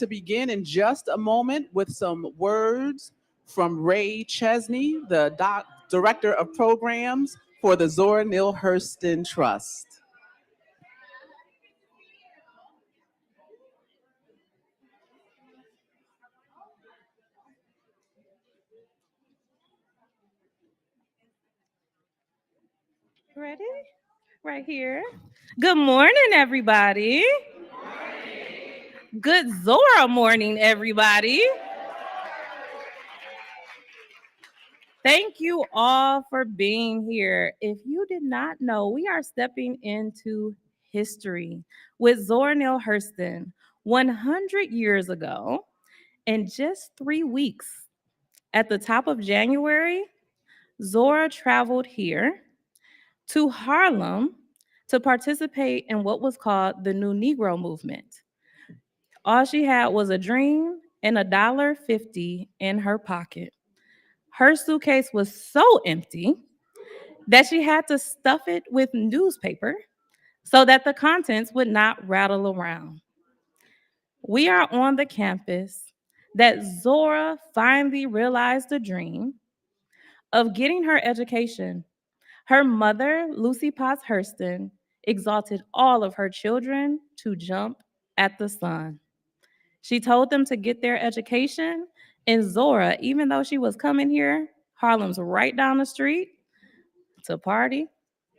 to begin in just a moment with some words from Ray Chesney, the Director of Programs for the Zora Neale Hurston Trust. Ready? Right here. Good morning, everybody. Good Zora morning, everybody. Thank you all for being here. If you did not know, we are stepping into history with Zora Neale Hurston 100 years ago. In just 3 weeks, at the top of January, Zora traveled here to Harlem to participate in what was called the New Negro movement. All she had was a dream and $1.50 in her pocket. Her suitcase was so empty that she had to stuff it with newspaper so that the contents would not rattle around. We are on the campus that Zora finally realized the dream of getting her education. Her mother, Lucy Potts Hurston, exalted all of her children to jump at the sun. She told them to get their education, and Zora, even though she was coming here, Harlem's right down the street, to party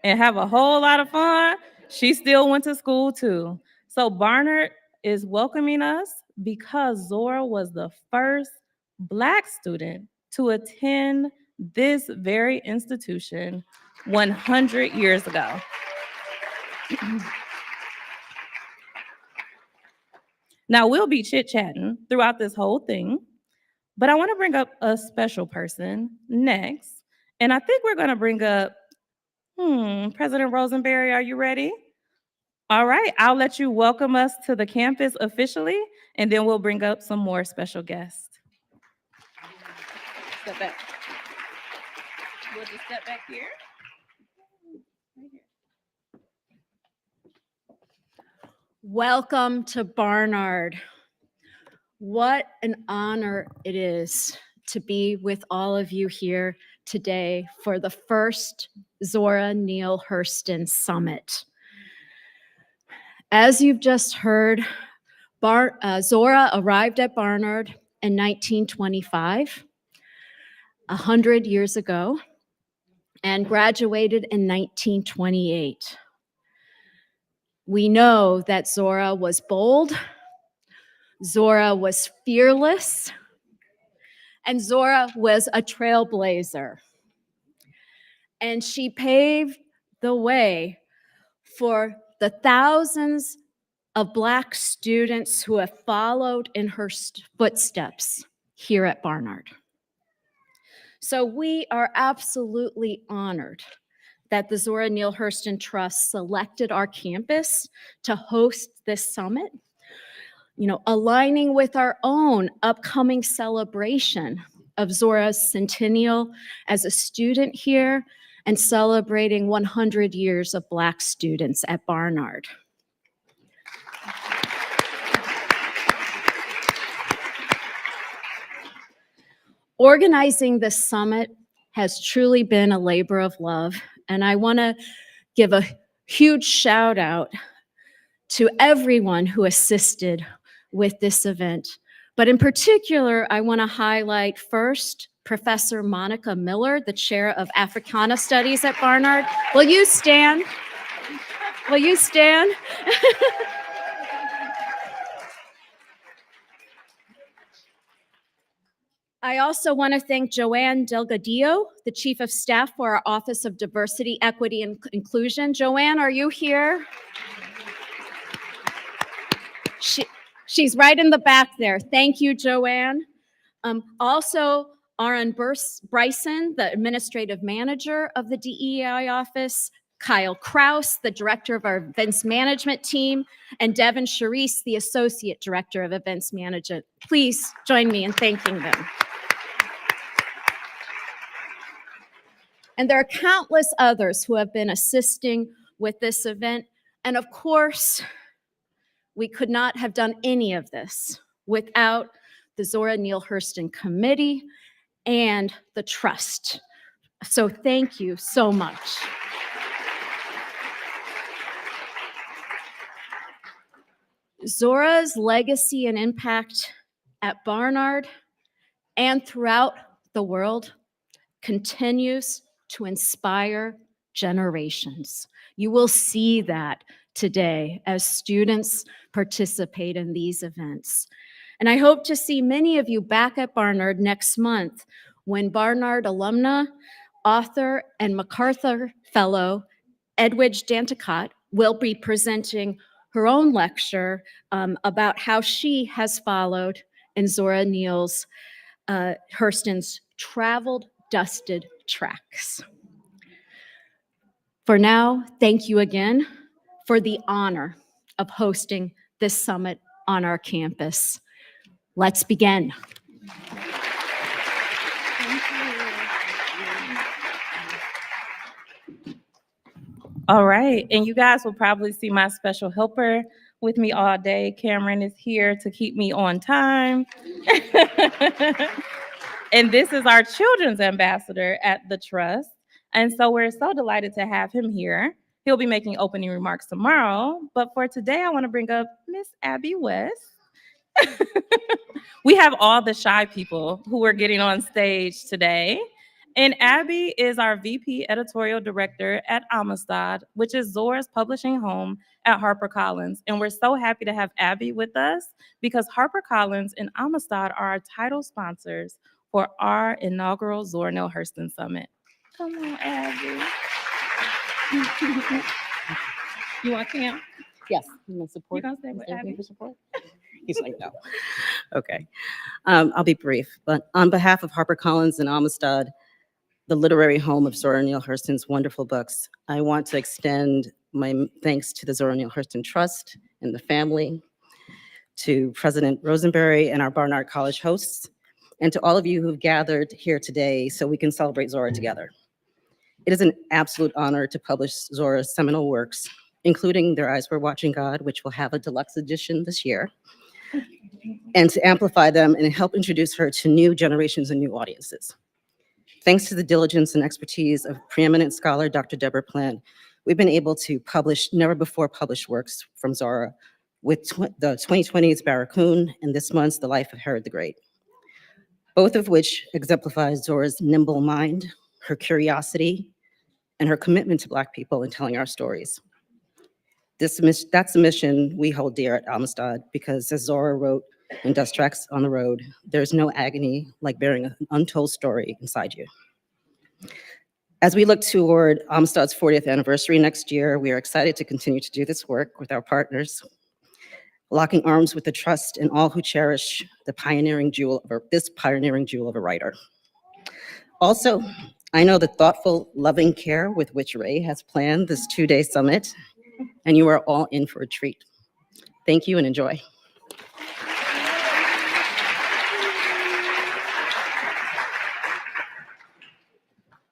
and have a whole lot of fun, she still went to school too. So Barnard is welcoming us because Zora was the first Black student to attend this very institution 100 years ago. Now, we'll be chit-chatting throughout this whole thing, but I want to bring up a special person next. And I think we're going to bring up, President Rosenberry, are you ready? All right, I'll let you welcome us to the campus officially, and then we'll bring up some more special guests. Step back. We'll just step back here. Right here. Welcome to Barnard. What an honor it is to be with all of you here today for the first Zora Neale Hurston Summit. As you've just heard, Zora arrived at Barnard in 1925, 100 years ago, and graduated in 1928. We know that Zora was bold, Zora was fearless, and Zora was a trailblazer. And she paved the way for the thousands of Black students who have followed in her footsteps here at Barnard. So we are absolutely honored that the Zora Neale Hurston Trust selected our campus to host this summit, aligning with our own upcoming celebration of Zora's centennial as a student here and celebrating 100 years of Black students at Barnard. Organizing this summit has truly been a labor of love, and I want to give a huge shout out to everyone who assisted with this event. But in particular, I want to highlight first Professor Monica Miller, the chair of Africana Studies at Barnard. Will you stand? Will you stand? I also want to thank Joanne Delgadillo, the Chief of Staff for our Office of Diversity, Equity, and Inclusion. Joanne, are you here? She's right in the back there. Thank you, Joanne. Also, Aaron Bryson, the Administrative Manager of the DEI Office, Kyle Kraus, the Director of our Events Management Team, and Devin Charisse, the Associate Director of Events Management. Please join me in thanking them. And there are countless others who have been assisting with this event. And of course, we could not have done any of this without the Zora Neale Hurston Committee and the Trust. So thank you so much. Zora's legacy and impact at Barnard and throughout the world continues to inspire generations. You will see that today as students participate in these events. And I hope to see many of you back at Barnard next month when Barnard alumna, author, and MacArthur Fellow Edwidge Danticott will be presenting her own lecture about how she has followed in Zora Neale's Hurston's traveled, dusted tracks. For now, thank you again for the honor of hosting this summit on our campus. Let's begin. All right, and you guys will probably see my special helper with me all day. Cameron is here to keep me on time. And this is our children's ambassador at the Trust. And so we're so delighted to have him here. He'll be making opening remarks tomorrow. But for today, I want to bring up Miss Abby West. We have all the shy people who are getting on stage today. And Abby is our VP editorial director at Amistad, which is Zora's publishing home at HarperCollins. And we're so happy to have Abby with us because HarperCollins and Amistad are our title sponsors for our inaugural Zora Neale Hurston Summit. Come on, Abby. You want Cam? Yes, you want support? You gonna stay with Abby? For support? He's like, no. Okay. I'll be brief. But on behalf of HarperCollins and Amistad, the literary home of Zora Neale Hurston's wonderful books, I want to extend my thanks to the Zora Neale Hurston Trust and the family, to President Rosenberry and our Barnard College hosts, and to all of you who've gathered here today so we can celebrate Zora together. It is an absolute honor to publish Zora's seminal works, including Their Eyes Were Watching God, which will have a deluxe edition this year, and to amplify them and help introduce her to new generations and new audiences. Thanks to the diligence and expertise of preeminent scholar Dr. Deborah Plant, we've been able to publish never-before-published works from Zora, with the 2020's Barracoon and this month's The Life of Herod the Great, both of which exemplifies Zora's nimble mind, her curiosity, and her commitment to Black people and telling our stories. That's the mission we hold dear at Amistad, because as Zora wrote in Dust Tracks on the Road, there's no agony like bearing an untold story inside you. As we look toward Amistad's 40th anniversary next year, we are excited to continue to do this work with our partners, locking arms with the Trust and all who cherish this pioneering jewel of a writer. Also, I know the thoughtful, loving care with which Ray has planned this 2-day summit, and you are all in for a treat. Thank you and enjoy.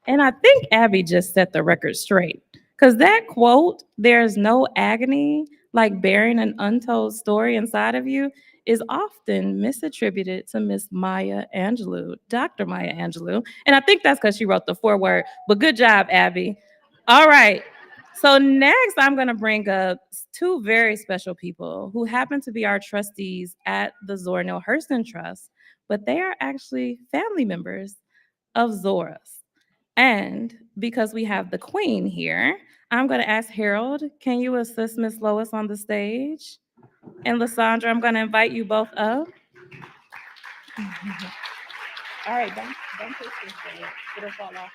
And I think Abby just set the record straight, because that quote, "There's no agony like bearing an untold story inside of you," is often misattributed to Miss Maya Angelou, Dr. Maya Angelou. And I think that's because she wrote the foreword, but good job, Abby. All right. So next, I'm going to bring up two very special people who happen to be our trustees at the Zora Neale Hurston Trust, but they are actually family members of Zora's. And because we have the Queen here, I'm going to ask Harold, can you assist Miss Lois on the stage? And Lysandra, I'm going to invite you both up. All right, don't push this thing. It'll fall off.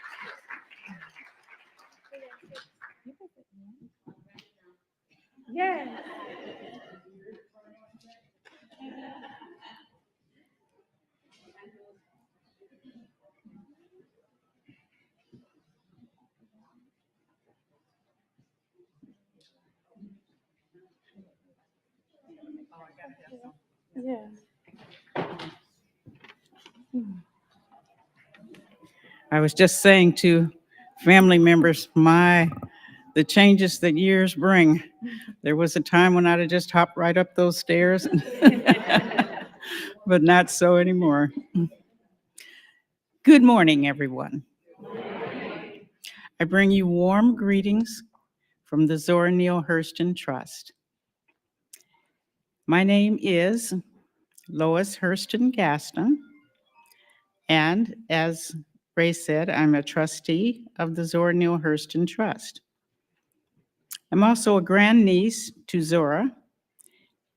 Yeah. Yeah. I was just saying to family members, the changes that years bring. There was a time when I'd have just hopped right up those stairs. but not so anymore. Good morning, everyone. I bring you warm greetings from the Zora Neale Hurston Trust. My name is Lois Hurston Gaston, and as Ray said, I'm a trustee of the Zora Neale Hurston Trust. I'm also a grandniece to Zora,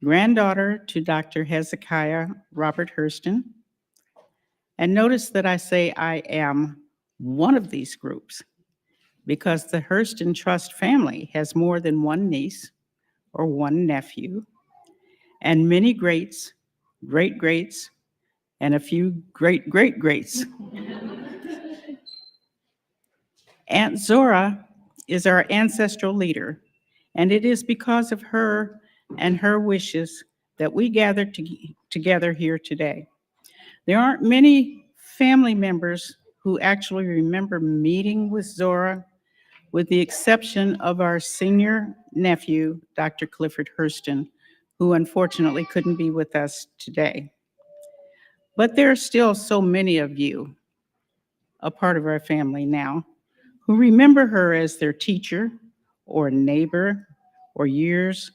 granddaughter to Dr. Hezekiah Robert Hurston. And notice that I say I am one of these groups because the Hurston Trust family has more than one niece or one nephew, and many greats, great-greats, and a few great-great-greats. Aunt Zora is our ancestral leader, and it is because of her and her wishes that we gather together here today. There aren't many family members who actually remember meeting with Zora, with the exception of our senior nephew, Dr. Clifford Hurston, who unfortunately couldn't be with us today. But there are still so many of you, a part of our family now, who remember her as their teacher or neighbor or years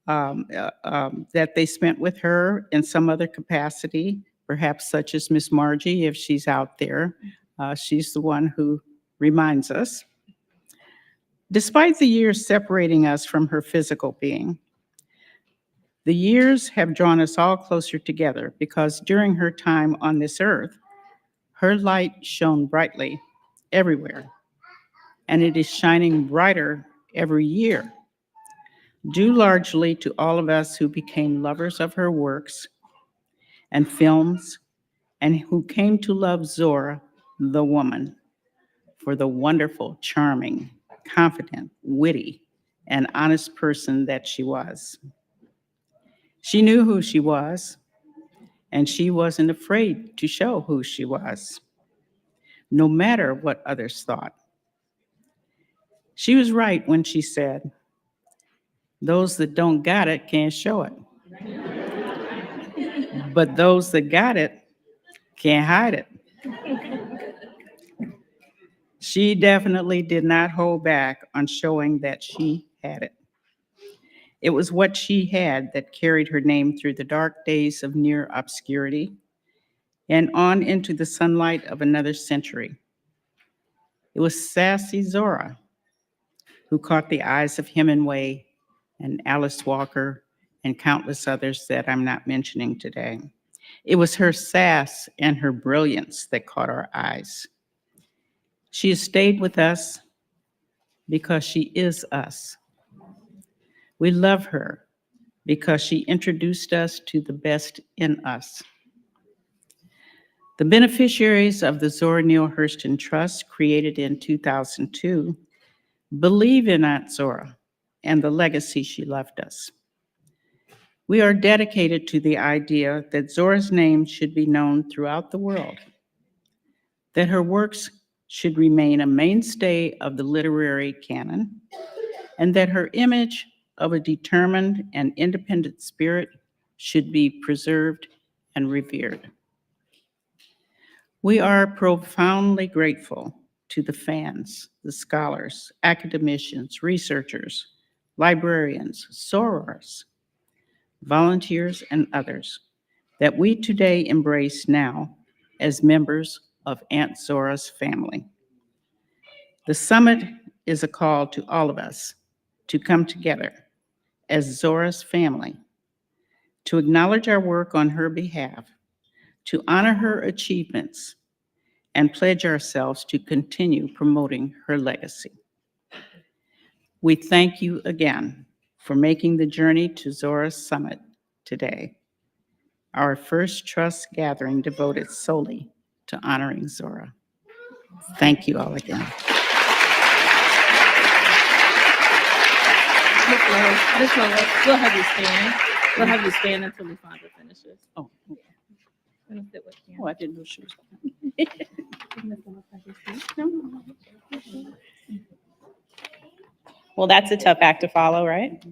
that they spent with her in some other capacity, perhaps such as Miss Margie, if she's out there. She's the one who reminds us. Despite the years separating us from her physical being, the years have drawn us all closer together because during her time on this earth, her light shone brightly everywhere, and it is shining brighter every year, due largely to all of us who became lovers of her works and films, and who came to love Zora, the woman, for the wonderful, charming, confident, witty, and honest person that she was. She knew who she was, and she wasn't afraid to show who she was, no matter what others thought. She was right when she said, "Those that don't got it can't show it. But those that got it can't hide it." She definitely did not hold back on showing that she had it. It was what she had that carried her name through the dark days of near obscurity and on into the sunlight of another century. It was sassy Zora who caught the eyes of Hemingway and Alice Walker and countless others that I'm not mentioning today. It was her sass and her brilliance that caught our eyes. She has stayed with us because she is us. We love her because she introduced us to the best in us. The beneficiaries of the Zora Neale Hurston Trust, created in 2002, believe in Aunt Zora and the legacy she left us. We are dedicated to the idea that Zora's name should be known throughout the world, that her works should remain a mainstay of the literary canon, and that her image of a determined and independent spirit should be preserved and revered. We are profoundly grateful to the fans, the scholars, academicians, researchers, librarians, sorors, volunteers, and others that we today embrace now as members of Aunt Zora's family. The summit is a call to all of us to come together as Zora's family, to acknowledge our work on her behalf, to honor her achievements, and pledge ourselves to continue promoting her legacy. We thank you again for making the journey to Zora's Summit today, our first trust gathering devoted solely to honoring Zora. Thank you all again. Miss Lois, we'll have you stand. We'll have you stand until Miss Sandra finishes. Oh, okay. I'm gonna sit with you. Oh, I didn't know she was. Well, that's a tough act to follow, right?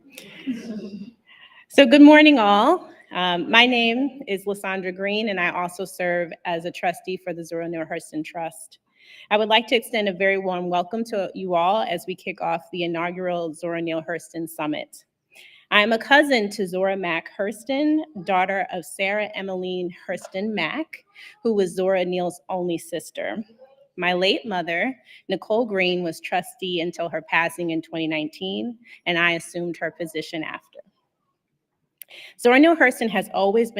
So good morning, all. My name is Lysandra Green, and I also serve as a trustee for the Zora Neale Hurston Trust. I would like to extend a very warm welcome to you all as we kick off the inaugural Zora Neale Hurston Summit. I am a cousin to Zora Mack Hurston, daughter of Sarah Emmeline Hurston Mack, who was Zora Neale's only sister. My late mother, Nicole Green, was trustee until her passing in 2019, and I assumed her position after. Zora Neale Hurston has always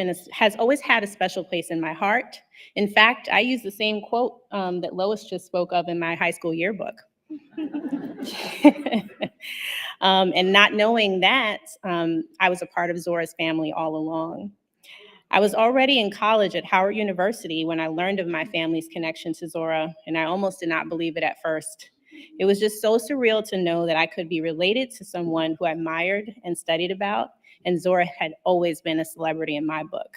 had a special place in my heart. In fact, I use the same quote that Lois just spoke of in my high school yearbook. And not knowing that, I was a part of Zora's family all along. I was already in college at Howard University when I learned of my family's connection to Zora, and I almost did not believe it at first. It was just so surreal to know that I could be related to someone who I admired and studied about, and Zora had always been a celebrity in my book.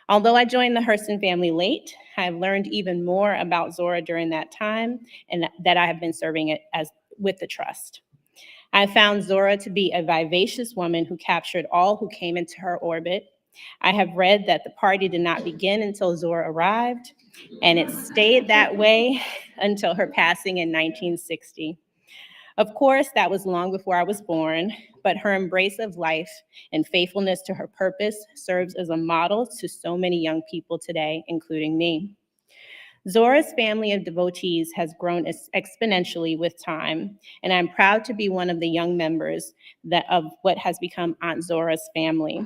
Although I joined the Hurston family late, I've learned even more about Zora during that time and that I have been serving it with the trust. I found Zora to be a vivacious woman who captured all who came into her orbit. I have read that the party did not begin until Zora arrived, and it stayed that way until her passing in 1960. Of course, that was long before I was born, but her embrace of life and faithfulness to her purpose serves as a model to so many young people today, including me. Zora's family of devotees has grown exponentially with time, and I'm proud to be one of the young members of what has become Aunt Zora's family.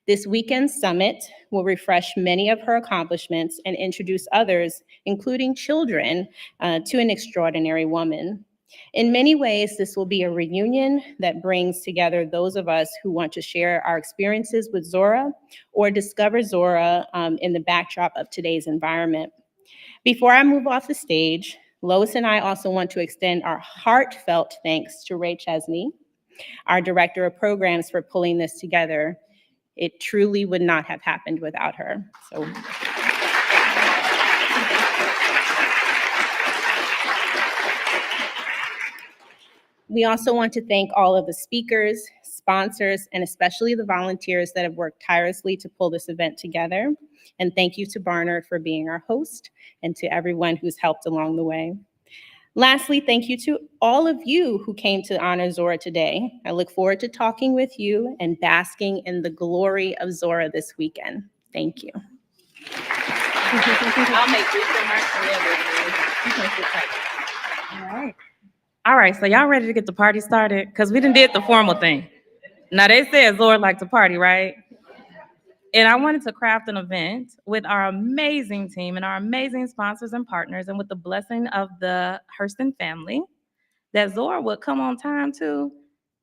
This weekend's summit will refresh many of her accomplishments and introduce others, including children, to an extraordinary woman. In many ways, this will be a reunion that brings together those of us who want to share our experiences with Zora or discover Zora in the backdrop of today's environment. Before I move off the stage, Lois and I also want to extend our heartfelt thanks to Ray Chesney, our Director of Programs, for pulling this together. It truly would not have happened without her. So. We also want to thank all of the speakers, sponsors, and especially the volunteers that have worked tirelessly to pull this event together. And thank you to Barnard for being our host and to everyone who's helped along the way. Lastly, thank you to all of you who came to honor Zora today. I look forward to talking with you and basking in the glory of Zora this weekend. Thank you. I'll make this remarks and then All right, so y'all ready to get the party started? Because we done did the formal thing. Now, they said Zora liked to party, right? And I wanted to craft an event with our amazing team and our amazing sponsors and partners, and with the blessing of the Hurston family, that Zora would come on time too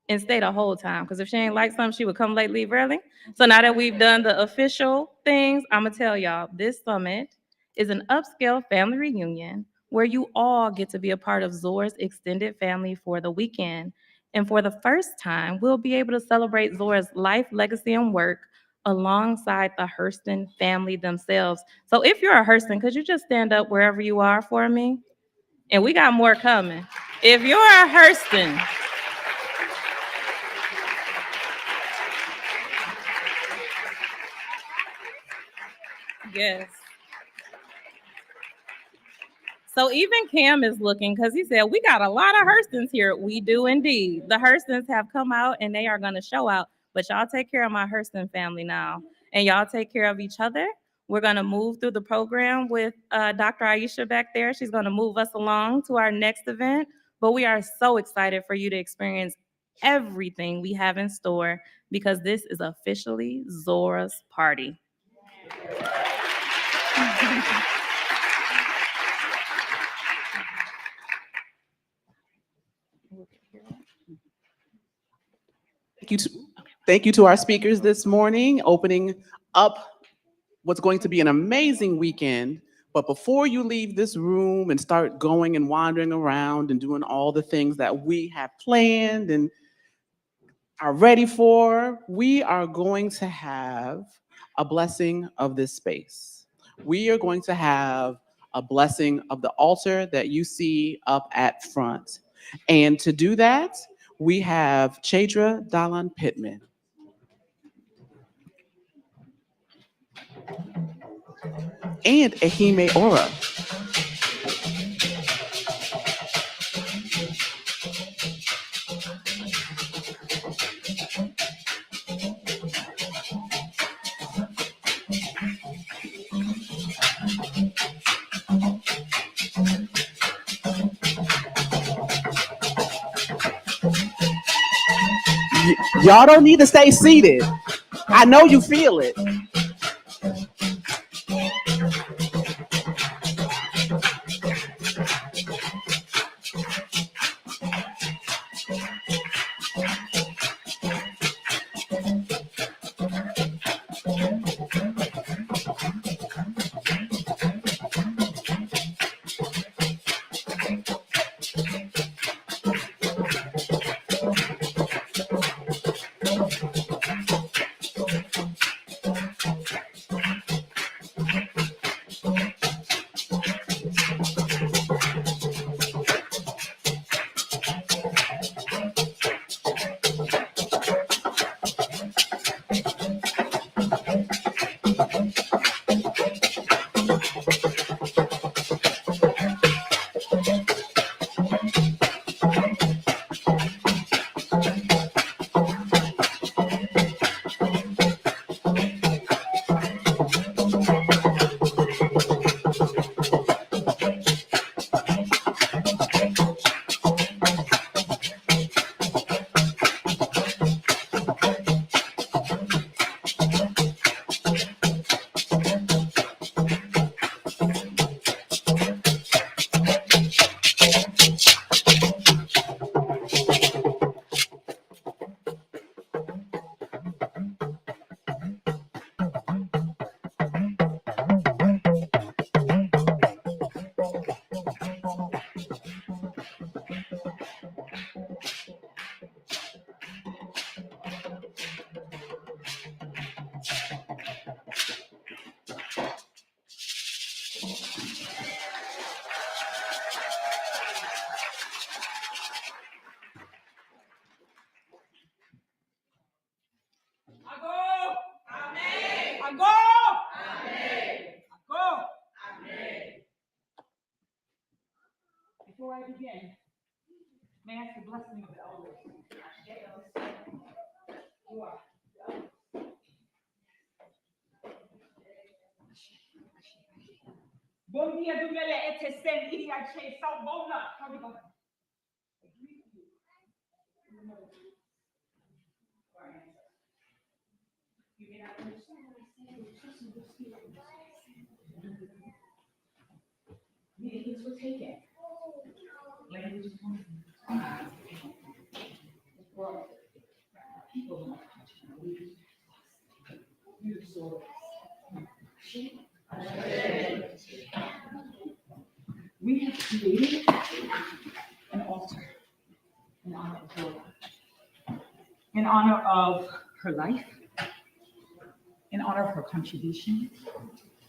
and stay the whole time. Because if she ain't like something, she would come late, leave early. So now that we've done the official things, I'm gonna tell y'all, this summit is an upscale family reunion where you all get to be a part of Zora's extended family for the weekend. And for the first time, we'll be able to celebrate Zora's life, legacy, and work alongside the Hurston family themselves. So if you're a Hurston, could you just stand up wherever you are for me? And we got more coming. If you're a Hurston, yes. So even Cam is looking because he said, we got a lot of Hurstons here. We do indeed. The Hurstons have come out and they are going to show out. But y'all take care of my Hurston family now. And y'all take care of each other. We're going to move through the program with Dr. Aisha back there. She's going to move us along to our next event. But we are so excited for you to experience everything we have in store because this is officially Zora's party. Thank you to our speakers this morning, opening up what's going to be an amazing weekend. But before you leave this room and start going and wandering around and doing all the things that we have planned and are ready for, we are going to have a blessing of this space. We are going to have a blessing of the altar that you see up at front. And to do that, we have Chadra Dalan Pittman. and Ehime Ora. Y'all don't need to stay seated. I know you feel it. Before I begin, may I ask the blessing of the elders? Bon dia, dumele, etesen, idi, ache, salbona. How we go? You may not understand what I say, but trust me, this feeling. Many things were taken. Language is one of them. People in our country, we absorb. We have created an altar in honor of Zora, in honor of her life, in honor of her contribution.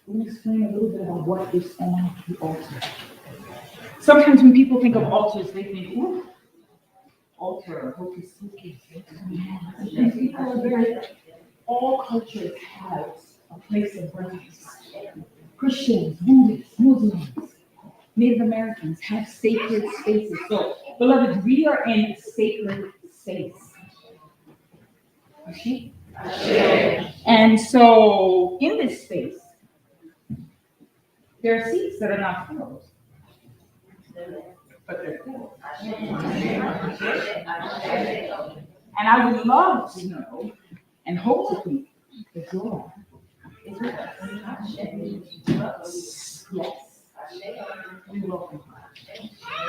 We're going to explain a little bit about what is on the altar. Sometimes when people think of altars, they think, ooh, altar, hocus pocus. All cultures have a place of reverence. Christians, Buddhists, Muslims, Native Americans have sacred spaces. So, beloved, we are in a sacred space. Okay? And so, in this space, there are seats that are not filled, but they're filled. And I would love to know and hope to think that Zora is with us. Yes. We welcome her.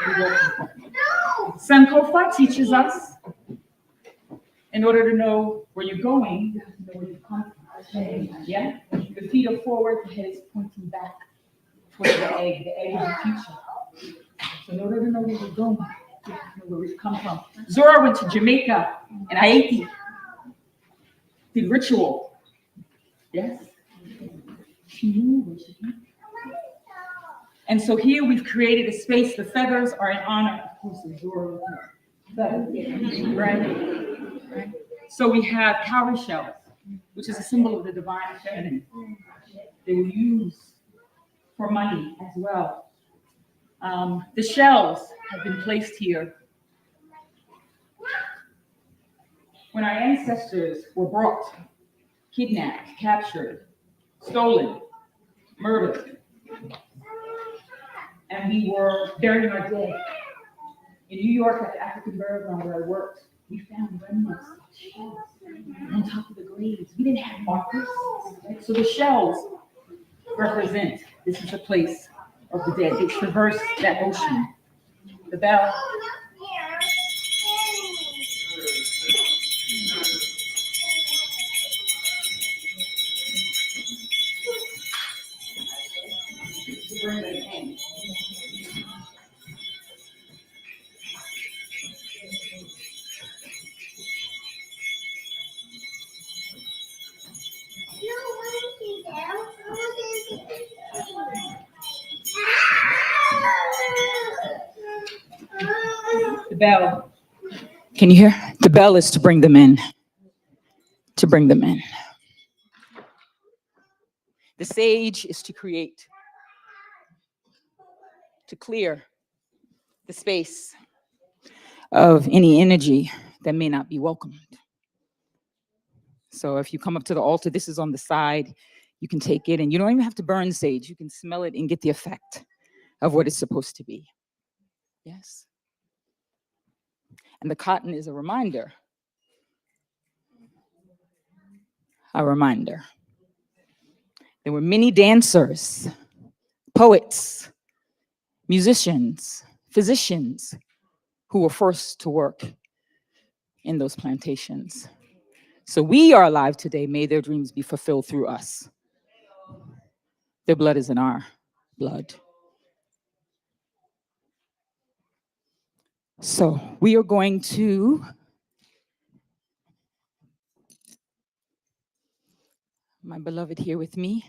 We welcome her. Sankofa teaches us, in order to know where you're going, you have to know where you've come from. Yeah? The feet are forward, the head is pointing back towards the egg. The egg is the future. So in order to know where we're going, you have to know where we've come from. Zora went to Jamaica and Haiti, did ritual. Yes? She knew where she came from. And so here we've created a space. The feathers are in honor, of course, of Zora. Right? So we have cowrie shells, which is a symbol of the divine feminine. They were used for money as well. The shells have been placed here when our ancestors were brought, kidnapped, captured, stolen, murdered, and we were burying our dead. In New York, at the African Burial Ground where I worked, we found remnants of shells on top of the graves. We didn't have markers, right? So the shells represent this is a place of the dead. They traverse that ocean. The bell. The bell. Can you hear? The bell is to bring them in. To bring them in. The sage is to create, to clear the space of any energy that may not be welcomed. So if you come up to the altar, this is on the side, you can take it, and you don't even have to burn sage. You can smell it and get the effect of what it's supposed to be. Yes. And the cotton is a reminder. A reminder. There were many dancers, poets, musicians, physicians who were first to work in those plantations. So we are alive today. May their dreams be fulfilled through us. Their blood is in our blood. So we are going to my beloved here with me.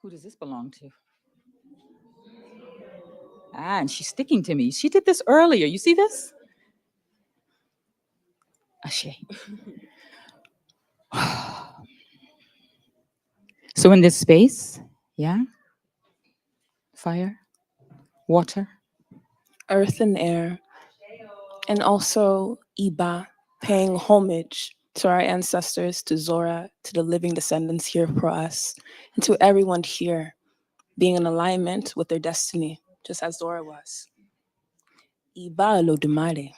Who does this belong to? Ah, and she's sticking to me. She did this earlier. You see this? Ashe. So in this space, yeah, fire, water, earth and air, and also Iba, paying homage to our ancestors, to Zora, to the living descendants here for us, and to everyone here being in alignment with their destiny, just as Zora was. Iba Olodumare,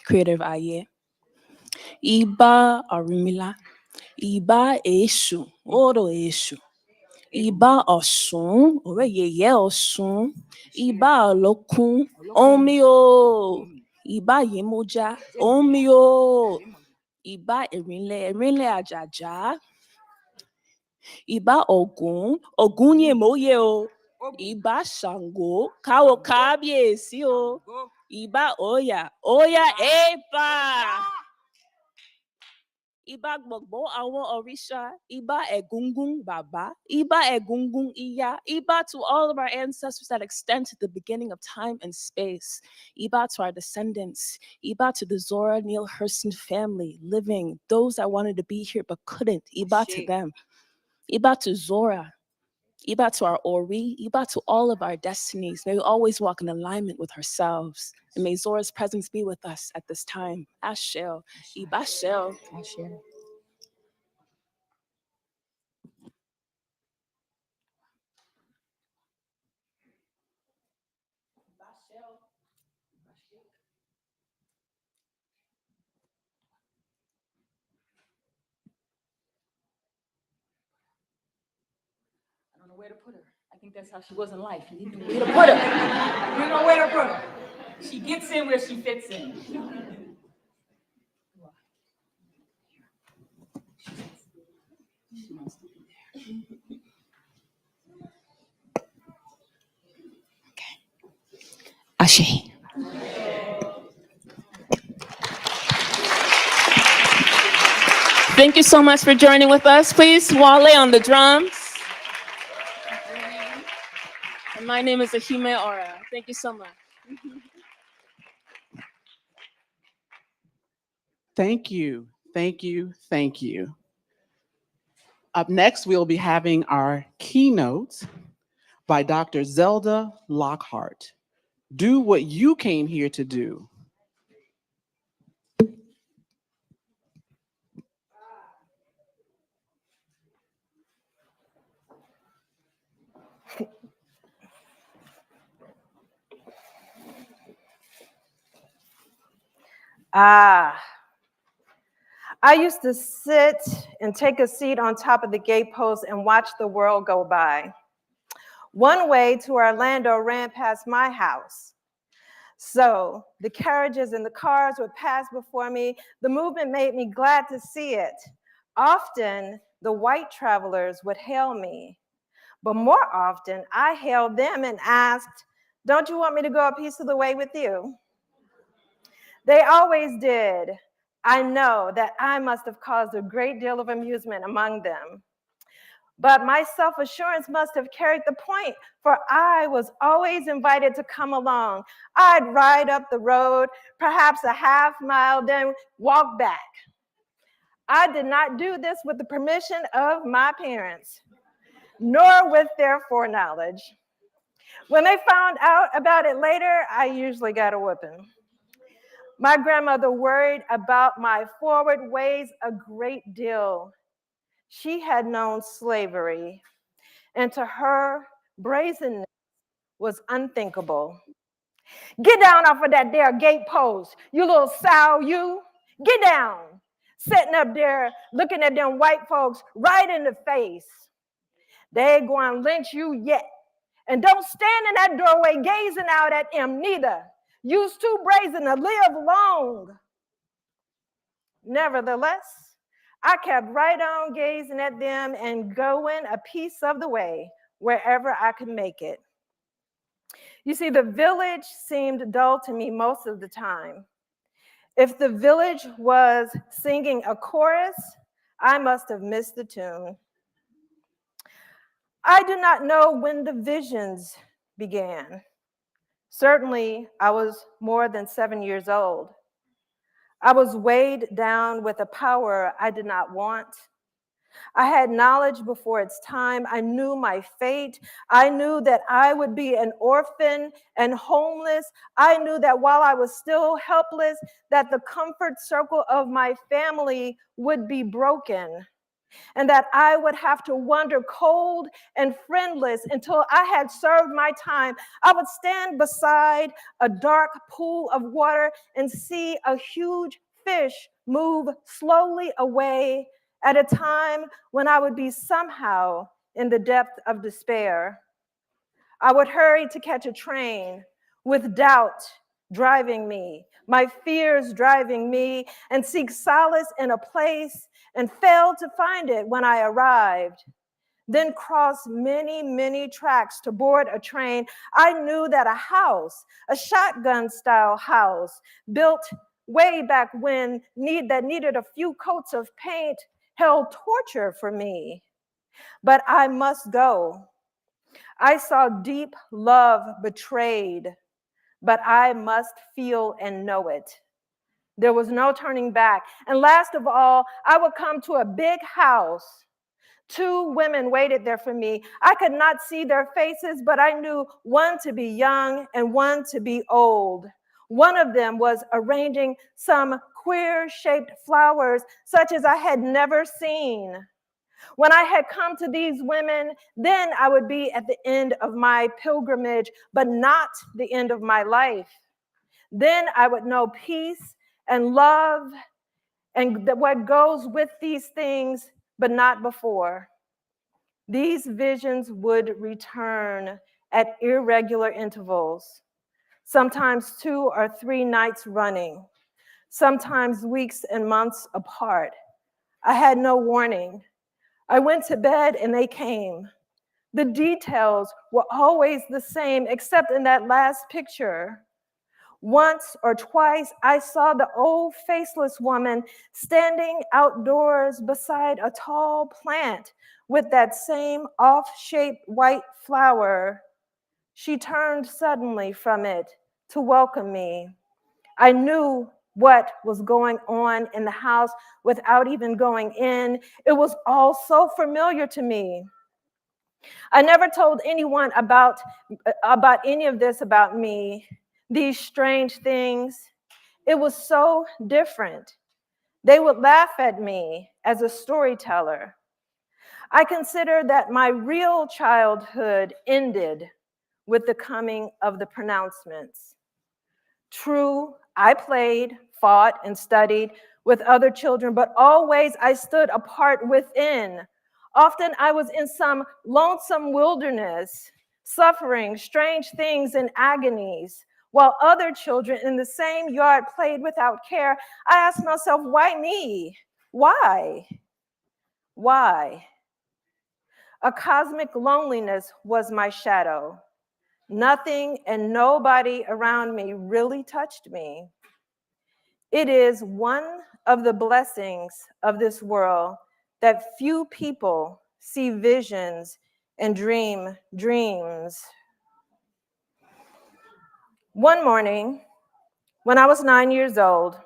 creator of Aye. Iba Arumila. Iba Eshu, Oro Eshu. Iba Osun, Ore Yeye Osun. Iba Olokun, Omi o. Iba Yemoja, Omi o. Iba Erinle Ajaja. Iba Ogun, Ogun Yemoye o. Iba Shango, Kawo Kabiesi o. Iba Oya, Oya Epa. Iba gbogbo àwọn orisha, Iba egungun baba, Iba egungun iya, Iba to all of our ancestors that extend to the beginning of time and space, Iba to our descendants, Iba to the Zora Neale Hurston family, living, those that wanted to be here but couldn't, Iba to them, Iba to Zora, Iba to our Ori, Iba to all of our destinies. May we always walk in alignment with ourselves. And may Zora's presence be with us at this time. Ashel, Iba Shel. Ashe. I don't know where to put her. I think that's how she was in life. You didn't know where to put her. You didn't know where to put her. She gets in where she fits in. Ashe. Thank you so much for joining with us. Please, Wale on the drums. And my name is Ahime Ora. Thank you so much. Thank you. Thank you. Thank you. Up next, we'll be having our keynote by Dr. Zelda Lockhart. Do what you came here to do. Ah, I used to sit and take a seat on top of the gatepost and watch the world go by. One way to Orlando ran past my house. So the carriages and the cars would pass before me. The movement made me glad to see it. Often, the white travelers would hail me. But more often, I hailed them and asked, "Don't you want me to go a piece of the way with you?" They always did. I know that I must have caused a great deal of amusement among them. But my self-assurance must have carried the point, for I was always invited to come along. I'd ride up the road, perhaps a half mile, then walk back. I did not do this with the permission of my parents, nor with their foreknowledge. When they found out about it later, I usually got a whipping. My grandmother worried about my forward ways a great deal. She had known slavery, and to her, brazenness was unthinkable. "Get down off of that there gate post, you little sow, you. Get down." Sitting up there looking at them white folks right in the face. "They going to lynch you yet. And don't stand in that doorway gazing out at them neither. You's too brazen to live long." Nevertheless, I kept right on gazing at them and going a piece of the way wherever I could make it. You see, the village seemed dull to me most of the time. If the village was singing a chorus, I must have missed the tune. I do not know when the visions began. Certainly, I was more than 7 years old. I was weighed down with a power I did not want. I had knowledge before its time. I knew my fate. I knew that I would be an orphan and homeless. I knew that while I was still helpless, that the comfort circle of my family would be broken, and that I would have to wander cold and friendless until I had served my time. I would stand beside a dark pool of water and see a huge fish move slowly away at a time when I would be somehow in the depth of despair. I would hurry to catch a train with doubt driving me, my fears driving me, and seek solace in a place and fail to find it when I arrived. Then cross many, many tracks to board a train. I knew that a house, a shotgun-style house, built way back when, that needed a few coats of paint, held torture for me. But I must go. I saw deep love betrayed, but I must feel and know it. There was no turning back. And last of all, I would come to a big house. 2 women waited there for me. I could not see their faces, but I knew one to be young and one to be old. One of them was arranging some queer-shaped flowers, such as I had never seen. When I had come to these women, then I would be at the end of my pilgrimage, but not the end of my life. Then I would know peace and love and what goes with these things, but not before. These visions would return at irregular intervals, sometimes 2 or 3 nights running, sometimes weeks and months apart. I had no warning. I went to bed and they came. The details were always the same, except in that last picture. Once or twice, I saw the old faceless woman standing outdoors beside a tall plant with that same off-shaped white flower. She turned suddenly from it to welcome me. I knew what was going on in the house without even going in. It was all so familiar to me. I never told anyone about any of this about me, these strange things. It was so different. They would laugh at me as a storyteller. I consider that my real childhood ended with the coming of the pronouncements. True, I played, fought, and studied with other children, but always I stood apart within. Often I was in some lonesome wilderness, suffering strange things and agonies, while other children in the same yard played without care. I asked myself, why me? Why? Why? A cosmic loneliness was my shadow. Nothing and nobody around me really touched me. It is one of the blessings of this world that few people see visions and dream dreams. One morning, when I was 9 years old,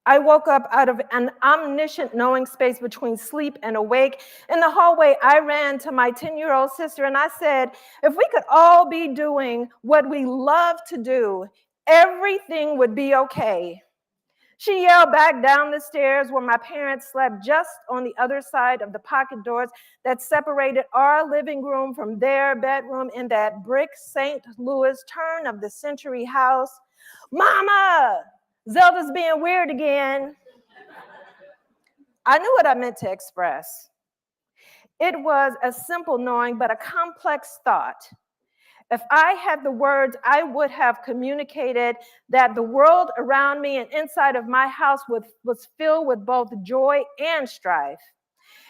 I woke up out of an omniscient knowing space between sleep and awake. In the hallway, I ran to my 10-year-old sister and I said, if we could all be doing what we love to do, everything would be okay. She yelled back down the stairs where my parents slept, just on the other side of the pocket doors that separated our living room from their bedroom in that brick St. Louis turn of the century house. Mama! Zelda's being weird again. I knew what I meant to express. It was a simple knowing, but a complex thought. If I had the words, I would have communicated that the world around me and inside of my house was filled with both joy and strife.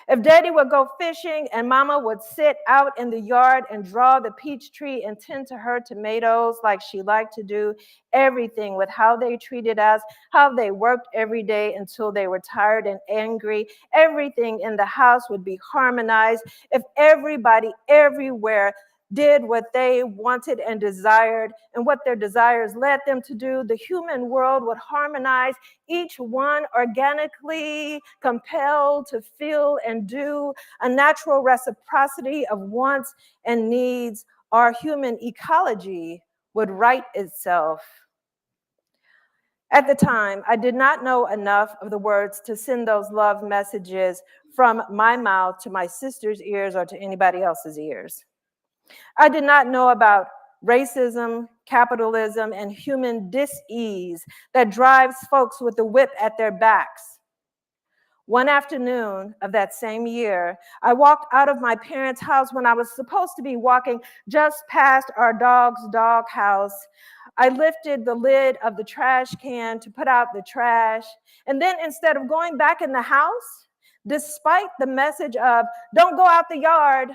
If Daddy would go fishing and Mama would sit out in the yard and draw the peach tree and tend to her tomatoes like she liked to do, everything with how they treated us, how they worked every day until they were tired and angry, everything in the house would be harmonized. If everybody everywhere did what they wanted and desired, and what their desires led them to do, the human world would harmonize, each one organically compelled to feel and do, a natural reciprocity of wants and needs. Our human ecology would right itself. At the time, I did not know enough of the words to send those love messages from my mouth to my sister's ears or to anybody else's ears. I did not know about racism, capitalism, and human dis-ease that drives folks with the whip at their backs. One afternoon of that same year, I walked out of my parents' house when I was supposed to be walking just past our dog's doghouse. I lifted the lid of the trash can to put out the trash, and then instead of going back in the house, despite the message of "don't go out the yard,"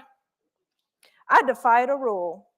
I defied a rule.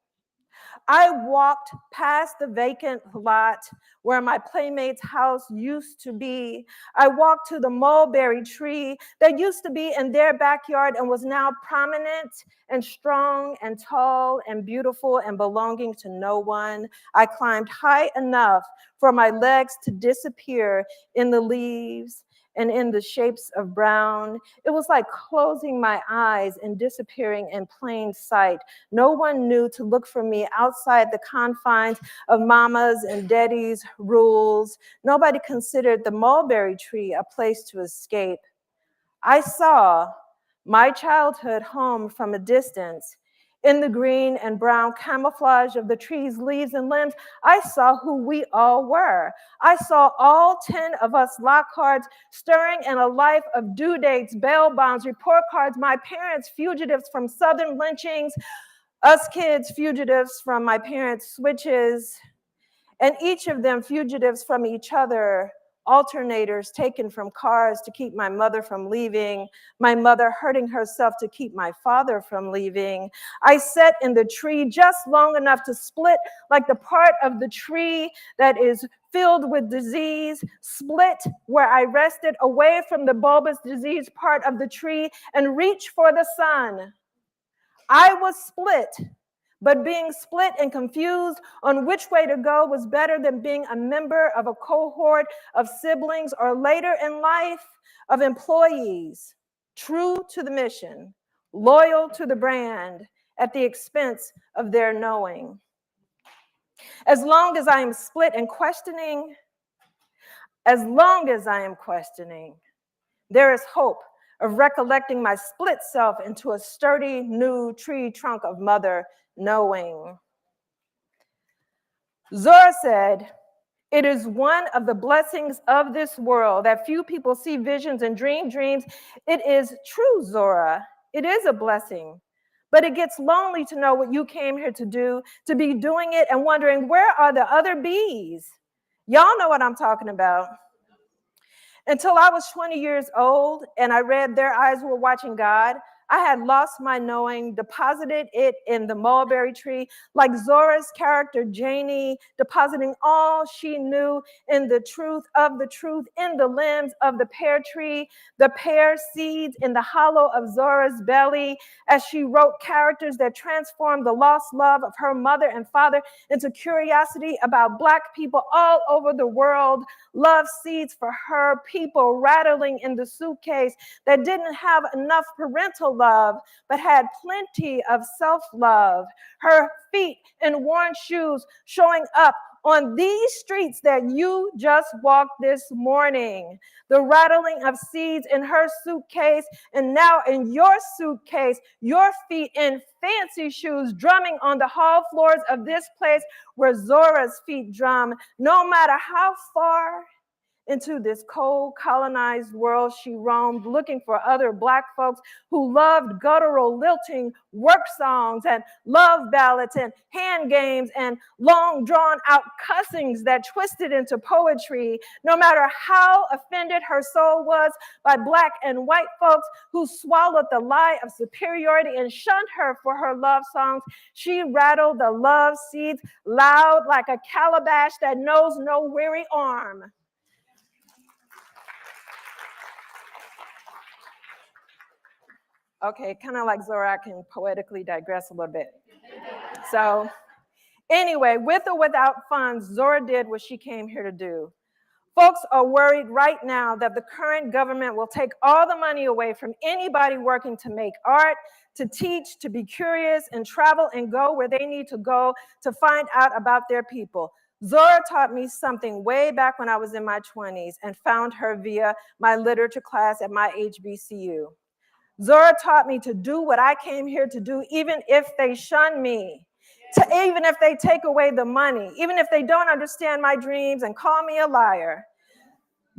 I walked past the vacant lot where my playmate's house used to be. I walked to the mulberry tree that used to be in their backyard and was now prominent and strong and tall and beautiful and belonging to no one. I climbed high enough for my legs to disappear in the leaves and in the shapes of brown. It was like closing my eyes and disappearing in plain sight. No one knew to look for me outside the confines of Mama's and Daddy's rules. Nobody considered the mulberry tree a place to escape. I saw my childhood home from a distance. In the green and brown camouflage of the trees, leaves, and limbs, I saw who we all were. I saw all 10 of us Lockharts stirring in a life of due dates, bail bonds, report cards, my parents fugitives from Southern lynchings, us kids fugitives from my parents' switches, and each of them fugitives from each other, alternators taken from cars to keep my mother from leaving, my mother hurting herself to keep my father from leaving. I sat in the tree just long enough to split like the part of the tree that is filled with disease, split where I rested away from the bulbous disease part of the tree and reach for the sun. I was split But being split and confused on which way to go was better than being a member of a cohort of siblings or later in life of employees, true to the mission, loyal to the brand at the expense of their knowing. As long as I am split and questioning, as long as I am questioning, there is hope of recollecting my split self into a sturdy new tree trunk of mother knowing. Zora said, "It is one of the blessings of this world that few people see visions and dream dreams." It is true, Zora. It is a blessing. But it gets lonely to know what you came here to do, to be doing it and wondering, where are the other bees? Y'all know what I'm talking about. Until I was 20 years old and I read Their Eyes Were Watching God, I had lost my knowing, deposited it in the mulberry tree, like Zora's character Janie, depositing all she knew in the truth, in the limbs of the pear tree, the pear seeds in the hollow of Zora's belly, as she wrote characters that transformed the lost love of her mother and father into curiosity about Black people all over the world. Love seeds for her people rattling in the suitcase that didn't have enough parental love, but had plenty of self-love. Her feet in worn shoes showing up on these streets that you just walked this morning. The rattling of seeds in her suitcase, and now in your suitcase, your feet in fancy shoes drumming on the hall floors of this place where Zora's feet drum. No matter how far into this cold, colonized world she roamed, looking for other Black folks who loved guttural, lilting work songs and love ballads and hand games and long drawn out cussings that twisted into poetry. No matter how offended her soul was by Black and white folks who swallowed the lie of superiority and shunned her for her love songs, she rattled the love seeds loud like a calabash that knows no weary arm. Okay, kind of like Zora, I can poetically digress a little bit. So anyway, with or without funds, Zora did what she came here to do. Folks are worried right now that the current government will take all the money away from anybody working to make art, to teach, to be curious, and travel and go where they need to go to find out about their people. Zora taught me something way back when I was in my 20s and found her via my literature class at my HBCU. Zora taught me to do what I came here to do, even if they shun me, even if they take away the money, even if they don't understand my dreams and call me a liar.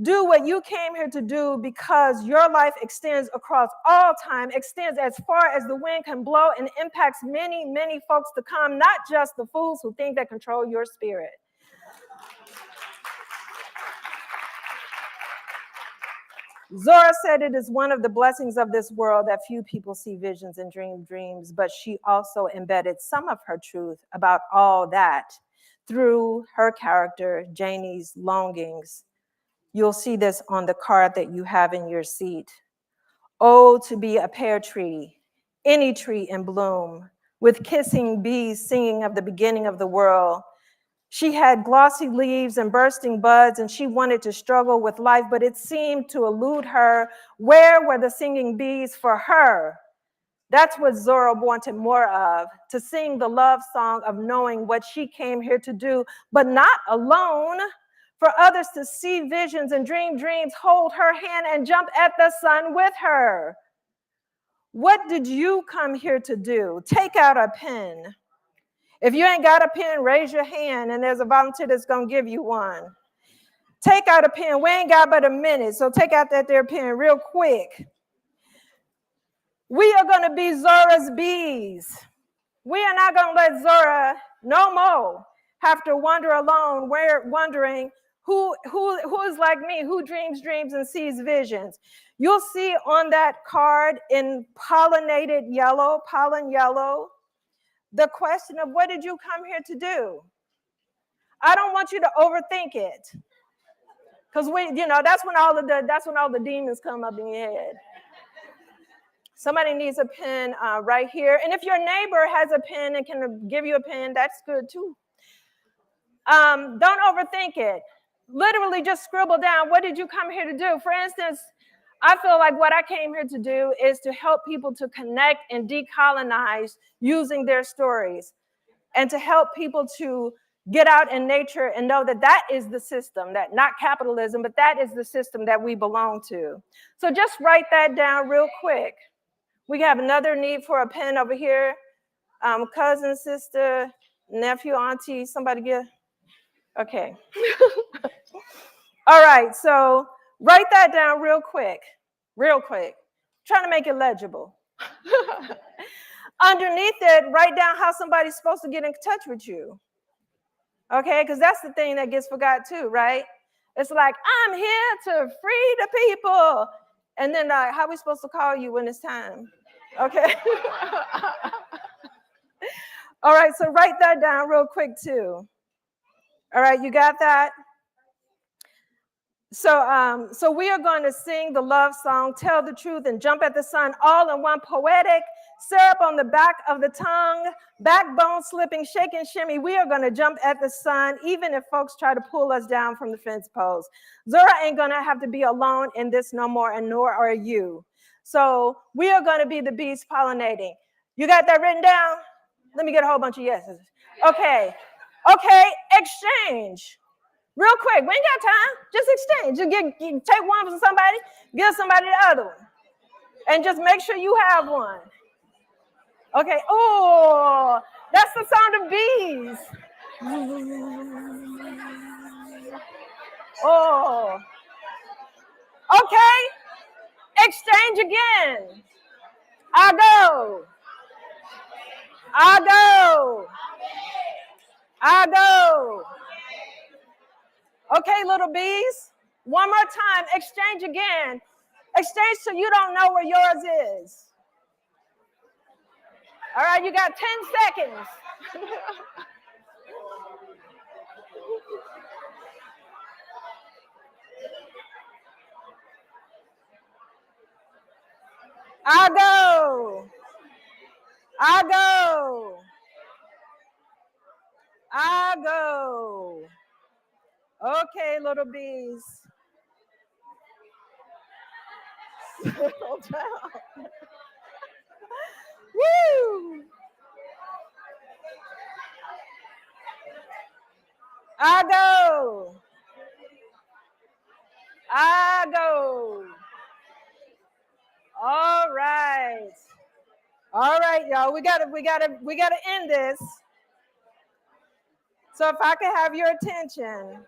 Do what you came here to do, because your life extends across all time, extends as far as the wind can blow, and impacts many, many folks to come, not just the fools who think they control your spirit. Zora said it is one of the blessings of this world that few people see visions and dream dreams, but she also embedded some of her truth about all that through her character, Janie's longings. You'll see this on the card that you have in your seat. Oh, to be a pear tree, any tree in bloom, with kissing bees singing of the beginning of the world. She had glossy leaves and bursting buds, and she wanted to struggle with life, but it seemed to elude her. Where were the singing bees for her? That's what Zora wanted more of, to sing the love song of knowing what she came here to do, but not alone. For others to see visions and dream dreams, hold her hand and jump at the sun with her. What did you come here to do? Take out a pen. If you ain't got a pen, raise your hand, and there's a volunteer that's going to give you one. Take out a pen. We ain't got but a minute, so take out that there pen real quick. We are going to be Zora's bees. We are not going to let Zora no more have to wander alone, wondering who is like me, who dreams dreams and sees visions. You'll see on that card in pollinated yellow, pollen yellow, the question of, what did you come here to do? I don't want you to overthink it, because that's when all the demons come up in your head. Somebody needs a pen right here. And if your neighbor has a pen and can give you a pen, that's good too. Don't overthink it. Literally just scribble down, what did you come here to do? For instance, I feel like what I came here to do is to help people to connect and decolonize using their stories, and to help people to get out in nature and know that that is the system, that not capitalism, but that is the system that we belong to. So just write that down real quick. We have another need for a pen over here. Cousin, sister, nephew, auntie, somebody get, okay. All right, so write that down real quick, trying to make it legible. Underneath it, write down how somebody's supposed to get in touch with you. Okay, because that's the thing that gets forgot too, right? It's like, I'm here to free the people. And then how are we supposed to call you when it's time? Okay. All right, so write that down real quick too. All right, you got that? So we are going to sing the love song, Tell the Truth and Jump at the Sun, all in one poetic, syrup on the back of the tongue, backbone slipping, shake and shimmy. We are going to jump at the sun, even if folks try to pull us down from the fence post. Zora ain't going to have to be alone in this no more, and nor are you. So we are going to be the bees pollinating. You got that written down? Let me get a whole bunch of yeses. Okay, exchange. Real quick, we ain't got time. Just exchange. You take one from somebody, give somebody the other one. And just make sure you have one. Okay, oh, that's the sound of bees. Oh, okay, exchange again. I go. Okay, little bees, one more time, exchange again. Exchange so you don't know where yours is. All right, you got 10 seconds. I go. Okay, little bees. Woo! I go. All right, y'all. We gotta end this. So if I could have your attention.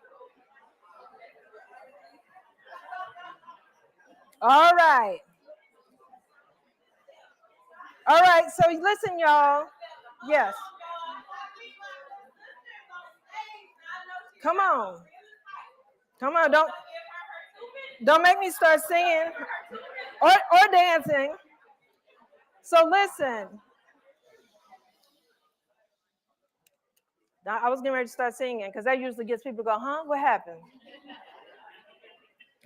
All right, so listen, y'all. Yes. Come on, don't make me start singing or dancing. So listen. I was getting ready to start singing because that usually gets people to go, huh? What happened?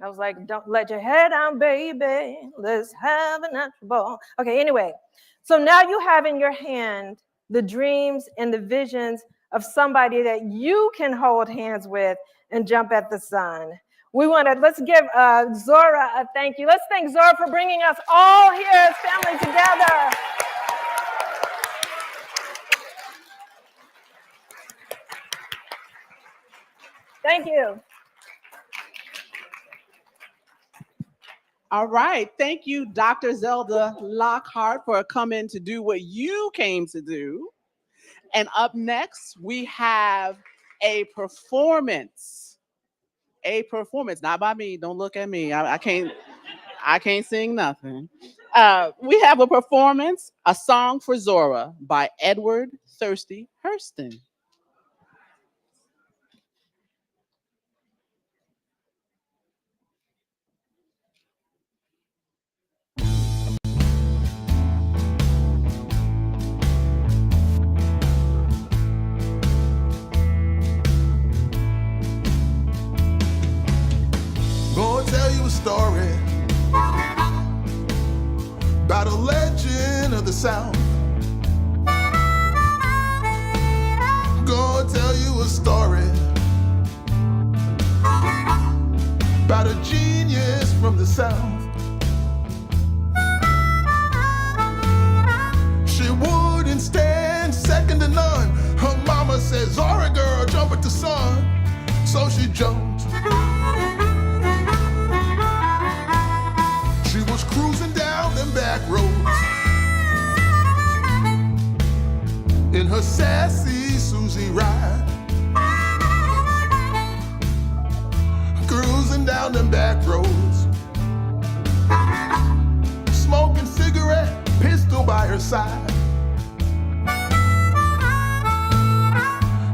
I was like, don't let your head down, baby. Let's have a natural ball. Okay, anyway. So now you have in your hand the dreams and the visions of somebody that you can hold hands with and jump at the sun. Let's give Zora a thank you. Let's thank Zora for bringing us all here as family together. Thank you. All right. Thank you, Dr. Zelda Lockhart, for coming to do what you came to do. And up next, we have a performance. Not by me. Don't look at me. I can't sing nothing. We have a performance, A Song for Zora by Edward Thirsty Hurston. Gonna tell you a story about a lady South. Gonna tell you a story about a genius from the South. She wouldn't stand second to none. Her mama said, Zora girl, jump at the sun. So she jumped. She was cruising down them back roads in her sassy Susie ride. Cruising down them back roads, smoking cigarette, pistol by her side.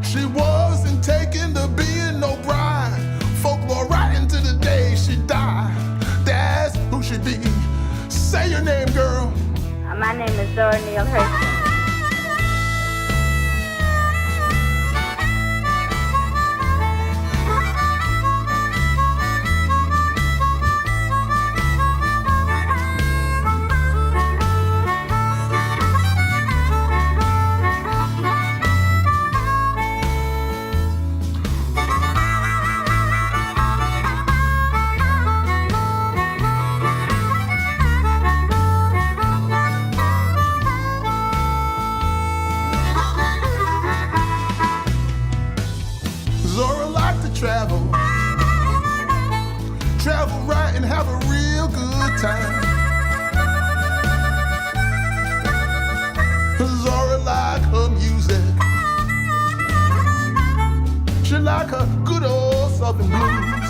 She wasn't taken to being no bride. Folklore right into the day she died. That's who she be. Say your name, girl. My name is Zora Neale Hurston. Zora liked to travel. Travel right and have a real good time. Zora liked her music. She liked her good old Southern blues.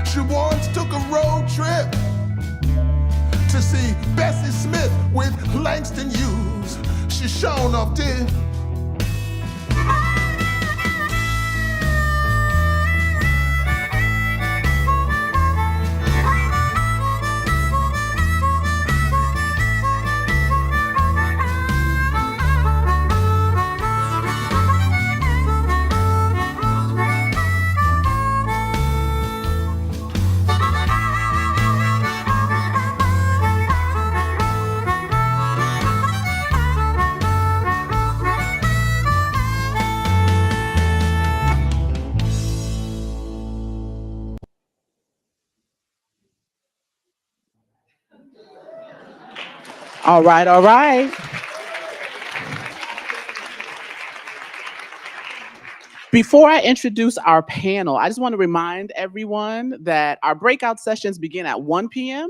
She once took a road trip to see Bessie Smith with Langston Hughes. She shown up there. All right, all right. Before I introduce our panel, I just want to remind everyone that our breakout sessions begin at 1 p.m.,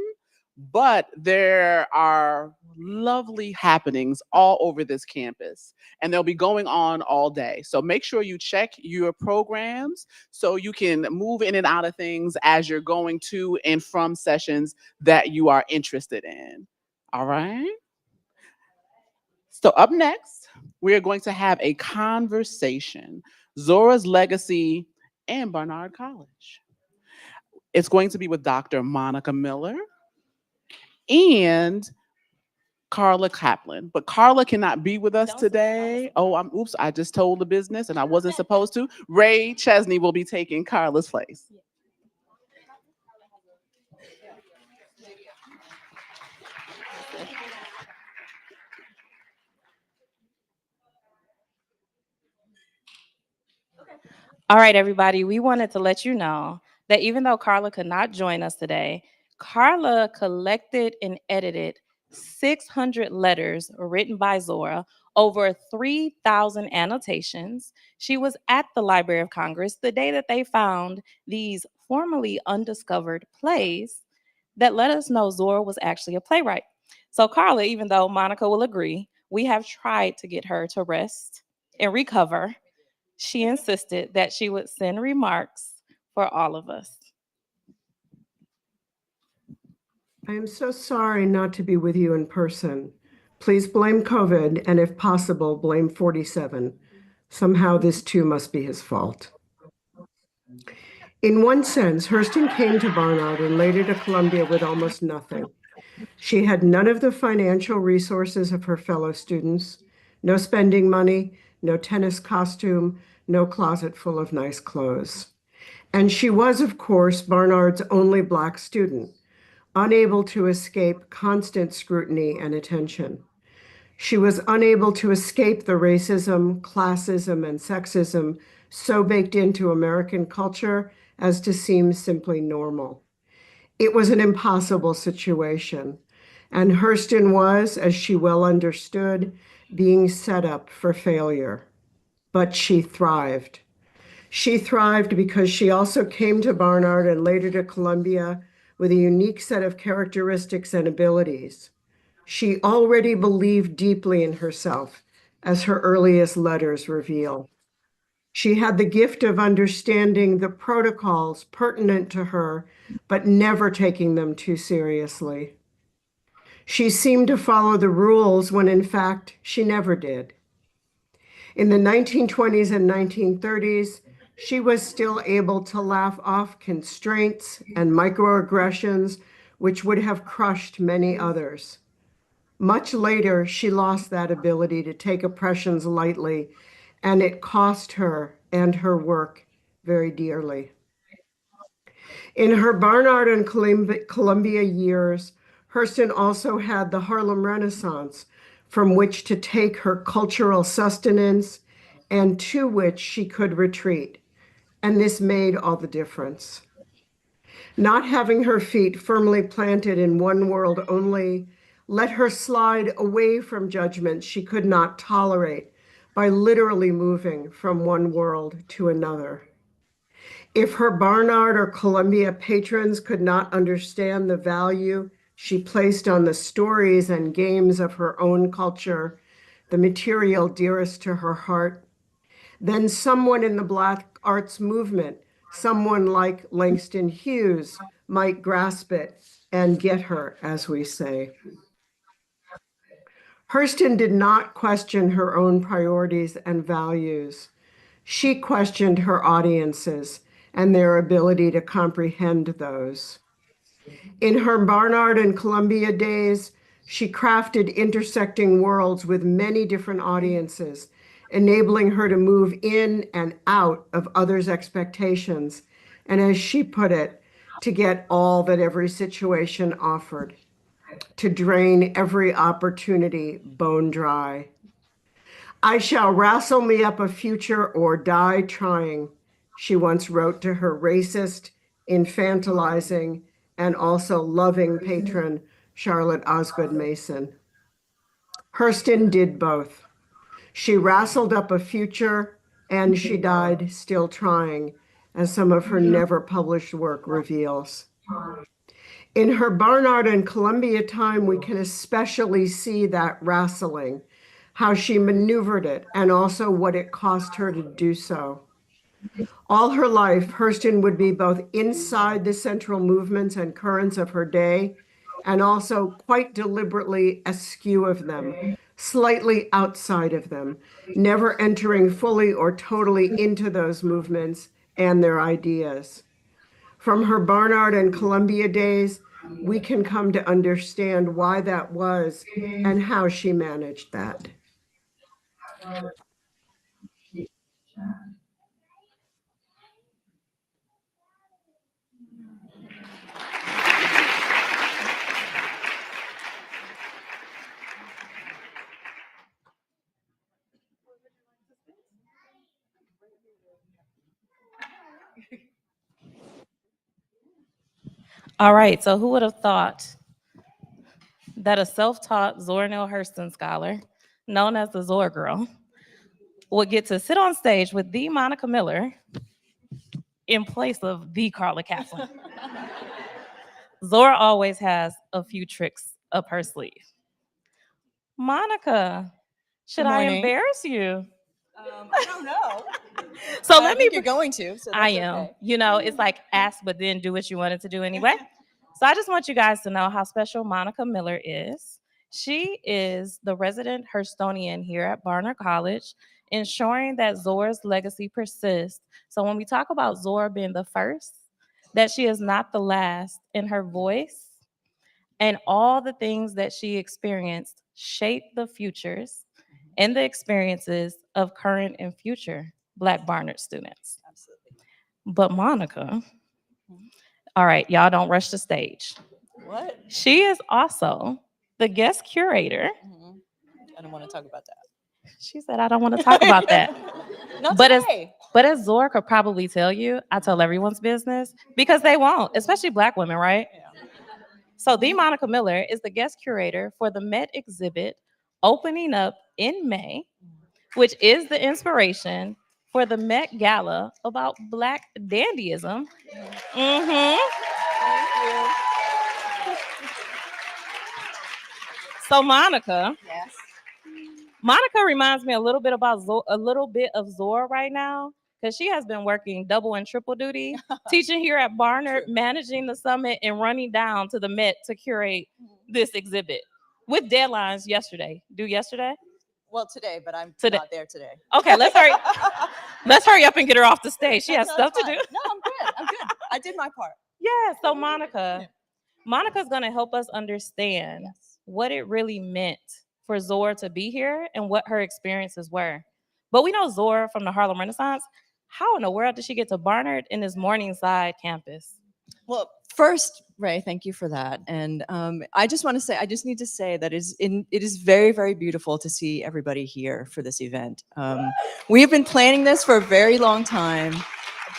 but there are lovely happenings all over this campus, and they'll be going on all day. So make sure you check your programs so you can move in and out of things as you're going to and from sessions that you are interested in. All right? So up next, we are going to have a conversation, Zora's Legacy and Barnard College. It's going to be with Dr. Monica Miller and Carla Kaplan, but Carla cannot be with us today. Oh, oops, I just told the business and I wasn't supposed to. Ray Chesney will be taking Carla's place. All right, everybody, we wanted to let you know that even though Carla could not join us today, Carla collected and edited 600 letters written by Zora, over 3,000 annotations. She was at the Library of Congress the day that they found these formerly undiscovered plays that let us know Zora was actually a playwright. So Carla, even though Monica will agree, we have tried to get her to rest and recover. She insisted that she would send remarks for all of us. I am so sorry not to be with you in person. Please blame COVID, and if possible, blame 47. Somehow this too must be his fault. In one sense, Hurston came to Barnard and later to Columbia with almost nothing. She had none of the financial resources of her fellow students, no spending money, no tennis costume, no closet full of nice clothes. And she was, of course, Barnard's only Black student, unable to escape constant scrutiny and attention. She was unable to escape the racism, classism, and sexism so baked into American culture as to seem simply normal. It was an impossible situation, and Hurston was, as she well understood, being set up for failure. But she thrived. She thrived because she also came to Barnard and later to Columbia with a unique set of characteristics and abilities. She already believed deeply in herself, as her earliest letters reveal. She had the gift of understanding the protocols pertinent to her, but never taking them too seriously. She seemed to follow the rules when in fact she never did. In the 1920s and 1930s, she was still able to laugh off constraints and microaggressions which would have crushed many others. Much later, she lost that ability to take oppressions lightly, and it cost her and her work very dearly. In her Barnard and Columbia years, Hurston also had the Harlem Renaissance from which to take her cultural sustenance and to which she could retreat. And this made all the difference. Not having her feet firmly planted in one world only let her slide away from judgments she could not tolerate by literally moving from one world to another. If her Barnard or Columbia patrons could not understand the value she placed on the stories and games of her own culture, the material dearest to her heart, then someone in the Black arts movement, someone like Langston Hughes, might grasp it and get her, as we say. Hurston did not question her own priorities and values. She questioned her audiences and their ability to comprehend those. In her Barnard and Columbia days, she crafted intersecting worlds with many different audiences, enabling her to move in and out of others' expectations, and as she put it, to get all that every situation offered, to drain every opportunity bone dry. I shall wrestle me up a future or die trying, she once wrote to her racist, infantilizing, and also loving patron, Charlotte Osgood Mason. Hurston did both. She wrestled up a future and she died still trying, as some of her never published work reveals. In her Barnard and Columbia time, we can especially see that wrestling, how she maneuvered it, and also what it cost her to do so. All her life, Hurston would be both inside the central movements and currents of her day, and also quite deliberately askew of them, slightly outside of them, never entering fully or totally into those movements and their ideas. From her Barnard and Columbia days, we can come to understand why that was and how she managed that. All right, so who would have thought that a self-taught Zora Neale Hurston scholar, known as the Zora Girl, would get to sit on stage with the Monica Miller in place of the Carla Kaplan? Zora always has a few tricks up her sleeve. Monica, should I morning. embarrass you? I don't know. So I let me. think you're going to. So I that's am. okay. You know, it's like ask, but then do what you wanted to do anyway. So I just want you guys to know how special Monica Miller is. She is the resident Hurstonian here at Barnard College, ensuring that Zora's legacy persists. So when we talk about Zora being the first, that she is not the last, in her voice and all the things that she experienced shape the futures and the experiences of current and future Black Barnard students. Absolutely. But Monica, all right, y'all don't rush the stage. What? She is also the guest curator. I don't want to talk about that. She said, I don't want to talk about that. Not But today. as Zora could probably tell you, I tell everyone's business because they won't, especially Black women, right? So the Monica Miller is the guest curator for the Met exhibit opening up in May, which is the inspiration for the Met Gala about Black dandyism. So Monica, Yes. Monica reminds me a little bit about a little bit of Zora right now, because she has been working double and triple duty, teaching here at Barnard, managing the summit, and running down to the Met to curate this exhibit with deadlines yesterday. Due yesterday? Well, today, but I'm Today. not there today. Okay, let's hurry. Let's hurry up and get her off the stage. She has No, stuff it's to do. fine. No, I'm good. I'm good. I did my part. Yeah, so Monica's going to help us understand what it really meant for Zora to be here and what her experiences were. But we know Zora from the Harlem Renaissance. How in the world did she get to Barnard in this Morningside campus? Well, first, Ray, thank you for that. And I just need to say that it is very, very beautiful to see everybody here for this event. We have been planning this for a very long time,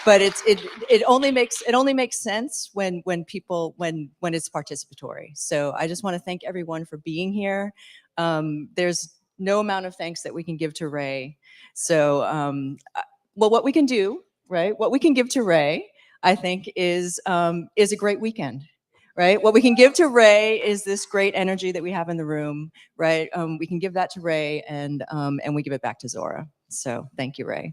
but it only makes sense when it's participatory. So I just want to thank everyone for being here. There's no amount of thanks that we can give to Ray. So, well, what we can do, right? What we can give to Ray, I think, is a great weekend, right? What we can give to Ray is this great energy that we have in the room, right? We can give that to Ray, and we give it back to Zora. So thank you, Ray.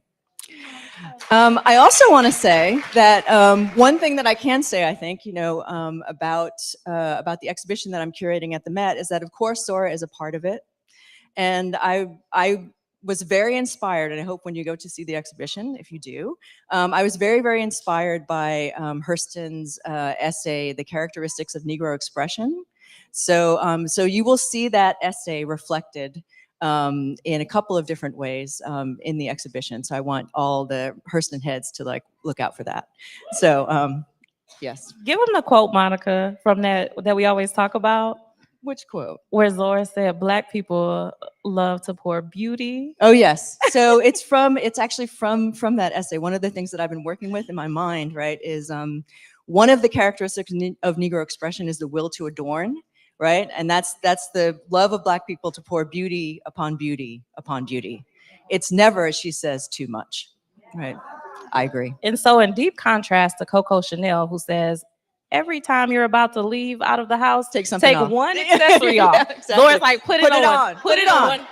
I also want to say that one thing that I can say, I think, about the exhibition that I'm curating at the Met is that, of course, Zora is a part of it, and I was very inspired, and I hope when you go to see the exhibition, if you do, I was very, very inspired by Hurston's essay, The Characteristics of Negro Expression. So you will see that essay reflected in a couple of different ways in the exhibition. So I want all the Hurston heads to look out for that. So yes. Give them the quote, Monica, from that we always talk about. Which quote? Where Zora said, Black people love to pour beauty. Oh, yes. So it's actually from that essay. One of the things that I've been working with in my mind, right, is one of the characteristics of Negro expression is the will to adorn, right? And that's the love of Black people to pour beauty upon beauty upon beauty. It's never, as she says, too much, right? I agree. And so in deep contrast to Coco Chanel, who says, every time you're about to leave out of the house, take off. One accessory off. Yeah, exactly. Zora's like, put it on. Put it on.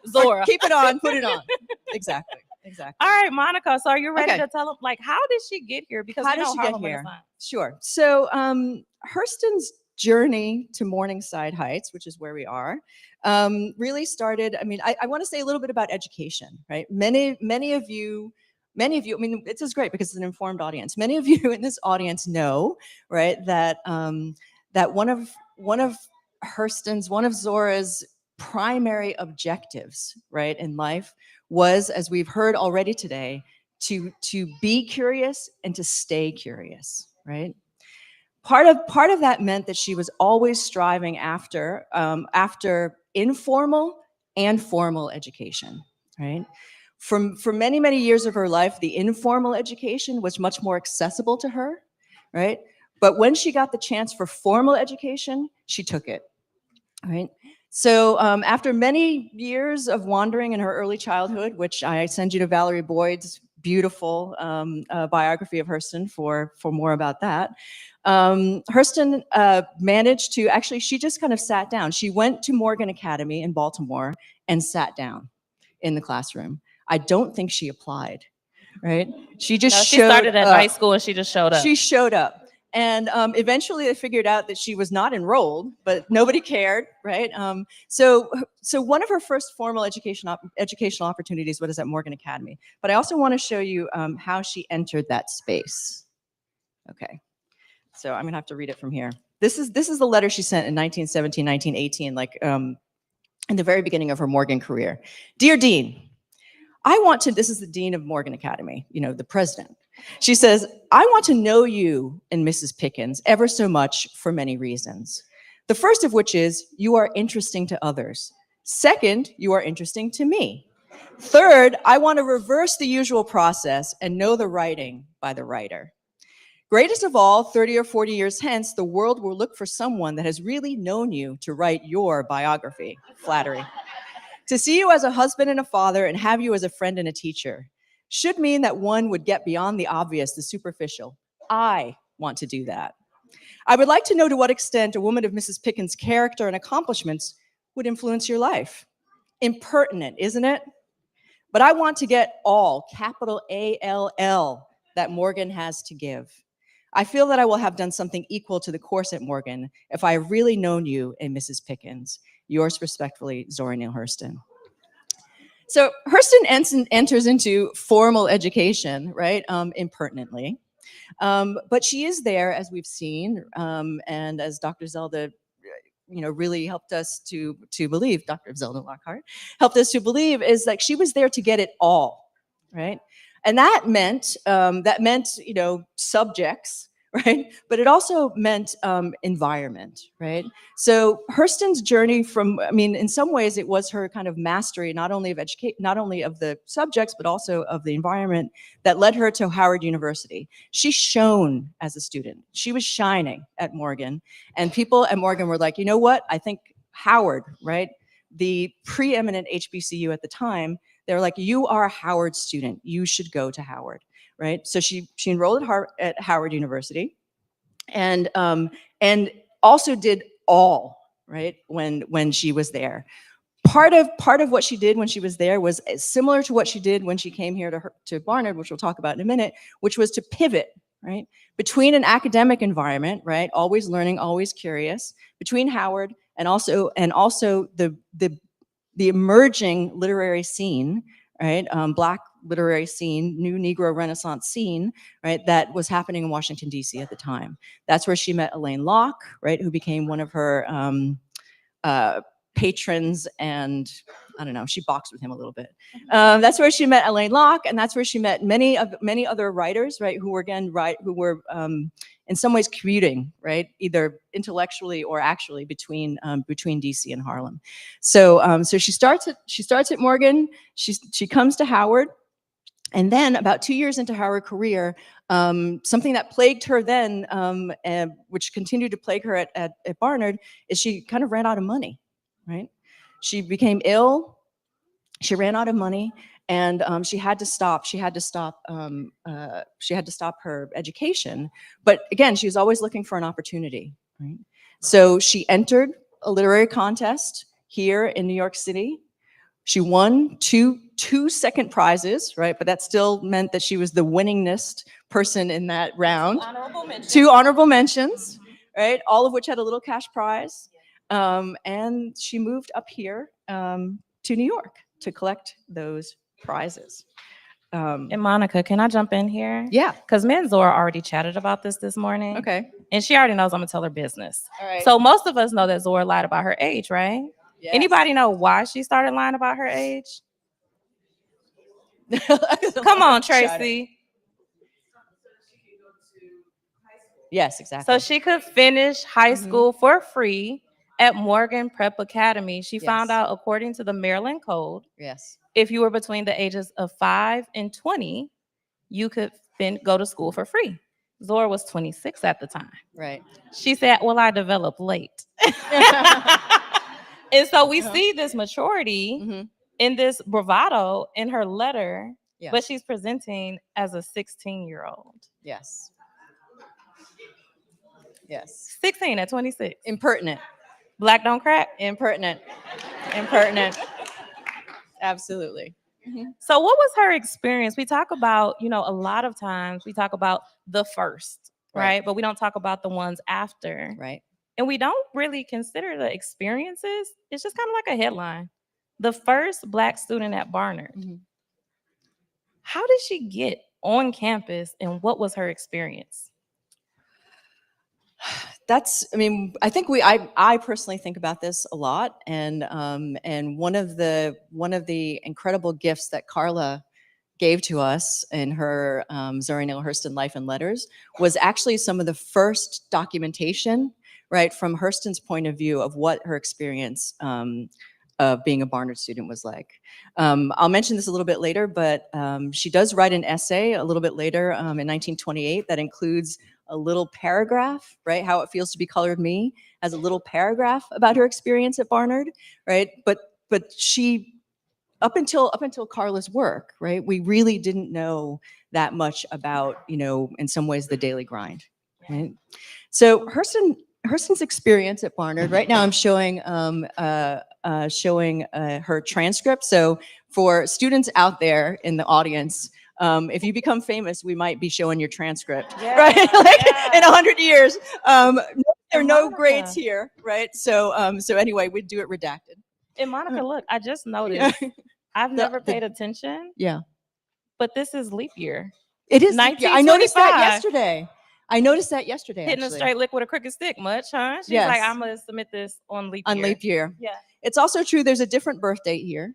Zora. Or keep it on, put it on. Exactly. All right, Monica. So are you ready to tell them, how did she get here? Because how did she get here? Sure. So Hurston's journey to Morningside Heights, which is where we are, really started. I mean, I want to say a little bit about education, right? Many of you, I mean, this is great because it's an informed audience. Many of you in this audience know, right, that that one of Zora's primary objectives, right, in life was, as we've heard already today, to be curious and to stay curious, right? Part of that meant that she was always striving after informal and formal education, right? For many, many years of her life, the informal education was much more accessible to her, right? But when she got the chance for formal education, she took it, right? So after many years of wandering in her early childhood, which I send you to Valerie Boyd's beautiful biography of Hurston for more about that, Hurston managed to, actually, she just kind of sat down. She went to Morgan Academy in Baltimore and sat down in the classroom. I don't think she applied, right? She just she started at high school and she just showed up. She showed up. And eventually they figured out that she was not enrolled, but nobody cared, right? So one of her first formal educational opportunities was at Morgan Academy. But I also want to show you how she entered that space. Okay, so I'm gonna have to read it from here. This is the letter she sent in 1917, 1918, in the very beginning of her Morgan career. Dear Dean, this is the Dean of Morgan Academy, the president. She says, I want to know you and Mrs. Pickens ever so much for many reasons. The first of which is you are interesting to others. Second, you are interesting to me. Third, I want to reverse the usual process and know the writing by the writer. Greatest of all, 30 or 40 years hence, the world will look for someone that has really known you to write your biography. Flattery. To see you as a husband and a father and have you as a friend and a teacher should mean that one would get beyond the obvious, the superficial. I want to do that. I would like to know to what extent a woman of Mrs. Pickens' character and accomplishments would influence your life. Impertinent, isn't it? But I want to get all, capital ALL, that Morgan has to give. I feel that I will have done something equal to the course at Morgan if I have really known you and Mrs. Pickens. Yours respectfully, Zora Neale Hurston. So Hurston enters into formal education, right, impertinently. But she is there, as we've seen, and as Dr. Zelda really helped us to believe, Dr. Zelda Lockhart helped us to believe, is that she was there to get it all, right? And that meant subjects, right? But it also meant environment, right? So Hurston's journey in some ways it was her kind of mastery, not only of the subjects, but also of the environment that led her to Howard University. She shone as a student. She was shining at Morgan. And people at Morgan were like, you know what? I think Howard, right? The preeminent HBCU at the time, they were like, you are a Howard student. You should go to Howard, right? So she enrolled at Howard University, and also did all, right, when she was there. Part of what she did when she was there was similar to what she did when she came here to Barnard, which we'll talk about in a minute, which was to pivot, right, between an academic environment, right, always learning, always curious, between Howard and also the emerging literary scene, right, Black literary scene, new Negro Renaissance scene, right, that was happening in Washington, D.C. at the time. That's where she met Alain Locke, right, who became one of her patrons, and I don't know, she boxed with him a little bit. That's where she met Alain Locke, and that's where she met many other writers, right, who were in some ways commuting, right, either intellectually or actually between DC and Harlem. So she starts at Morgan. She comes to Howard. And then about 2 years into her career, something that plagued her then, which continued to plague her at Barnard, is she kind of ran out of money, right? She became ill, she ran out of money, and she had to stop her education. But again, she was always looking for an opportunity, right? So she entered a literary contest here in New York City. She won two second prizes, right? But that still meant that she was the winningest person in that round. Two honorable mentions, right? All of which had a little cash prize. And she moved up here to New York to collect those prizes. And Monica, can I jump in here? Yeah. Because me and Zora already chatted about this morning. Okay. And she already knows I'm going to tell her business. All right. So most of us know that Zora lied about her age, right? Yes. Anybody know why she started lying about her age? Come on, Tracy. Yes, exactly. So she could finish high school for free at Morgan Prep Academy. She found out, according to the Maryland Code, yes, if you were between the ages of 5 and 20, you could go to school for free. Zora was 26 at the time. Right. She said, well, I developed late. And so we see this maturity in this bravado in her letter, but she's presenting as a 16-year-old. Yes. Yes. 16 at 26. Impertinent. Black don't crack? Impertinent. Impertinent. Absolutely. So what was her experience? We talk about, a lot of times we talk about the first, right? But we don't talk about the ones after. Right. And we don't really consider the experiences. It's just kind of like a headline. The first Black student at Barnard. How did she get on campus, and what was her experience? I think I personally think about this a lot, and one of the incredible gifts that Carla gave to us in her Zora Neale Hurston Life and Letters was actually some of the first documentation, right, from Hurston's point of view of what her experience of being a Barnard student was like. I'll mention this a little bit later, but she does write an essay a little bit later in 1928 that includes a little paragraph, right? How it feels to be colored me, has a little paragraph about her experience at Barnard, right? But she, up until Carla's work, right? We really didn't know that much about, in some ways, the daily grind, right? So Hurston's experience at Barnard. Right now, I'm showing her transcript. So for students out there in the audience, if you become famous, we might be showing your transcript, right? Like in 100 years. There are no grades here, right? So anyway, we'd do it redacted. And Monica, look, I just noticed. I've never paid attention. Yeah. But this is leap year. It is leap year. I noticed that 1925. yesterday. Hitting a straight lick with a crooked stick, much, huh? She's like, I'm gonna submit this on leap year. On leap year. Yeah. It's also true. There's a different birth date here.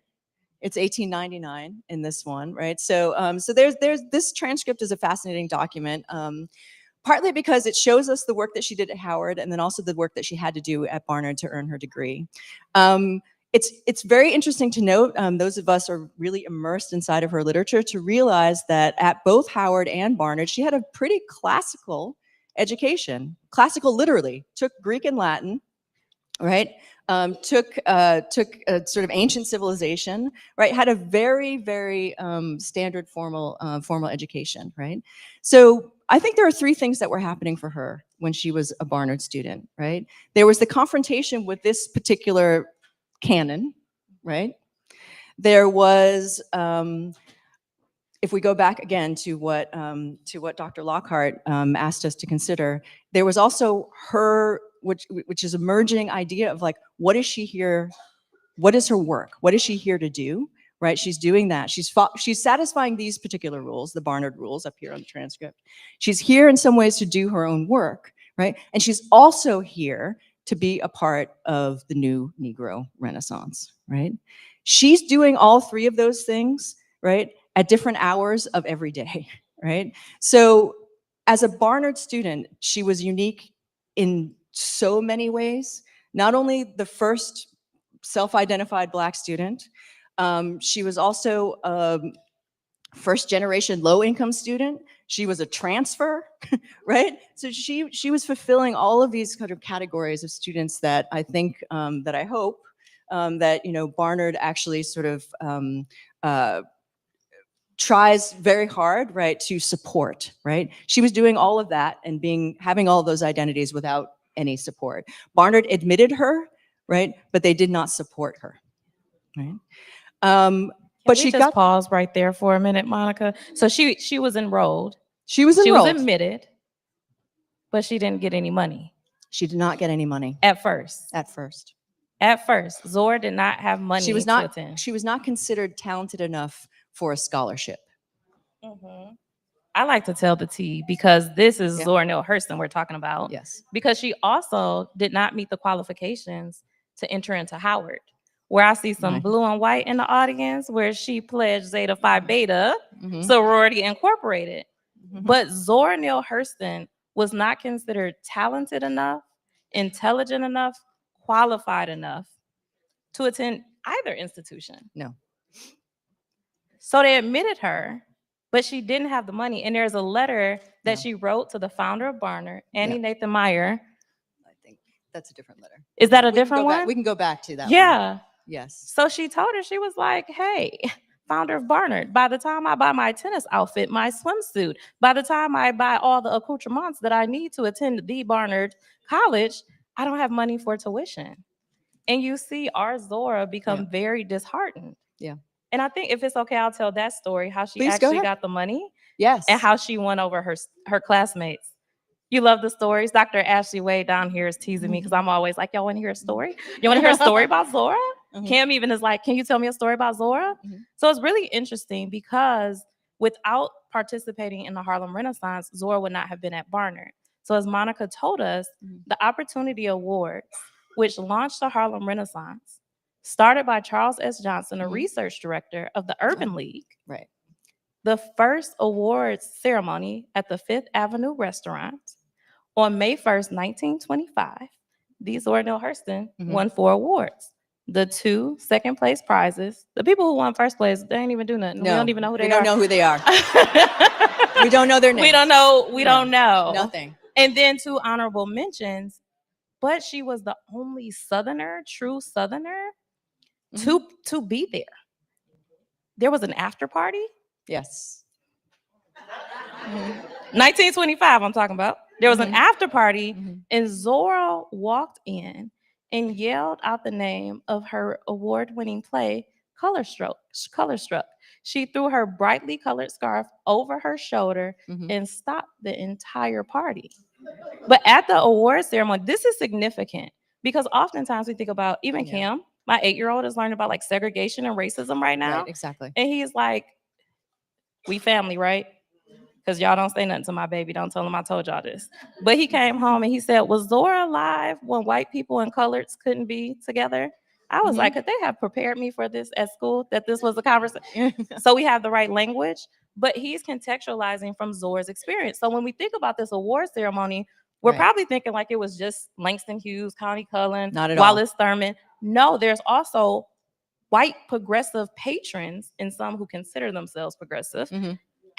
It's 1899 in this one, right? So there's this transcript is a fascinating document. Partly because it shows us the work that she did at Howard, and then also the work that she had to do at Barnard to earn her degree. It's very interesting to note, those of us are really immersed inside of her literature, to realize that at both Howard and Barnard, she had a pretty classical education. Classical literally, took Greek and Latin, right? Took sort of ancient civilization, right? Had a very, very standard formal education, right? So I think there are three things that were happening for her when she was a Barnard student, right? There was the confrontation with this particular canon, right? There was, if we go back again to what Dr. Lockhart asked us to consider, there was also her, which is emerging idea of like, what is she here? What is her work? What is she here to do? Right? She's doing that. She's satisfying these particular rules, the Barnard rules up here on the transcript. She's here in some ways to do her own work, right? And she's also here to be a part of the new Negro Renaissance, right? She's doing all three of those things, right, at different hours of every day, right? So as a Barnard student, she was unique in so many ways. Not only the first self-identified Black student, she was also a first-generation low-income student. She was a transfer, right? So she was fulfilling all of these kind of categories of students that I think, that I hope, that Barnard actually sort of tries very hard, right, to support, right? She was doing all of that and having all of those identities without any support. Barnard admitted her, right, but they did not support her, right? But she just pause right there for a minute, Monica. So she was enrolled. She was enrolled. She was admitted, but she didn't get any money. She did not get any money at first. At first. At first, Zora did not have money. She was to attend. She was not considered talented enough for a scholarship. Mm-hmm. I like to tell the tea because this is Zora Neale Hurston we're talking about. Yes. Because she also did not meet the qualifications to enter into Howard. Where I see some blue and white in the audience, where she pledged Zeta Phi Beta, sorority incorporated. But Zora Neale Hurston was not considered talented enough, intelligent enough, qualified enough to attend either institution. No. So they admitted her, but she didn't have the money. And there's a letter that she wrote to the founder of Barnard, Annie Nathan Meyer. I think that's a different letter. Is that a different one? We can go back to that one. Yeah. Yes. So she told her, she was like, hey, founder of Barnard, by the time I buy my tennis outfit, my swimsuit, by the time I buy all the accoutrements that I need to attend the Barnard College, I don't have money for tuition. And you see our Zora become very disheartened. Yeah. And I think if it's okay, I'll tell that story, how she Please actually got the money. Yes. And how she won over her classmates. You love the stories. Dr. Ashley Wade down here is teasing me because I'm always like, y'all want to hear a story? You want to hear a story about Zora? Cam even is like, can you tell me a story about Zora? So it's really interesting because without participating in the Harlem Renaissance, Zora would not have been at Barnard. So as Monica told us, the Opportunity Awards, which launched the Harlem Renaissance, started by Charles S. Johnson, a research director of the Urban League. Right. the first awards ceremony at the Fifth Avenue restaurant on May 1st, 1925. Zora Neale Hurston won 4 awards. The 2 second place prizes. The people who won first place, they ain't even do nothing. We don't even know who they are. We don't know who they are. We don't know their names. We don't know. We don't know. Nothing. And then 2 honorable mentions. But she was the only Southerner, true Southerner, to be there. There was an after party. Yes. 1925, I'm talking about. There was an after party, and Zora walked in and yelled out the name of her award-winning play, Colorstruck. She threw her brightly colored scarf over her shoulder and stopped the entire party. But at the award ceremony, this is significant because oftentimes we think about, even Kim, my 8-year-old is learning about like segregation and racism right now. Right, exactly. And he's like, we family, right? Because y'all don't say nothing to my baby. Don't tell him I told y'all this. But he came home and he said, was Zora alive when white people and coloreds couldn't be together? I was like, could they have prepared me for this at school, that this was a conversation? So we have the right language, but he's contextualizing from Zora's experience. So when we think about this award ceremony, we're probably thinking like it was just Langston Hughes, Connie Cullen, Not at Wallace Thurman. No, there's also white progressive patrons and some who consider themselves progressive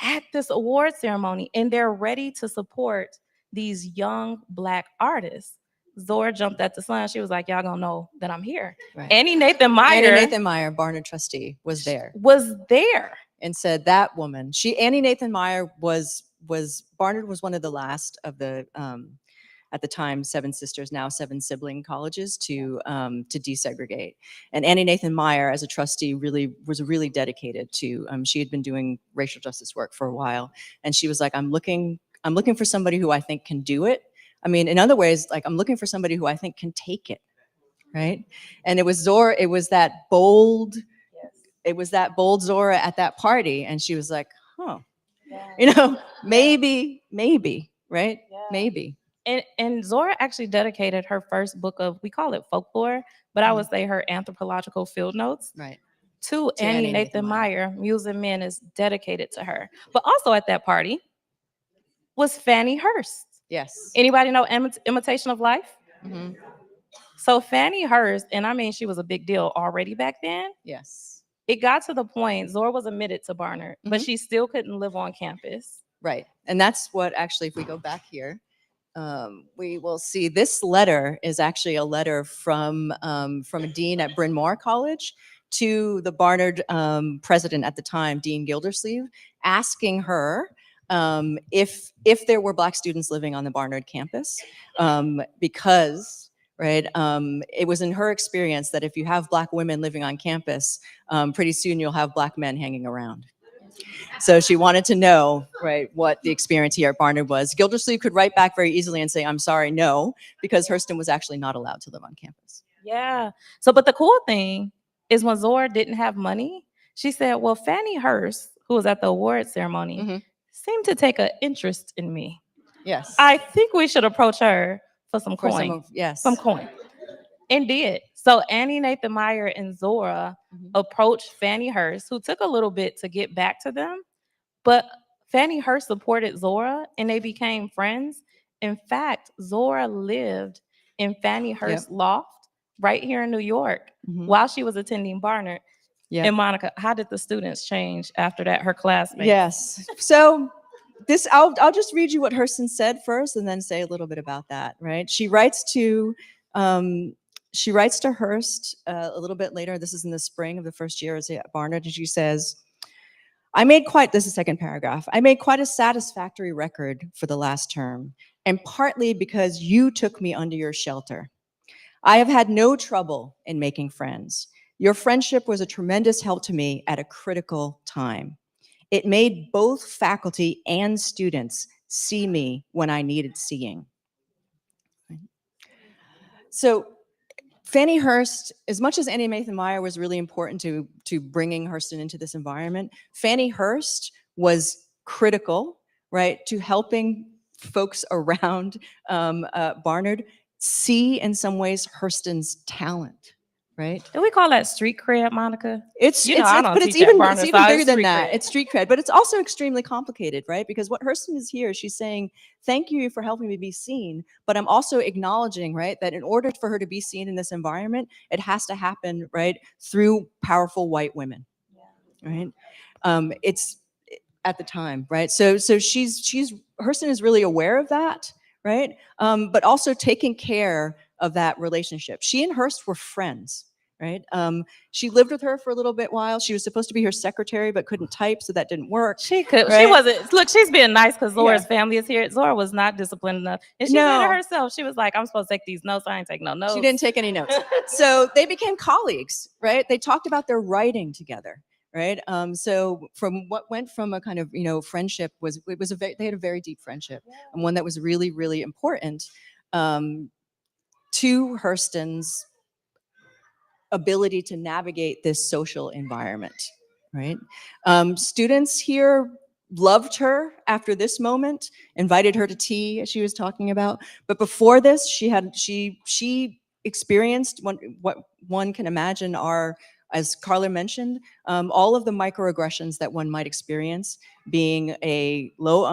at this award ceremony, and they're ready to support these young Black artists. Zora jumped at the sun. She was like, y'all gonna know that I'm here. Right. Annie Nathan Meyer Barnard trustee, was there and said that woman. Annie Nathan Meyer was Barnard was one of the last of the at the time 7 sisters, now 7 sibling colleges to desegregate. And Annie Nathan Meyer, as a trustee, was really dedicated to. She had been doing racial justice work for a while, and she was like, I'm looking for somebody who I think can do it. I mean, in other ways, like I'm looking for somebody who I think can take it, right? And it was Zora. It was that bold Zora at that party, and she was like, huh, maybe, right? Yeah. Maybe. And Zora actually dedicated her first book of, we call it folklore, but I would say her anthropological field notes, right, to Annie Nathan Meyer. Muse and Men is dedicated to her. But also at that party was Fannie Hurst. Yes. Anybody know Imitation of Life? So Fannie Hurst, and I mean, she was a big deal already back then. Yes. It got to the point, Zora was admitted to Barnard, but she still couldn't live on campus. Right. And that's what actually, if we go back here, we will see this letter is actually a letter from a dean at Bryn Mawr College to the Barnard president at the time, Dean Gildersleeve, asking her if there were Black students living on the Barnard campus, because it was in her experience that if you have Black women living on campus, pretty soon you'll have Black men hanging around. So she wanted to know, what the experience here at Barnard was. Gildersleeve could write back very easily and say, I'm sorry, no, because Hurston was actually not allowed to live on campus. Yeah. So, but the cool thing is when Zora didn't have money, she said, well, Fannie Hurst, who was at the award ceremony, seemed to take an interest in me. Yes. I think we should approach her for some coin. Some coin. And did. So Annie Nathan Meyer and Zora approached Fannie Hurst, who took a little bit to get back to them, but Fannie Hurst supported Zora and they became friends. In fact, Zora lived in Fannie Hurst's loft right here in New York while she was attending Barnard. And Monica, how did the students change after that, her classmates? Yes. So I'll just read you what Hurston said first and then say a little bit about that, right? She writes to Hurst a little bit later. This is in the spring of the first year at Barnard, and she says, this is second paragraph, I made quite a satisfactory record for the last term, and partly because you took me under your shelter. I have had no trouble in making friends. Your friendship was a tremendous help to me at a critical time. It made both faculty and students see me when I needed seeing. So Fannie Hurst, as much as Annie Nathan Meyer was really important to bringing Hurston into this environment, Fannie Hurst was critical, to helping folks around Barnard see in some ways Hurston's talent, right? Do we call that street cred, Monica? It's You know, I don't but teach at Barnard, it's so even it's bigger than street that. cred. It's street cred, but it's also extremely complicated, right? Because what Hurston is here, she's saying, thank you for helping me be seen, but I'm also acknowledging, right, that in order for her to be seen in this environment, it has to happen, right, through powerful white women, right? It's at the time, right? So she's Hurston is really aware of that, right? But also taking care of that relationship. She and Hearst were friends, right? She lived with her for a little bit while. She was supposed to be her secretary, but couldn't type, so that didn't work. She could. Right? She wasn't. Look, she's being nice because Zora's Yeah. family is here. Zora was not disciplined enough, and she said No. it herself. She was like, "I'm supposed to take these notes. I ain't take no notes." She didn't take any notes. So they became colleagues, right? They talked about their writing together, right? So from what went from a kind of, you know, friendship they had a very deep friendship, and one that was really, really important to Hurston's ability to navigate this social environment, right? Students here loved her after this moment, invited her to tea, as she was talking about. But before this, she experienced what one can imagine are, as Carla mentioned, all of the microaggressions that one might experience being a low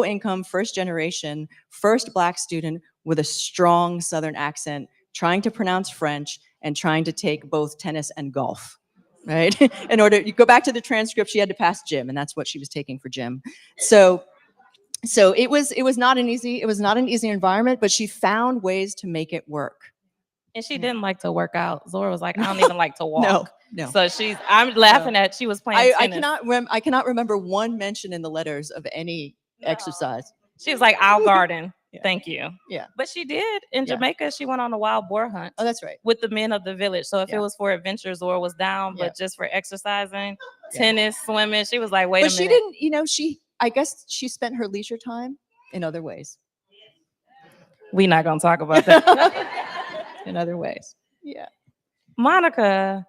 income, first generation, first Black student with a strong Southern accent, trying to pronounce French and trying to take both tennis and golf, right? In order, you go back to the transcript, she had to pass gym, and that's what she was taking for gym. So it was not an easy environment, but she found ways to make it work. And she didn't like to work out. Zora was like, "I don't even like to walk." No. So I'm laughing at. She was playing I tennis. I cannot remember one mention in the letters of any exercise. She was like, "I'll garden." Yeah. Thank you. Yeah. But she did in Yeah. Jamaica. She went on a wild boar hunt. Oh, that's right. With the men of the village. So if Yeah. it was for adventure, Zora was down, Yeah. but just for exercising, Yeah. tennis, swimming, she was like, "Wait But a she minute." didn't, you know, I guess she spent her leisure time in other ways. We're not gonna talk about that. In other ways. Yeah. Monica,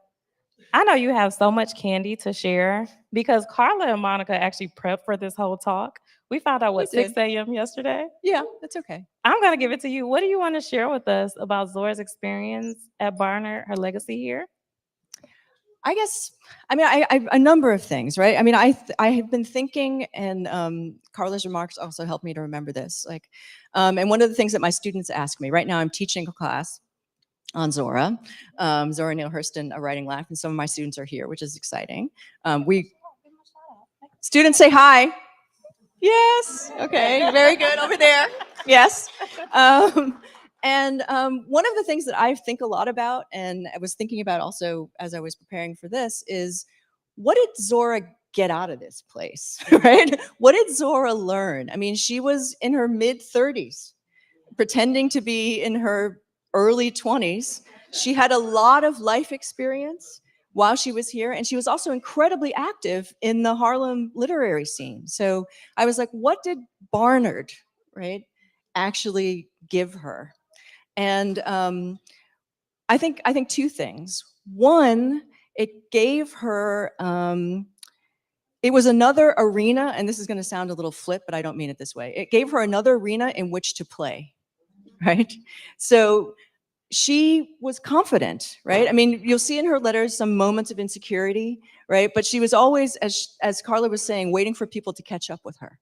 I know you have so much candy to share because Carla and Monica actually prepped for this whole talk. We found out what We did. 6 a.m. yesterday. Yeah, that's okay. I'm gonna give it to you. What do you want to share with us about Zora's experience at Barnard, her legacy here? I guess, I mean, I a number of things, right? I mean, I have been thinking, and Carla's remarks also helped me to remember this. Like, and one of the things that my students ask me, right now I'm teaching a class on Zora Neale Hurston, a writing laugh, and some of my students are here, which is exciting. Students say hi. Yes. Okay. Very good. Over there. Yes. And one of the things that I think a lot about, and I was thinking about also as I was preparing for this, is what did Zora get out of this place, right? What did Zora learn? I mean, she was in her mid-30s, pretending to be in her early 20s. She had a lot of life experience while she was here, and she was also incredibly active in the Harlem literary scene. So I was like, what did Barnard, right, actually give her? And I think two things. One, it gave her, it was another arena, and this is going to sound a little flip, but I don't mean it this way. It gave her another arena in which to play, right? So she was confident, right? I mean, you'll see in her letters some moments of insecurity, right? But she was always, as Carla was saying, waiting for people to catch up with her,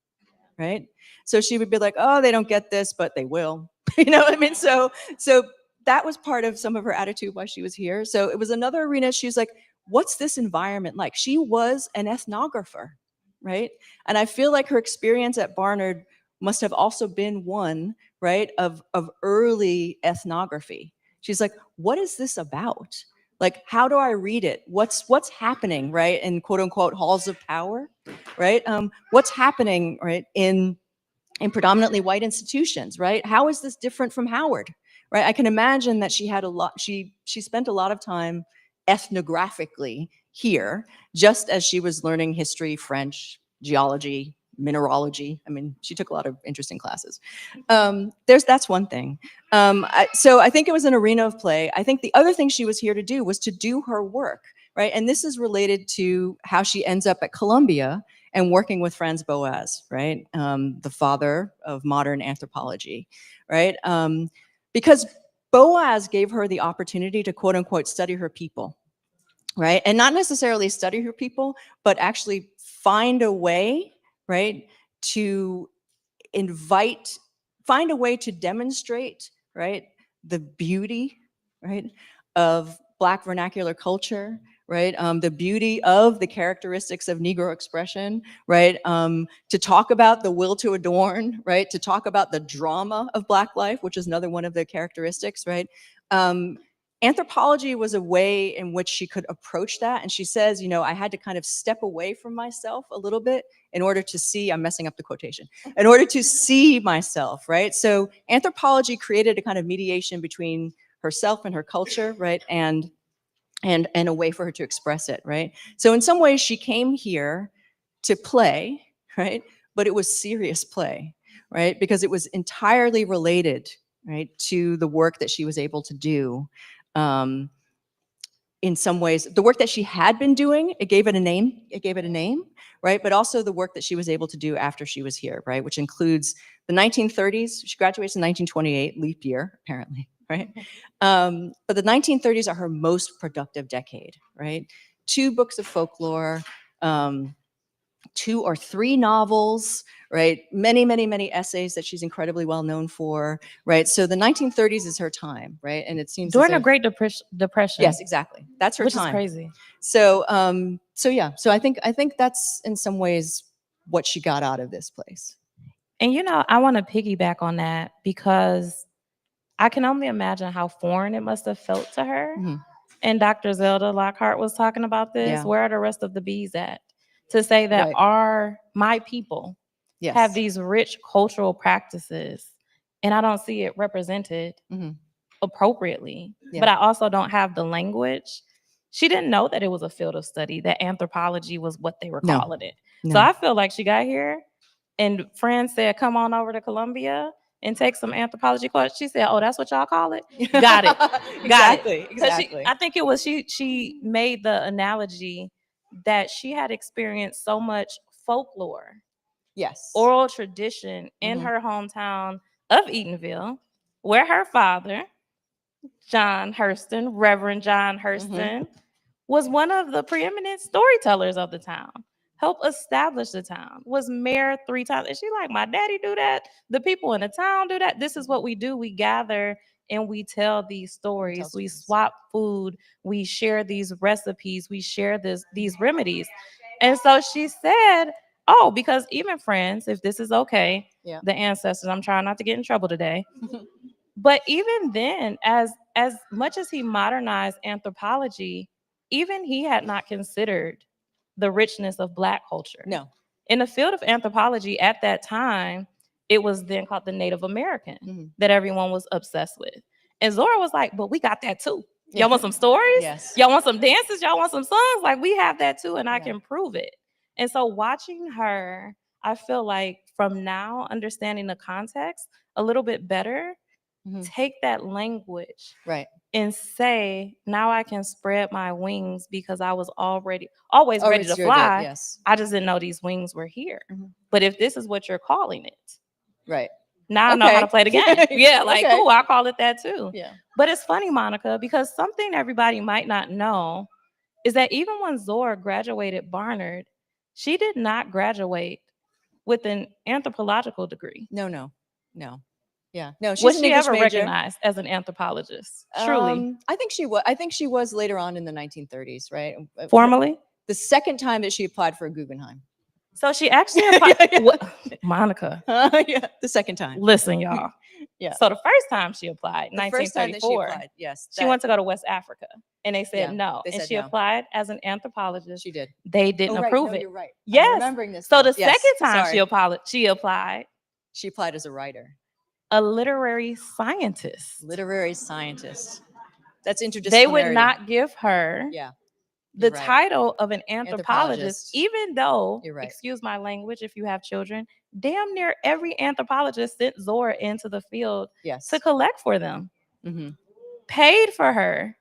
right? So she would be like, oh, they don't get this, but they will. You know what I mean? So that was part of some of her attitude while she was here. So it was another arena. She's like, what's this environment like? She was an ethnographer, right? And I feel like her experience at Barnard must have also been one, right, of early ethnography. She's like, what is this about? Like, how do I read it? What's happening, right, in quote unquote halls of power, right? What's happening, right, in predominantly white institutions, right? How is this different from Howard, right? I can imagine that she spent a lot of time ethnographically here, just as she was learning history, French, geology, mineralogy. I mean, she took a lot of interesting classes. That's one thing. So I think it was an arena of play. I think the other thing she was here to do was to do her work, right? And this is related to how she ends up at Columbia and working with Franz Boas, right? The father of modern anthropology, right? Because Boaz gave her the opportunity to quote unquote study her people, right? And not necessarily study her people, but actually find a way, right, to find a way to demonstrate, right, the beauty, right, of Black vernacular culture, right, the beauty of the characteristics of Negro expression, right, to talk about the will to adorn, right, to talk about the drama of Black life, which is another one of the characteristics, right. Anthropology was a way in which she could approach that. And she says, you know, I had to kind of step away from myself a little bit in order to see, I'm messing up the quotation, in order to see myself, right? So anthropology created a kind of mediation between herself and her culture, right? And a way for her to express it, right? So in some ways she came here to play, right? But it was serious play, right? Because it was entirely related, right, to the work that she was able to do. In some ways, the work that she had been doing, it gave it a name, right? But also the work that she was able to do after she was here, right? Which includes the 1930s. She graduates in 1928, leap year, apparently, right? But the 1930s are her most productive decade, right? 2 books of folklore, 2 or 3 novels, right? Many essays that she's incredibly well known for, right? So the 1930s is her time, right? And it seems During the Great Depression. yes, exactly. That's her which time. is crazy. So, so yeah. So I think that's in some ways what she got out of this place. And you know, I want to piggyback on that because I can only imagine how foreign it must have felt to her. Mhm. And Dr. Zelda Lockhart was talking about this. Yeah. Where are the rest of the bees at? To say that Right. my people Yes. have these rich cultural practices, and I don't see it represented Mhm. appropriately. Yeah. But I also don't have the language. She didn't know that it was a field of study, that anthropology was what they were No. calling it. No. So I feel like she got here and friends said, come on over to Columbia and take some anthropology course. She said, oh, that's what y'all call it? Got it. Exactly. Got it. 'Cause Exactly. I think it was she made the analogy that she had experienced so much folklore, Yes. oral tradition in Mhm. her hometown of Eatonville, where her father, John Hurston, Reverend John Hurston, was one of the preeminent storytellers of the town. Helped establish the town. Was mayor 3 times. And she like, my daddy do that. The people in the town do that. This is what we do. We gather and we tell these stories. We swap food. We share these recipes. We share these remedies. And so she said, oh, because even friends, if this is okay, Yeah. the ancestors, I'm trying not to get in trouble today. But even then, as much as he modernized anthropology, even he had not considered the richness of Black culture. No. In the field of anthropology at that time, it was then called the Native American Mhm. that everyone was obsessed with. And Zora was like, but we got that too. Yeah. Y'all want some stories? Yes. Y'all want some dances? Y'all want some songs? Like, we have that too, and I Yeah. can prove it. And so watching her, I feel like from now, understanding the context a little bit better, take that language Right. and say, now I can spread my wings because I was always ready to steered it, fly. yes. I just didn't know these wings were here. But if this is what you're calling it, Right. now I know how to play the game. Yeah, like, Okay. cool, I'll call it that too. Yeah. But it's funny, Monica, because something everybody might not know is that even when Zora graduated Barnard, she did not graduate with an anthropological degree. No. Yeah. No, she's Was an she English ever major. recognized as an anthropologist? Truly. I think she was. I think she was later on in the 1930s, right? Formally? The second time that she applied for a Guggenheim. So she actually applied. Yeah. Monica. Yeah, the second time. Listen, y'all. Yeah. So the first time she applied, The first time that she 1934, applied, yes. she went to go to West Africa, and they said Yeah, no. they And said she no. applied as an anthropologist. She did. They didn't Oh, right. approve No, it. you're right. I'm Yes. remembering this So now. the Yes, second time sorry. she applied, She applied as a writer. a literary scientist. Literary scientist. That's interdisciplinary. They would not give her Yeah. the You're right. title of an Anthropologist. anthropologist, even though, You're right. excuse my language if you have children, damn near every anthropologist sent Zora into the field Yes. to collect for them. Mm-hmm. Paid her,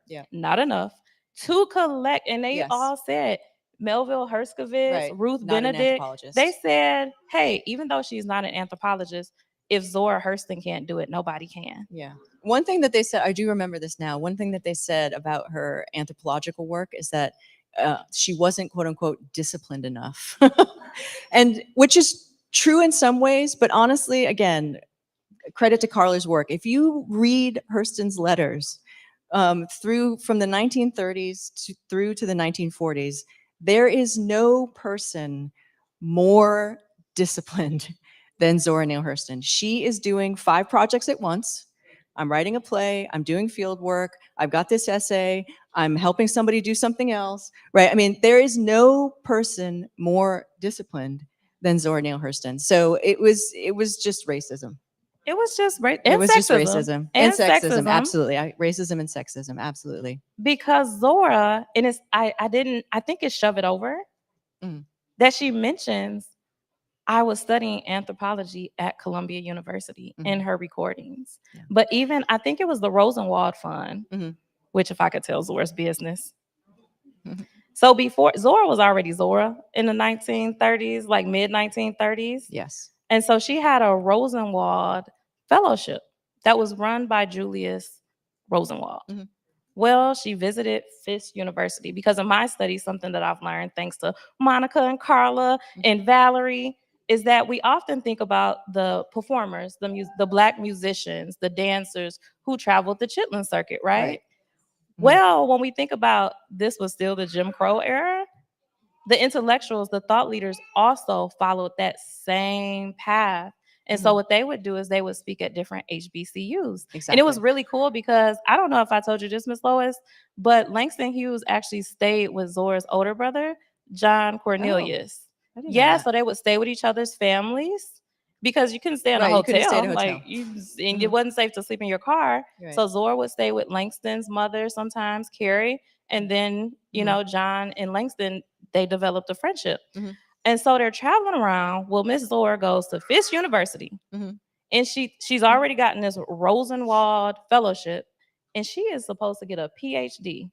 Yeah. not enough, to collect. And they Yes. all said, Melville Herskovitz, Right. Ruth Not an Benedict, anthropologist. they said, hey, even though she's not an anthropologist, if Zora Hurston can't do it, nobody can. Yeah. One thing that they said, I do remember this now. One thing that they said about her anthropological work is that she wasn't, quote unquote, disciplined enough. And which is true in some ways, but honestly, again, credit to Carla's work. If you read Hurston's letters through from the 1930s through to the 1940s, there is no person more disciplined than Zora Neale Hurston. She is doing 5 projects at once. I'm writing a play, I'm doing field work, I've got this essay, I'm helping somebody do something else, right? I mean, there is no person more disciplined than Zora Neale Hurston. So it was just racism. It was just It was just sexism. racism And sexism. Absolutely. Racism and sexism. Absolutely. Because Zora, and it's I think it's Shove It Over Mm. that she mentions I was studying anthropology at Columbia University in her recordings. Yeah. But even I think it was the Rosenwald Fund, which if I could tell Zora's business. So before Zora was already Zora in the 1930s, like mid 1930s. Yes. And so she had a Rosenwald fellowship that was run by Julius Rosenwald. Well, she visited Fisk University because in my studies, something that I've learned thanks to Monica and Carla and Valerie is that we often think about the performers, the Black musicians, the dancers who traveled the Chitlin circuit, right? Well, when we think about this was still the Jim Crow era, the intellectuals, the thought leaders also followed that same path. And so what they would do is they would speak at different HBCUs. And it was really cool because I don't know if I told you this, Miss Lois, but Langston Hughes actually stayed with Zora's older brother, John Cornelius. I didn't know Yeah, that. so they would stay with each other's families because you couldn't stay in a Right, you couldn't hotel. stay at a hotel. Like and it wasn't safe to sleep in your car. Right. So Zora would stay with Langston's mother sometimes, Carrie, and then you know John and Langston, they developed a friendship. And so they're traveling around. Well, Miss Zora goes to Fisk University, and she's already gotten this Rosenwald fellowship, and she is supposed to get a PhD.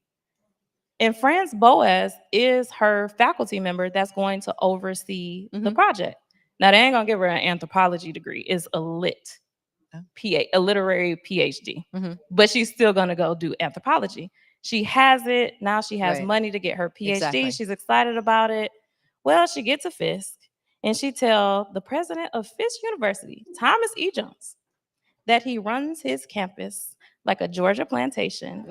And Franz Boas is her faculty member that's going to oversee the project. Now, they ain't gonna give her an anthropology degree. It's a a literary PhD. But she's still gonna go do anthropology. She has it. Now she has money to get her PhD. Exactly. She's excited about it. Well, she gets to Fisk and she tell the president of Fisk University, Thomas E. Jones, that he runs his campus like a Georgia plantation.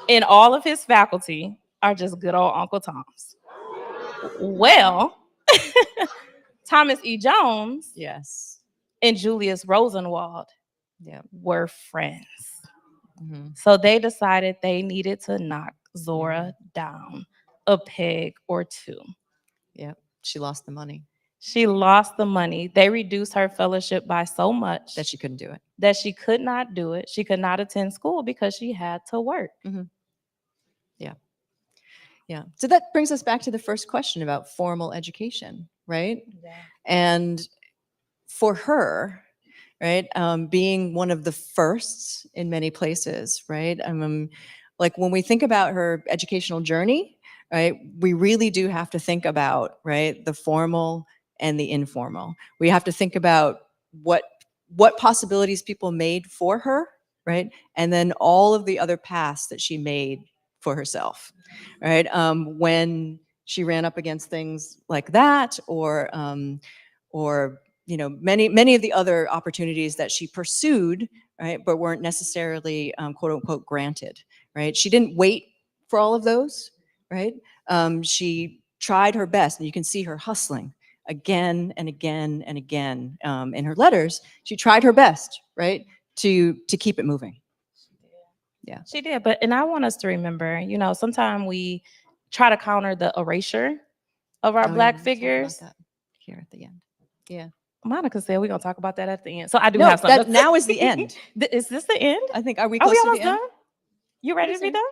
And all of his faculty are just good old Uncle Toms. Well, Thomas E. Jones and Julius Rosenwald were friends. So they decided they needed to knock Zora down a peg or two. Yeah, she lost the money. She lost the money. They reduced her fellowship by so much That she couldn't do it. that she could not do it. She could not attend school because she had to work. Yeah. Yeah. So that brings us back to the first question about formal education, right? And for her, right, being one of the firsts in many places, right? Like when we think about her educational journey, right, we really do have to think about, right, the formal and the informal. We have to think about what possibilities people made for her, right? And then all of the other paths that she made for herself, right? When she ran up against things like that, or you know, many of the other opportunities that she pursued, right, but weren't necessarily quote unquote granted, right? She didn't wait for all of those, right? She tried her best, and you can see her hustling again and again and again in her letters. She tried her best, right, to keep it moving. Yeah, she did. And I want us to remember, you know, sometimes we try to counter the erasure of our Black figures. Here at the end. Yeah. Monica said we're gonna talk about that at the end. So I do No, have something. that now is the end. Is this the end? I think. Are we Are close we to almost the end? done? You ready to be done?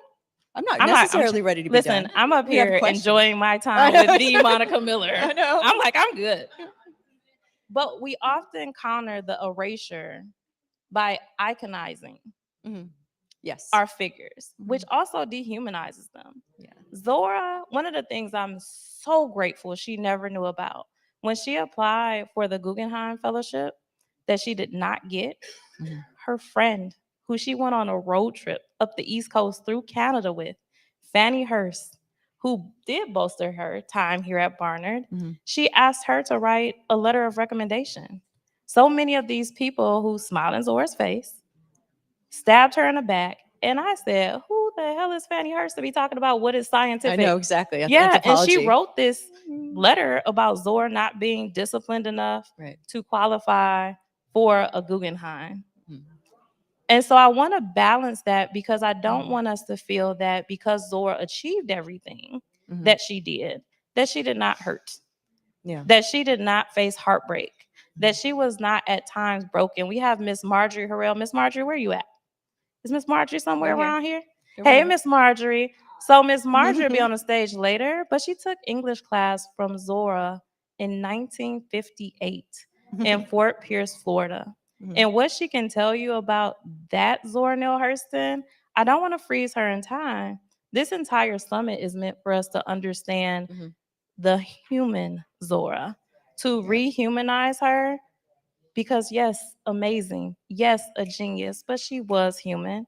I'm not necessarily ready to be done. Listen, I'm up We have here questions. enjoying my time with the Monica Miller. I know. I'm like, I'm good. But we often counter the erasure by iconizing Yes. our figures, which also dehumanizes them. Yeah. Zora, one of the things I'm so grateful she never knew about, when she applied for the Guggenheim Fellowship, that she did not get? Mhm. Her friend, who she went on a road trip up the East Coast through Canada with, Fannie Hurst, who did bolster her time here at Barnard. Mhm. She asked her to write a letter of recommendation. So many of these people who smiled in Zora's face, stabbed her in the back, and I said, who the hell is Fannie Hurst to be talking about what is scientific? I know exactly. Yeah, and she Anthropology. wrote this letter about Zora not being disciplined enough Right. to qualify for a Guggenheim. Mhm. And so I want to balance that because I don't want us to feel that because Zora achieved everything Mhm. that she did not hurt, Yeah. that she did not face heartbreak, that she was not at times broken. We have Miss Marjorie Harrell. Miss Marjorie, where you at? Is Miss Marjorie somewhere Right here. around here? Over Hey, here. Miss Marjorie. So Miss Marjorie will be on the stage later, but she took English class from Zora in 1958 in Fort Pierce, Florida. Mhm. And what she can tell you about that Zora Neale Hurston, I don't want to freeze her in time. This entire summit is meant for us to understand Mhm. the human Zora, to Yeah. rehumanize her. Because, yes, amazing. Yes, a genius, but she was human.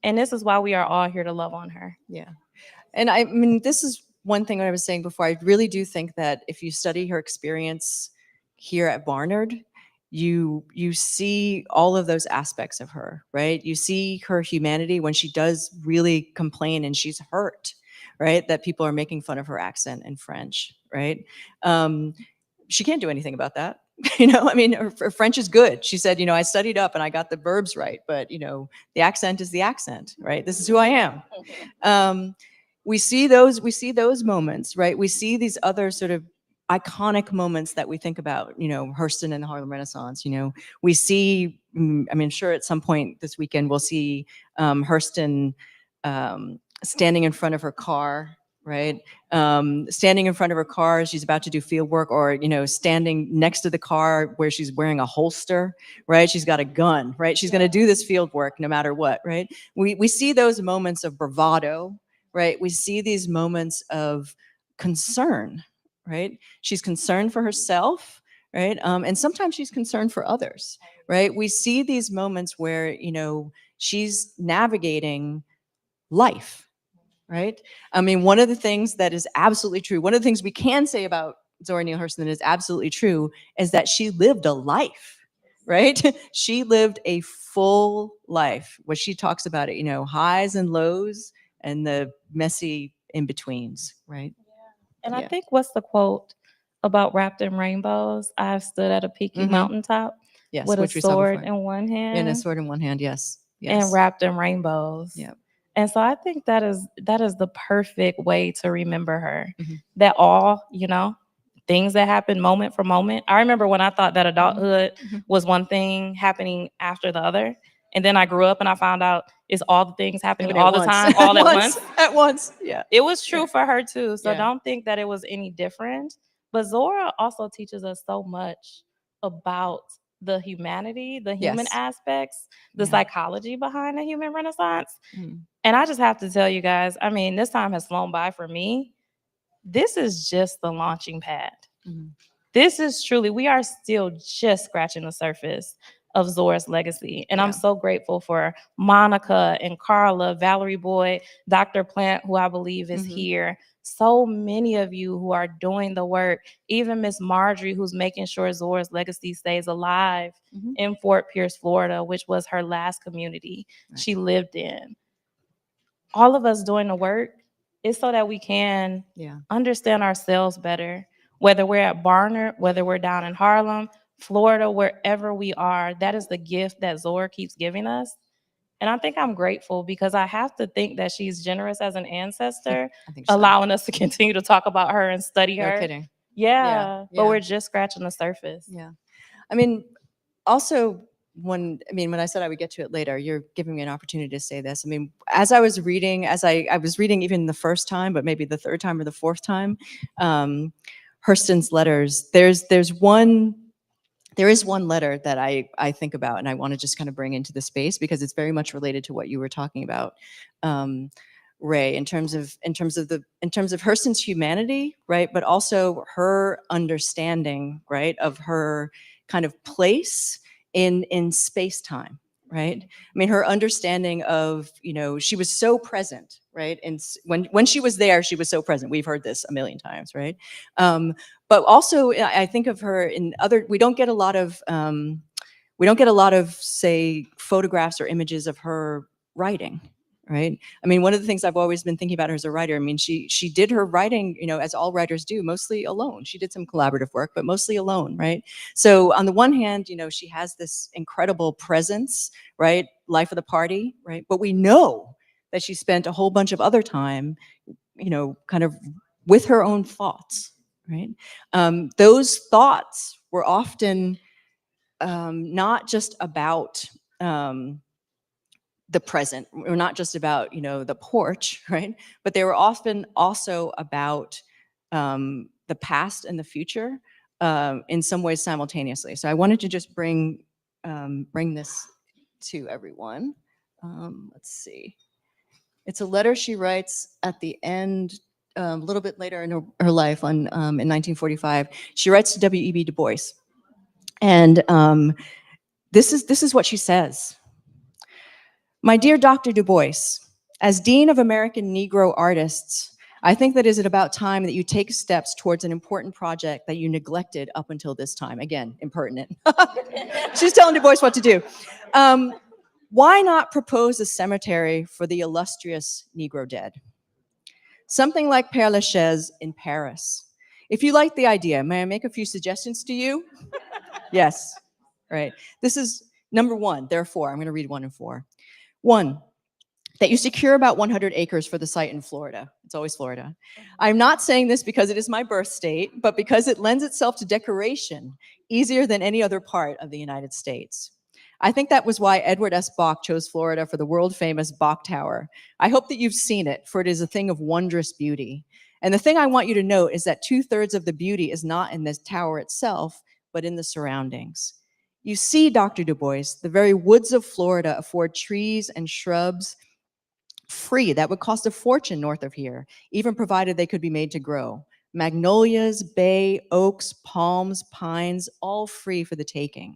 And this is why we are all here to love on her. Yeah. And I mean, this is one thing I was saying before. I really do think that if you study her experience here at Barnard, you see all of those aspects of her, right? You see her humanity when she does really complain and she's hurt, right? That people are making fun of her accent in French, right? She can't do anything about that. I mean, her French is good. She said, I studied up and I got the verbs right, but the accent is the accent, right? This is who I am. We see those moments, right? We see these other sort of iconic moments that we think about, Hurston and the Harlem Renaissance. We see, I mean, sure, at some point this weekend we'll see Hurston standing in front of her car, right? Standing in front of her car, she's about to do field work, or standing next to the car where she's wearing a holster, right? She's got a gun, right? She's going to do this field work no matter what, right? We see those moments of bravado, right? We see these moments of concern, right? She's concerned for herself, right? And sometimes she's concerned for others, right? We see these moments where she's navigating life, right? I mean, one of the things that is absolutely true, one of the things we can say about Zora Neale Hurston that is absolutely true is that she lived a life, right? She lived a full life. What she talks about it, highs and lows and the messy in-betweens, right? And I Yeah. think what's the quote about wrapped in rainbows? I've stood at a peaky mountaintop Yes, with a which we saw sword before. in one And a hand sword in one hand, yes. and Yes. wrapped in rainbows. Yeah. And so I think that is the perfect way to remember her. Mhm. That all, things that happen moment for moment. I remember when I thought that adulthood Mhm. was one thing happening after the other. And then I grew up and I found out it's all the things happening all the time, all at once. At once, yeah. It was true Yeah. for her too. So Yeah. don't think that it was any different. But Zora also teaches us so much about the humanity, the human Yes. aspects, the Yeah. psychology behind the human renaissance. Mm. And I just have to tell you guys, I mean, this time has flown by for me. This is just the launching pad. Mhm. This is truly, we are still just scratching the surface of Zora's legacy. And Yeah. I'm so grateful for Monica and Carla, Valerie Boyd, Dr. Plant, who I believe is Mhm. here. So many of you who are doing the work, even Miss Marjorie, who's making sure Zora's legacy stays alive Mhm. in Fort Pierce, Florida, which was her last community Right. she lived in. All of us doing the work is so that we can Yeah. understand ourselves better, whether we're at Barnard, whether we're down in Harlem, Florida, wherever we are. That is the gift that Zora keeps giving us. And I think I'm grateful because I have to think that she's generous as an ancestor, I think so. allowing us to continue to talk about her and study No her. kidding. Yeah, but Yeah. we're just scratching the surface. Yeah. I mean, also, when I said I would get to it later, you're giving me an opportunity to say this. I mean, as I was reading even the first time, but maybe the third time or the fourth time, Hurston's letters, there is one letter that I think about and I want to just kind of bring into the space because it's very much related to what you were talking about, Ray, in terms of Hurston's humanity, right? But also her understanding, right, of her kind of place in space-time, right? I mean, her understanding of, she was so present, right? And when she was there, she was so present. We've heard this a million times, right? But also, I think of her in other. We don't get a lot of, say, photographs or images of her writing, right? I mean, one of the things I've always been thinking about her as a writer, I mean, she did her writing, as all writers do, mostly alone. She did some collaborative work, but mostly alone, right? So on the one hand, she has this incredible presence, right? Life of the party, right? But we know that she spent a whole bunch of other time, kind of with her own thoughts, right? Those thoughts were often not just about the present, or not just about the porch, right? But they were often also about the past and the future in some ways simultaneously. So I wanted to just bring this to everyone. Let's see. It's a letter she writes at the end, a little bit later in her life, in 1945. She writes to W.E.B. Du Bois, and this is what she says. My dear Dr. Du Bois, as Dean of American Negro Artists, I think that is it about time that you take steps towards an important project that you neglected up until this time. Again, impertinent. She's telling Du Bois what to do. Why not propose a cemetery for the illustrious Negro dead? Something like Père Lachaise in Paris. If you like the idea, may I make a few suggestions to you? Yes, right. This is number one. There are four. I'm going to read 1 and 4. 1, that you secure about 100 acres for the site in Florida. It's always Florida. I'm not saying this because it is my birth state, but because it lends itself to decoration easier than any other part of the United States. I think that was why Edward S. Bok chose Florida for the world-famous Bok Tower. I hope that you've seen it, for it is a thing of wondrous beauty. And the thing I want you to note is that 2/3 of the beauty is not in this tower itself, but in the surroundings. You see, Dr. Du Bois, the very woods of Florida afford trees and shrubs free that would cost a fortune north of here, even provided they could be made to grow. Magnolias, bay, oaks, palms, pines, all free for the taking.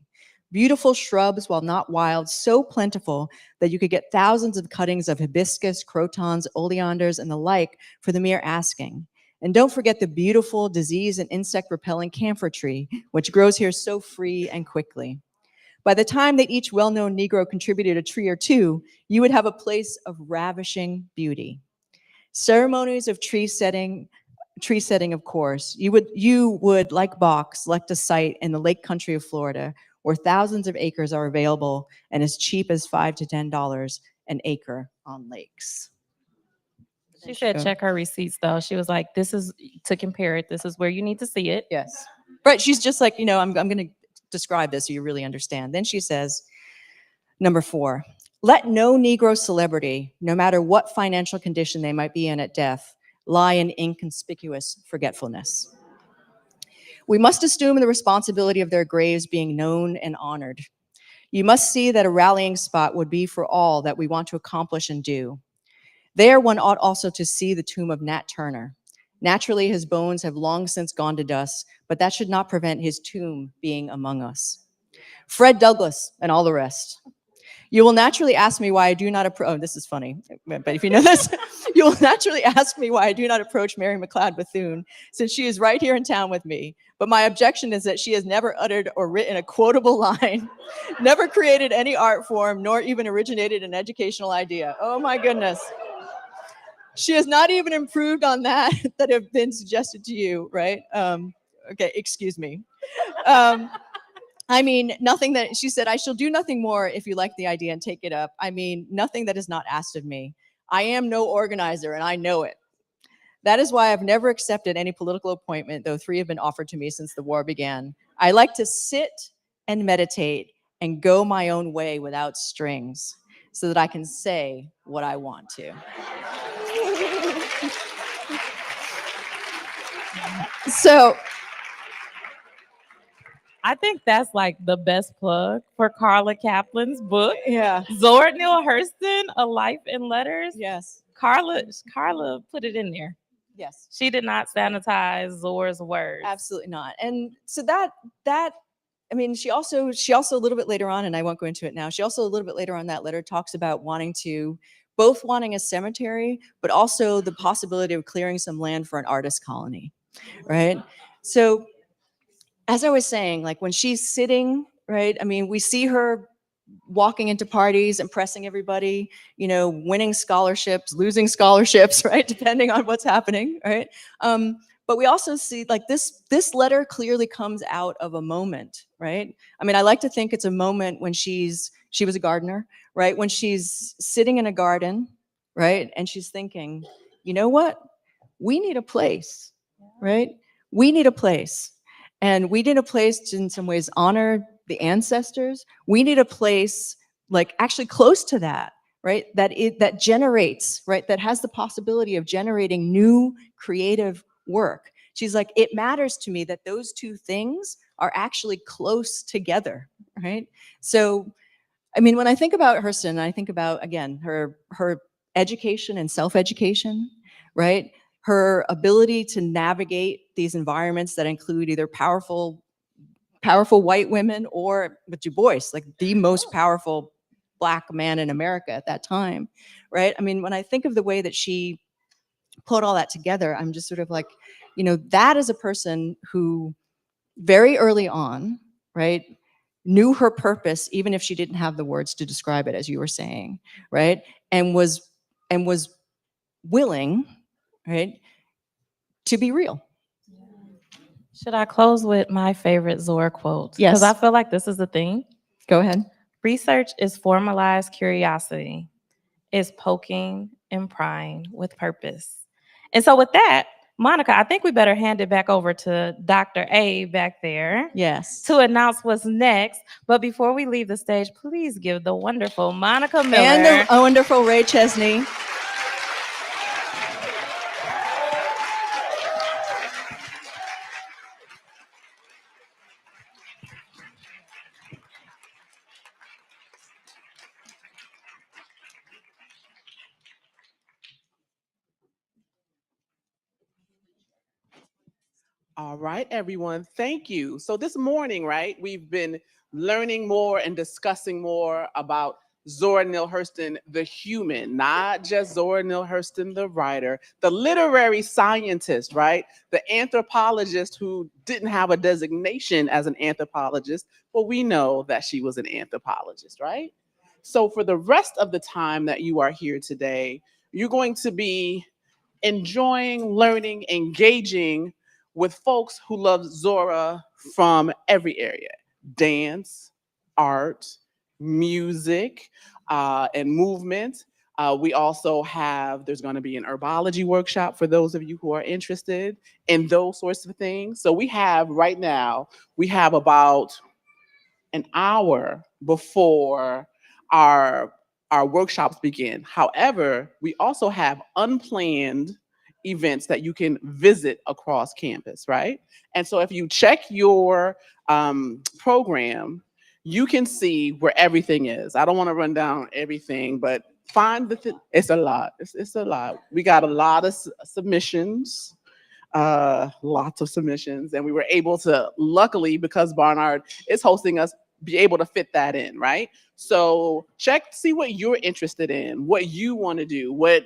Beautiful shrubs, while not wild, so plentiful that you could get thousands of cuttings of hibiscus, crotons, oleanders, and the like for the mere asking. And don't forget the beautiful disease and insect-repelling camphor tree, which grows here so free and quickly. By the time that each well-known Negro contributed a tree or two, you would have a place of ravishing beauty. Ceremonies of tree setting, of course. You would, like Bok, select a site in the lake country of Florida where thousands of acres are available and as cheap as $5 to $10 an acre on lakes. She said, check her receipts, though. She was like, this is to compare it. This is where you need to see it. Yes. Right. She's just like, I'm going to describe this so you really understand. Then she says, number 4, let no Negro celebrity, no matter what financial condition they might be in at death, lie in inconspicuous forgetfulness. We must assume the responsibility of their graves being known and honored. You must see that a rallying spot would be for all that we want to accomplish and do. There one ought also to see the tomb of Nat Turner. Naturally, his bones have long since gone to dust, but that should not prevent his tomb being among us. Fred Douglass and all the rest. You will naturally ask me why I do not approach, this is funny, but if you know this, you will naturally ask me why I do not approach Mary McLeod Bethune, since she is right here in town with me. But my objection is that she has never uttered or written a quotable line, never created any art form, nor even originated an educational idea. Oh my goodness. She has not even improved on that have been suggested to you, right? Okay, excuse me. I mean, nothing that, she said, I shall do nothing more if you like the idea and take it up. I mean, nothing that is not asked of me. I am no organizer and I know it. That is why I've never accepted any political appointment, though 3 have been offered to me since the war began. I like to sit and meditate and go my own way without strings so that I can say what I want to. So I think that's like the best plug for Carla Kaplan's book. yeah, Zora Neale Hurston, A Life in Letters. yes, Carla put it in there. yes. She did not sanitize Zora's words. Absolutely not. And so that I mean, she also a little bit later on, and I won't go into it now. She also a little bit later on that letter talks about wanting a cemetery, but also the possibility of clearing some land for an artist colony, right? So as I was saying, like when she's sitting, right? I mean, we see her walking into parties, impressing everybody, winning scholarships, losing scholarships, right? Depending on what's happening, right? But we also see like this letter clearly comes out of a moment, right? I mean, I like to think it's a moment when she was a gardener, right? When she's sitting in a garden, right? And she's thinking, you know what? We need a place, right? We need a place. And we need a place to, in some ways, honor the ancestors. We need a place like actually close to that, right? That generates, right? That has the possibility of generating new creative work. She's like, it matters to me that those two things are actually close together, right? So, I mean, when I think about Hurston, I think about, again, her education and self-education, right? Her ability to navigate these environments that include either powerful white women or with Du Bois, like the most powerful Black man in America at that time, right? I mean, when I think of the way that she put all that together, I'm just sort of like, that is a person who very early on, right, knew her purpose, even if she didn't have the words to describe it, as you were saying, right? And was willing, right, to be real. Should I close with my favorite Zora quote? Yes. Because I feel like this is the thing. Go ahead. Research is formalized curiosity, is poking and prying with purpose. And so with that, Monica, I think we better hand it back over to Dr. A back there. Yes. To announce what's next. But before we leave the stage, please give the wonderful Monica Miller. And the wonderful Ray Chesney. All right, everyone. Thank you. So this morning, right, we've been learning more and discussing more about Zora Neale Hurston, the human, not just Zora Neale Hurston, the writer, the literary scientist, right? The anthropologist who didn't have a designation as an anthropologist, but we know that she was an anthropologist, right? So for the rest of the time that you are here today, you're going to be enjoying, learning, engaging with folks who love Zora from every area: dance, art, music, and movement. We also there's going to be an herbology workshop for those of you who are interested in those sorts of things. So we have about an hour before our workshops begin. However, we also have unplanned events that you can visit across campus, right? And so if you check your program, you can see where everything is. I don't want to run down everything, but find it's a lot. It's a lot. We got a lot of submissions. Lots of submissions, and we were able to, luckily, because Barnard is hosting us, be able to fit that in, right? So see what you're interested in, what you want to do, what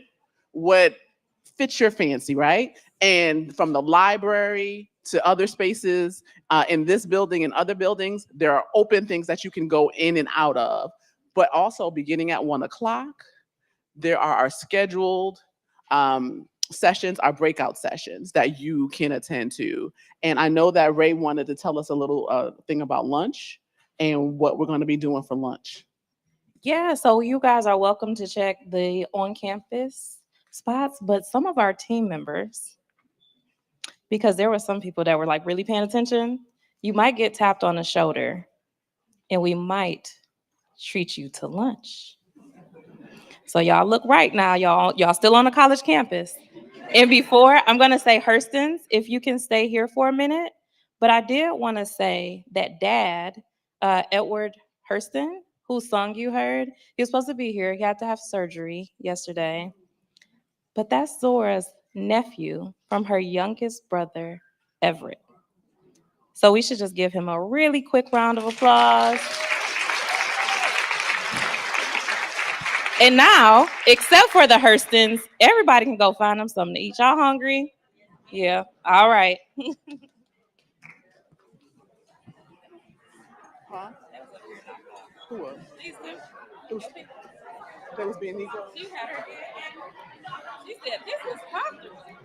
fits your fancy, right? And from the library to other spaces in this building and other buildings, there are open things that you can go in and out of. But also beginning at 1 o'clock, there are our scheduled sessions, our breakout sessions that you can attend to. And I know that Ray wanted to tell us a little thing about lunch and what we're going to be doing for lunch. Yeah, so you guys are welcome to check the on-campus spots, but some of our team members, because there were some people that were like really paying attention, you might get tapped on the shoulder and we might treat you to lunch. So y'all look right now, y'all still on the college campus. And before, I'm gonna say Hurston's, if you can stay here for a minute, but I did wanna say that Dad, Edward Hurston, whose song you heard, he was supposed to be here. He had to have surgery yesterday. But that's Zora's nephew from her youngest brother, Everett. So we should just give him a really quick round of applause. And now, except for the Hurstons, everybody can go find them something to eat. Y'all hungry? Yeah. All right. Huh? Who was? It was that was being Nico. She had her she said, this is popular.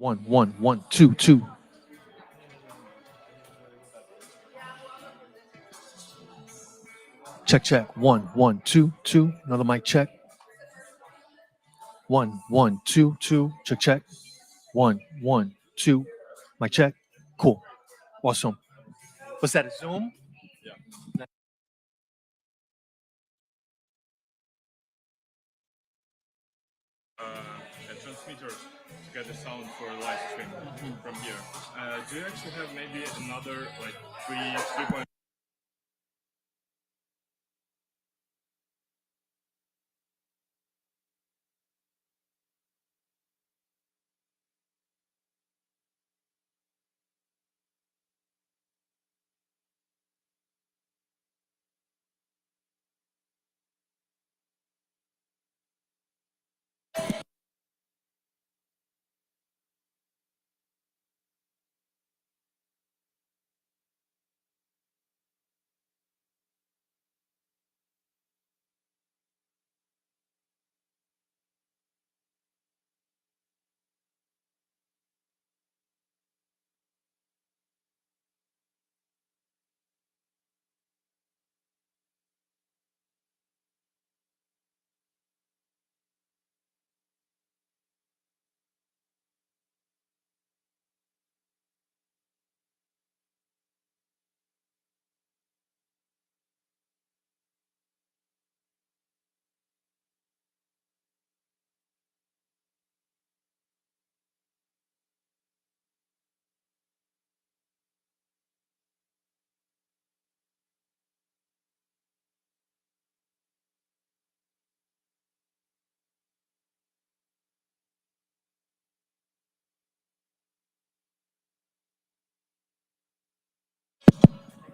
One, two, two. Check, check. One, two, two. Another mic check. One, two, two. Check, check. One, two. Mic check. Cool. Awesome. Was that a Zoom? A transmitter to get the sound for live stream from here. Do you actually have maybe another like 3.0?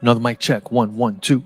Another mic check. One, two.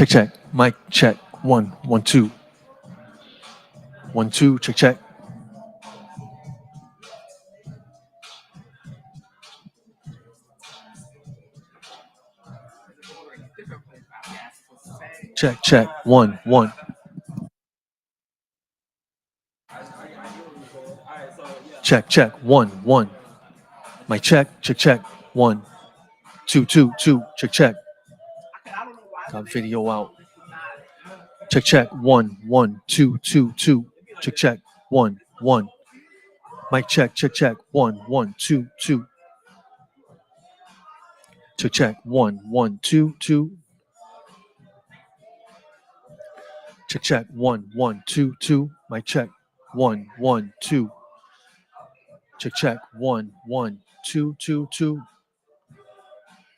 Check, check. Mic check. 1, 1, 2. 1, 2. Check, check. Check, check. 1, 1. Check, check. 1, 1. Mic check. Check, check. 1, 2, 2, 2. Check, check. Got video out. Check, check. 1, 1, 2, 2, 2. Check, check. 1, 1. Mic check. Check, check. 1, 1, 2, 2. Check, check. 1, 1, 2, 2. Check, check. 1, 1, 2, 2. Mic check. 1, 1, 2. Check, check. 1, 1, 2, 2, 2.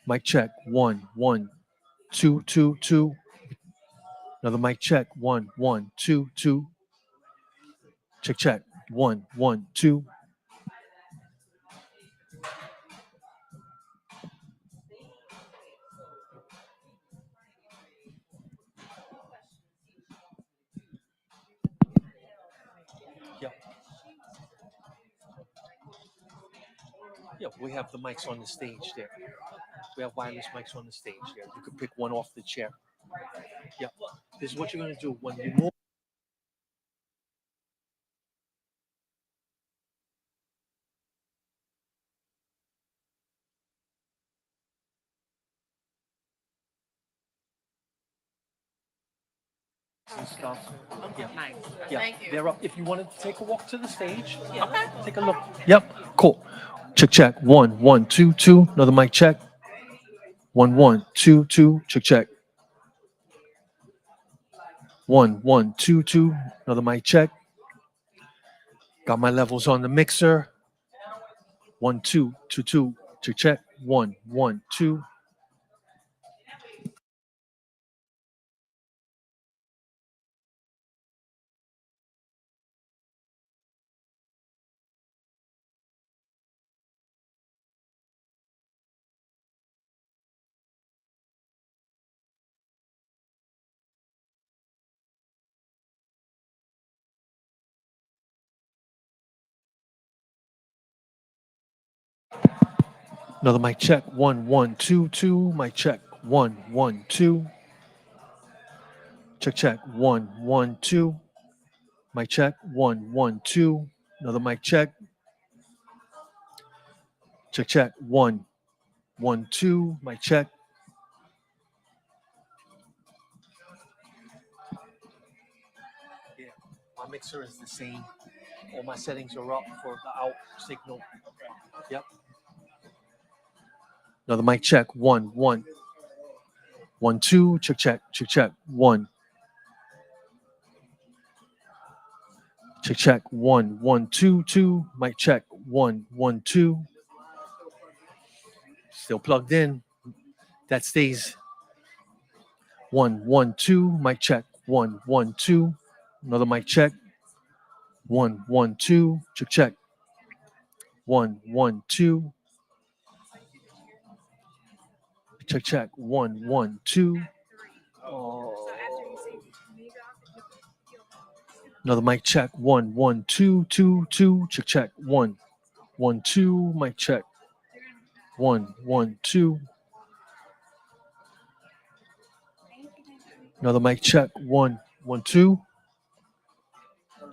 Mic check. 1, 1, 2, 2, 2. Another mic check. 1, 1, 2, 2. Check, check. 1, 1, 2. Yeah. Yeah, we have the mics on the stage there. We have wireless mics on the stage there. You could pick one off the chair. Yeah. This is what you're going to do when you move. And stuff. Yeah. Nice. Yeah. Thank you. They're up. If you wanted to take a walk to the stage, okay. Take a look. Yep. Cool. Check, check. 1, 1, 2, 2. Another mic check. 1, 1, 2, 2. Check, check. 1, 1, 2, 2. Another mic check. Got my levels on the mixer. 1, 2, 2, 2. Check, check. 1, 1, 2. Another mic check. 1, 1, 2, 2. Mic check. 1, 1, 2. Check, check. 1, 1, 2. Mic check. 1, 1, 2. Another mic check. Check, check. 1, 1, 2. Mic check. Yeah, my mixer is the same. All my settings are up for the out signal. Yep. Another mic check. 1, 1. 1, 2. Check, check. Check, check. 1. Check, check. 1, 1, 2, 2. Mic check. 1, 1, 2. Still plugged in. That stays. 1, 1, 2. Mic check. 1, 1, 2. Another mic check. 1, 1, 2. Check, check. 1, 1, 2. Check, check. 1, 1, 2. Oh. Another mic check. 1, 1, 2, 2, 2. Check, check. 1, 1, 2. Mic check. 1, 1, 2. Another mic check. 1, 1, 2.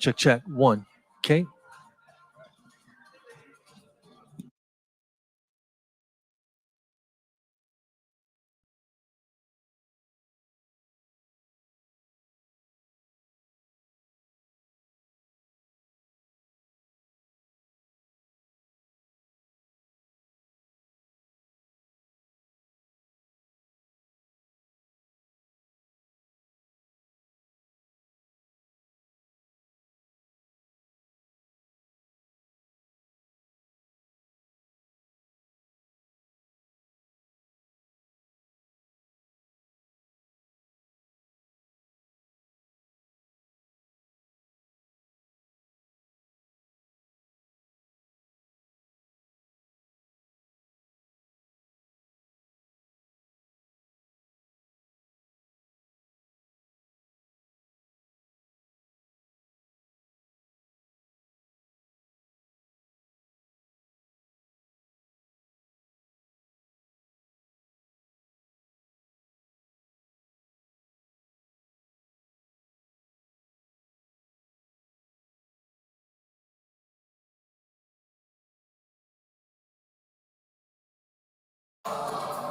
Check, check. 1. Okay.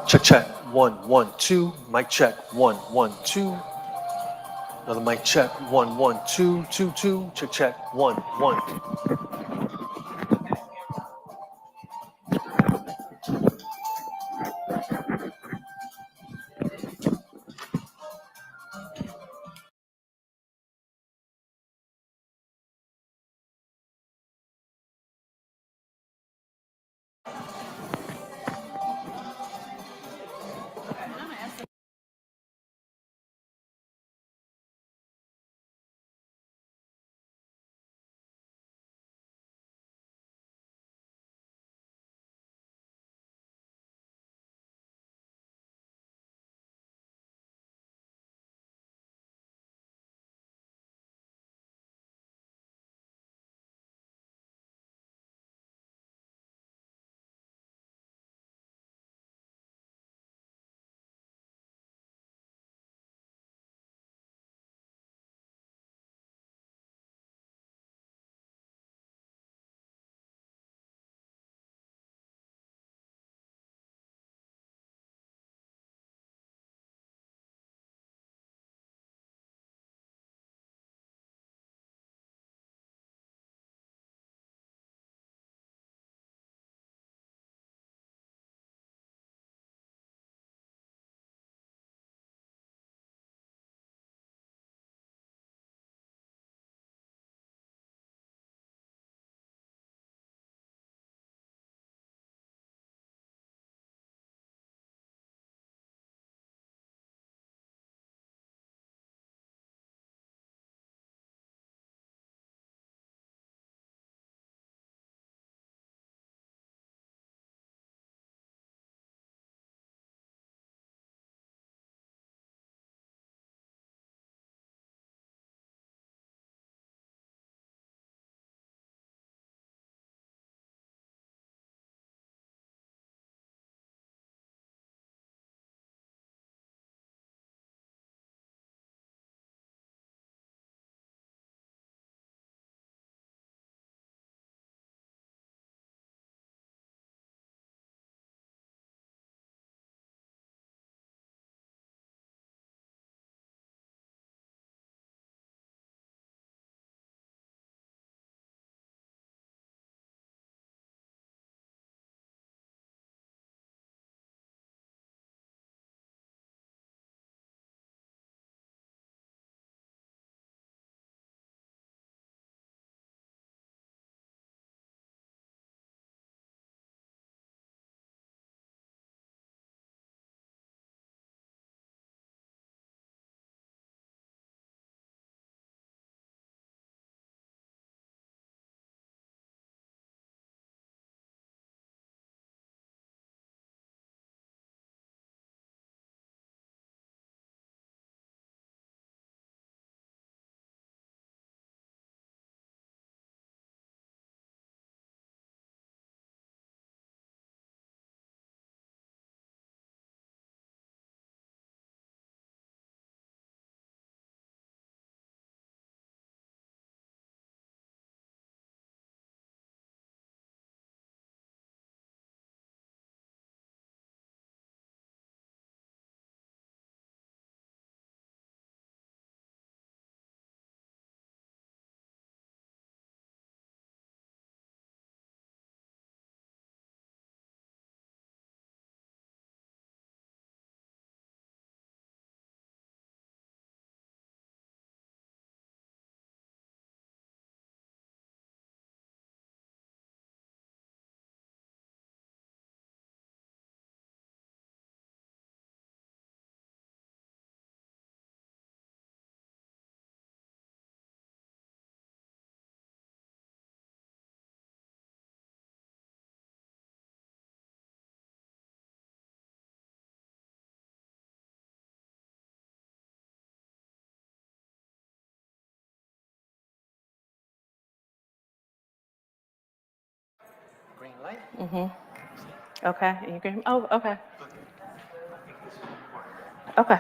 Check, check. 1, 1, 2. Mic check. 1, 1, 2. Another mic check. 1, 1, 2, 2, 2. Check, check. 1, 1. Green light? Okay, and you can, oh, okay. Okay,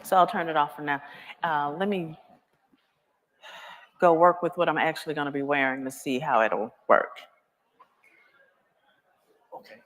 so I'll turn it off for now. Let me go work with what I'm actually gonna be wearing to see how it'll work. Okay.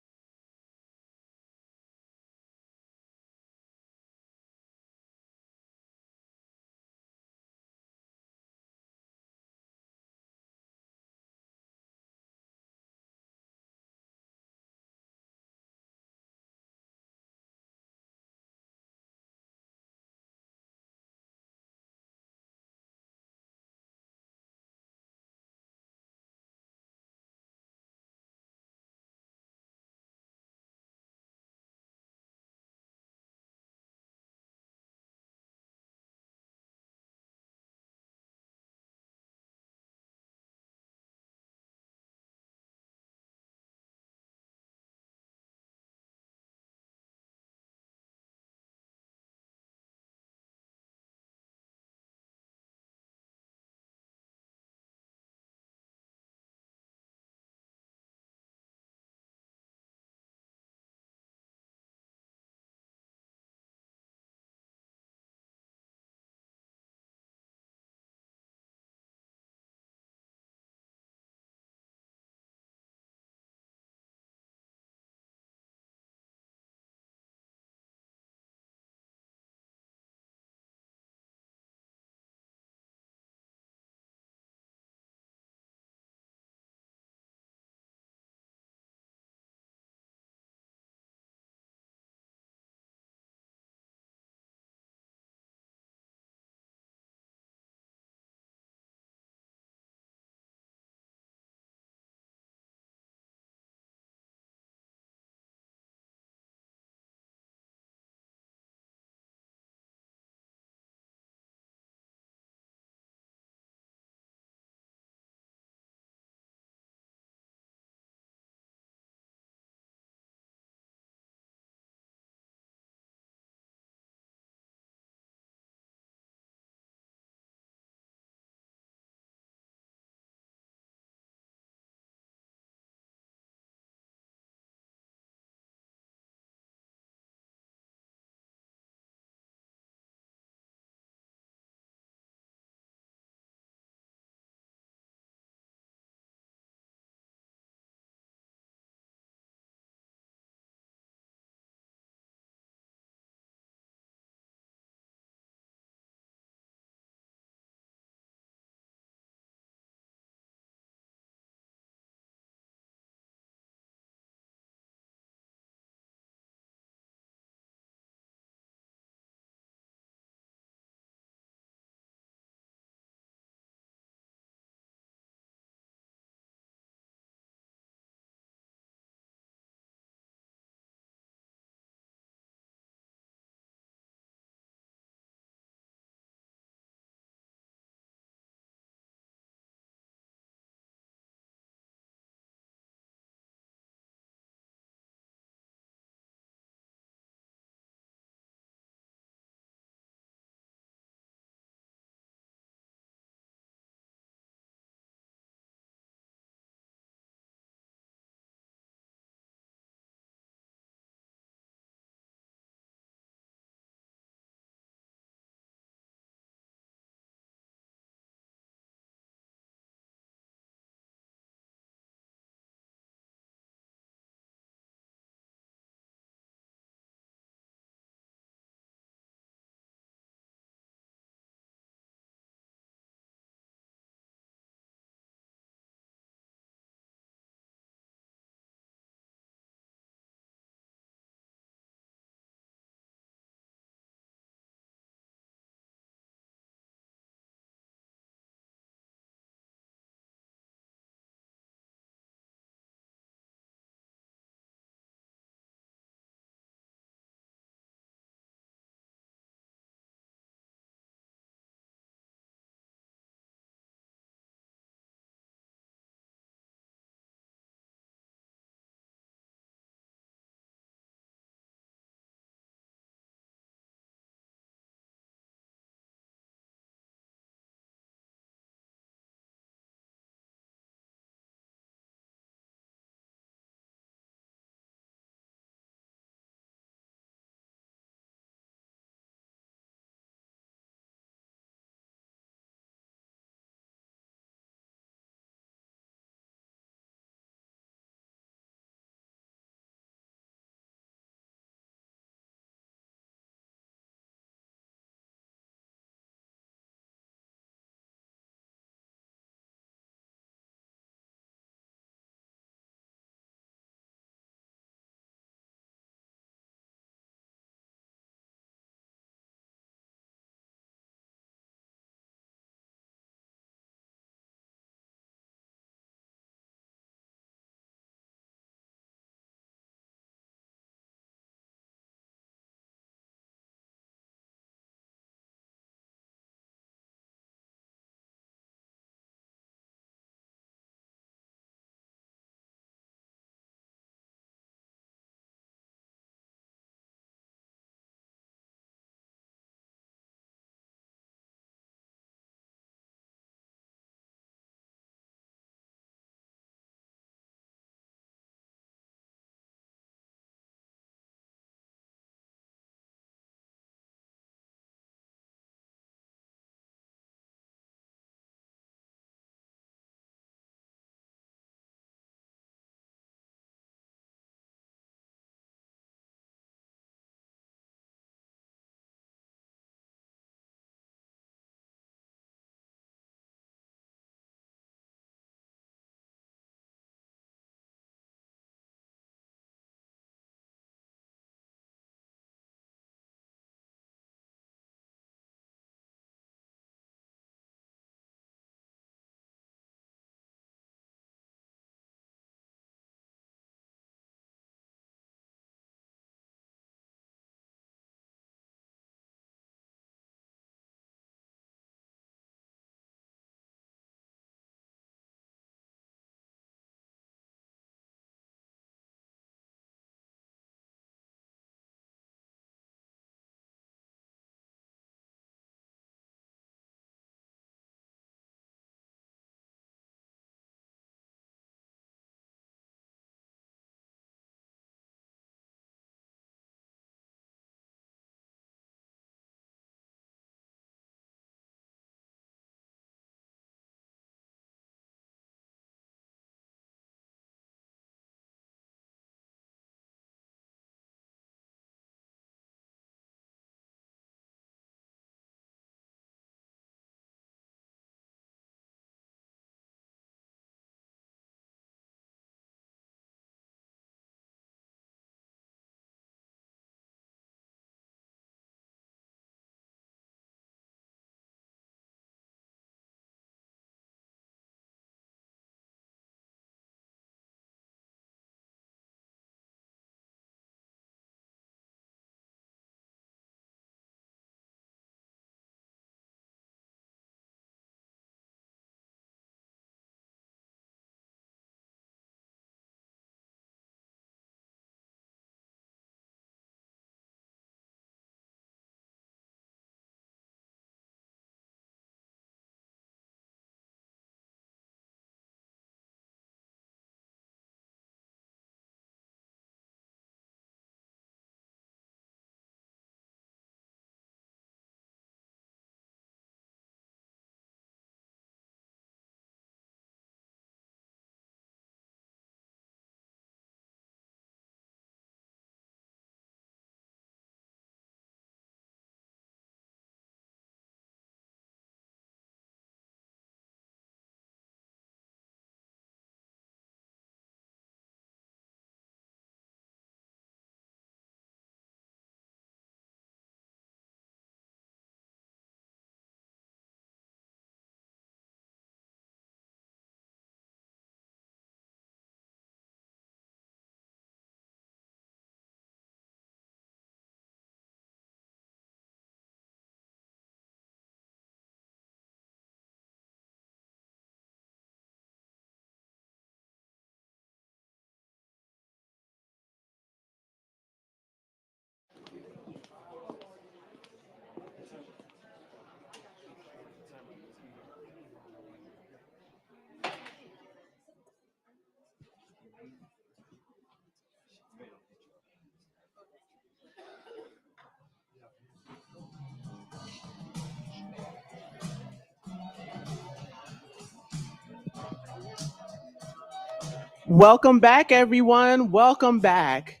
Welcome back, everyone. Welcome back.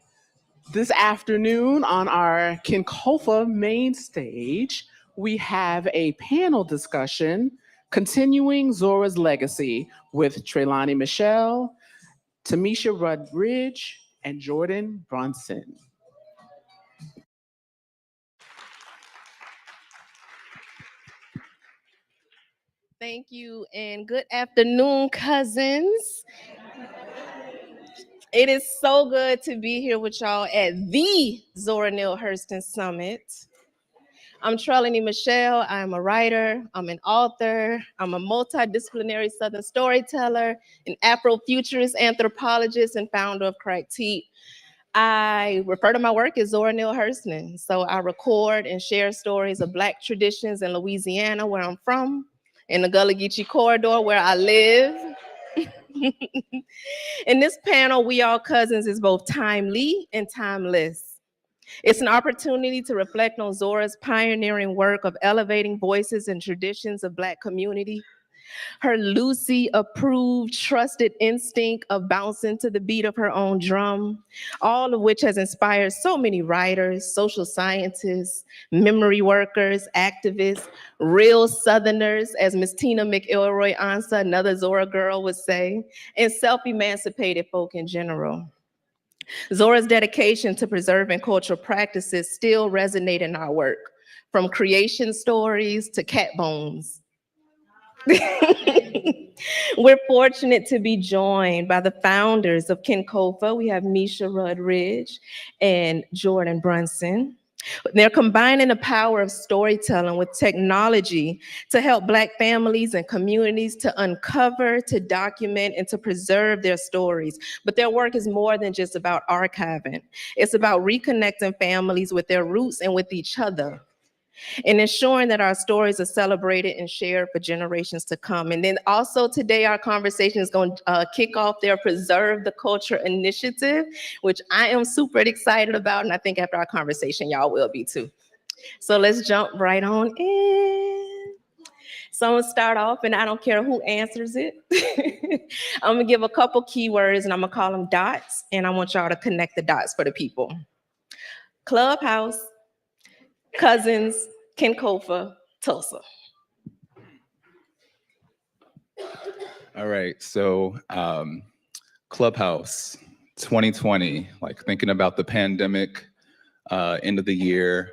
This afternoon on our Kinkofa main stage, we have a panel discussion continuing Zora's legacy with Trelawney Michelle, Tamisha Rudridge, and Jordan Brunson. Thank you and good afternoon, cousins. It is so good to be here with y'all at the Zora Neale Hurston Summit. I'm Trelawney Michelle. I'm a writer, I'm an author, I'm a multidisciplinary Southern storyteller, an Afrofuturist anthropologist, and founder of Crack Teat. I refer to my work as Zora Neale Hurston. So I record and share stories of Black traditions in Louisiana, where I'm from, in the Gullah Geechee corridor, where I live. In this panel, We All Cousins is both timely and timeless. It's an opportunity to reflect on Zora's pioneering work of elevating voices and traditions of Black community, her Lucy-approved, trusted instinct of bouncing to the beat of her own drum, all of which has inspired so many writers, social scientists, memory workers, activists, real Southerners, as Miss Tina McElroy Ansa, another Zora girl, would say, and self-emancipated folk in general. Zora's dedication to preserving cultural practices still resonate in our work, from creation stories to cat bones. We're fortunate to be joined by the founders of Kinkofa. We have Misha Rudridge and Jordan Brunson. They're combining the power of storytelling with technology to help Black families and communities to uncover, to document, and to preserve their stories. But their work is more than just about archiving. It's about reconnecting families with their roots and with each other, and ensuring that our stories are celebrated and shared for generations to come. And then also today, our conversation is going to kick off their Preserve the Culture initiative, which I am super excited about. And I think after our conversation, y'all will be too. So let's jump right on in. So I'm gonna start off, and I don't care who answers it. I'm gonna give a couple keywords, and I'm gonna call them dots, and I want y'all to connect the dots for the people. Clubhouse, cousins, Kinkofa, Tulsa. All right, so Clubhouse 2020, like thinking about the pandemic, end of the year,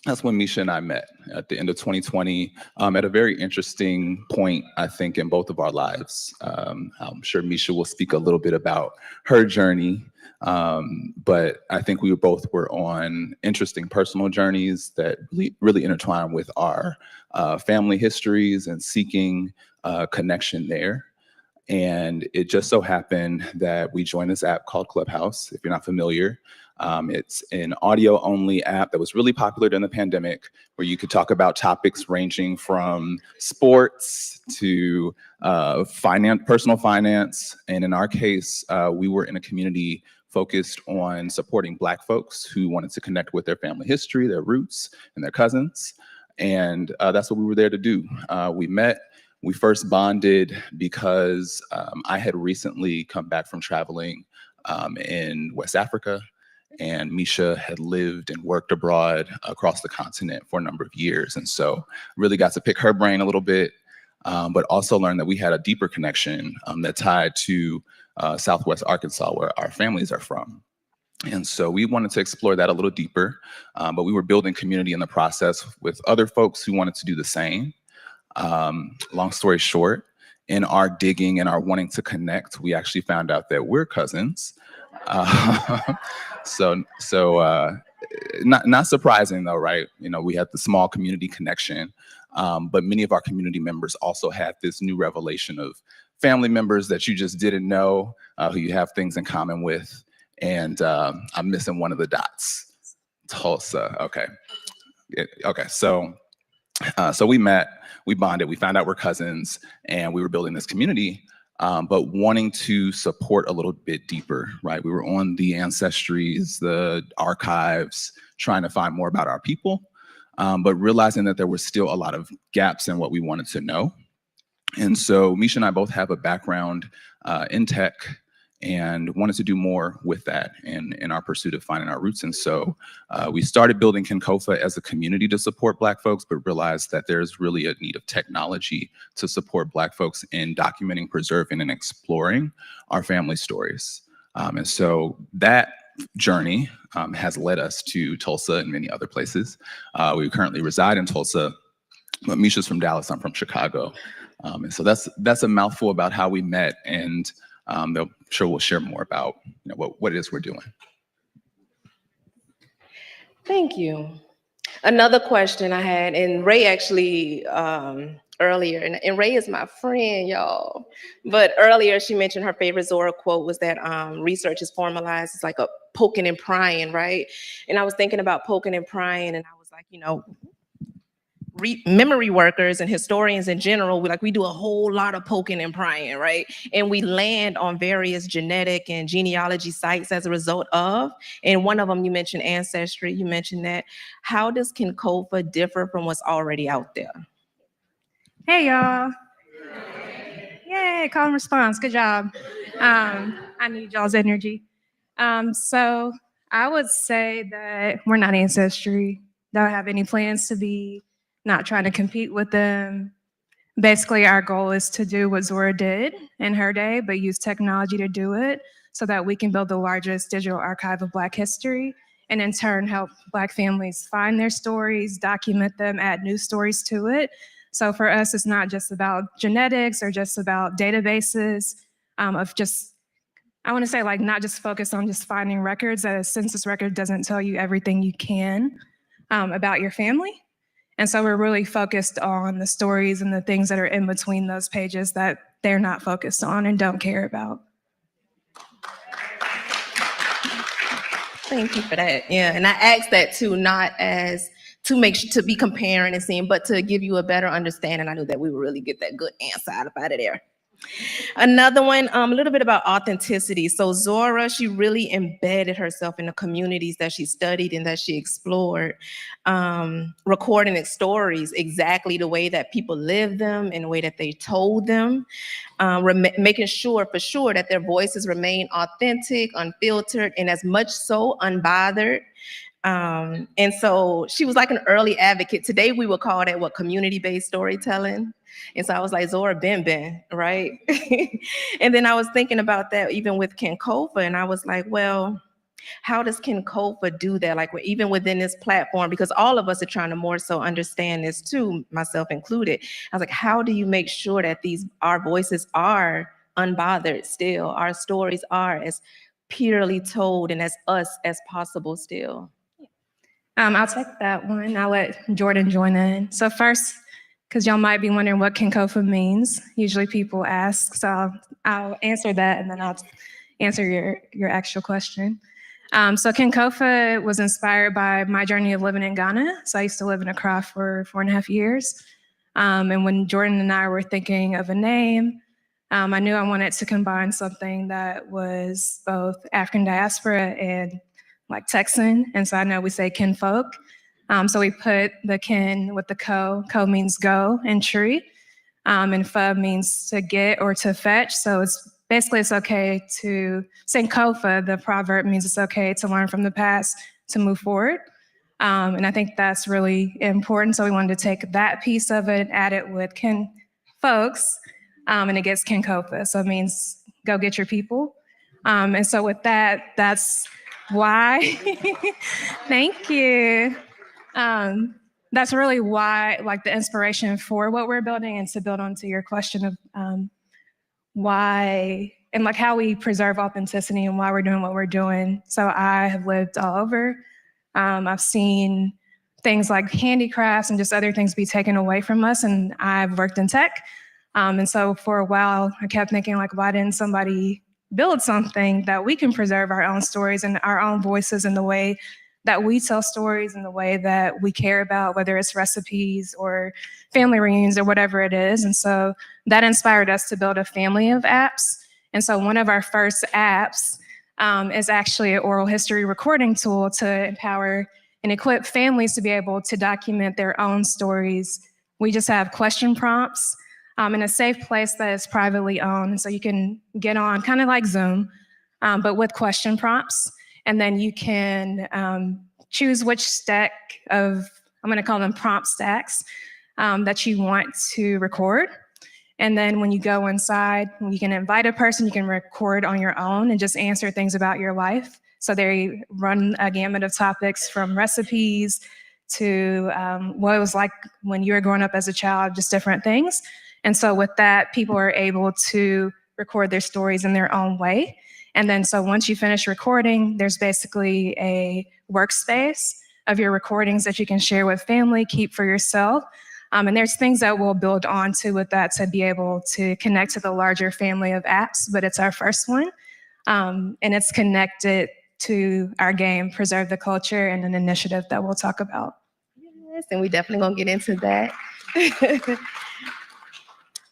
that's when Misha and I met at the end of 2020, at a very interesting point, I think, in both of our lives. I'm sure Misha will speak a little bit about her journey, but I think we both were on interesting personal journeys that really intertwine with our family histories and seeking connection there. And it just so happened that we joined this app called Clubhouse, if you're not familiar. It's an audio-only app that was really popular during the pandemic, where you could talk about topics ranging from sports to personal finance. And in our case, we were in a community focused on supporting Black folks who wanted to connect with their family history, their roots, and their cousins. And that's what we were there to do. We met. We first bonded because I had recently come back from traveling in West Africa, and Misha had lived and worked abroad across the continent for a number of years. And so really got to pick her brain a little bit, but also learned that we had a deeper connection that tied to Southwest Arkansas, where our families are from. And so we wanted to explore that a little deeper, but we were building community in the process with other folks who wanted to do the same. Long story short, in our digging and our wanting to connect, we actually found out that we're cousins. So not surprising though, right? You know, we had the small community connection, but many of our community members also had this new revelation of family members that you just didn't know, who you have things in common with. And I'm missing one of the dots. Tulsa, okay. Okay, so we met, we bonded, we found out we're cousins, and we were building this community, but wanting to support a little bit deeper, right? We were on the ancestries, the archives, trying to find more about our people, but realizing that there were still a lot of gaps in what we wanted to know. And so Misha and I both have a background in tech, and wanted to do more with that in our pursuit of finding our roots. And so we started building Kinkofa as a community to support Black folks, but realized that there's really a need of technology to support Black folks in documenting, preserving, and exploring our family stories. And so that journey has led us to Tulsa and many other places. We currently reside in Tulsa, but Misha's from Dallas, I'm from Chicago. And so that's a mouthful about how we met, and I'm sure we'll share more about what it is we're doing. Thank you. Another question I had, and Ray actually earlier, and Ray is my friend, y'all. But earlier she mentioned her favorite Zora quote was that research is formalized. It's like a poking and prying, right? And I was thinking about poking and prying, and I was like, memory workers and historians in general, we do a whole lot of poking and prying, right? And we land on various genetic and genealogy sites as a result of, and one of them you mentioned Ancestry, you mentioned that. How does Kinkofa differ from what's already out there? Hey, y'all. Yay, call and response. Good job. I need y'all's energy. So I would say that we're not Ancestry. Don't have any plans to be, not trying to compete with them. Basically, our goal is to do what Zora did in her day, but use technology to do it so that we can build the largest digital archive of Black history, and in turn help Black families find their stories, document them, add new stories to it. So for us, it's not just about genetics or just about databases of just, I want to say not just focus on just finding records. A census record doesn't tell you everything you can about your family. And so we're really focused on the stories and the things that are in between those pages that they're not focused on and don't care about. Thank you for that. Yeah, and I asked that too, not as to be comparing and seeing, but to give you a better understanding. I knew that we would really get that good answer out of there. Another one, a little bit about authenticity. So Zora, she really embedded herself in the communities that she studied and that she explored, recording its stories exactly the way that people lived them and the way that they told them, making sure for sure that their voices remain authentic, unfiltered, and as much so unbothered. And so she was like an early advocate. Today we would call that community-based storytelling. And so I was like, Zora Ben, right? And then I was thinking about that even with Kinkofa, and I was like, well, how does Kinkofa do that? Even within this platform, because all of us are trying to more so understand this too, myself included. I was like, how do you make sure that our voices are unbothered still? Our stories are as purely told and as us as possible still? I'll take that one. I'll let Jordan join in. So first, because y'all might be wondering what Kinkofa means. Usually people ask, so I'll answer that and then I'll answer your actual question. So Kinkofa was inspired by my journey of living in Ghana. So I used to live in Accra for 4.5 years. And when Jordan and I were thinking of a name, I knew I wanted to combine something that was both African diaspora and Texan. And so I know we say kinfolk. So we put the kin with the ko. Ko means go and tree. And fa means to get or to fetch. So it's okay to, Sankofa, the proverb means it's okay to learn from the past to move forward. And I think that's really important. So we wanted to take that piece of it, add it with kin folks, and it gets Kinkofa. So it means go get your people. And so with that, that's why, thank you. That's really why, the inspiration for what we're building, and to build onto your question of why, and how we preserve authenticity and why we're doing what we're doing. So I have lived all over. I've seen things like handicrafts and just other things be taken away from us, and I've worked in tech. And so for a while, I kept thinking, why didn't somebody build something that we can preserve our own stories and our own voices in the way that we tell stories, in the way that we care about, whether it's recipes or family reunions or whatever it is. And so that inspired us to build a family of apps. And so one of our first apps is actually an oral history recording tool to empower and equip families to be able to document their own stories. We just have question prompts in a safe place that is privately owned. So you can get on, kind of like Zoom, but with question prompts. And then you can choose which stack of, I'm going to call them prompt stacks, that you want to record. And then when you go inside, you can invite a person, you can record on your own and just answer things about your life. So they run a gamut of topics from recipes to what it was like when you were growing up as a child, just different things. And so with that, people are able to record their stories in their own way. And then so once you finish recording, there's basically a workspace of your recordings that you can share with family, keep for yourself. And there's things that we'll build onto with that to be able to connect to the larger family of apps, but it's our first one. And it's connected to our game, Preserve the Culture, and an initiative that we'll talk about. Yes, and we definitely gonna get into that.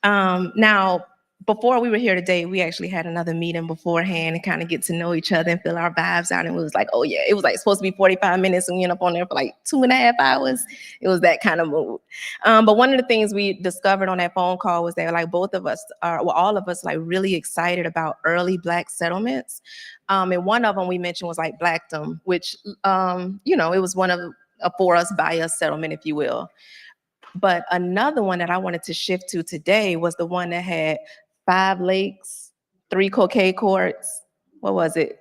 Now, before we were here today, we actually had another meeting beforehand and kind of get to know each other and feel our vibes out. And it was like, oh yeah, it was like supposed to be 45 minutes and we ended up on there for like 2.5 hours. It was that kind of mood. But one of the things we discovered on that phone call was that like both of us are, well, all of us like really excited about early Black settlements. And one of them we mentioned was like Blackdom, which, you know, it was one of a for us, by us settlement, if you will. But another one that I wanted to shift to today was the one that had 5 lakes, 3 croquet courts, what was it?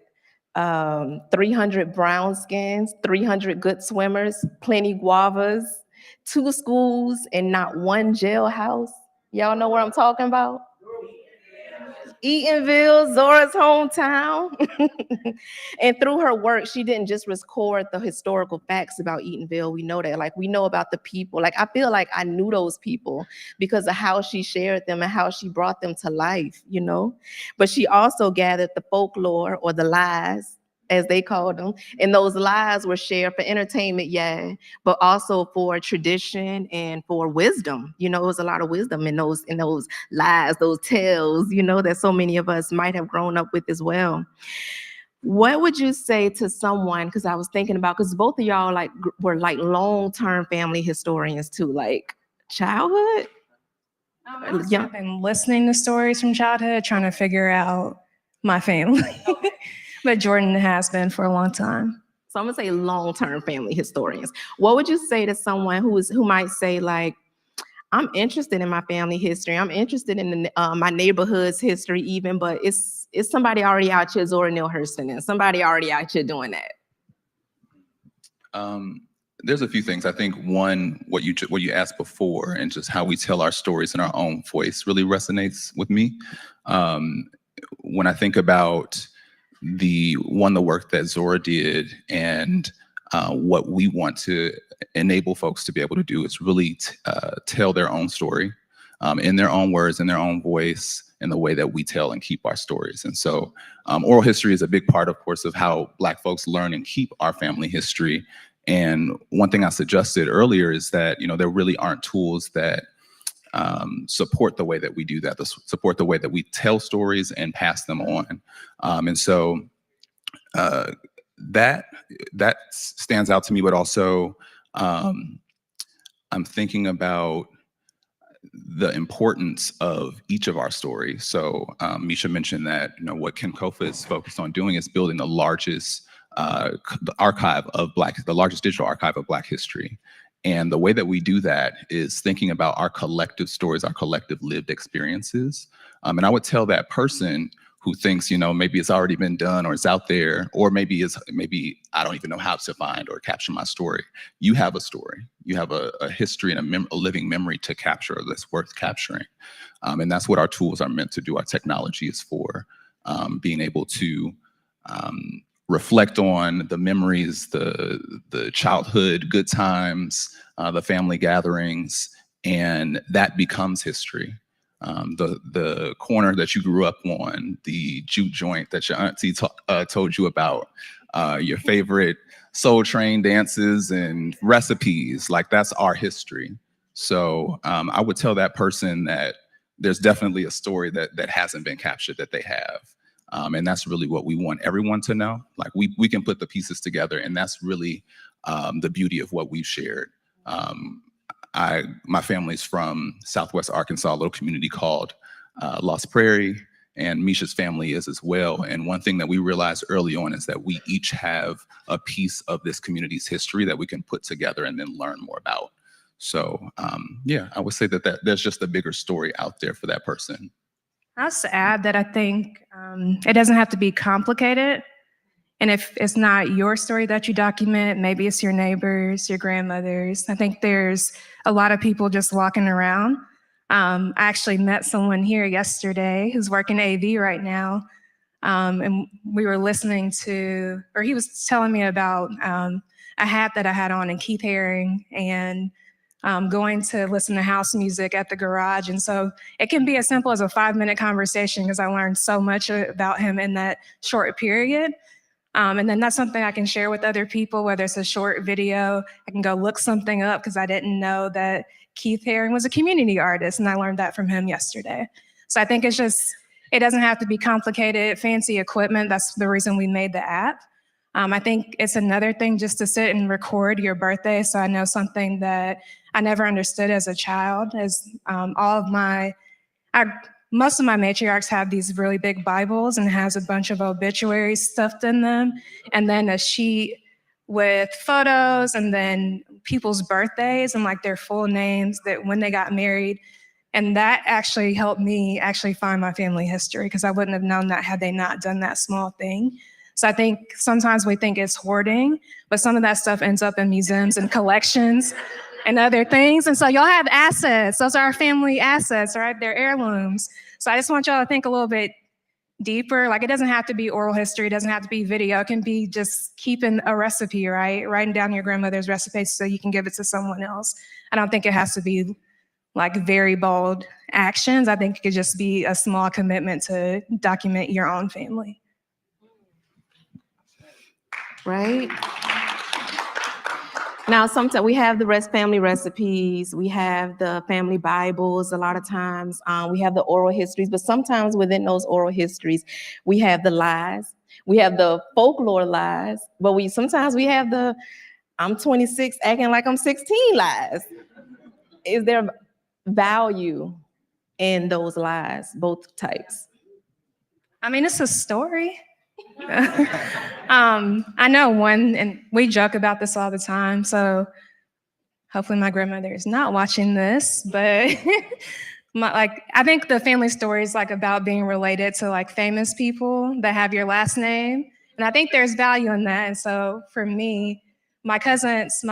300 brown skins, 300 good swimmers, plenty guavas, 2 schools, and not one jailhouse. Y'all know what I'm talking about? Eatonville, Zora's hometown. And through her work, she didn't just record the historical facts about Eatonville. We know that, like, we know about the people. Like, I feel like I knew those people because of how she shared them and how she brought them to life, you know? But she also gathered the folklore, or the lies, as they called them. And those lies were shared for entertainment, yeah, but also for tradition and for wisdom. You know, it was a lot of wisdom in those lies, those tales, you know, that so many of us might have grown up with as well. What would you say to someone, because I was thinking about, because both of y'all like were like long-term family historians too, like childhood? I've been listening to stories from childhood, trying to figure out my family. But Jordan has been for a long time. So I'm gonna say long-term family historians. What would you say to someone who might say like, I'm interested in my family history. I'm interested in my neighborhood's history even, but it's somebody already out here, Zora Neale Hurston, and somebody already out here doing that. There's a few things. I think one, what you asked before, and just how we tell our stories in our own voice really resonates with me. When I think about the work that Zora did and what we want to enable folks to be able to do is really tell their own story in their own words, in their own voice, in the way that we tell and keep our stories. And so oral history is a big part, of course, of how Black folks learn and keep our family history. And one thing I suggested earlier is that, you know, there really aren't tools that support the way that we do that, support the way that we tell stories and pass them on. And so that stands out to me, but also I'm thinking about the importance of each of our stories. So Misha mentioned that, you know, what Ken Kofa is focused on doing is building the largest the largest digital archive of Black history. And the way that we do that is thinking about our collective stories, our collective lived experiences. And I would tell that person who thinks, you know, maybe it's already been done or it's out there, or maybe I don't even know how to find or capture my story. You have a story. You have a history and a living memory to capture that's worth capturing. And that's what our tools are meant to do. Our technology is for being able to reflect on the memories, the childhood good times, the family gatherings, and that becomes history. The corner that you grew up on, the juke joint that your auntie told you about, your favorite Soul Train dances and recipes, like that's our history. So I would tell that person that there's definitely a story that hasn't been captured that they have. And that's really what we want everyone to know. Like we can put the pieces together, and that's really the beauty of what we've shared. My family's from Southwest Arkansas, a little community called Lost Prairie. and Misha's family is as well. And one thing that we realized early on is that we each have a piece of this community's history that we can put together and then learn more about. So yeah, I would say that there's just a bigger story out there for that person. I'll just add that I think it doesn't have to be complicated. And if it's not your story that you document, maybe it's your neighbors, your grandmothers. I think there's a lot of people just walking around. I actually met someone here yesterday who's working AV right now. And we were listening to, or he was telling me about a hat that I had on in Keith Haring and going to listen to house music at the garage. And so it can be as simple as a 5-minute conversation because I learned so much about him in that short period. And then that's something I can share with other people, whether it's a short video, I can go look something up because I didn't know that Keith Haring was a community artist, and I learned that from him yesterday. So I think it's just, it doesn't have to be complicated, fancy equipment. That's the reason we made the app. I think it's another thing just to sit and record your birthday. So I know something that I never understood as a child is most of my matriarchs have these really big Bibles and has a bunch of obituaries stuffed in them, and then a sheet with photos and then people's birthdays and like their full names, that when they got married. And that actually helped me actually find my family history because I wouldn't have known that had they not done that small thing. So I think sometimes we think it's hoarding, but some of that stuff ends up in museums and collections and other things. And so y'all have assets. Those are our family assets, right? They're heirlooms. So I just want y'all to think a little bit deeper. Like, it doesn't have to be oral history. It doesn't have to be video. It can be just keeping a recipe, right? Writing down your grandmother's recipes so you can give it to someone else. I don't think it has to be like very bold actions. I think it could just be a small commitment to document your own family. Right? Now, sometimes we have the family recipes, we have the family Bibles. A lot of times we have the oral histories, but sometimes within those oral histories, we have the lies. We have the folklore lies, but sometimes we have the I'm 26 acting like I'm 16 lies. Is there value in those lies, both types? I mean, it's a story. I know one, and we joke about this all the time, so hopefully my grandmother is not watching this, but I think the family story is like about being related to like famous people that have your last name, and I think there's value in that. And so for me, my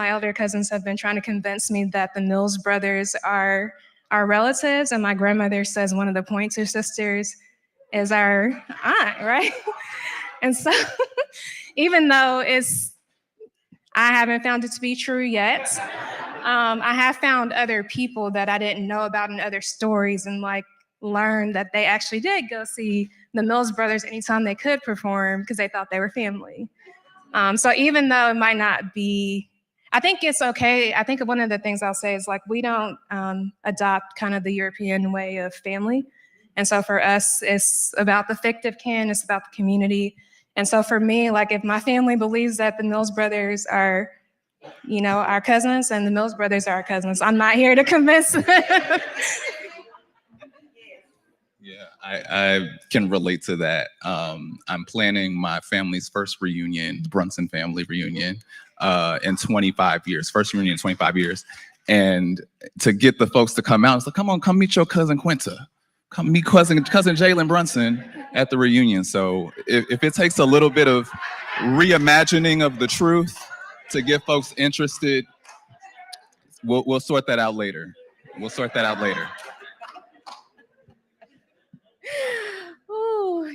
elder cousins have been trying to convince me that the Mills brothers are our relatives, and my grandmother says one of the Pointer sisters is our aunt, right? And so even though I haven't found it to be true yet, I have found other people that I didn't know about in other stories and like learned that they actually did go see the Mills brothers anytime they could perform because they thought they were family. So even though it might not be, I think it's okay. I think one of the things I'll say is like, we don't adopt kind of the European way of family. And so for us, it's about the fictive kin, it's about the community. And so for me, like if my family believes that the Mills brothers are, our cousins and the Mills brothers are our cousins, I'm not here to convince them. Yeah, I can relate to that. I'm planning my family's first reunion, the Brunson family reunion, in 25 years, first reunion in 25 years. And to get the folks to come out, it's like, come meet your cousin Quinta. Come meet cousin Jalen Brunson at the reunion. So if it takes a little bit of reimagining of the truth to get folks interested, we'll sort that out later. We'll sort that out later. Oh.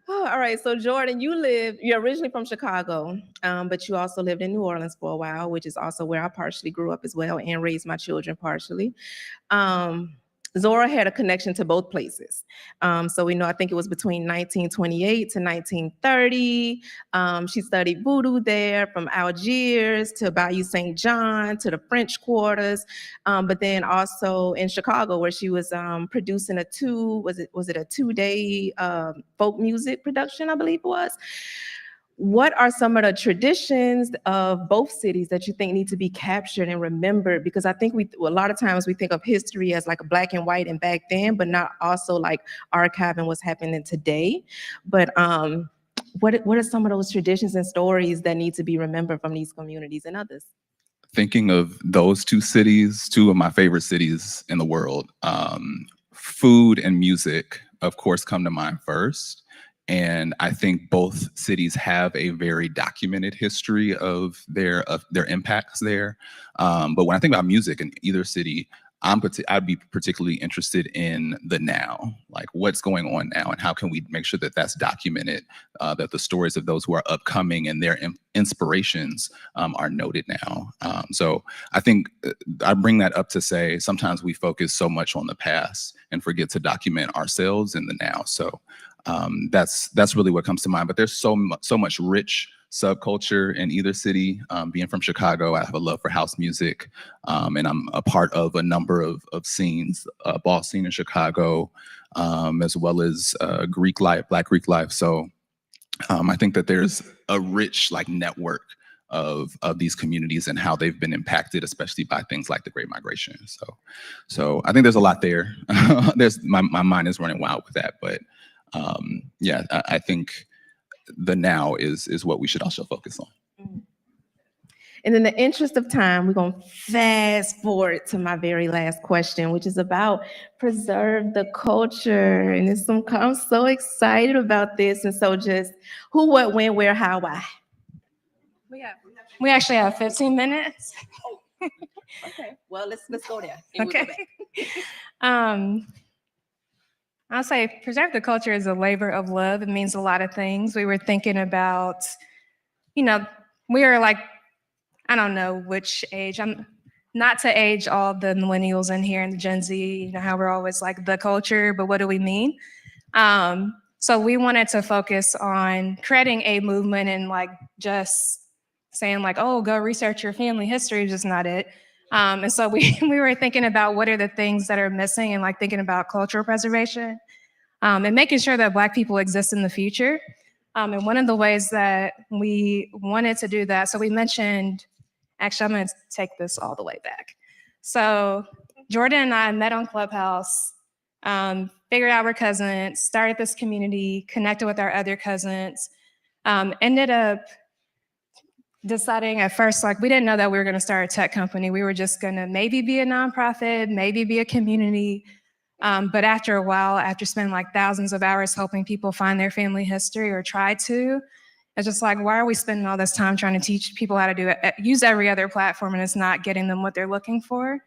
All right, so Jordan, you're originally from Chicago, but you also lived in New Orleans for a while, which is also where I partially grew up as well and raised my children partially. Zora had a connection to both places. So we know, I think it was between 1928 to 1930. She studied voodoo there, from Algiers to Bayou St. John to the French quarters, but then also in Chicago where she was producing a 2-day folk music production, I believe it was. what are some of the traditions of both cities that you think need to be captured and remembered? Because I think a lot of times we think of history as like a black and white and back then, but not also like archiving what's happening today. But what are some of those traditions and stories that need to be remembered from these communities and others? Thinking of those two cities, two of my favorite cities in the world, food and music, of course, come to mind first. And I think both cities have a very documented history of their impacts there. But when I think about music in either city, I'd be particularly interested in the now, like what's going on now, and how can we make sure that that's documented, that the stories of those who are upcoming and their inspirations are noted now. So I think I bring that up to say sometimes we focus so much on the past and forget to document ourselves in the now. So that's really what comes to mind. But there's so much rich subculture in either city. Being from Chicago, I have a love for house music, and I'm a part of a number of scenes, ball scene in Chicago, as well as Greek life, Black Greek life. So I think that there's a rich like network of these communities and how they've been impacted, especially by things like the Great Migration. So I think there's a lot there. There's my mind is running wild with that, but yeah, I think the now is what we should also focus on. And in the interest of time, we're going to fast forward to my very last question, which is about preserve the culture. And I'm so excited about this. And so just who, what, when, where, how, why. We actually have 15 minutes. Okay, well, let's go there. Okay. I'll say preserve the culture is a labor of love. It means a lot of things. We were thinking about, we are like, I don't know which age. I'm not to age all the millennials in here and the Gen Z, how we're always like the culture, but what do we mean? So we wanted to focus on creating a movement and like just saying like, oh, go research your family history is just not it. And so we were thinking about what are the things that are missing and like thinking about cultural preservation and making sure that Black people exist in the future. And one of the ways that we wanted to do that, so we mentioned, actually, I'm going to take this all the way back. So Jordan and I met on Clubhouse, figured out we're cousins, started this community, connected with our other cousins, ended up deciding at first, like, we didn't know that we were going to start a tech company. We were just going to maybe be a nonprofit, maybe be a community. But after a while, after spending like thousands of hours helping people find their family history or try to, it's just like, why are we spending all this time trying to teach people how to do it, use every other platform, and it's not getting them what they're looking for?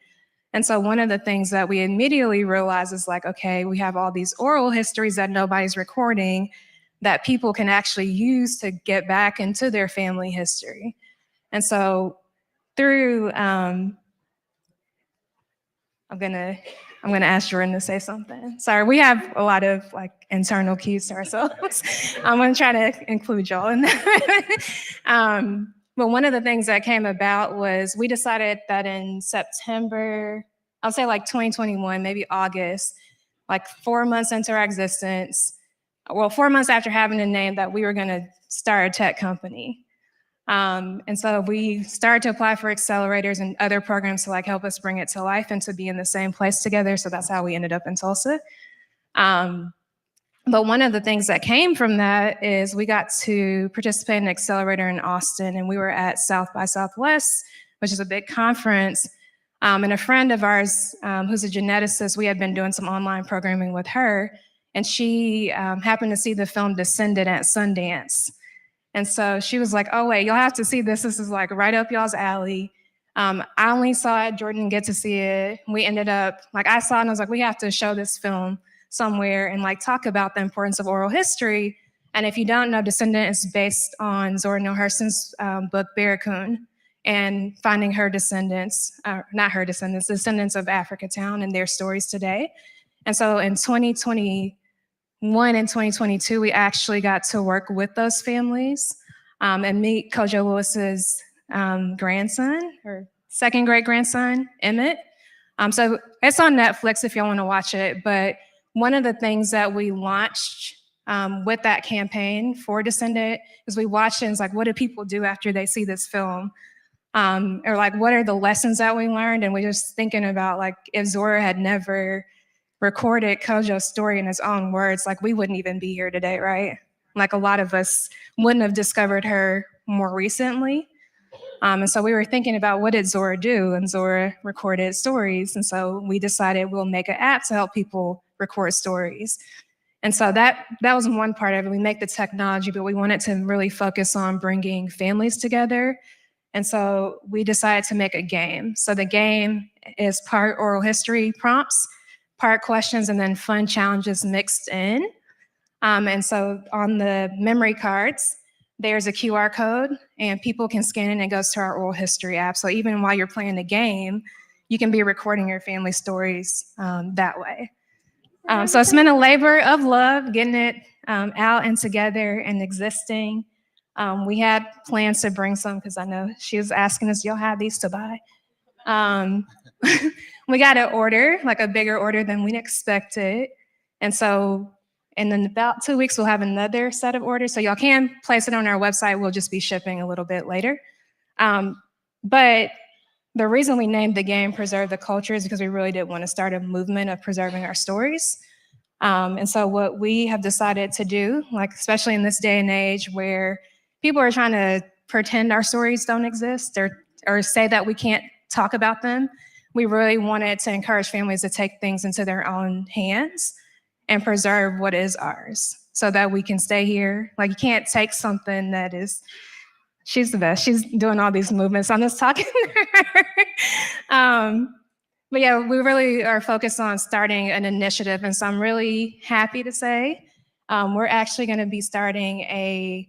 And so one of the things that we immediately realized is like, okay, we have all these oral histories that nobody's recording that people can actually use to get back into their family history. And so through, I'm gonna ask Jordan to say something. Sorry, we have a lot of like internal cues to ourselves. I'm gonna try to include y'all in that. But one of the things that came about was we decided that in September, I'll say like 2021, maybe August, like 4 months into our existence, 4 months after having a name, that we were gonna start a tech company. And so we started to apply for accelerators and other programs to like help us bring it to life and to be in the same place together. So that's how we ended up in Tulsa. But one of the things that came from that is we got to participate in an accelerator in Austin, and we were at South by Southwest, which is a big conference. And a friend of ours who's a geneticist, we had been doing some online programming with her, and she happened to see the film Descendant at Sundance. And so she was like, oh, wait, you'll have to see this. This is like right up y'all's alley. I only saw it. Jordan didn't get to see it. We ended up, like, I saw it and I was like, we have to show this film somewhere and like talk about the importance of oral history. And if you don't know, Descendant is based on Zora Neale Hurston's book, Barracoon, and finding her descendants, not her descendants, descendants of Africatown and their stories today. And so in 2021 and 2022, we actually got to work with those families and meet Kojo Lewis's grandson, or second great grandson, Emmett. So it's on Netflix if y'all want to watch it. But one of the things that we launched with that campaign for Descendant, is we watched it and it's like, what do people do after they see this film? Or like, what are the lessons that we learned? And we're just thinking about like, if Zora had never recorded Kojo's story in his own words, like we wouldn't even be here today, right? Like a lot of us wouldn't have discovered her more recently. And so we were thinking about what did Zora do? And Zora recorded stories. And so we decided we'll make an app to help people record stories. And so that was one part of it. We make the technology, but we wanted to really focus on bringing families together. And so we decided to make a game. So the game is part oral history prompts, part questions, and then fun challenges mixed in. And so on the memory cards, there's a QR code and people can scan it and it goes to our oral history app. So even while you're playing the game, you can be recording your family stories that way. So it's been a labor of love, getting it out and together and existing. We had plans to bring some because I know she was asking us, you'll have these to buy. We got an order, like a bigger order than we expected. And so in about 2 weeks, we'll have another set of orders. So y'all can place it on our website. We'll just be shipping a little bit later. But the reason we named the game Preserve the Culture is because we really did want to start a movement of preserving our stories. And so what we have decided to do, like especially in this day and age where people are trying to pretend our stories don't exist or say that we can't talk about them, we really wanted to encourage families to take things into their own hands and preserve what is ours so that we can stay here. Like you can't take something that is, she's the best. She's doing all these movements. I'm just talking to her. But yeah, we really are focused on starting an initiative. And so I'm really happy to say we're actually going to be starting I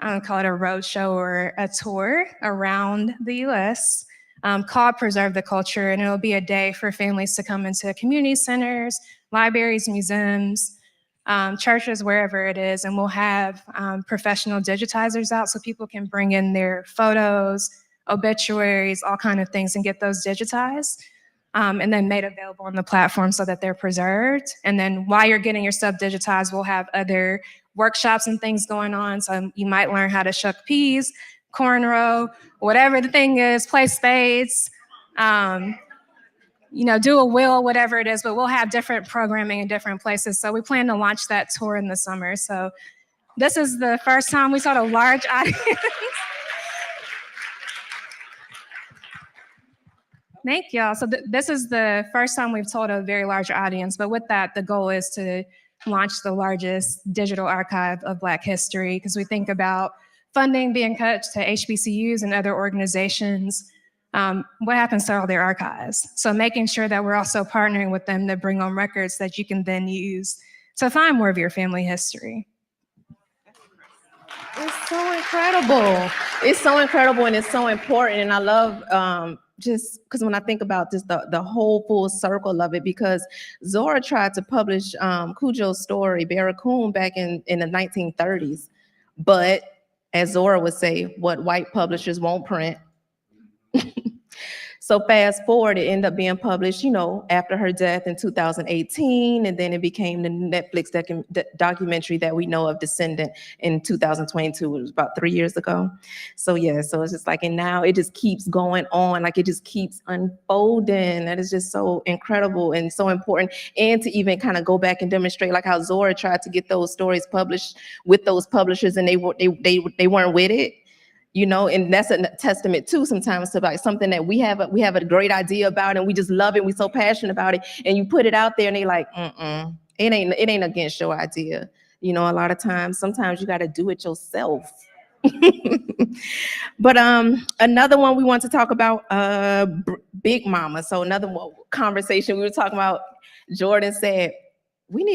don't call it a road show or a tour around the US called Preserve the Culture. And it'll be a day for families to come into community centers, libraries, museums, churches, wherever it is. And we'll have professional digitizers out so people can bring in their photos, obituaries, all kinds of things and get those digitized. And then made available on the platform so that they're preserved. And then while you're getting your stuff digitized, we'll have other workshops and things going on. So you might learn how to shuck peas, cornrow, whatever the thing is, play spades, do a wheel, whatever it is, but we'll have different programming in different places. So we plan to launch that tour in the summer. So this is the first time we saw a large audience. Thank y'all. So this is the first time we've told a very large audience, but with that, the goal is to launch the largest digital archive of Black history because we think about funding being cut to HBCUs and other organizations. What happens to all their archives? So making sure that we're also partnering with them to bring on records that you can then use to find more of your family history. It's so incredible. It's so incredible and it's so important. And I love just because when I think about this, the whole full circle of it, because Zora tried to publish Kojo's story, Barracoon, back in the 1930s. But as Zora would say, what white publishers won't print. So fast forward, it ended up being published, after her death in 2018, and then it became the Netflix documentary that we know of, Descendant, in 2022. It was about 3 years ago. So yeah, so it's just like, and now it just keeps going on, like it just keeps unfolding. That is just so incredible and so important. And to even kind of go back and demonstrate like how Zora tried to get those stories published with those publishers and they weren't with it. And that's a testament too sometimes to like something that we have a great idea about and we just love it. We're so passionate about it, and you put it out there and they like, it ain't against your idea. A lot of times, sometimes you got to do it yourself. But another one we want to talk about, Big Mama. So another conversation we were talking about. Jordan said,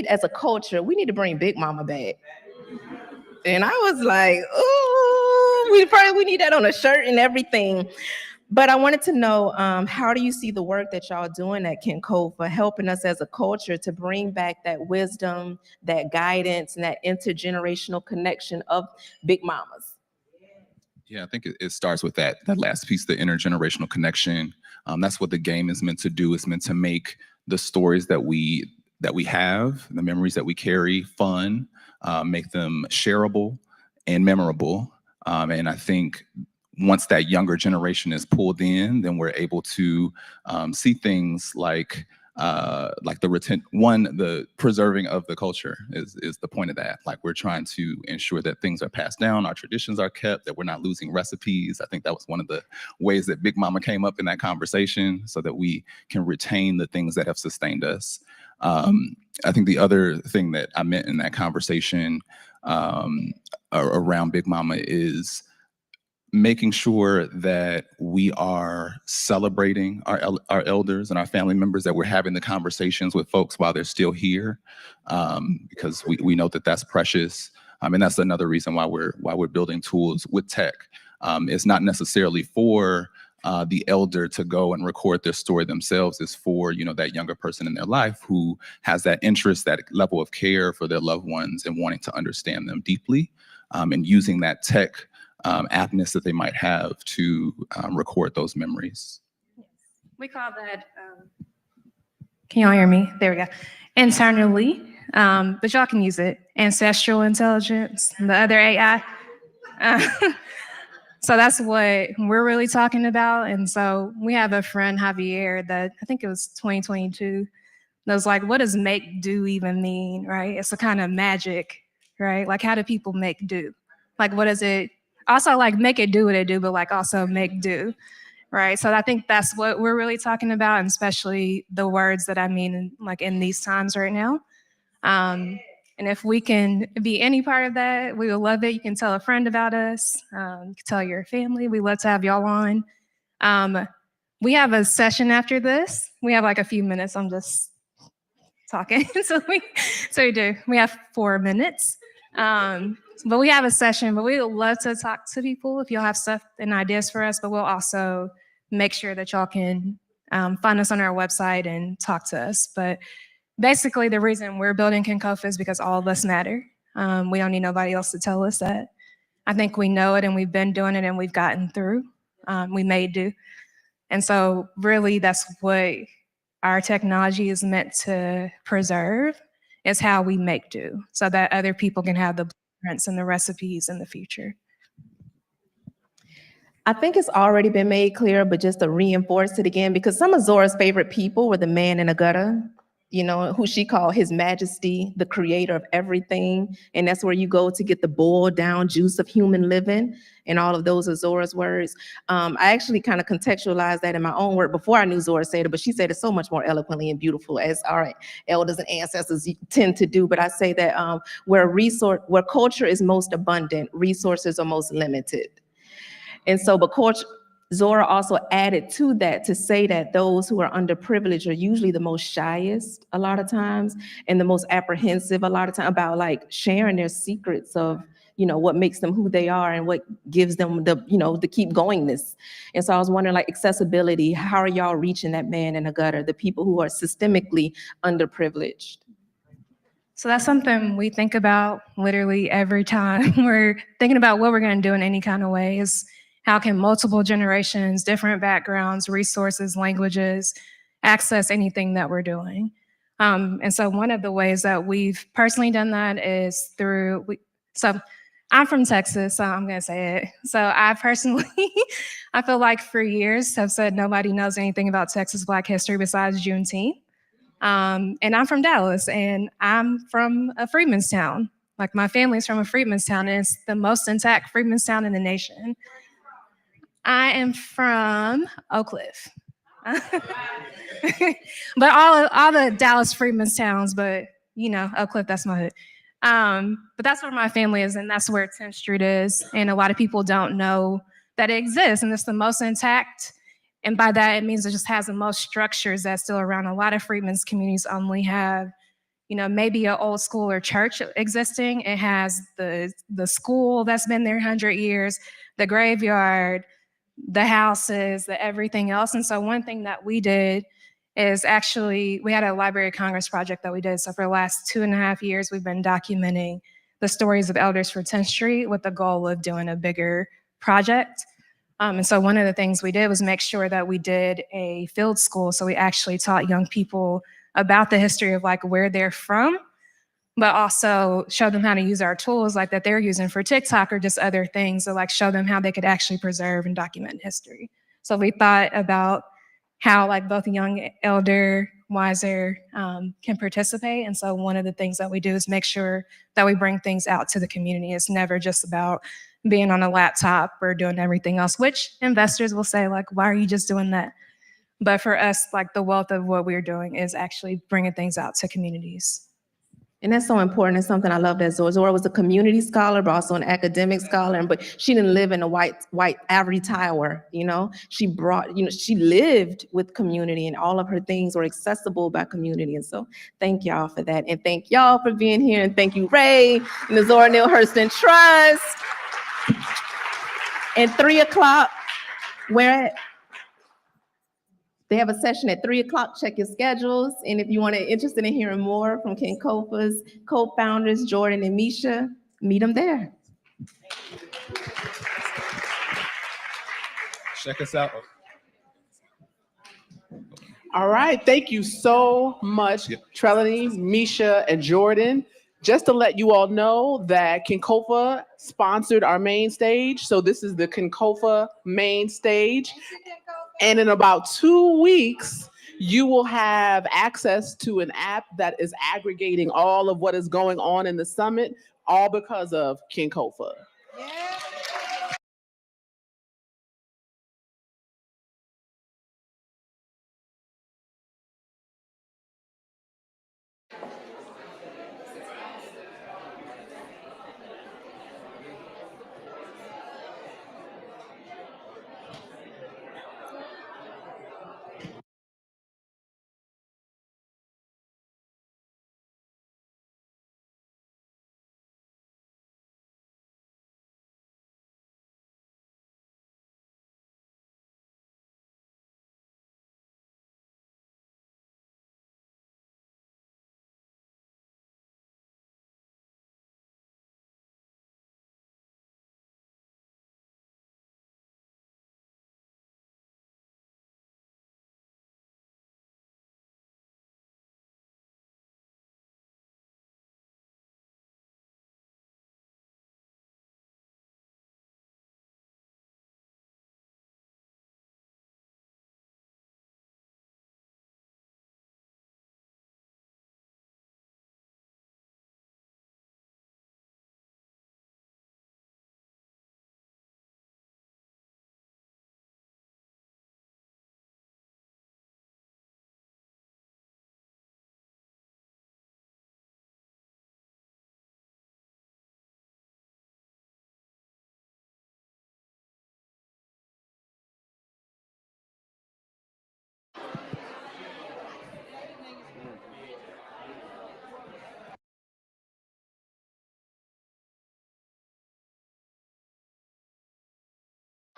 as a culture, we need to bring Big Mama back. And I was like, ooh, we need that on a shirt and everything. But I wanted to know, how do you see the work that y'all doing at Kenkofa helping us as a culture to bring back that wisdom, that guidance, and that intergenerational connection of Big Mamas? Yeah, I think it starts with that last piece, the intergenerational connection. That's what the game is meant to do. It's meant to make the stories that we have, the memories that we carry, fun, make them shareable and memorable. And I think once that younger generation is pulled in, then we're able to see things like the preserving of the culture is the point of that. Like, we're trying to ensure that things are passed down, our traditions are kept, that we're not losing recipes. I think that was one of the ways that Big Mama came up in that conversation, so that we can retain the things that have sustained us. I think the other thing that I meant in that conversation around Big Mama is making sure that we are celebrating our elders and our family members, that we're having the conversations with folks while they're still here, because we know that that's precious. And that's another reason why we're building tools with tech. It's not necessarily for the elder to go and record their story themselves. It's for, that younger person in their life who has that interest, that level of care for their loved ones and wanting to understand them deeply, and using that tech aptness that they might have to record those memories. We call that, can y'all hear me? There we go. Internally, but y'all can use it. Ancestral intelligence, the other AI. So that's what we're really talking about. And so we have a friend, Javier, that I think it was 2022, that was like, what does make do even mean, right? It's a kind of magic, right? Like, how do people make do? Like, what is it? Also, like, make it do what it do, but like also make do, right? So I think that's what we're really talking about, and especially the words that I mean, like, in these times right now. And if we can be any part of that, we will love it. You can tell a friend about us. You can tell your family. We love to have y'all on. We have a session after this. We have like a few minutes. I'm just talking. so we do. We have 4 minutes. But we have a session, but we would love to talk to people if y'all have stuff and ideas for us, but we'll also make sure that y'all can find us on our website and talk to us. But basically, the reason we're building Kinkofa is because all of us matter. We don't need nobody else to tell us that. I think we know it, and we've been doing it, and we've gotten through. We made do. And so really, that's what our technology is meant to preserve, is how we make do, so that other people can have the blueprints and the recipes in the future. I think it's already been made clear, but just to reinforce it again, because some of Zora's favorite people were the man in a gutter, who she called His Majesty, the creator of everything. And that's where you go to get the boiled down juice of human living. And all of those are Zora's words. I actually kind of contextualized that in my own work before I knew Zora said it, but she said it so much more eloquently and beautiful, as our elders and ancestors tend to do. But I say that where culture is most abundant, resources are most limited. And so, but Zora also added to that to say that those who are underprivileged are usually the most shyest a lot of times, and the most apprehensive a lot of times about like sharing their secrets of, what makes them who they are and what gives them the keep goingness. And so I was wondering, like, accessibility, how are y'all reaching that man in a gutter, the people who are systemically underprivileged? So that's something we think about literally every time we're thinking about what we're going to do in any kind of way. Is how can multiple generations, different backgrounds, resources, languages, access anything that we're doing? And so one of the ways that we've personally done that is so I'm from Texas, so I'm going to say it. So I personally, I feel like for years have said nobody knows anything about Texas Black history besides Juneteenth. And I'm from Dallas, and I'm from a freedmen's town. Like, my family's from a freedmen's town, and it's the most intact freedmen's town in the nation. I am from Oak Cliff. But all the Dallas freedmen's towns, but Oak Cliff, that's my hood. But that's where my family is, and that's where 10th Street is. And a lot of people don't know that it exists, and it's the most intact. And by that, it means it just has the most structures that's still around. A lot of freedmen's communities only have, maybe an old school or church existing. It has the school that's been there 100 years, the graveyard, the houses, the everything else. And so one thing that we did is actually, we had a Library of Congress project that we did. So for the last 2.5 years, we've been documenting the stories of elders for 10th Street with the goal of doing a bigger project. And so one of the things we did was make sure that we did a field school. So we actually taught young people about the history of like where they're from, but also show them how to use our tools like that they're using for TikTok or just other things. So like show them how they could actually preserve and document history. So we thought about how like both young, elder, wiser can participate. And so one of the things that we do is make sure that we bring things out to the community. It's never just about being on a laptop or doing everything else, which investors will say like, why are you just doing that? But for us, like the wealth of what we're doing is actually bringing things out to communities. And that's so important. It's something I love that Zora was a community scholar, but also an academic scholar. But she didn't live in a white ivory tower, you know? She brought, she lived with community and all of her things were accessible by community. And so thank y'all for that. And thank y'all for being here. And thank you, Ray, and the Zora Neale Hurston Trust. And 3 o'clock, they have a session at 3 o'clock. Check your schedules. And if you want to interested in hearing more from Kenkofa's co-founders, Jordan and Misha, meet them there. Check us out. All right, thank you so much, Trelani, Misha, and Jordan. Just to let you all know that Kenkofa sponsored our main stage. So this is the Kenkofa main stage. And in about 2 weeks, you will have access to an app that is aggregating all of what is going on in the summit, all because of Kenkofa.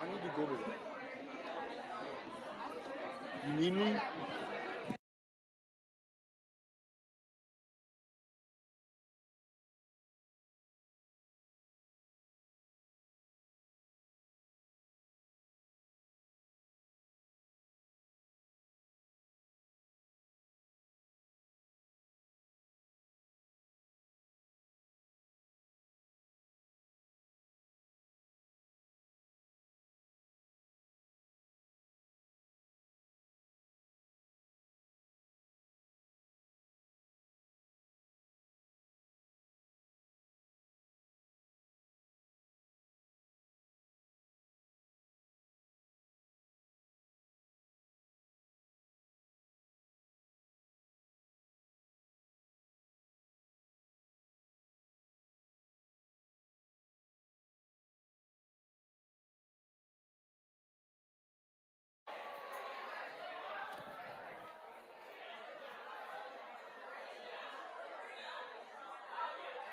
I need to go to that. You need me?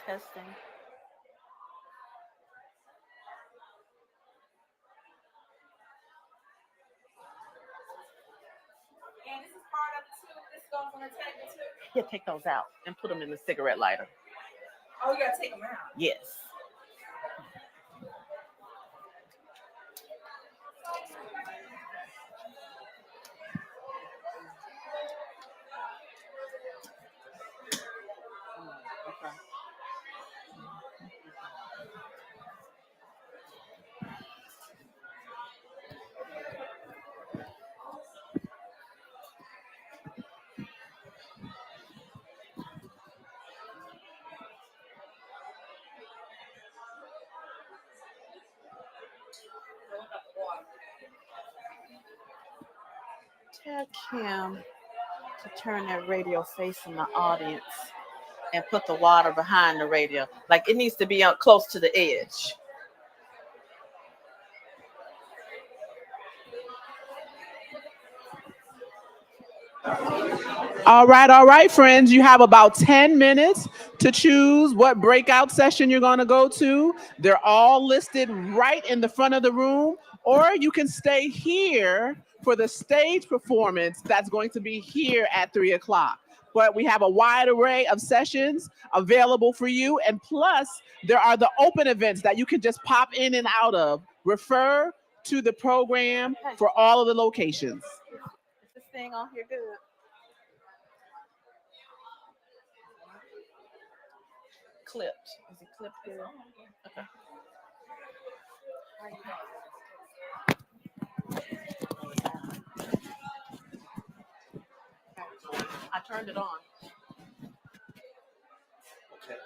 Testing. And this is part of it too. This goes on the table too. Yeah, take those out and put them in the cigarette lighter. Oh, you gotta take them out. Yes. Okay. Tell Kim to turn that radio facing the audience and put the water behind the radio. Like it needs to be up close to the edge. All right, friends. You have about 10 minutes to choose what breakout session you're going to go to. They're all listed right in the front of the room, or you can stay here for the stage performance that's going to be here at 3 o'clock. But we have a wide array of sessions available for you. And plus, there are the open events that you can just pop in and out of. Refer to the program for all of the locations. Is this thing on here good? Clipped. Is it clipped here? Okay. I turned it on. Okay.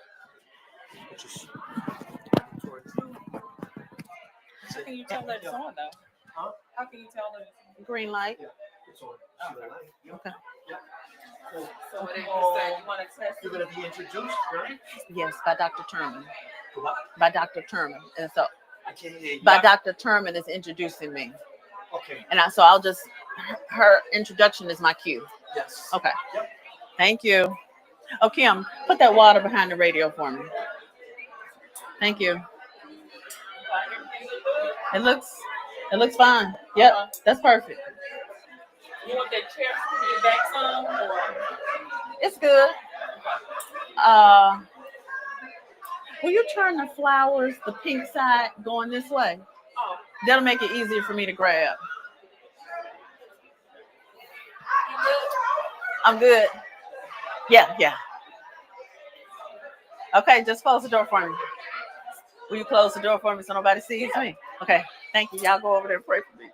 How can you tell that it's on though? Huh? How can you tell that it's on? Green light. Yeah, it's on. Okay. So what did you say? You want to test? You're going to be introduced, right? Yes, by Dr. Turman. What? By Dr. Turman. And so I can't hear you. by Dr. Turman is introducing me. Okay. And so I'll just, her introduction is my cue. Yes. Okay. Yep. Thank you. Oh, Kim, put that water behind the radio for me. Thank you. It looks fine. Yep, that's perfect. You want that chair to get back some or? It's good. Will you turn the flowers, the pink side, going this way? Oh. That'll make it easier for me to grab. I'm good. Yeah. Okay, just close the door for me. Will you close the door for me so nobody sees me? Okay, thank you. Y'all go over there and pray for me.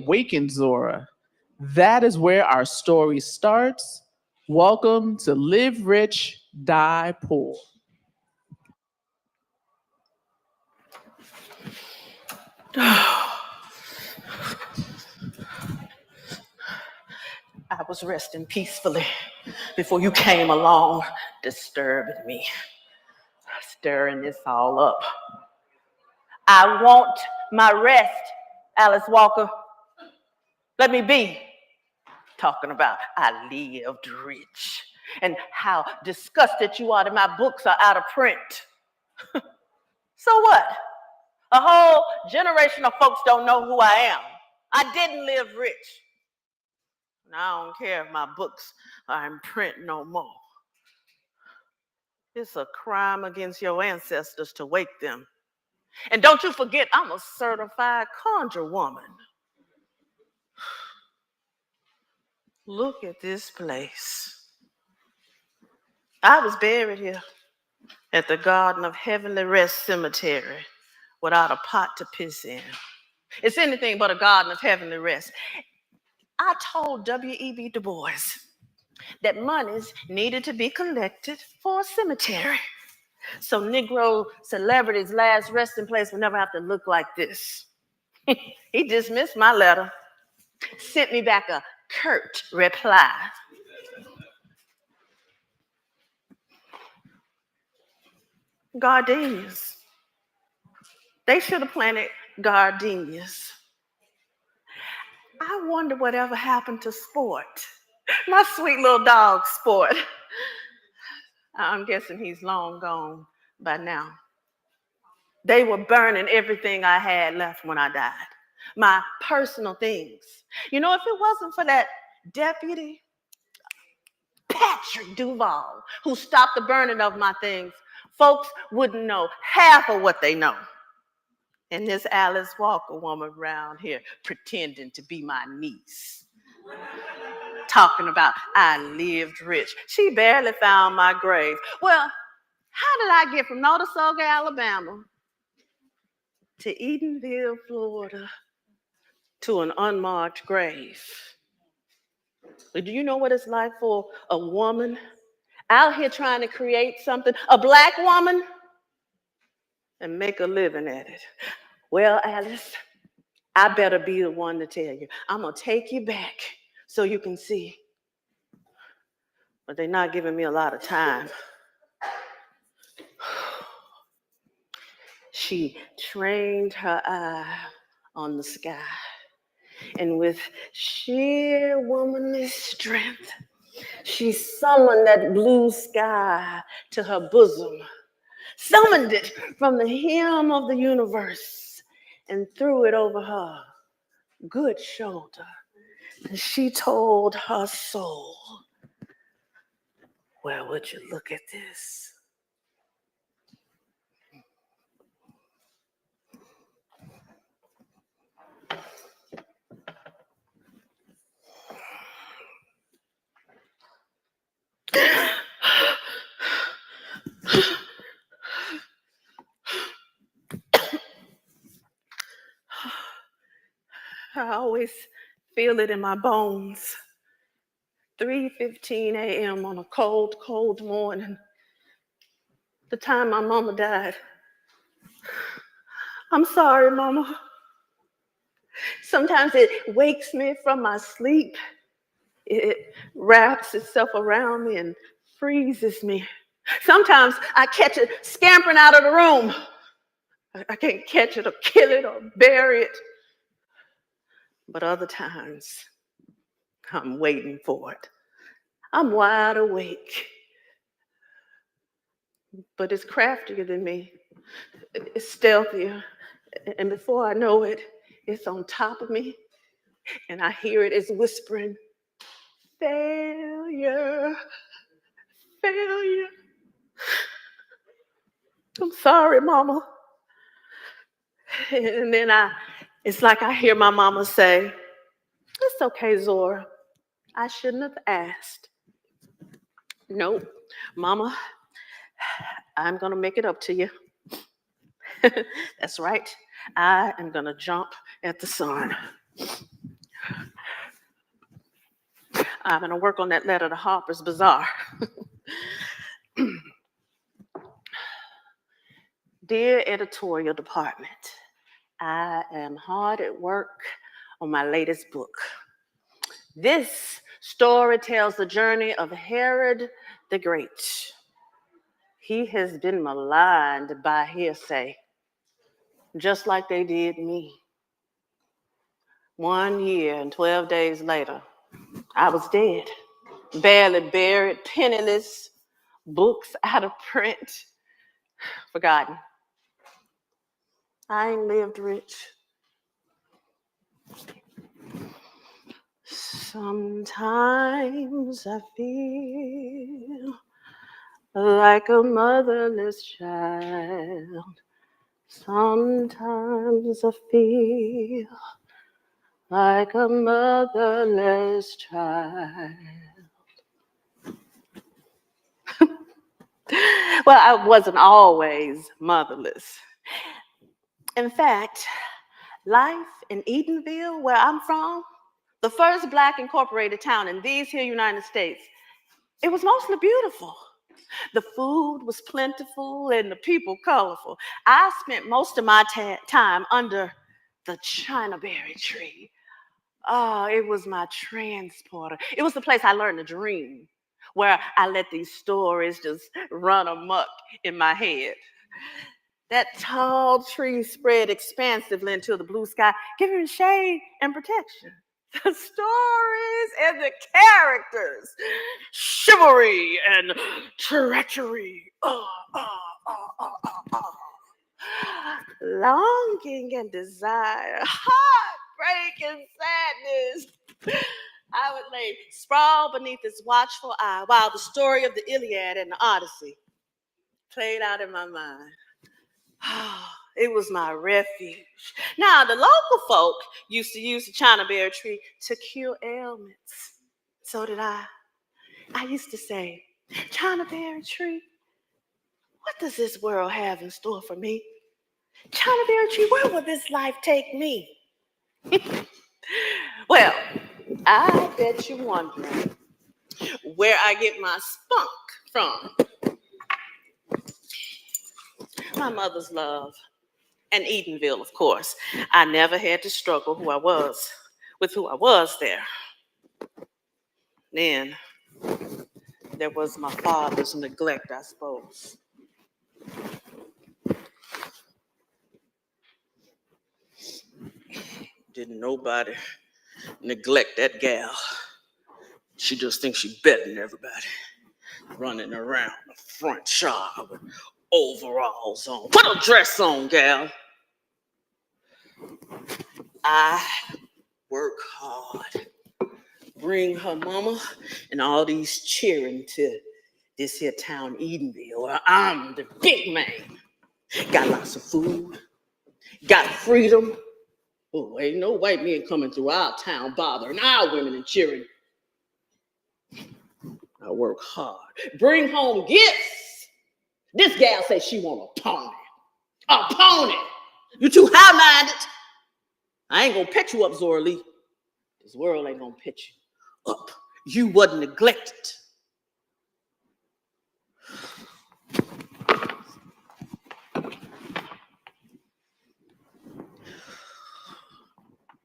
Awaken Zora. That is where our story starts. Welcome to Live Rich, Die Poor. I was resting peacefully before you came along, disturbing me, stirring this all up. I want my rest, Alice Walker. Let me be. Talking about I lived rich and how disgusted you are that my books are out of print. So what? A whole generation of folks don't know who I am. I didn't live rich. And I don't care if my books are in print no more. It's a crime against your ancestors to wake them. And don't you forget, I'm a certified conjure woman. Look at this place. I was buried here at the Garden of Heavenly Rest Cemetery without a pot to piss in. It's anything but a Garden of Heavenly Rest. I told W.E.B. Du Bois that monies needed to be collected for a cemetery, so Negro celebrities' last resting place would never have to look like this. He dismissed my letter, sent me back a curt reply. Gardenias. They should have planted gardenias. I wonder whatever happened to Sport. My sweet little dog, Sport. I'm guessing he's long gone by now. They were burning everything I had left when I died. My personal things. You know, if it wasn't for that deputy, Patrick Duval, who stopped the burning of my things, folks wouldn't know half of what they know. And this Alice Walker woman around here pretending to be my niece. Talking about I lived rich. She barely found my grave. Well, how did I get from Notasulga, Alabama to Edenville, Florida to an unmarked grave? Do you know what it's like for a woman out here trying to create something, a Black woman, and make a living at it? Well, Alice, I better be the one to tell you. I'm going to take you back so you can see. But they're not giving me a lot of time. She trained her eye on the sky, and with sheer womanly strength, she summoned that blue sky to her bosom, summoned it from the hem of the universe, and threw it over her good shoulder. And she told her soul, well, would you look at this? I always feel it in my bones. 3:15 a.m. on a cold, cold morning, the time my mama died. I'm sorry, Mama. Sometimes it wakes me from my sleep. It wraps itself around me and freezes me. Sometimes I catch it scampering out of the room. I can't catch it or kill it or bury it. But other times, I'm waiting for it. I'm wide awake. But it's craftier than me. It's stealthier. And before I know it, it's on top of me. And I hear it is whispering, failure, failure. I'm sorry, Mama. And then it's like I hear my mama say, it's okay, Zora. I shouldn't have asked. Nope, Mama, I'm gonna make it up to you. That's right. I am gonna jump at the sun. I'm going to work on that letter to Harper's Bazaar. Dear editorial department, I am hard at work on my latest book. This story tells the journey of Herod the Great. He has been maligned by hearsay, just like they did me. 1 year and 12 days later, I was dead, barely buried, penniless, books out of print, forgotten. I ain't lived rich. Sometimes I feel like a motherless child. Sometimes I feel like a motherless child. Well, I wasn't always motherless. In fact, life in Edenville, where I'm from, the first Black incorporated town in these here United States, it was mostly beautiful. The food was plentiful and the people colorful. I spent most of my time under the Chinaberry tree. Oh, it was my transporter. It was the place I learned to dream, where I let these stories just run amok in my head. That tall tree spread expansively into the blue sky, giving shade and protection. The stories and the characters, chivalry and treachery. Longing and desire, heartbreak and sadness. I would lay sprawled beneath its watchful eye while the story of the Iliad and the Odyssey played out in my mind. It was my refuge. Now, the local folk used to use the Chinaberry tree to cure ailments. So did I. I used to say, Chinaberry tree, what does this world have in store for me? Chinaberry tree, where will this life take me? Well, I bet you're wondering where I get my spunk from. My mother's love. And Edenville, of course. I never had to struggle with who I was there. Then there was my father's neglect, I suppose. Didn't nobody neglect that gal. She just thinks she's better than everybody. Running around the front yard with overalls on. Put a dress on, gal. I work hard. Bring her mama and all these cheering to this here town, Edenville, where I'm the big man. Got lots of food, got freedom. Oh, ain't no white men coming through our town bothering our women and cheering. I work hard. Bring home gifts. This gal says she want a pony. A pony. You too high-minded. I ain't gonna pet you up, Zora Lee. This world ain't gonna pet you up. You wasn't neglected.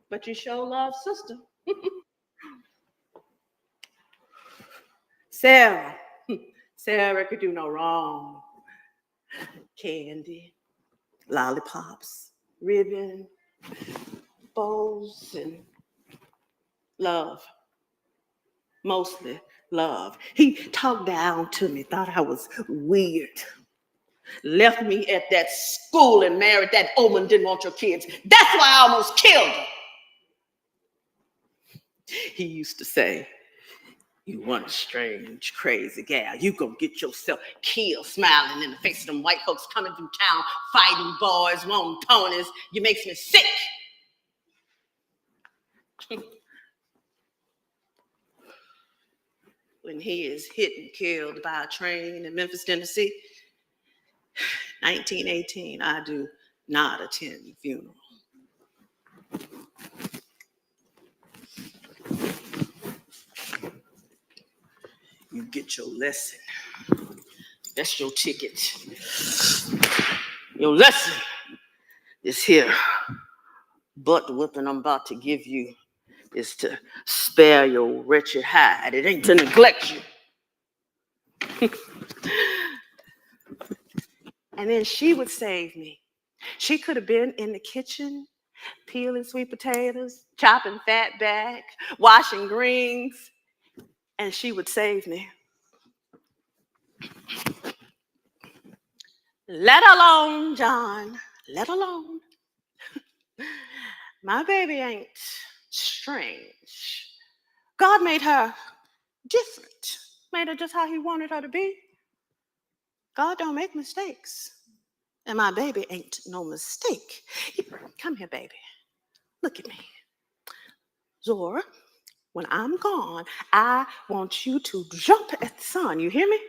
But you sure love sister. Sarah. Sarah could do no wrong. Candy, lollipops, ribbon, bows, and love. Mostly love. He talked down to me, thought I was weird. Left me at that school and married that woman, didn't want your kids. That's why I almost killed her. He used to say, you one strange, crazy gal. You gonna get yourself killed smiling in the face of them white folks coming through town, fighting boys, wanting ponies. You makes me sick. When he is hit and killed by a train in Memphis, Tennessee, 1918, I do not attend the funeral. You get your lesson. That's your ticket. Your lesson is here. Butt whipping I'm about to give you is to spare your wretched hide. It ain't to neglect you. And then she would save me. She could have been in the kitchen, peeling sweet potatoes, chopping fat back, washing greens, and she would save me. Let alone, John, let alone. My baby ain't strange. God made her different, made her just how he wanted her to be. God don't make mistakes. And my baby ain't no mistake. Come here, baby. Look at me. Zora, when I'm gone, I want you to jump at the sun. You hear me?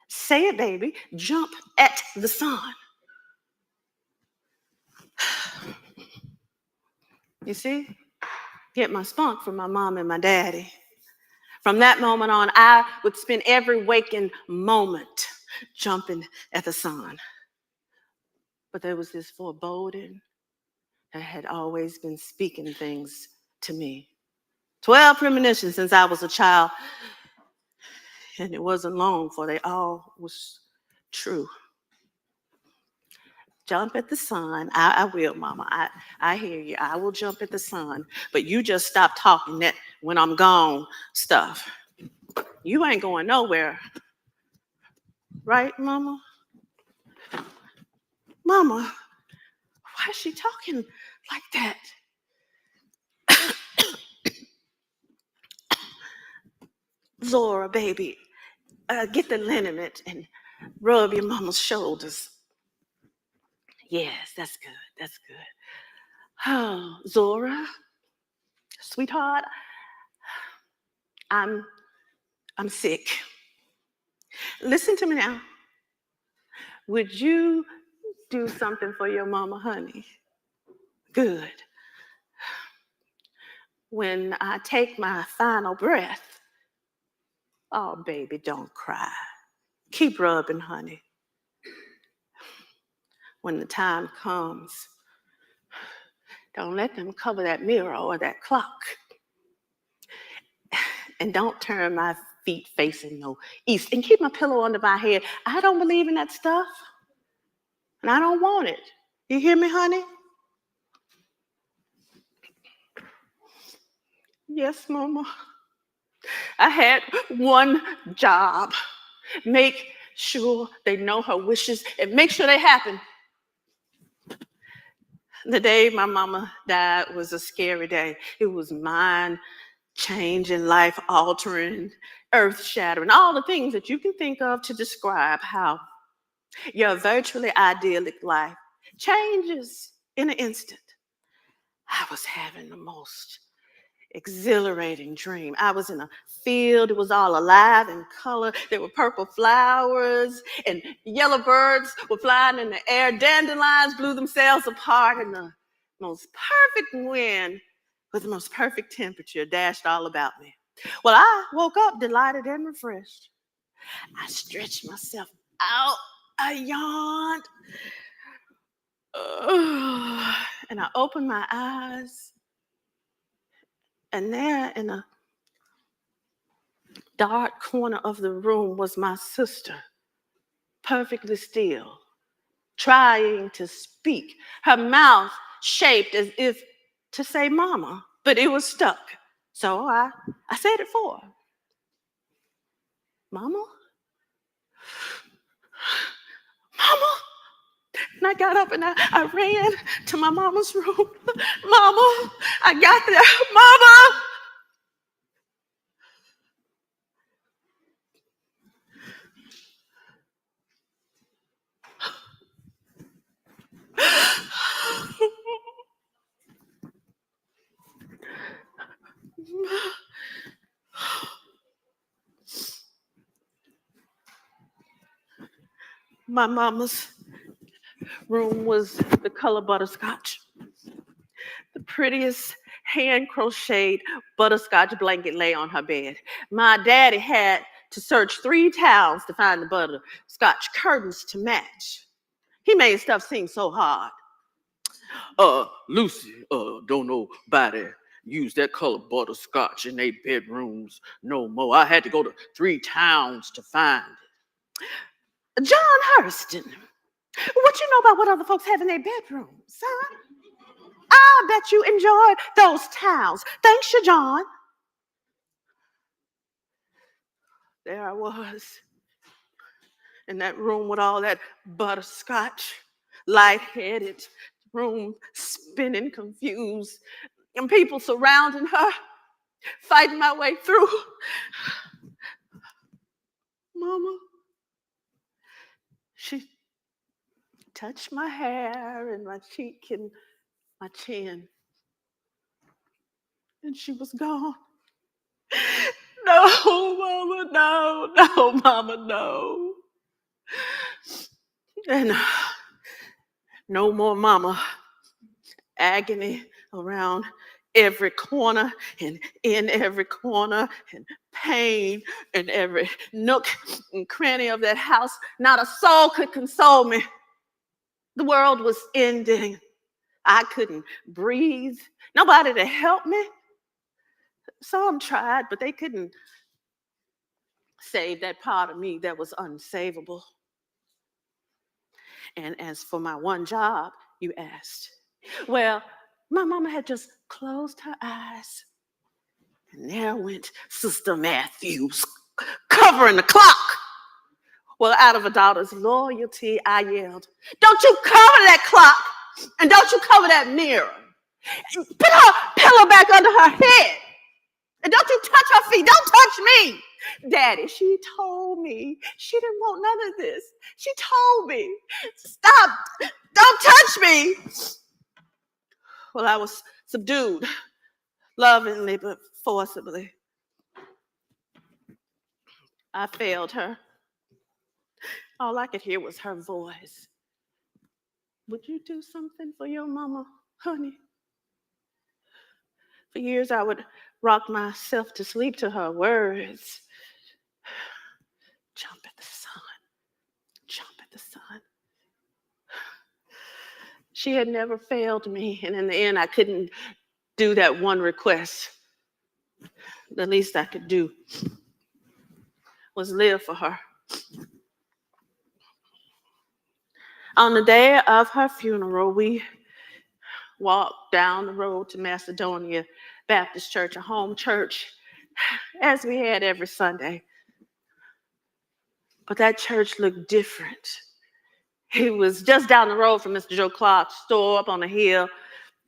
Say it, baby. Jump at the sun. You see? Get my spunk from my mom and my daddy. From that moment on, I would spend every waking moment jumping at the sun. But there was this foreboding that had always been speaking things to me. 12 premonitions since I was a child, and it wasn't long for they all was true. Jump at the sun. I will, Mama. I hear you. I will jump at the sun. But you just stop talking that when I'm gone stuff. You ain't going nowhere. Right, Mama? Mama, why is she talking like that? Zora, baby, get the liniment and rub your mama's shoulders. Yes, that's good. That's good. Oh, Zora, sweetheart, I'm sick. Listen to me now. Would you do something for your mama, honey? Good. When I take my final breath, oh, baby, don't cry. Keep rubbing, honey. When the time comes, don't let them cover that mirror or that clock. And don't turn my feet facing no east. And keep my pillow under my head. I don't believe in that stuff. And I don't want it. You hear me, honey? Yes, Mama. I had one job. Make sure they know her wishes and make sure they happen. The day my mama died was a scary day. It was mind-changing, life-altering, earth-shattering, all the things that you can think of to describe how your virtually idyllic life changes in an instant. I was having the most exhilarating dream. I was in a field. It was all alive in color. There were purple flowers and yellow birds were flying in the air. Dandelions blew themselves apart and the most perfect wind with the most perfect temperature dashed all about me. Well, I woke up delighted and refreshed. I stretched myself out. I yawned. And I opened my eyes. And there in a dark corner of the room was my sister, perfectly still, trying to speak, her mouth shaped as if to say mama, but it was stuck. So I said it for her. Mama? Mama? And I got up and I ran to my mama's room. Mama, I got there. Mama! My mama's room was the color butterscotch. The prettiest hand-crocheted butterscotch blanket lay on her bed. My daddy had to search 3 towns to find the butterscotch curtains to match. He made stuff seem so hard. Lucy, don't nobody use that color butterscotch in their bedrooms no more. I had to go to 3 towns to find it. John Hurston, what you know about what other folks have in their bedrooms, huh? I bet you enjoyed those towns. Thanks you, John. There I was in that room with all that butterscotch, lightheaded, room spinning, confused, and people surrounding her, fighting my way through. Mama, she touched my hair and my cheek and my chin, and she was gone. No, Mama, no, Mama, no. And no more Mama. Agony around every corner and in every corner, and pain in every nook and cranny of that house. Not a soul could console me. The world was ending. I couldn't breathe. Nobody to help me. Some tried, but they couldn't save that part of me that was unsavable. And as for my one job, you asked, well, my mama had just closed her eyes, and there went Sister Matthews, covering the clock. Well, out of a daughter's loyalty, I yelled, don't you cover that clock, and don't you cover that mirror. Put her pillow back under her head, and don't you touch her feet, don't touch me. Daddy, she told me she didn't want none of this. She told me, stop, don't touch me. Well, I was subdued, lovingly but forcibly. I failed her. All I could hear was her voice. Would you do something for your mama, honey? For years, I would rock myself to sleep to her words. Jump at the sun, jump at the sun. She had never failed me, and in the end, I couldn't do that one request. The least I could do was live for her. On the day of her funeral, we walked down the road to Macedonia Baptist Church, a home church, as we had every Sunday. But that church looked different. It was just down the road from Mr. Joe Clark's store up on the hill,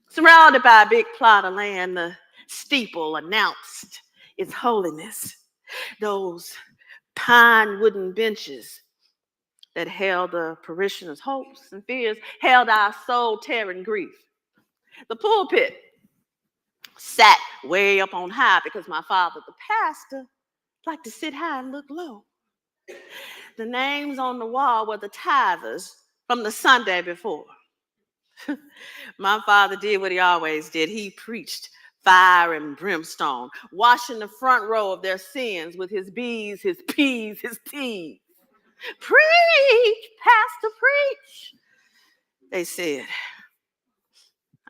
surrounded by a big plot of land. The steeple announced its holiness. Those pine wooden benches that held the parishioners' hopes and fears held our soul-tearing grief. The pulpit sat way up on high because my father, the pastor, liked to sit high and look low. The names on the wall were the tithers from the Sunday before. My father did what he always did. He preached fire and brimstone, washing the front row of their sins with his B's, his P's, his T's. Preach, Pastor, preach, they said.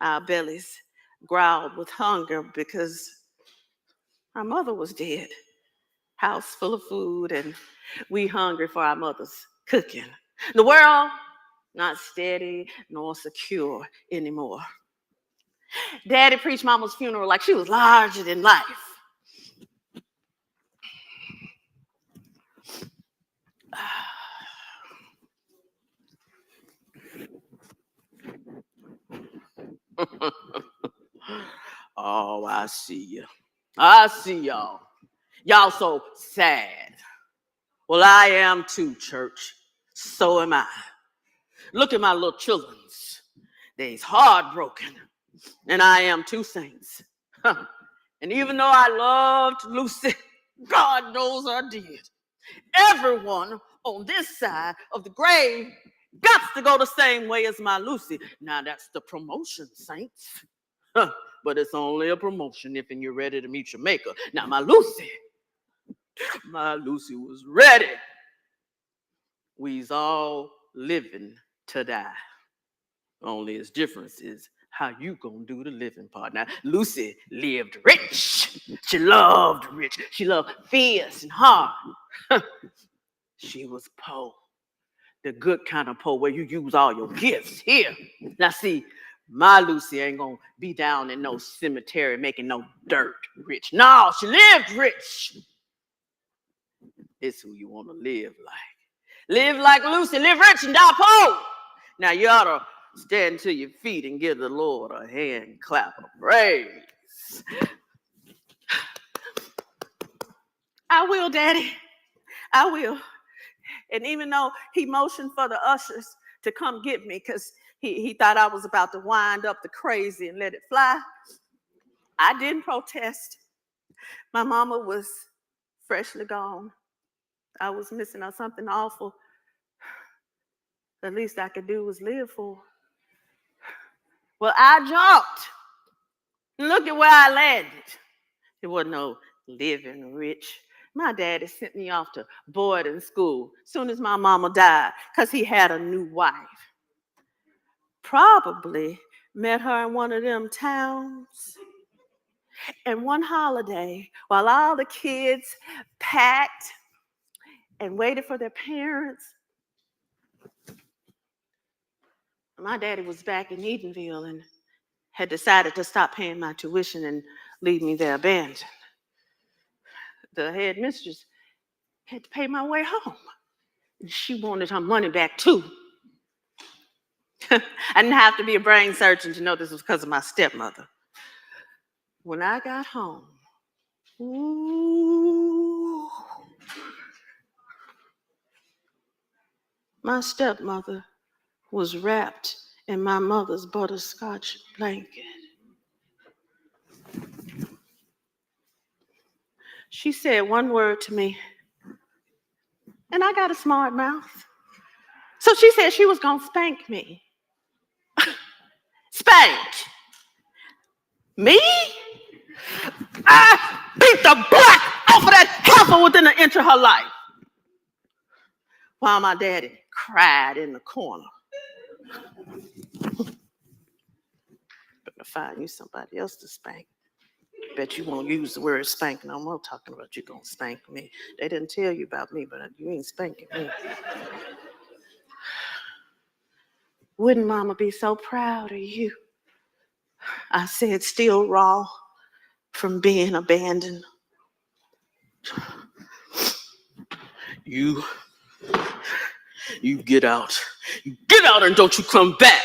Our bellies growled with hunger because our mother was dead. House full of food, and we hungry for our mother's cooking. The world not steady nor secure anymore. Daddy preached Mama's funeral like she was larger than life. Oh, I see you. I see y'all. Y'all so sad. Well, I am too, church. So am I. Look at my little children's. They's heartbroken. And I am too, saints. And even though I loved Lucy, God knows I did. Everyone on this side of the grave got to go the same way as my Lucy. Now that's the promotion, saints. But it's only a promotion if you're ready to meet your maker. Now my Lucy, My Lucy was ready. We's all living to die. Only its difference is how you gonna do the living part. Now, Lucy lived rich. She loved rich. She loved fierce and hard. She was poor. The good kind of poor where you use all your gifts here. Now, see, my Lucy ain't gonna be down in no cemetery making no dirt rich. No, she lived rich. It's who you wanna live like. Live like Lucy, live rich and die poor. Now you ought to stand to your feet and give the Lord a hand clap of praise. I will, Daddy. I will. And even though he motioned for the ushers to come get me because he thought I was about to wind up the crazy and let it fly, I didn't protest. My mama was freshly gone. I was missing out something awful. The least I could do was live for. Well, I jumped. Look at where I landed. It wasn't no living rich. My daddy sent me off to boarding school as soon as my mama died because he had a new wife. Probably met her in one of them towns. And one holiday, while all the kids packed and waited for their parents, my daddy was back in Edenville and had decided to stop paying my tuition and leave me there abandoned. The headmistress had to pay my way home. She wanted her money back too. I didn't have to be a brain surgeon to know this was because of my stepmother. When I got home, ooh, my stepmother was wrapped in my mother's butterscotch blanket. She said one word to me, and I got a smart mouth. So she said she was gonna spank me. Spank me? I beat the black off of that heifer within an inch of her life. While my daddy cried in the corner. Better find you somebody else to spank. Bet you won't use the word spank no more, talking about you gonna spank me. They didn't tell you about me, but you ain't spanking me. Wouldn't mama be so proud of you? I said, still raw from being abandoned. You get out. Get out and don't you come back.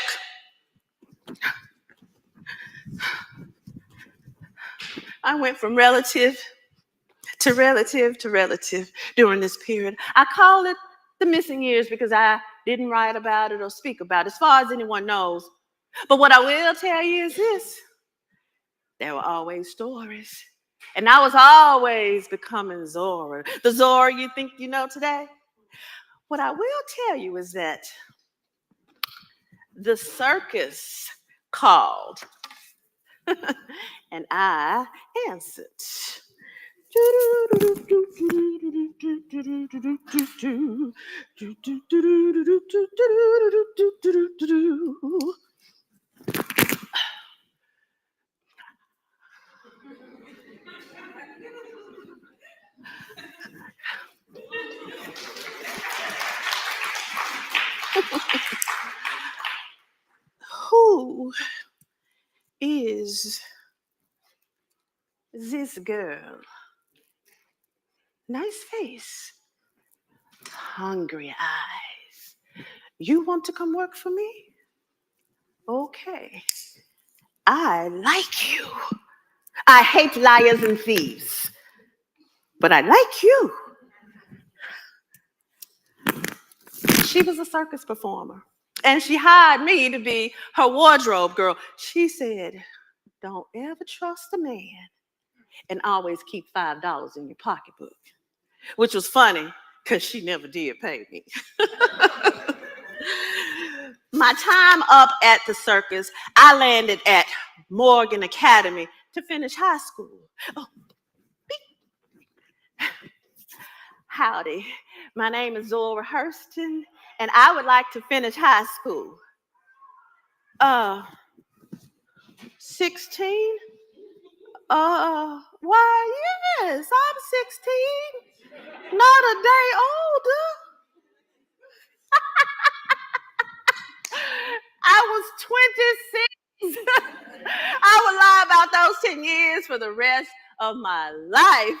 I went from relative to relative to relative during this period. I call it the missing years because I didn't write about it or speak about it, as far as anyone knows. But what I will tell you is this. There were always stories. And I was always becoming Zora. The Zora you think you know today? What I will tell you is that the circus called. And I answered. Who is this girl? Nice face, hungry eyes. You want to come work for me? Okay. I like you. I hate liars and thieves, but I like you. She was a circus performer, and she hired me to be her wardrobe girl. She said, don't ever trust a man and always keep $5 in your pocketbook, which was funny because she never did pay me. My time up at the circus, I landed at Morgan Academy to finish high school. Oh, Howdy, my name is Zora Hurston, and I would like to finish high school. 16? Why, yes, I'm 16. Not a day older. I was 26. I would lie about those 10 years for the rest of my life.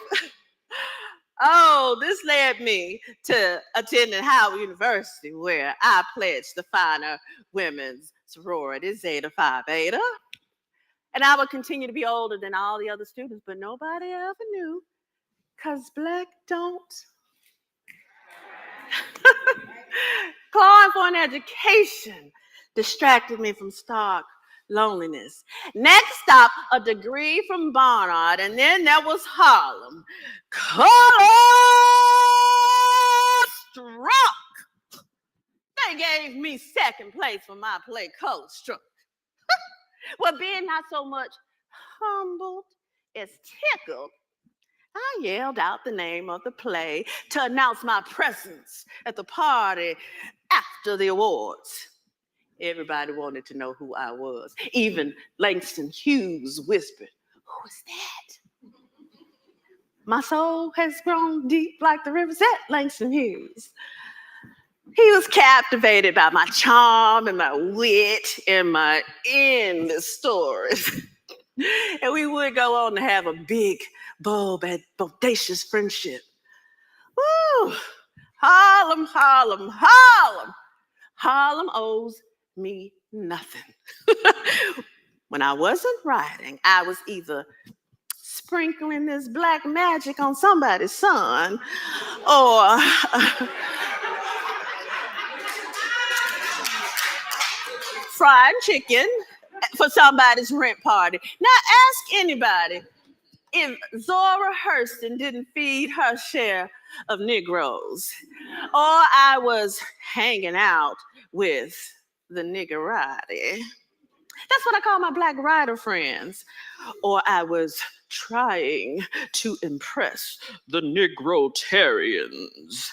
Oh, this led me to attending Howard University, where I pledged to finer women's sorority, Zeta Phi Beta. And I would continue to be older than all the other students, but nobody ever knew, because black don't. Clawing for an education distracted me from stark loneliness. Next stop, a degree from Barnard, and then there was Harlem. Color struck. They gave me second place for my play, Color Struck. Well, being not so much humbled as tickled, I yelled out the name of the play to announce my presence at the party after the awards. Everybody wanted to know who I was. Even Langston Hughes whispered, "Who is that?" My soul has grown deep like the rivers at Langston Hughes. He was captivated by my charm and my wit and my endless stories. And we would go on to have a big, bold, bodacious friendship. Woo! Harlem, Harlem, Harlem. Harlem owes me nothing. When I wasn't writing, I was either sprinkling this black magic on somebody's son or fried chicken for somebody's rent party. Now ask anybody if Zora Hurston didn't feed her share of Negroes, or I was hanging out with the niggerati. That's what I call my black writer friends. Or I was trying to impress the Negrotarians.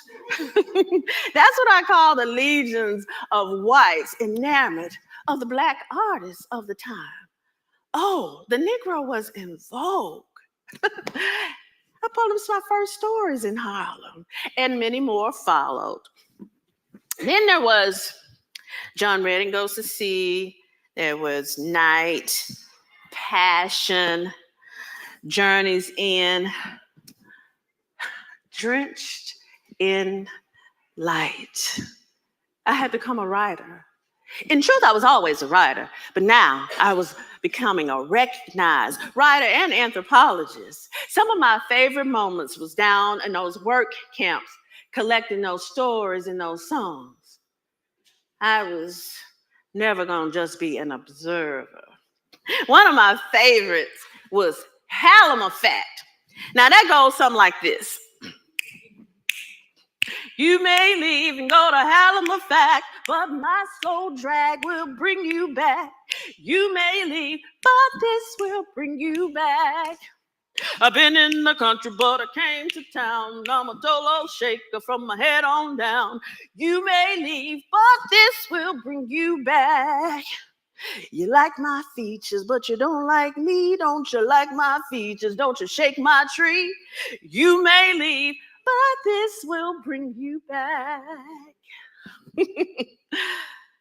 That's what I call the legions of whites enamored of the black artists of the time. Oh, the Negro was in vogue. I published my first stories in Harlem, and many more followed. Then there was John Redding Goes to Sea. There was Night, Passion, Journey's End, Drenched in Light. I had become a writer. In truth, I was always a writer, but now I was becoming a recognized writer and anthropologist. Some of my favorite moments was down in those work camps, collecting those stories and those songs. I was never gonna just be an observer. One of my favorites was Hallam Effect. Now that goes something like this. You may leave and go to Halifax, but my soul drag will bring you back. You may leave, but this will bring you back. I've been in the country, but I came to town. I'm a dolo shaker from my head on down. You may leave, but this will bring you back. You like my features, but you don't like me. Don't you like my features? Don't you shake my tree? You may leave, but this will bring you back.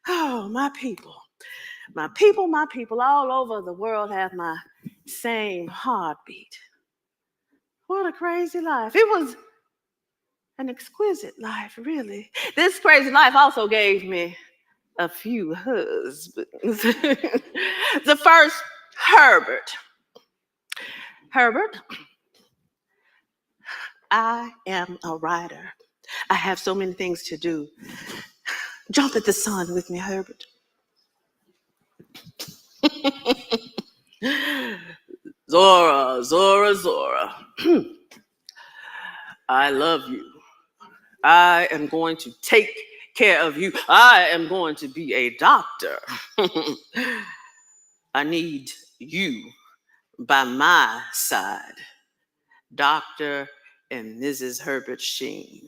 Oh, my people. My people all over the world have my same heartbeat. What a crazy life. It was an exquisite life, really. This crazy life also gave me a few husbands. The first, Herbert. Herbert, I am a writer. I have so many things to do. Jump at the sun with me, Herbert. Zora, Zora, Zora. I love you. I am going to take care of you. I am going to be a doctor. I need you by my side. Doctor and Mrs. Herbert Sheen.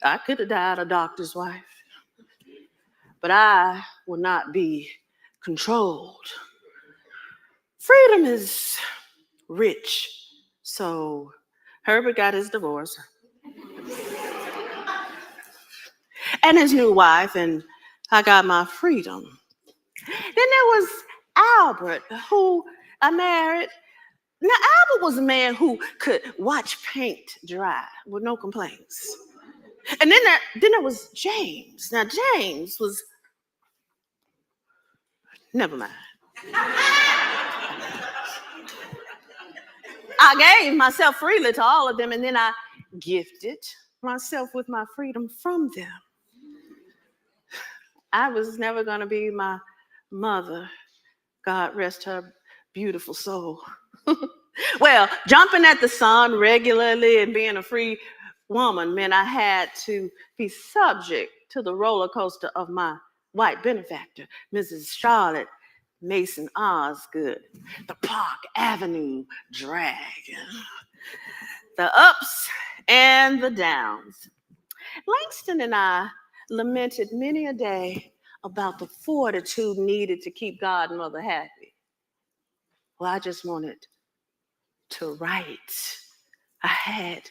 I could have died a doctor's wife, but I will not be controlled. Freedom is rich, so Herbert got his divorce and his new wife, and I got my freedom. Then there was Albert, who I married. Now, Albert was a man who could watch paint dry with no complaints. And then there was James. Now, James was, never mind. I gave myself freely to all of them, and then I gifted myself with my freedom from them. I was never going to be my mother. God rest her beautiful soul. Well, jumping at the sun regularly and being a free woman meant I had to be subject to the roller coaster of my white benefactor, Mrs. Charlotte Mason Osgood, the Park Avenue dragon, the ups and the downs. Langston and I lamented many a day about the fortitude needed to keep Godmother happy. Well, I just wanted to write. I had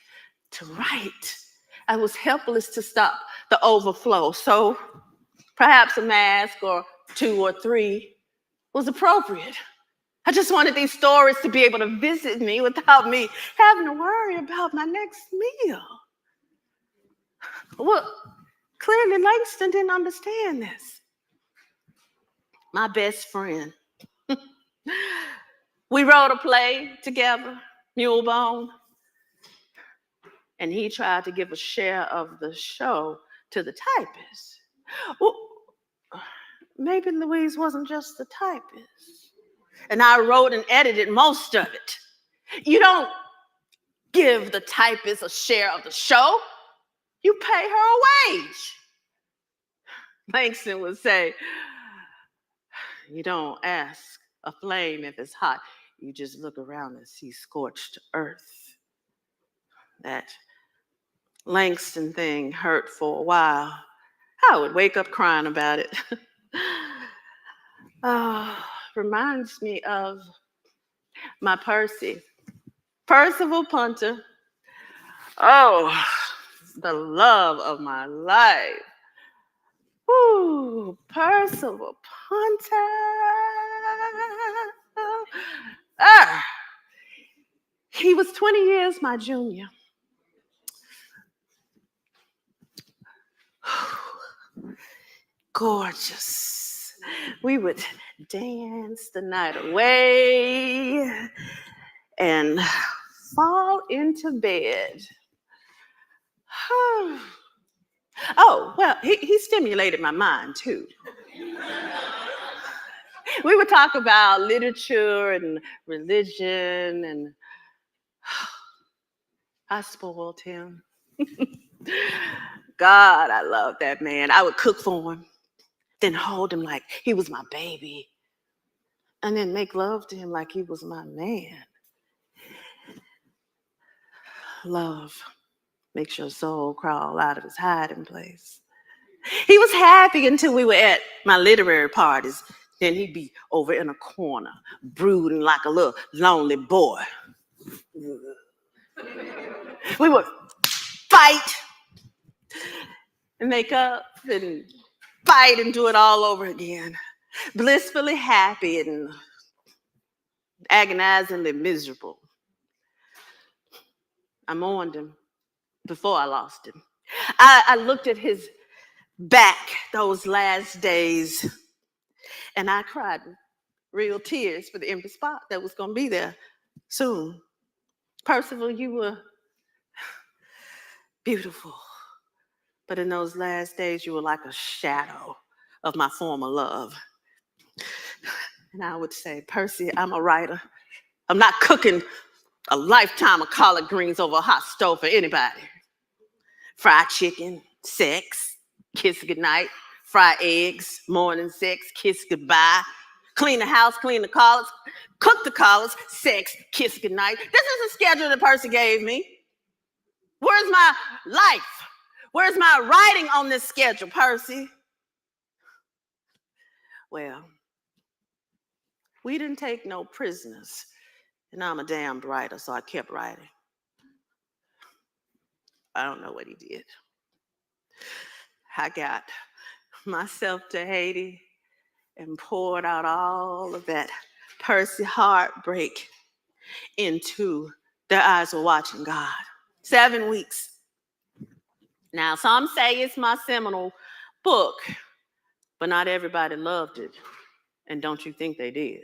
to write. I was helpless to stop the overflow, so perhaps a mask or 2 or 3 was appropriate. I just wanted these stories to be able to visit me without me having to worry about my next meal. Well, clearly Langston didn't understand this. My best friend. We wrote a play together, Mulebone, and he tried to give a share of the show to the typist. Well, maybe Louise wasn't just the typist. And I wrote and edited most of it. You don't give the typist a share of the show. You pay her a wage. Langston would say, you don't ask a flame if it's hot. You just look around and see scorched earth. That Langston thing hurt for a while. I would wake up crying about it. Reminds me of my Percy, Percival Punter. Oh, the love of my life. Ooh, Percival Punter. He was 20 years my junior. Gorgeous. We would dance the night away and fall into bed. Oh, well, he stimulated my mind too. We would talk about literature and religion, and I spoiled him. God, I love that man. I would cook for him, then hold him like he was my baby, and then make love to him like he was my man. Love makes your soul crawl out of its hiding place. He was happy until we were at my literary parties. Then he'd be over in a corner, brooding like a little lonely boy. We would fight and make up and fight and do it all over again. Blissfully happy and agonizingly miserable. I mourned him before I lost him. I looked at his back those last days, and I cried real tears for the empty spot that was going to be there soon. Percival, you were beautiful, but in those last days, you were like a shadow of my former love. And I would say, Percy, I'm a writer. I'm not cooking a lifetime of collard greens over a hot stove for anybody. Fried chicken, sex, kiss goodnight, fry eggs, morning sex, kiss goodbye, clean the house, clean the collars, cook the collars, sex, kiss goodnight. This is the schedule the person gave me. Where's my life? Where's my writing on this schedule, Percy? Well, we didn't take no prisoners, and I'm a damned writer, so I kept writing. I don't know what he did. I got myself to Haiti and poured out all of that Percy heartbreak into their eyes were watching God. 7 weeks. Now, some say it's my seminal book, but not everybody loved it. And don't you think they did?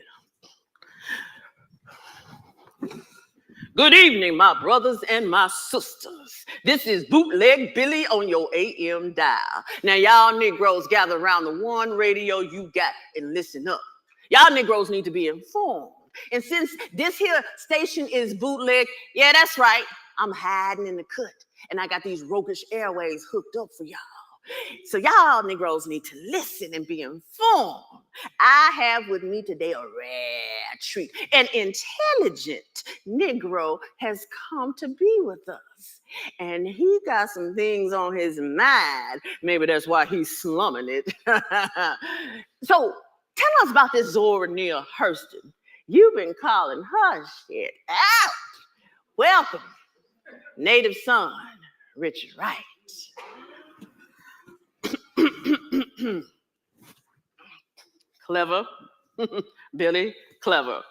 Good evening, my brothers and my sisters. This is Bootleg Billy on your AM dial. Now, y'all Negroes gather around the one radio you got and listen up. Y'all Negroes need to be informed. And since this here station is bootleg, yeah, that's right, I'm hiding in the cut. And I got these roguish airways hooked up for y'all. So y'all Negroes need to listen and be informed. I have with me today a rare treat. An intelligent Negro has come to be with us. And he got some things on his mind. Maybe that's why he's slumming it. So tell us about this Zora Neale Hurston. You've been calling her shit out. Welcome, native son, Richard Wright. Clever, Billy, clever.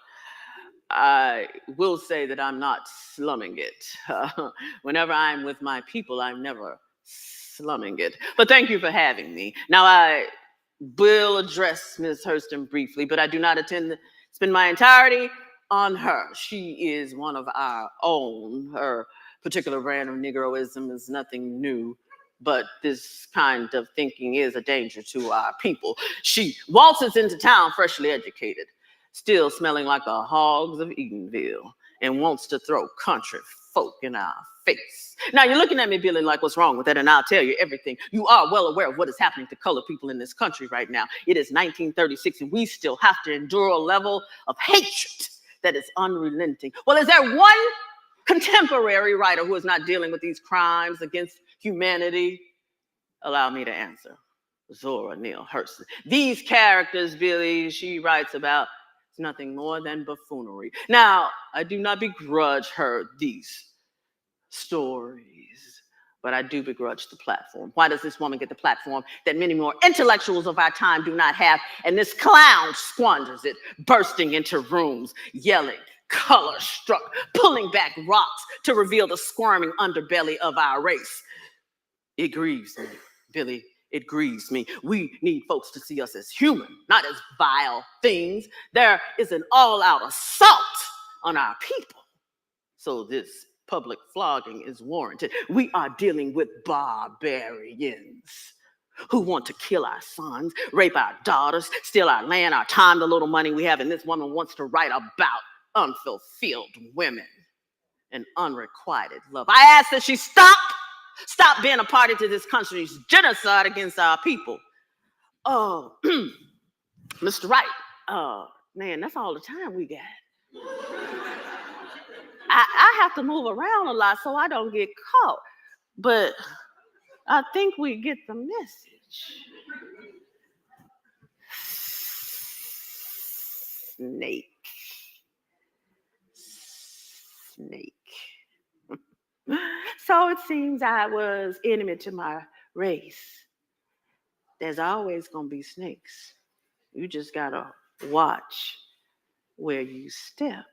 I will say that I'm not slumming it. Whenever I'm with my people, I'm never slumming it. But thank you for having me. Now, I will address Ms. Hurston briefly, but I do not intend to spend my entirety on her. She is one of our own. Her particular brand of Negroism is nothing new, but this kind of thinking is a danger to our people. She waltzes into town freshly educated, still smelling like the hogs of Edenville, and wants to throw country folk in our face. Now, you're looking at me, Billy, like, what's wrong with that? And I'll tell you everything. You are well aware of what is happening to colored people in this country right now. It is 1936, and we still have to endure a level of hatred that is unrelenting. Well, is there one contemporary writer who is not dealing with these crimes against humanity? Allow me to answer. Zora Neale Hurston. These characters, Billy, she writes about is nothing more than buffoonery. Now, I do not begrudge her these stories, but I do begrudge the platform. Why does this woman get the platform that many more intellectuals of our time do not have? And this clown squanders it, bursting into rooms, yelling, color-struck, pulling back rocks to reveal the squirming underbelly of our race. It grieves me, Billy. It grieves me. We need folks to see us as human, not as vile things. There is an all-out assault on our people. So this public flogging is warranted. We are dealing with barbarians who want to kill our sons, rape our daughters, steal our land, our time, the little money we have. And this woman wants to write about unfulfilled women and unrequited love. I ask that she stop being a party to this country's genocide against our people. Oh, Mr. Wright, man, that's all the time we got. I have to move around a lot so I don't get caught. But I think we get the message. Snake. So it seems I was enemy to my race. There's always going to be snakes. You just got to watch where you step.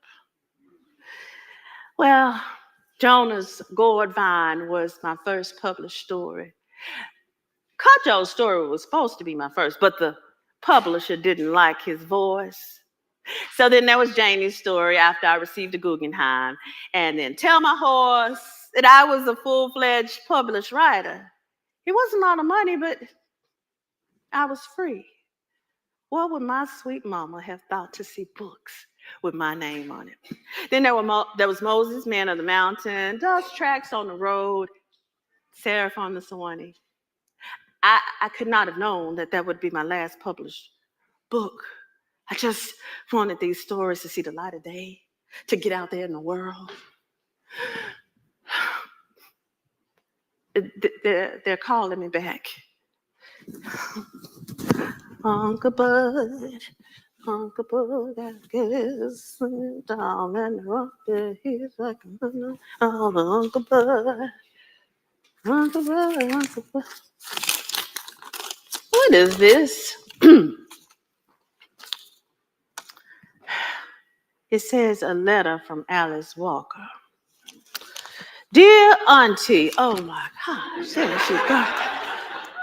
Well, Jonah's gourd vine was my first published story. Cudjoe's story was supposed to be my first, but the publisher didn't like his voice. So then there was Janie's story after I received a Guggenheim. And then Tell My Horse that I was a full-fledged published writer. It wasn't a lot of money, but I was free. What would my sweet mama have thought to see books with my name on it? Then there was Moses, Man of the Mountain, Dust Tracks on the Road, Seraph on the Swanee. I could not have known that that would be my last published book. I just wanted these stories to see the light of day, to get out there in the world. They're calling me back. Uncle Bud, Uncle Bud, I guess, down and rock the hills like a Uncle Bud, Uncle Bud, Uncle Bud. What is this? It says a letter from Alice Walker. Dear Auntie, oh my gosh, there she goes.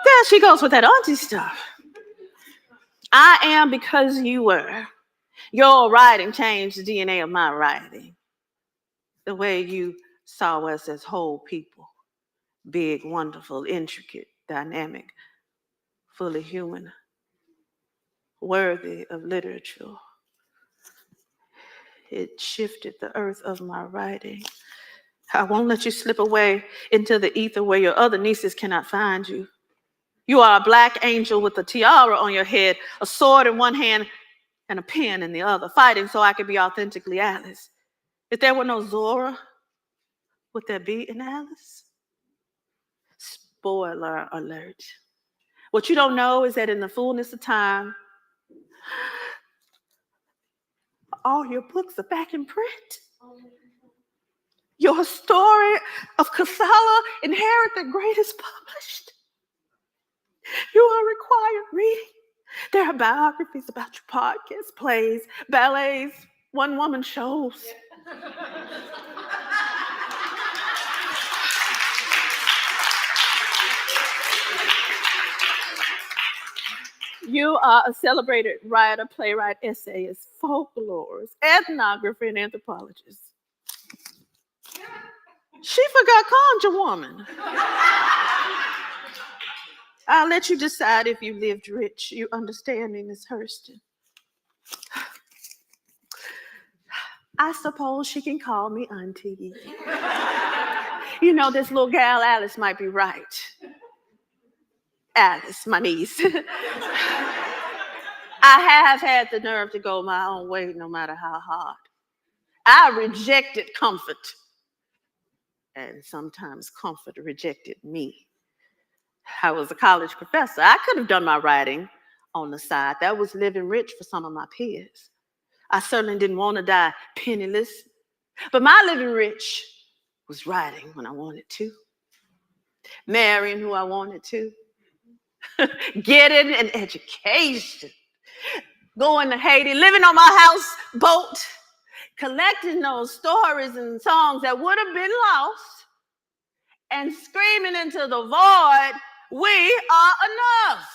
There she goes with that auntie stuff. I am because you were. Your writing changed the DNA of my writing. The way you saw us as whole people, big, wonderful, intricate, dynamic, fully human, worthy of literature. It shifted the earth of my writing. I won't let you slip away into the ether where your other nieces cannot find you. You are a black angel with a tiara on your head, a sword in one hand and a pen in the other, fighting so I could be authentically Alice. If there were no Zora, would there be an Alice? Spoiler alert. What you don't know is that in the fullness of time, all your books are back in print. Your story of Casala, Inherit the Greatest, published. You are required reading. There are biographies about your podcasts, plays, ballets, one-woman shows. You are a celebrated writer, playwright, essayist, folklorist, ethnographer, and anthropologist. She forgot Conjure Woman. I'll let you decide if you lived rich. You understand me, Miss Hurston. I suppose she can call me Auntie. You know, this little gal Alice might be right. Alice, my niece. I have had the nerve to go my own way no matter how hard. I rejected comfort. And sometimes comfort rejected me. I was a college professor. I could have done my writing on the side. That was living rich for some of my peers. I certainly didn't want to die penniless. But my living rich was writing when I wanted to, marrying who I wanted to, getting an education, going to Haiti, living on my houseboat, collecting those stories and songs that would have been lost, and screaming into the void, we are enough.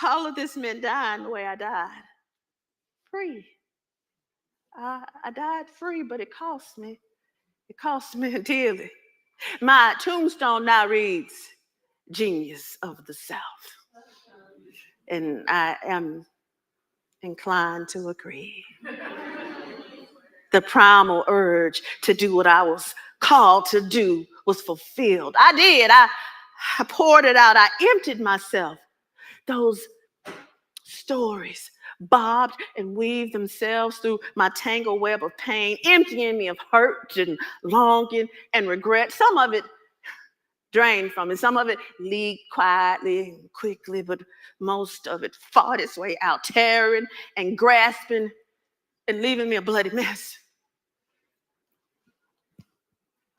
All of this meant dying the way I died. Free. I died free, but it cost me. It cost me dearly. My tombstone now reads, Genius of the South. And I am inclined to agree. The primal urge to do what I was called to do was fulfilled. I did. I poured it out. I emptied myself. Those stories bobbed and weaved themselves through my tangled web of pain, emptying me of hurt and longing and regret. Some of it drained from me, some of it leaked quietly and quickly, but most of it fought its way out, tearing and grasping and leaving me a bloody mess.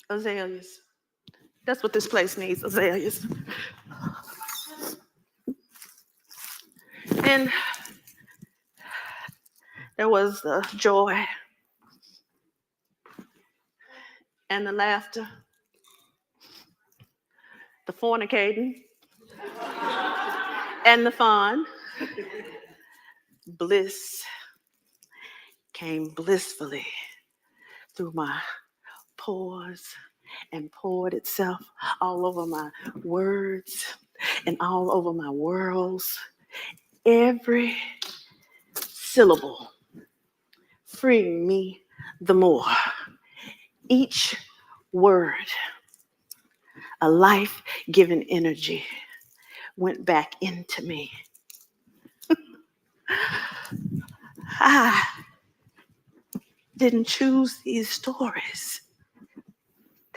Azaleas. That's what this place needs, azaleas. And there was the joy and the laughter, the fornicating and the fun. Bliss came blissfully through my pores and poured itself all over my words and all over my worlds. Every syllable freeing me the more. Each word a life-giving energy went back into me. I didn't choose these stories.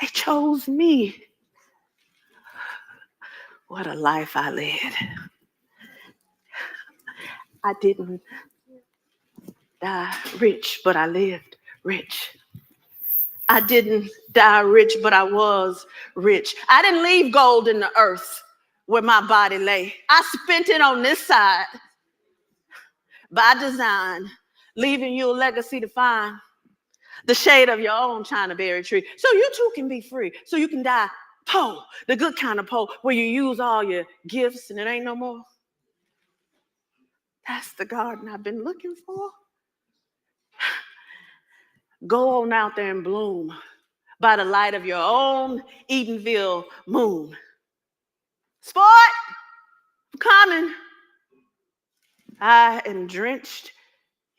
They chose me. What a life I led. I didn't die rich, but I lived rich. I didn't die rich, but I was rich. I didn't leave gold in the earth where my body lay. I spent it on this side by design, leaving you a legacy to find the shade of your own China berry tree. So you too can be free. So you can die poor, the good kind of poor, where you use all your gifts and it ain't no more. That's the garden I've been looking for. Go on out there and bloom by the light of your own Edenville moon. Sport, I'm coming. I am drenched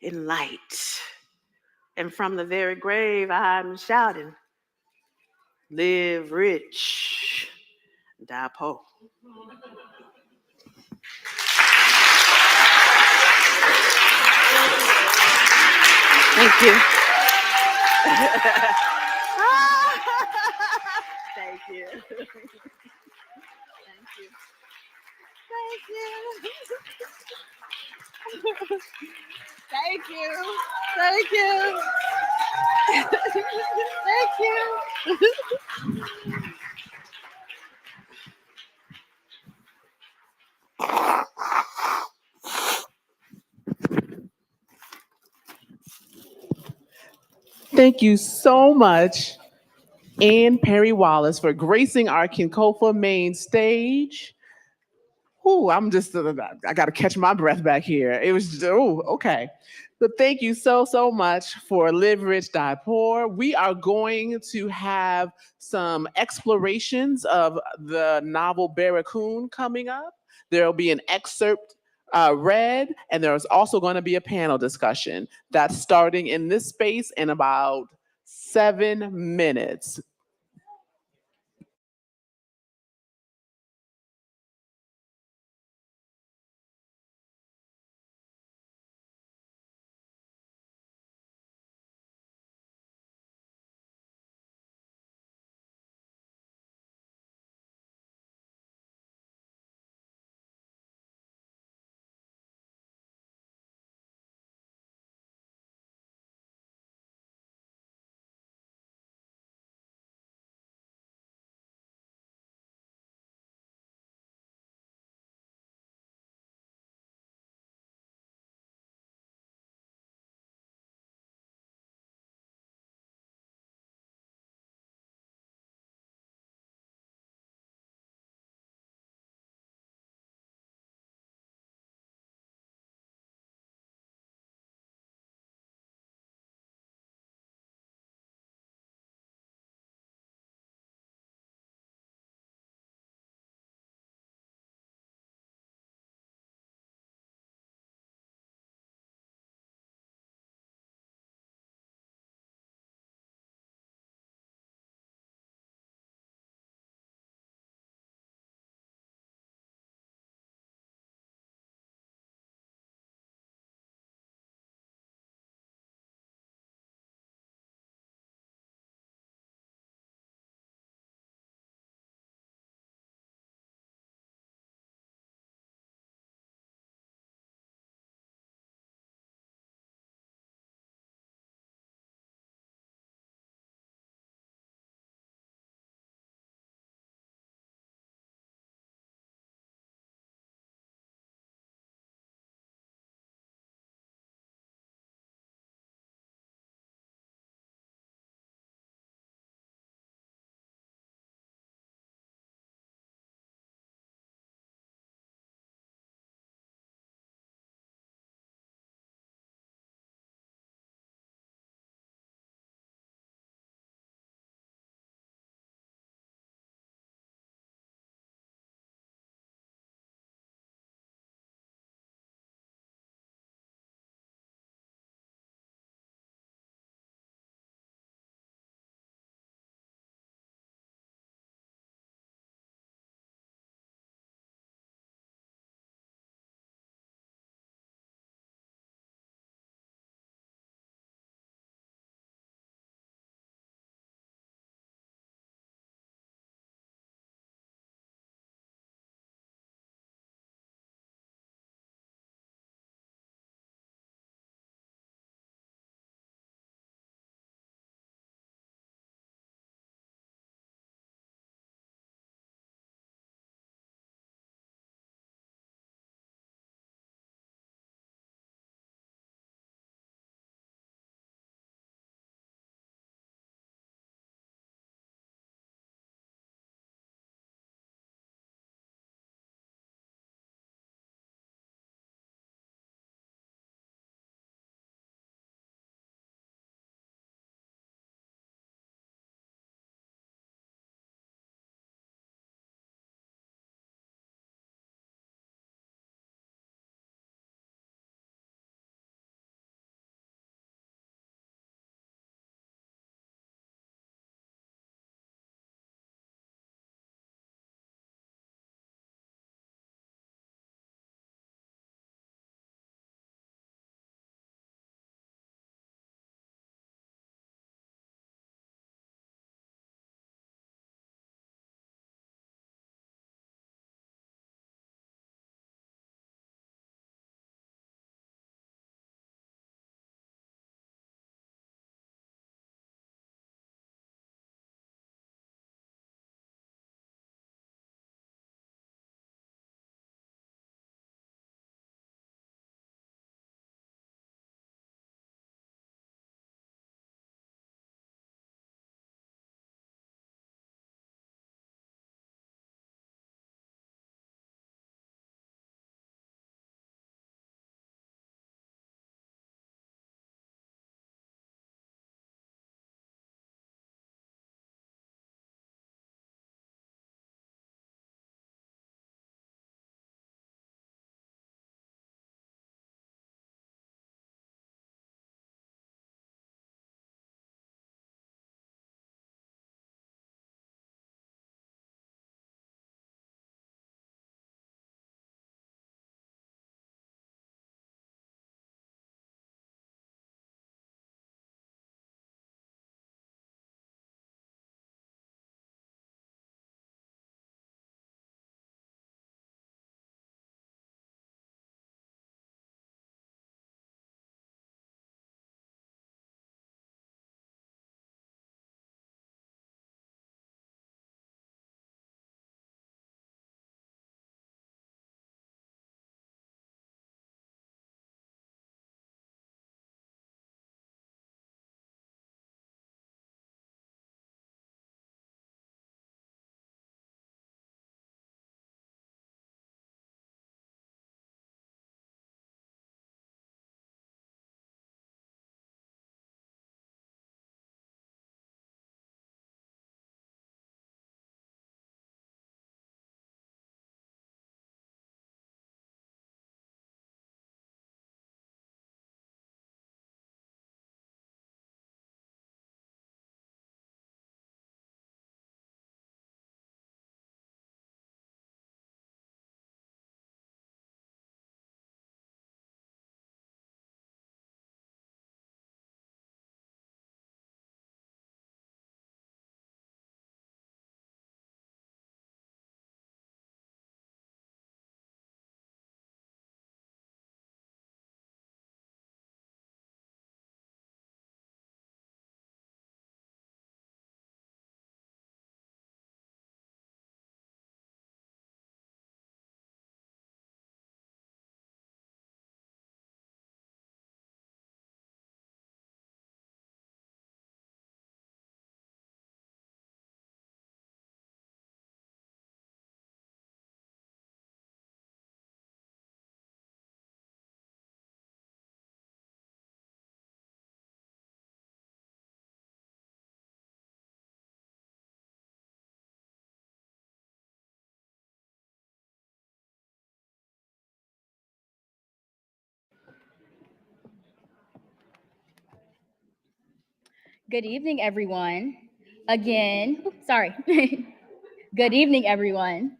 in light. And from the very grave, I'm shouting, live rich, die poor. Thank you. Thank you. Thank you. Thank you. Thank you. Thank you. Thank you. Thank you so much, Ann Perry Wallace, for gracing our Kinkofa main stage. Ooh, I got to catch my breath back here. It was, okay. But thank you so, so much for Live Rich, Die Poor. We are going to have some explorations of the novel Barracoon coming up. There'll be an excerpt read, and there's also going to be a panel discussion that's starting in this space in about 7 minutes. Good evening, everyone. Again, sorry. Good evening, everyone.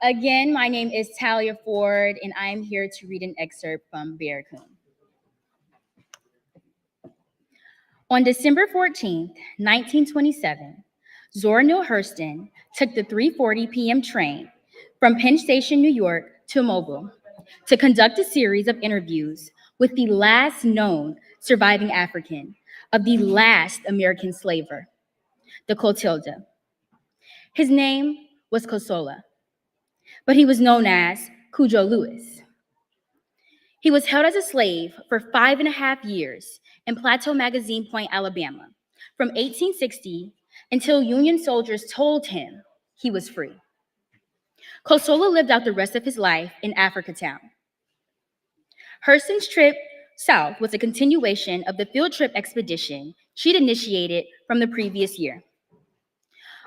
Again, my name is Talia Ford, and I am here to read an excerpt from Barracoon. On December 14th, 1927, Zora Neale Hurston took the 3:40 p.m. train from Penn Station, New York to Mobile to conduct a series of interviews with the last known surviving African of the last American slaver, the Clotilda. His name was Kosola, but he was known as Cujo Lewis. He was held as a slave for 5.5 years in Plateau Magazine Point, Alabama, from 1860 until Union soldiers told him he was free. Kosola lived out the rest of his life in Africa Town. Hurston's trip south was a continuation of the field trip expedition she'd initiated from the previous year.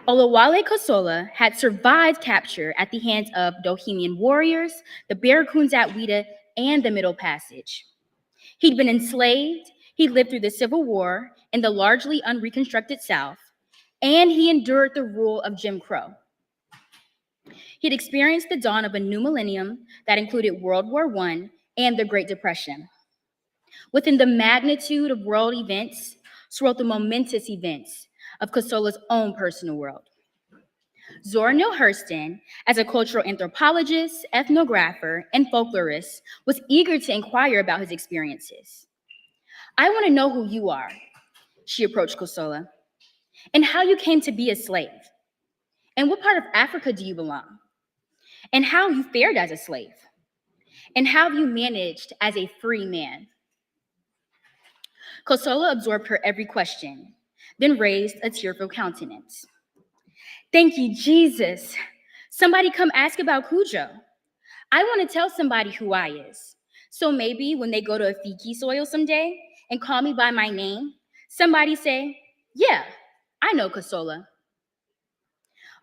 Olawale Kosola had survived capture at the hands of Bohemian warriors, the Barracoons at Ouida, and the Middle Passage. He'd been enslaved, he'd lived through the Civil War in the largely unreconstructed South, and he endured the rule of Jim Crow. He'd experienced the dawn of a new millennium that included World War I and the Great Depression. Within the magnitude of world events swirled the momentous events of Kosola's own personal world. Zora Neale Hurston, as a cultural anthropologist, ethnographer, and folklorist, was eager to inquire about his experiences. I want to know who you are, she approached Kosola, and how you came to be a slave, and what part of Africa do you belong, and how you fared as a slave, and how you managed as a free man. Kosola absorbed her every question, then raised a tearful countenance. Thank you, Jesus. Somebody come ask about Cujo. I want to tell somebody who I is. So maybe when they go to Afiki soil someday and call me by my name, somebody say, yeah, I know Kosola.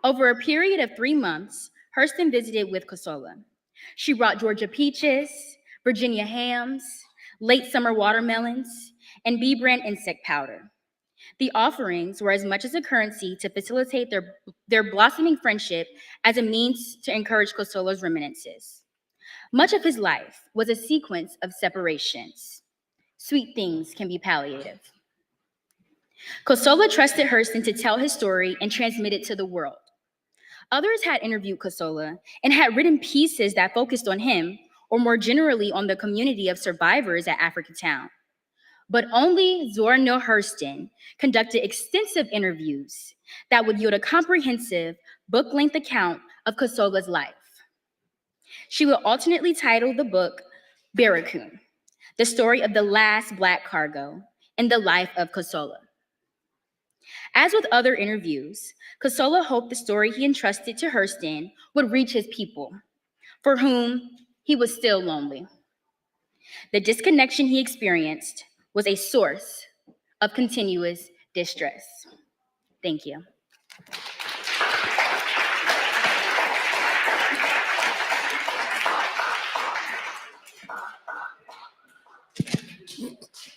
Over a period of 3 months, Hurston visited with Kosola. She brought Georgia peaches, Virginia hams, late summer watermelons, and bee brand insect powder. The offerings were as much as a currency to facilitate their blossoming friendship as a means to encourage Kosola's reminiscences. Much of his life was a sequence of separations. Sweet things can be palliative. Kosola trusted Hurston to tell his story and transmit it to the world. Others had interviewed Kosola and had written pieces that focused on him, or more generally on the community of survivors at Africa Town. But only Zora Neale Hurston conducted extensive interviews that would yield a comprehensive book-length account of Kosola's life. She will alternately title the book Barracoon, the story of the last Black cargo in the life of Kosola. As with other interviews, Kosola hoped the story he entrusted to Hurston would reach his people, for whom he was still lonely. The disconnection he experienced was a source of continuous distress. Thank you.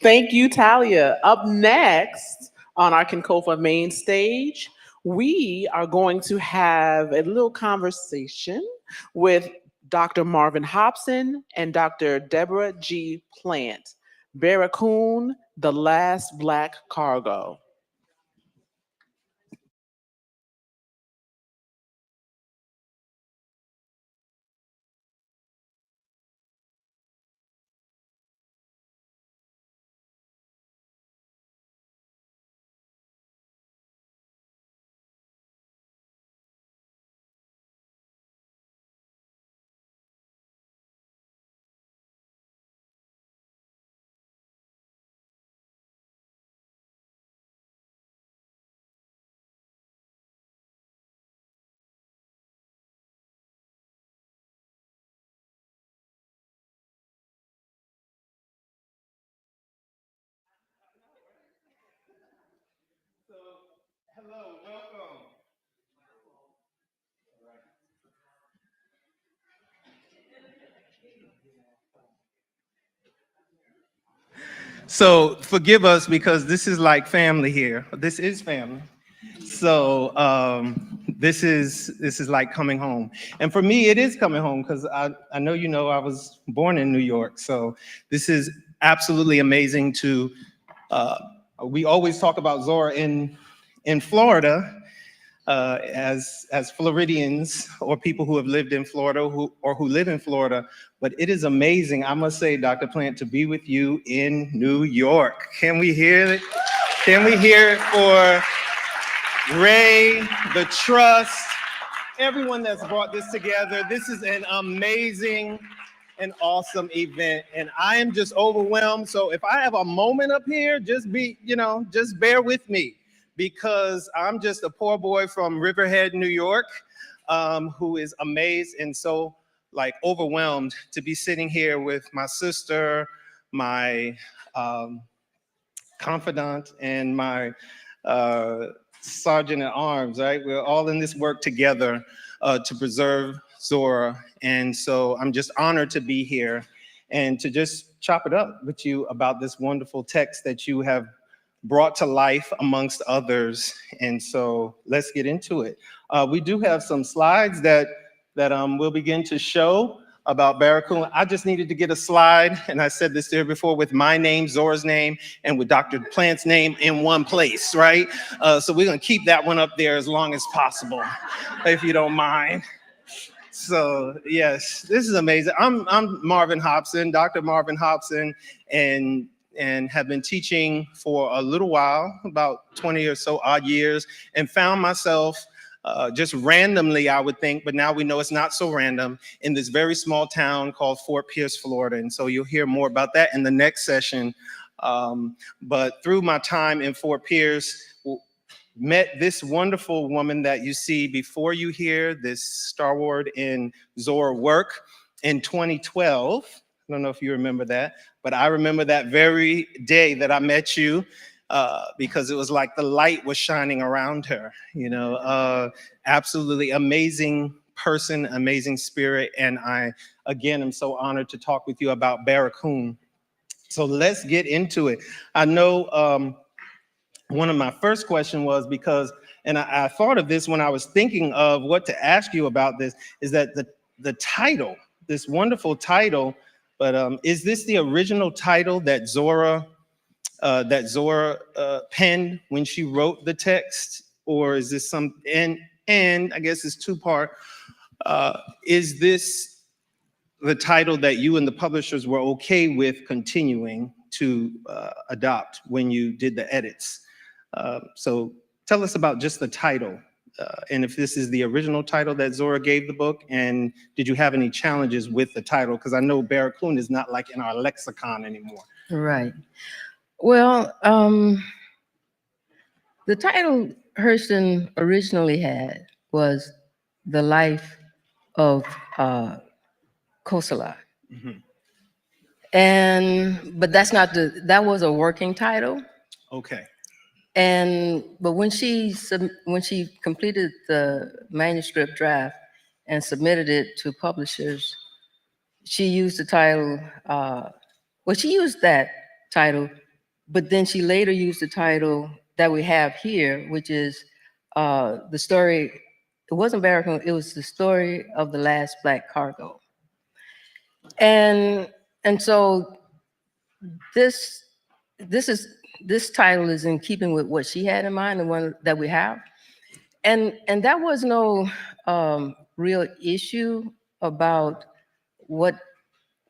Thank you, Talia. Up next on our Kinkofa main stage, we are going to have a little conversation with Dr. Marvin Hobson and Dr. Deborah G. Plant. Barracoon, the last Black cargo. Hello, welcome. So forgive us because this is like family here. This is family. So this is like coming home. And for me, it is coming home because I know you know I was born in New York. So this is absolutely amazing to, we always talk about Zora in Florida as Floridians or people who have lived in Florida who live in Florida. But it is amazing, I must say, Dr. Plant, to be with you in New York. Can we hear it? Can we hear it for Ray, the Trust, everyone that's brought this together? This is an amazing and awesome event, and I am just overwhelmed. So if I have a moment up here, just just bear with me, because I'm just a poor boy from Riverhead, New York, who is amazed and so like overwhelmed to be sitting here with my sister, my confidant, and my sergeant at arms, right? We're all in this work together to preserve Zora. And so I'm just honored to be here and to just chop it up with you about this wonderful text that you have brought to life amongst others. And so let's get into it. We do have some slides that we'll begin to show about Barracoon. I just needed to get a slide, and I said this there before, with my name, Zora's name, and with Dr. Plant's name in one place, right? So we're gonna keep that one up there as long as possible, if you don't mind. So yes, this is amazing. I'm Marvin Hobson, Dr. Marvin Hobson, and have been teaching for a little while, about 20 or so odd years, and found myself just randomly, I would think, but now we know it's not so random, in this very small town called Fort Pierce, Florida. And so you'll hear more about that in the next session. But through my time in Fort Pierce, met this wonderful woman that you see before you here, this stalwart in Zora work, in 2012. I don't know if you remember that, but I remember that very day that I met you, because it was like the light was shining around her, absolutely amazing person, amazing spirit. And I, again, am so honored to talk with you about Barracoon. So let's get into it. I know one of my first question was because, and I thought of this when I was thinking of what to ask you about this, is that the title, this wonderful title, but is this the original title that Zora penned when she wrote the text, or is this and I guess it's two-part, is this the title that you and the publishers were okay with continuing to adopt when you did the edits? So tell us about just the title, and if this is the original title that Zora gave the book, and did you have any challenges with the title? Because I know Barracoon is not like in our lexicon anymore. Right. Well, the title Hurston originally had was The Life of Kosala. Mm-hmm. But that was a working title. Okay. But when she completed the manuscript draft and submitted it to publishers, she used the title, she used that title, but then she later used the title that we have here, which is the story. It wasn't Barracoon, it was the story of the last black cargo. And so this title is in keeping with what she had in mind, the one that we have. And that was no real issue about what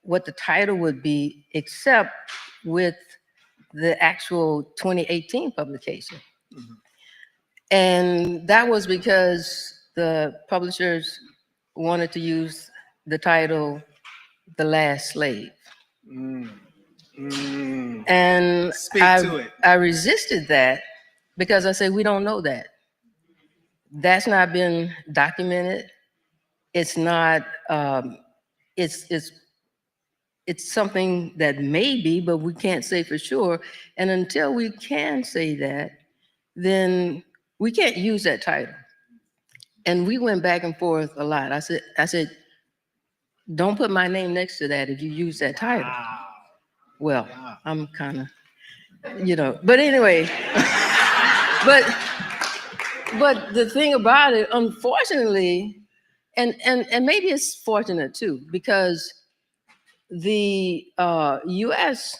the title would be, except with the actual 2018 publication. Mm-hmm. And that was because the publishers wanted to use the title The Last Slave. And Speak to it. I resisted that because I said, we don't know that. That's not been documented. It's not, it's something that may be, but we can't say for sure. And until we can say that, then we can't use that title. And we went back and forth a lot. I said, don't put my name next to that if you use that title. Wow. Well, Wow. I'm kind of you know, but anyway, but the thing about it, unfortunately, and maybe it's fortunate too, because the U.S.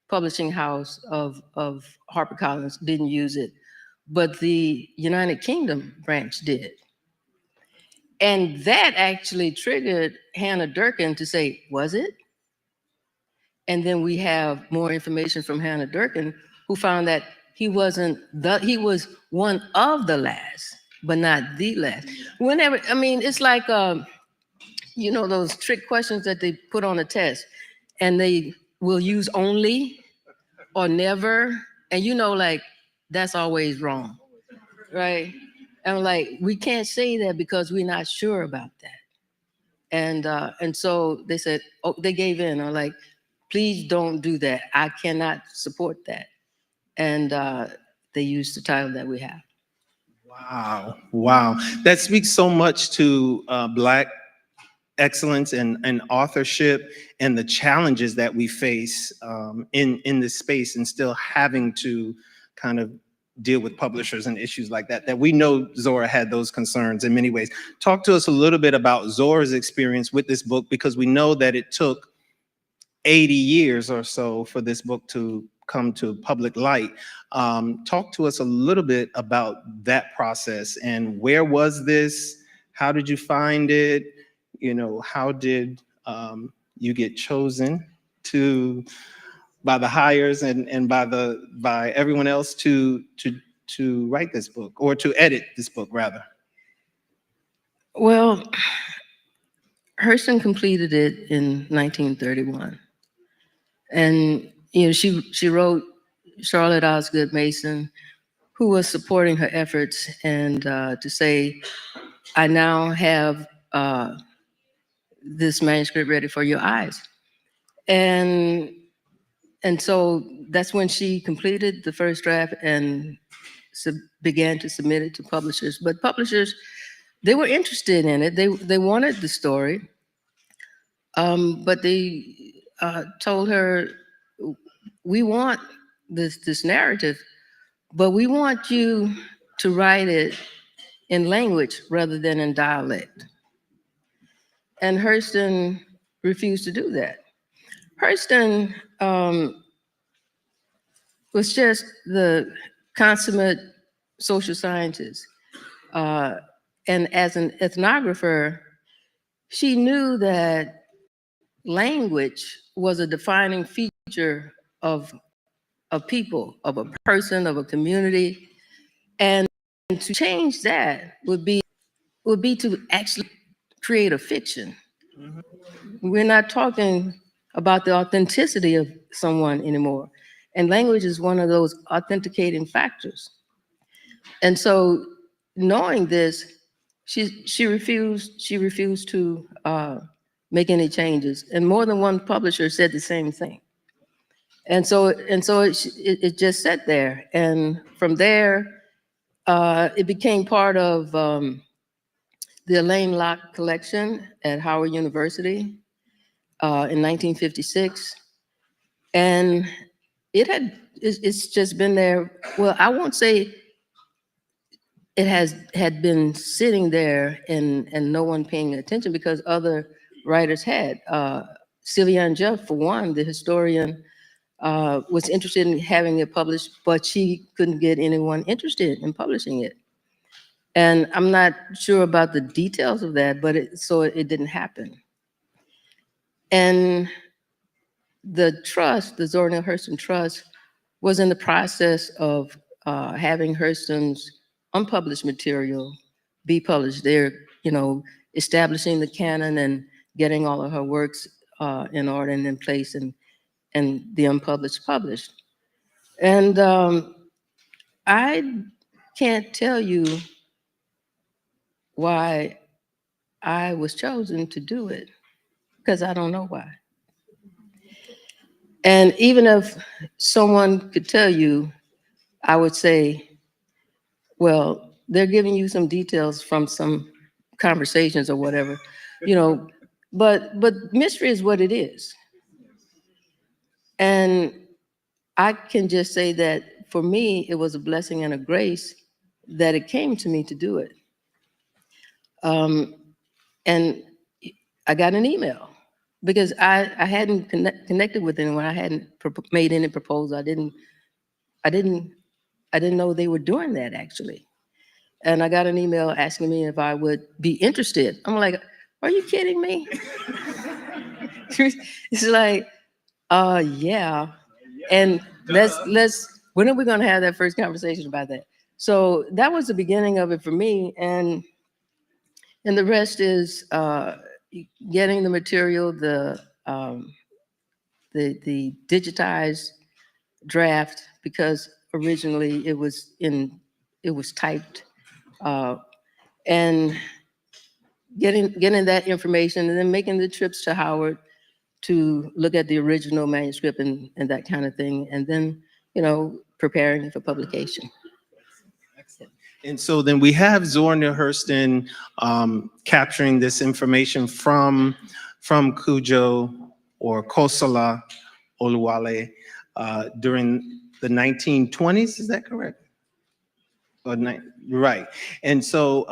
publishing house of HarperCollins didn't use it, but the United Kingdom branch did. And that actually triggered Hannah Durkin to say, was it? And then we have more information from Hannah Durkin, who found that he wasn't he was one of the last, but not the last. Whenever, I mean, it's like, you know, those trick questions that they put on a test, and they will use only or never. And you know, like, that's always wrong, right? And like, we can't say that because we're not sure about that. And so they said, oh, they gave in, or like, please don't do that. I cannot support that. And they used the title that we have. Wow, wow. That speaks so much to Black excellence and authorship and the challenges that we face in this space, and still having to kind of deal with publishers and issues like that, that we know Zora had those concerns in many ways. Talk to us a little bit about Zora's experience with this book, because we know that it took 80 years or so for this book to come to public light. Talk to us a little bit about that process, and where was this? How did you find it? You know, how did you get chosen to by the hires and by everyone else to write this book, or to edit this book rather? Well, Hurston completed it in 1931. And you know, she wrote Charlotte Osgood Mason, who was supporting her efforts, and to say, I now have this manuscript ready for your eyes. And so that's when she completed the first draft and began to submit it to publishers. But publishers, they were interested in it. They wanted the story, but they told her, we want this narrative, but we want you to write it in language rather than in dialect. And Hurston refused to do that. Hurston was just the consummate social scientist. And as an ethnographer, she knew that language was a defining feature of a people, of a person, of a community. And to change that would be to actually create a fiction. We're not talking about the authenticity of someone anymore. And language is one of those authenticating factors. And so, knowing this, she refused to make any changes. And more than one publisher said the same thing. And so it just sat there. And from there, it became part of the Elaine Locke collection at Howard University in 1956. And it's just been there. Well, I won't say it had been sitting there and no one paying attention, because other writers had. Sylviane Jeff, for one, the historian, was interested in having it published, but she couldn't get anyone interested in publishing it. And I'm not sure about the details of that, but it didn't happen. And the trust, the Zora Neale Hurston Trust, was in the process of having Hurston's unpublished material be published. They're, establishing the canon and getting all of her works in order and in place, and the unpublished published. And I can't tell you why I was chosen to do it, because I don't know why. And even if someone could tell you, I would say, well, they're giving you some details from some conversations or whatever, but mystery is what it is. And I can just say that for me, it was a blessing and a grace that it came to me to do it. And I got an email because I hadn't connected with anyone. I hadn't made any proposal. I didn't know they were doing that actually. And I got an email asking me if I would be interested. I'm like, are you kidding me? It's like, yeah. And when are we gonna have that first conversation about that? So that was the beginning of it for me. And the rest is getting the material, the digitized draft, because originally it was typed, and getting that information, and then making the trips to Howard to look at the original manuscript and that kind of thing, and then, preparing it for publication. And so then we have Zora Neale Hurston capturing this information from Cujo or Kosala Oluwale during the 1920s. Is that correct? Right. And so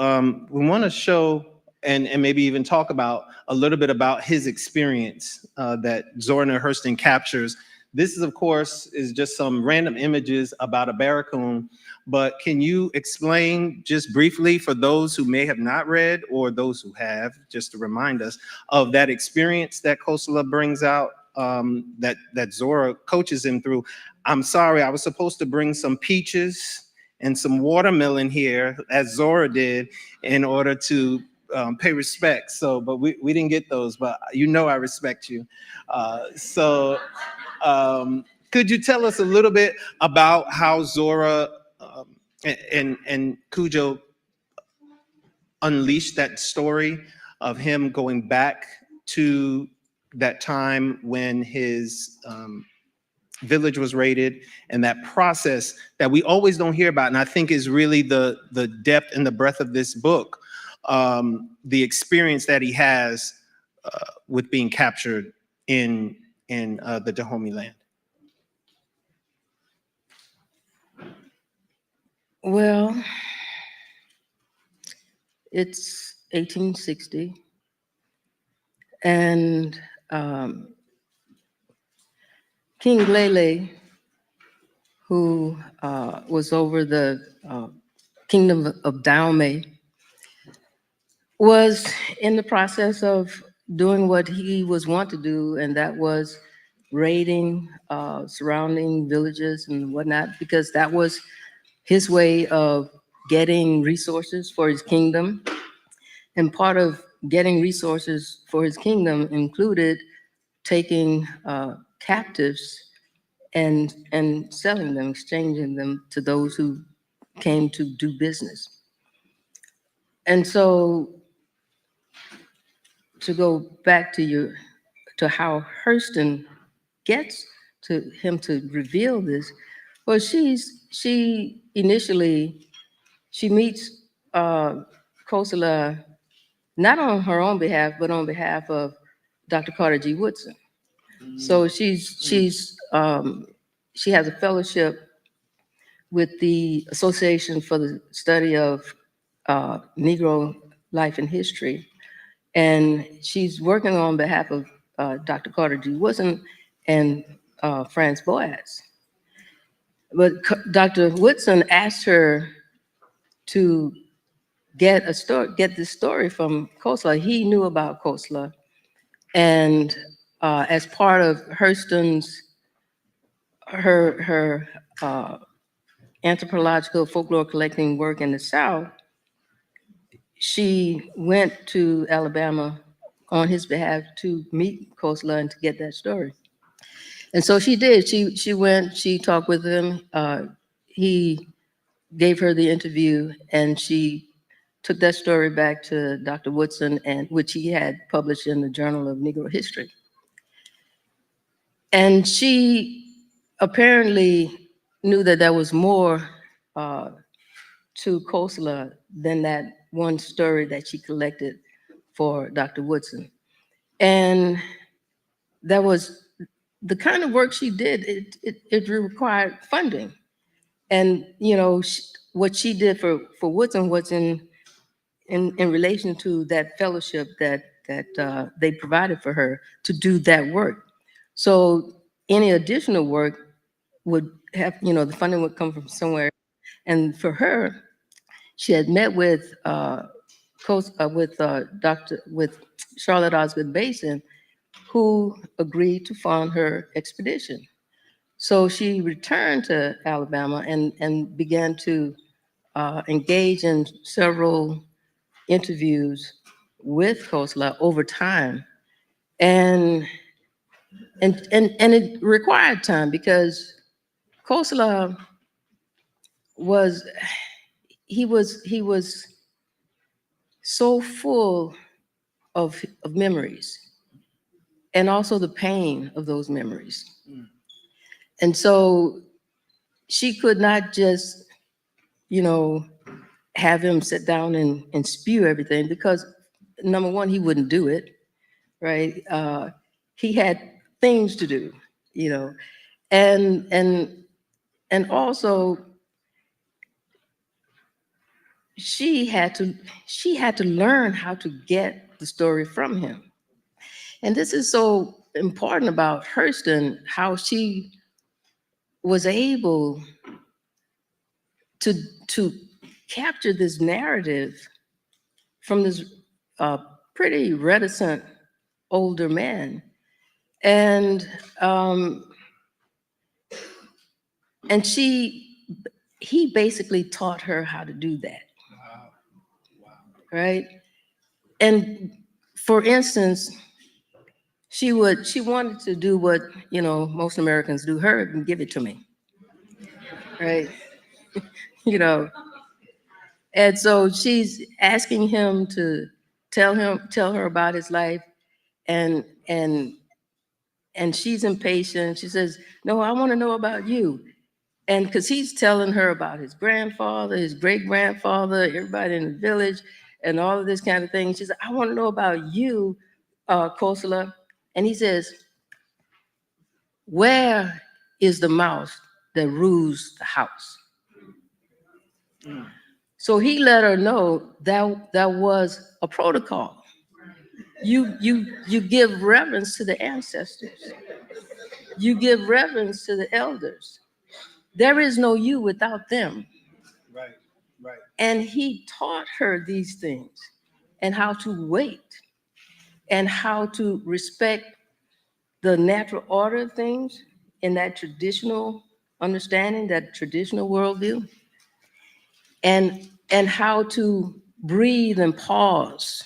we want to show and maybe even talk about a little bit about his experience that Zora Neale Hurston captures. This is, of course, is just some random images about a barracoon, but can you explain just briefly for those who may have not read or those who have, just to remind us of that experience that Kosala brings out, that Zora coaches him through? I'm sorry, I was supposed to bring some peaches and some watermelon here, as Zora did, in order to pay respect. So, but we didn't get those, but I respect you. Could you tell us a little bit about how Zora and Cujo unleashed that story of him going back to that time when his village was raided, and that process that we always don't hear about, and I think is really the depth and the breadth of this book, the experience that he has with being captured in the Dahomey land? Well, it's 1860, and King Lele, who was over the kingdom of Dahomey, was in the process of doing what he was wont to do, and that was raiding surrounding villages and whatnot, because that was his way of getting resources for his kingdom. And part of getting resources for his kingdom included taking captives and selling them, exchanging them to those who came to do business. And so, to go back to how Hurston gets to him to reveal this, well, she initially meets Kosala not on her own behalf, but on behalf of Dr. Carter G. Woodson. So she has a fellowship with the Association for the Study of Negro Life and History, and she's working on behalf of Dr. Carter G. Woodson and Franz Boas. But Dr. Woodson asked her to get this story from Kosala. He knew about Kosala, and as part of Hurston's her anthropological folklore collecting work in the South, she went to Alabama on his behalf to meet Kosala and to get that story. And so she did. She went, she talked with him. He gave her the interview, and she took that story back to Dr. Woodson, and which he had published in the Journal of Negro History. And she apparently knew that there was more to Kosala than that one story that she collected for Dr. Woodson. And that was the kind of work she did, it required funding. And, you know, what she did for Woodson was in relation to that fellowship that they provided for her to do that work. So any additional work would have, you know, the funding would come from somewhere. And for her, she had met with with Charlotte Osgood Basin, who agreed to fund her expedition. So she returned to Alabama and began to engage in several interviews with Khosla over time. And it required time because Khosla was he was so full of memories and also the pain of those memories. And so she could not just, you know, have him sit down and spew everything because number one, he wouldn't do it, right? He had things to do, you know, and also she had to learn how to get the story from him. And this is so important about Hurston, how she was able to capture this narrative from this pretty reticent older man. And he basically taught her how to do that. Right? And for instance, she wanted to do what, you know, most Americans do, her and give it to me. Right? You know, and so she's asking him to tell her about his life, and she's impatient. She says, "No, I want to know about you." And because he's telling her about his grandfather, his great grandfather, everybody in the village, and all of this kind of thing. She said, "I want to know about you, Khosla." And he says, "Where is the mouse that rules the house?" So he let her know that that was a protocol. You give reverence to the ancestors. You give reverence to the elders. There is no you without them. Right, right. And he taught her these things and how to wait and how to respect the natural order of things in that traditional understanding, that traditional worldview, and how to breathe and pause.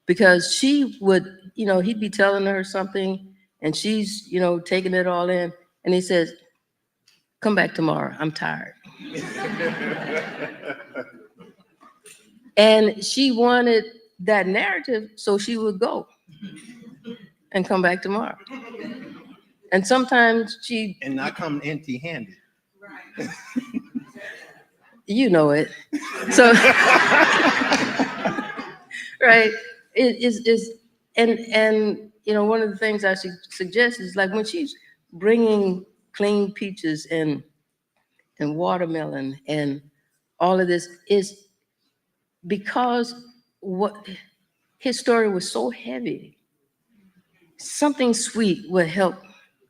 Because she would, you know, he'd be telling her something and she's, you know, taking it all in. And he says, "Come back tomorrow, I'm tired." And she wanted that narrative, so she would go and come back tomorrow. And sometimes she... And not come empty-handed. You know it. So, right, it is, and you know, one of the things I suggest is like when she's bringing clean peaches and watermelon and all of this is because what his story was so heavy. Something sweet would help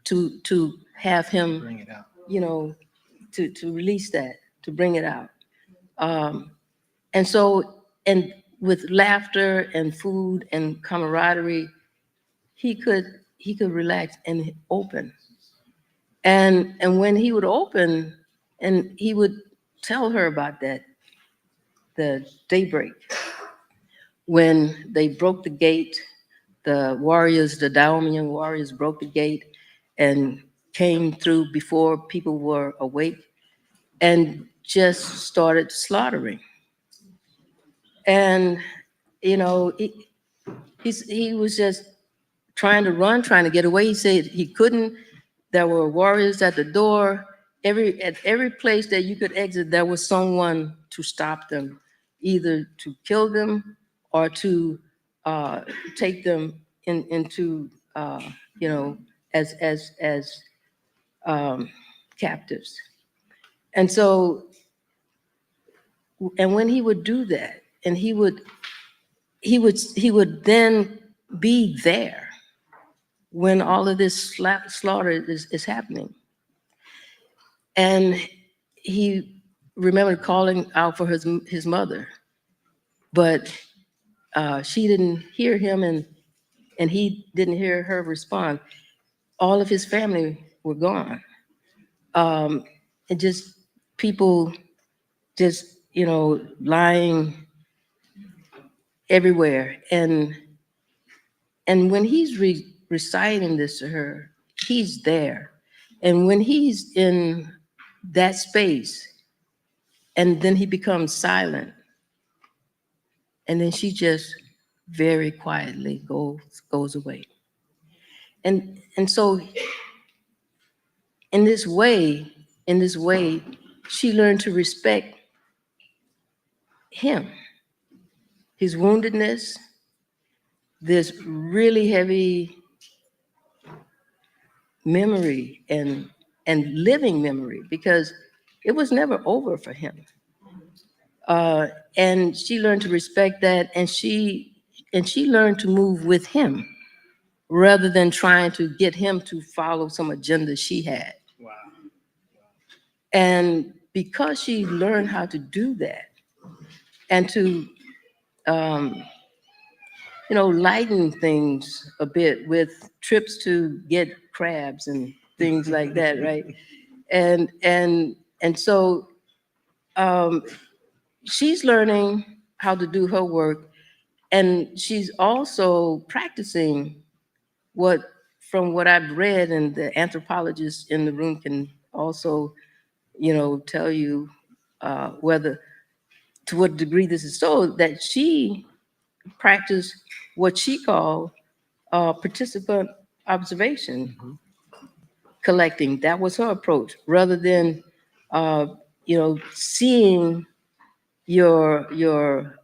to have him bring it out. You know, to release that, to bring it out. And so, and with laughter and food and camaraderie, he could relax and open. And when he would open, and he would tell her about that, the daybreak, when they broke the gate, the warriors, the Daomian warriors broke the gate and came through before people were awake and just started slaughtering. And, you know, he was just trying to run, trying to get away. He said he couldn't. There were warriors at the door. At every place that you could exit, there was someone to stop them, either to kill them or to take them into, you know, as captives. And so, and when he would do that, and he would then be there when all of this slaughter is happening. And he remembered calling out for his mother, but she didn't hear him, and he didn't hear her respond. All of his family were gone. And just people just, lying everywhere. And when he's reciting this to her, he's there. And when he's in that space, and then he becomes silent, and then she just very quietly goes away. And so in this way, she learned to respect him, his woundedness, this really heavy memory and living memory, because it was never over for him. And she learned to respect that, and she learned to move with him rather than trying to get him to follow some agenda she had. Wow. And because she learned how to do that and to lighten things a bit with trips to get crabs and things like that, right? And so she's learning how to do her work, and she's also practicing from what I've read, and the anthropologists in the room can also, tell you whether, to what degree this is so, that she practiced what she called participant observation, collecting. That was her approach, rather than, seeing the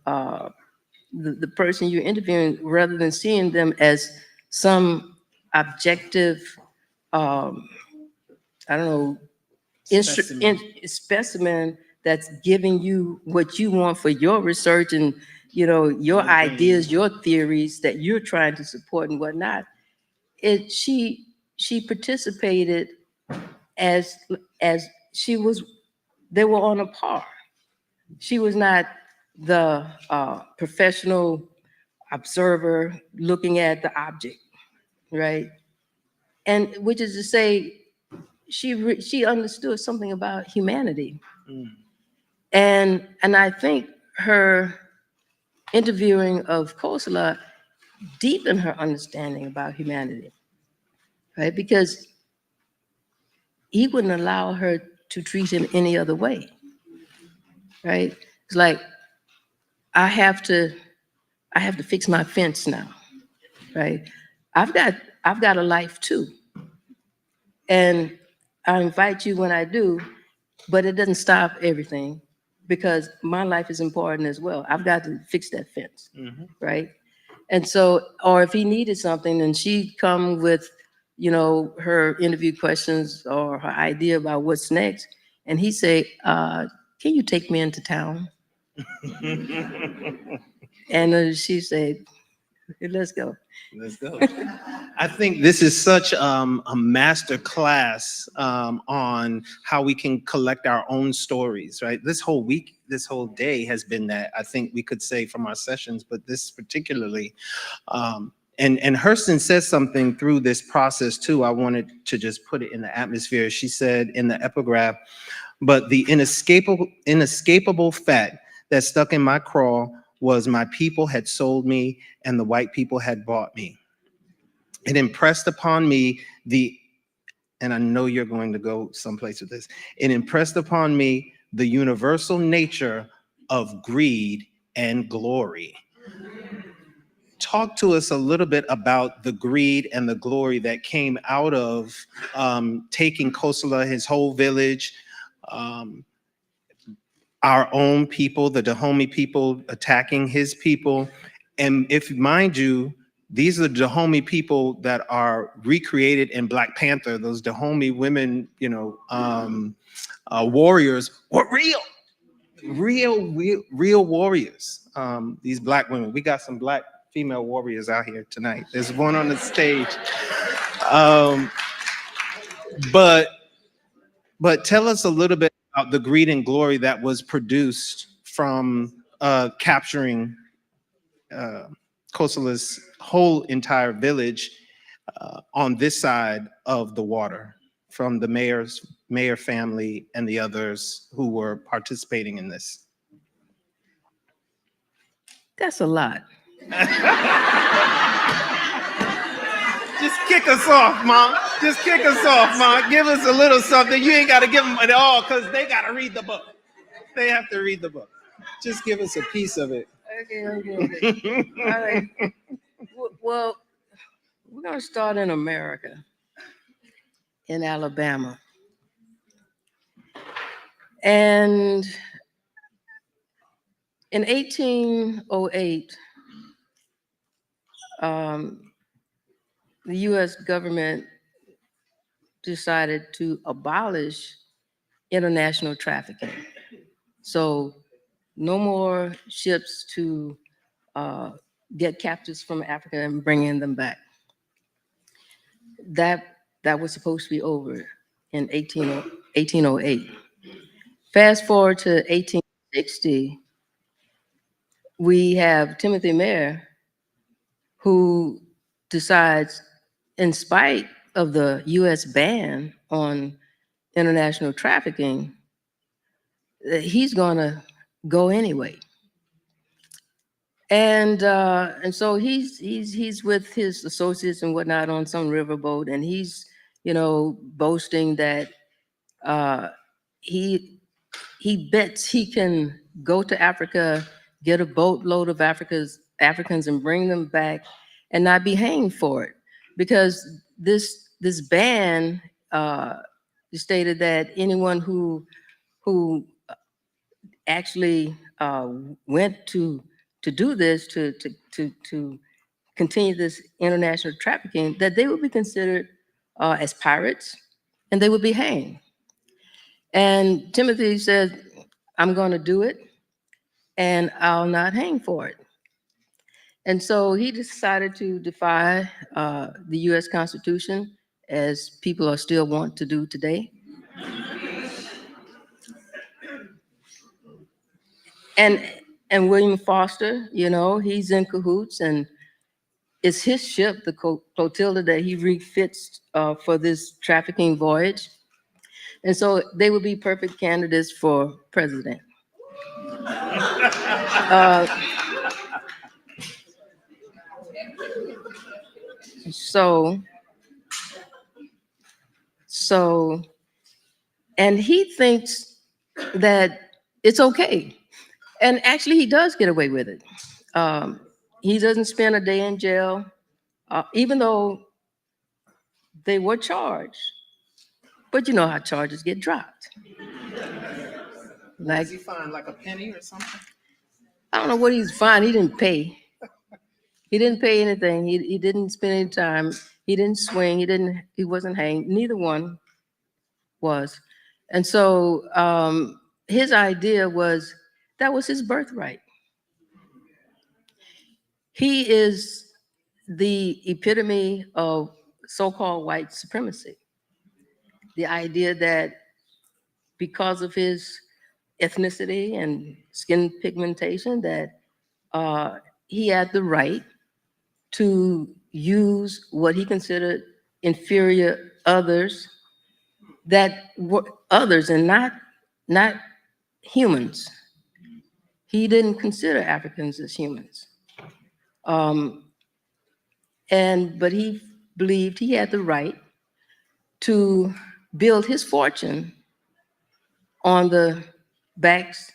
person you're interviewing, rather than seeing them as some objective, I don't know, specimen that's giving you what you want for your research and your ideas, your theories that you're trying to support and whatnot. She participated as they were on a par. She was not the professional observer looking at the object, right? And which is to say, she understood something about humanity. And I think her interviewing of Kosala deepened her understanding about humanity, right? Because he wouldn't allow her to treat him any other way, right? It's like, I have to fix my fence now, right? I've got a life too. And I invite you when I do, but it doesn't stop everything, because my life is important as well. I've got to fix that fence, right? And so, or if he needed something, then she'd come with, her interview questions or her idea about what's next. And he'd say, can you take me into town? And she said, let's go. Let's go. I think this is such a master class on how we can collect our own stories, right? This whole week, this whole day has been that, I think we could say, from our sessions, but this particularly. And Hurston says something through this process too. I wanted to just put it in the atmosphere. She said in the epigraph, but the inescapable fact that stuck in my craw was my people had sold me and the white people had bought me. It impressed upon me and I know you're going to go someplace with this, it impressed upon me the universal nature of greed and glory. Talk to us a little bit about the greed and the glory that came out of taking Kosala, his whole village, our own people, the Dahomey people attacking his people. And if, mind you, These are the Dahomey people that are recreated in Black Panther. Those Dahomey women, warriors were real warriors. These Black women. We got some Black female warriors out here tonight. There's one on the stage. But tell us a little bit about the greed and glory that was produced from capturing Kosala's whole entire village on this side of the water, from the mayor family and the others who were participating in this. That's a lot. Just kick us off, Mom. Just kick us off, Mom. Give us a little something. You ain't got to give them it all because they got to read the book. They have to read the book. Just give us a piece of it. Okay. All right. Well, we're going to start in America, in Alabama. And in 1808, the US government decided to abolish international trafficking. So no more ships to get captives from Africa and bringing them back. That was supposed to be over in 1808. Fast forward to 1860, we have Timothy Mayer, who decides, in spite of the US ban on international trafficking, that he's gonna go anyway. And so he's with his associates and whatnot on some riverboat, and he's boasting that he bets he can go to Africa, get a boatload of Africans and bring them back and not be hanged for it, because this ban stated that anyone who actually went to do this, to continue this international trafficking, that they would be considered as pirates and they would be hanged. And Timothy said, I'm going to do it and I'll not hang for it. And so he decided to defy the US Constitution, as people are still want to do today. And William Foster, he's in cahoots, and it's his ship, the Clotilda, that he refits for this trafficking voyage. And so they would be perfect candidates for president. And he thinks that it's okay. And actually, he does get away with it. He doesn't spend a day in jail, even though they were charged. But you know how charges get dropped. Was he fined like a penny or something? I don't know what he's fined. He didn't pay. He didn't pay anything. He didn't spend any time. He didn't swing. He wasn't hanged. Neither one was. And so his idea was that was his birthright. He is the epitome of so-called white supremacy. The idea that because of his ethnicity and skin pigmentation, that he had the right to use what he considered inferior others, that were others and not humans. He didn't consider Africans as humans. But he believed he had the right to build his fortune on the backs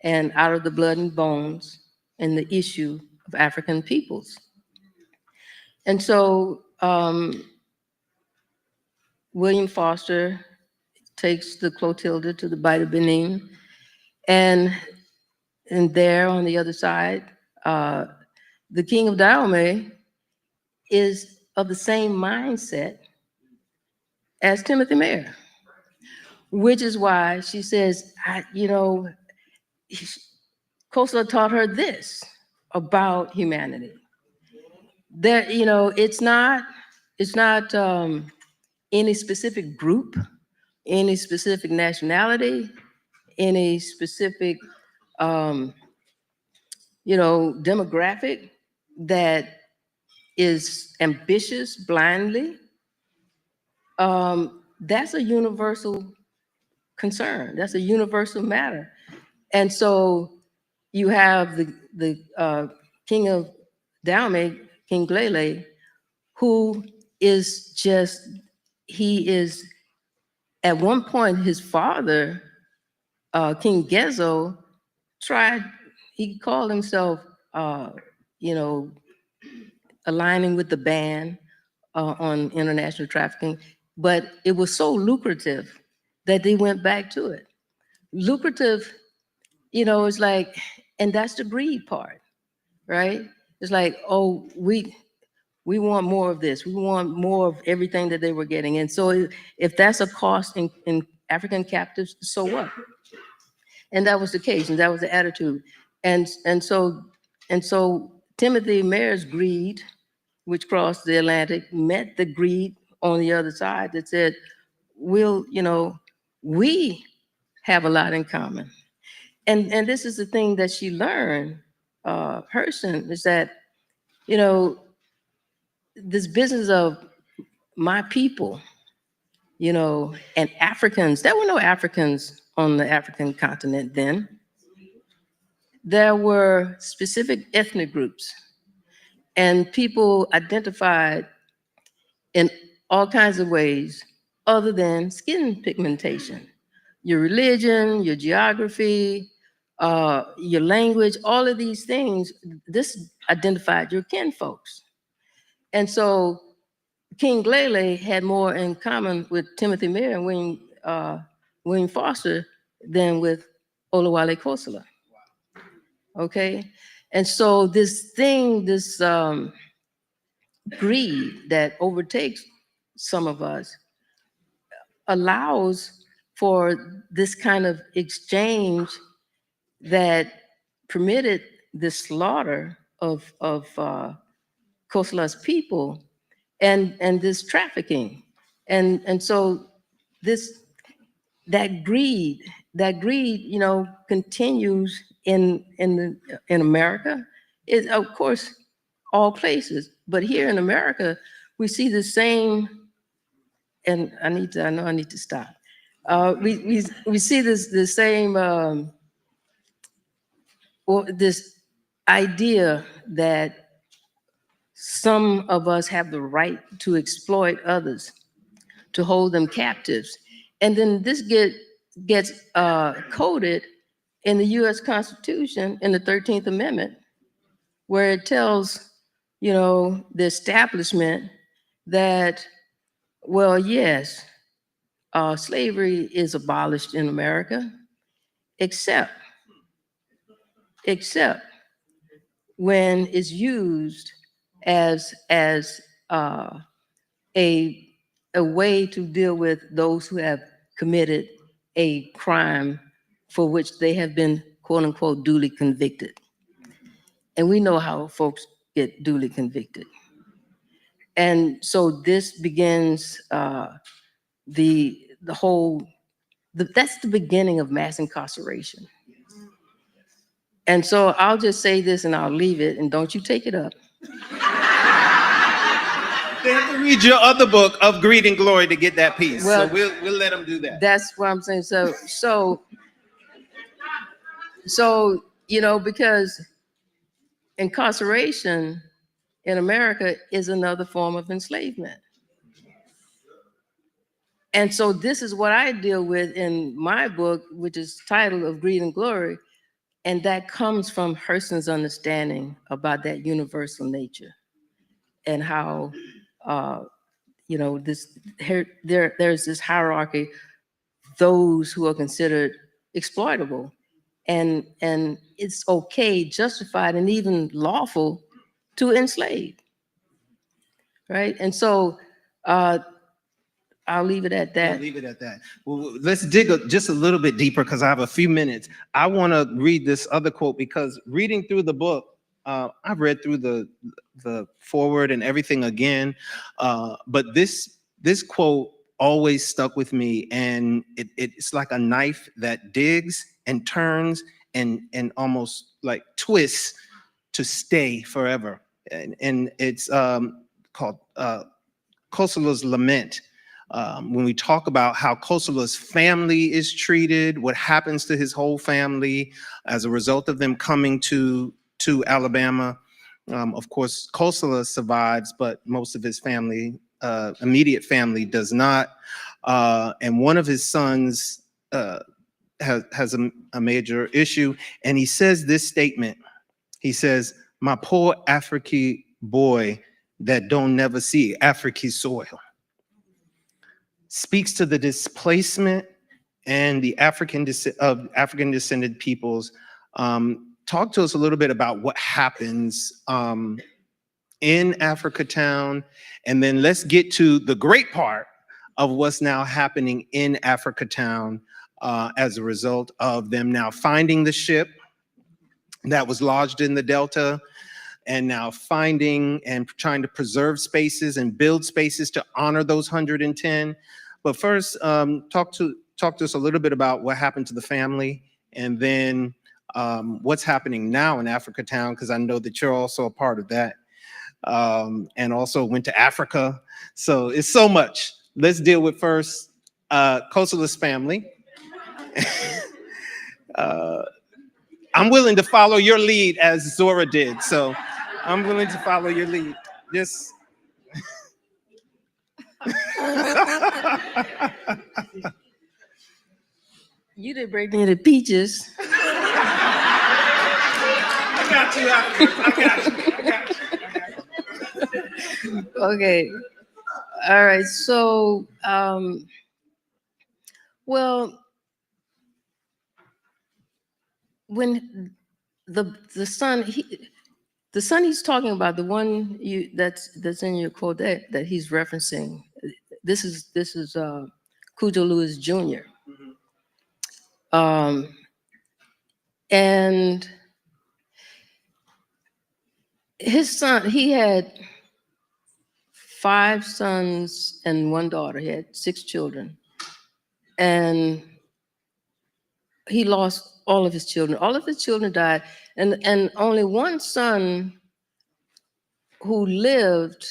and out of the blood and bones and the issue of African peoples. And so William Foster takes the Clotilda to the Bight of Benin, and there on the other side, the king of Dahomey is of the same mindset as Timothy Mayer, which is why she says, Khosla taught her this about humanity. That, it's not any specific group, any specific nationality, any specific, demographic that is ambitious blindly. That's a universal concern. That's a universal matter. And so you have the king of Dahomey, King Glele, who is just, he is, at one point, his father, King Gezo, he called himself, you know, aligning with the ban on international trafficking, but it was so lucrative that they went back to it. Lucrative, it's like, and that's the greed part, right? It's like, oh, we want more of this. We want more of everything that they were getting. And so if that's a cost in African captives, so what? And that was the case, and that was the attitude. And so Timothy Mayer's greed, which crossed the Atlantic, met the greed on the other side that said, we have a lot in common. And this is the thing that she learned, Hurston, is that, this business of my people, and Africans, there were no Africans on the African continent then. There were specific ethnic groups, and people identified in all kinds of ways other than skin pigmentation. Your religion, your geography, your language, all of these things, this identified your kin folks. And so King Glele had more in common with Timothy Mayer and William Foster than with Olawale Kosala. Okay? And so this thing, this greed that overtakes some of us allows for this kind of exchange that permitted the slaughter of Kosala's people and this trafficking. And so that greed, continues in America. It, of course, all places, but here in America, we see the same, and I know I need to stop. We see the same, this idea that some of us have the right to exploit others, to hold them captives. And then this gets coded in the US Constitution in the 13th Amendment, where it tells, the establishment that, well, yes, slavery is abolished in America, except when it's used as a way to deal with those who have committed a crime for which they have been, quote unquote, duly convicted. And we know how folks get duly convicted. And so this begins that's the beginning of mass incarceration. And so I'll just say this and I'll leave it, and don't you take it up. They have to read your other book of Greed and Glory to get that piece. Well, so we'll let them do that. That's what I'm saying. So because incarceration in America is another form of enslavement. And so this is what I deal with in my book, which is titled Of Greed and Glory. And that comes from Hurston's understanding about that universal nature and how, there's this hierarchy, those who are considered exploitable. And it's okay, justified, and even lawful to enslave. right? And so I'll leave it at We'll that. leave it at that. Well, let's dig just a little bit deeper because I have a few minutes. I want to read this other quote because reading through the book, I've read through the forward and everything again, but this quote always stuck with me, and it's like a knife that digs and turns and almost like twists to stay forever, and it's called Kosala's Lament. When we talk about how Kosala's family is treated, what happens to his whole family as a result of them coming to Alabama. Of course, Kosala survives, but most of his family, immediate family, does not. And one of his sons has a major issue, and he says this statement. He says, "My poor African boy that don't never see African soil." Speaks to the displacement and the African descended peoples. Talk to us a little bit about what happens in Africatown, and then let's get to the great part of what's now happening in Africatown as a result of them now finding the ship that was lodged in the Delta, and now finding and trying to preserve spaces and build spaces to honor those 110. But first, talk to us a little bit about what happened to the family, and then what's happening now in Africatown, because I know that you're also a part of that, and also went to Africa. So it's so much. Let's deal with first Kosala's family. I'm willing to follow your lead as Zora did. So I'm willing to follow your lead. Just. You didn't break me into peaches. I got you. I got you. Okay. All right. So, well, when the son he's talking about, the one that's in your quote that he's referencing, this is Cujo Lewis Jr. And his son, he had 5 sons and 1 daughter. He had 6 children. And he lost all of his children. All of his children died. And only one son who lived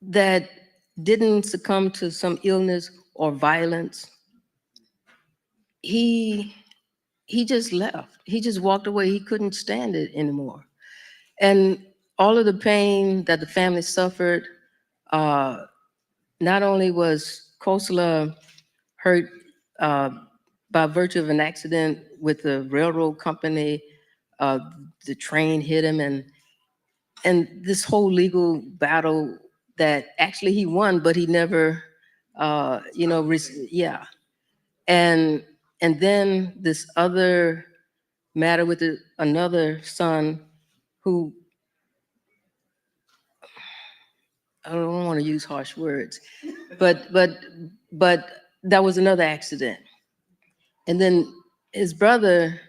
that didn't succumb to some illness or violence, he just left. He just walked away. He couldn't stand it anymore. And all of the pain that the family suffered, not only was Kosala hurt by virtue of an accident with the railroad company, the train hit him, and this whole legal battle that actually he won, but he never, yeah. And then this other matter with another son who, I don't want to use harsh words, but that was another accident. And then his brother,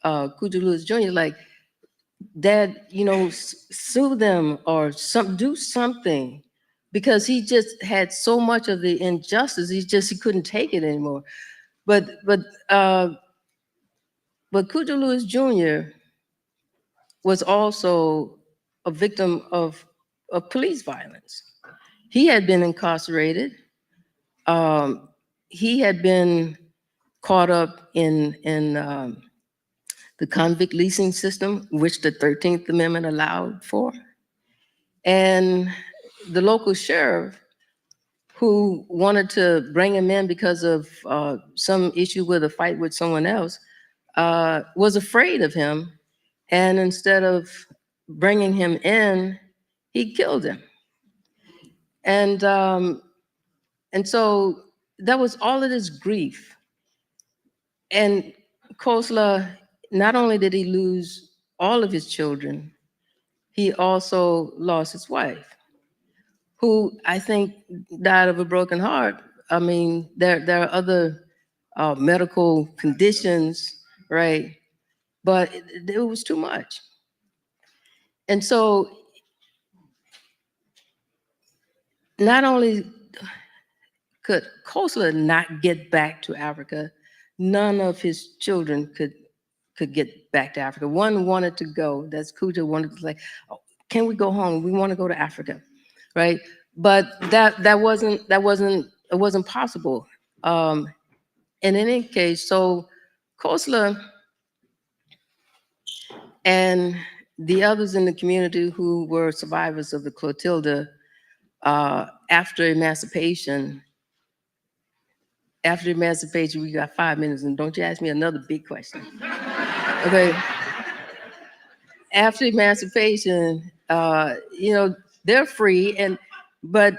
Cujo Lewis Jr., like, Dad, sue them or do something, because he just had so much of the injustice. He couldn't take it anymore. But Cujo Lewis Jr. was also a victim of police violence. He had been incarcerated. He had been caught up in the convict leasing system, which the 13th Amendment allowed for. And the local sheriff, who wanted to bring him in because of some issue with a fight with someone else, was afraid of him. And instead of bringing him in, he killed him. And so that was all of this grief. And Kosala, not only did he lose all of his children, he also lost his wife, who I think died of a broken heart. I mean, there are other medical conditions, right? But it was too much. And so not only could Khosla not get back to Africa, none of his children could get back to Africa. One wanted to go, that's Kuja wanted to say, oh, can we go home? We want to go to Africa, right? But that wasn't possible. In any case, so Khosla and the others in the community who were survivors of the Clotilda, after emancipation, we got 5 minutes, and don't you ask me another big question. Okay. After emancipation, they're free, but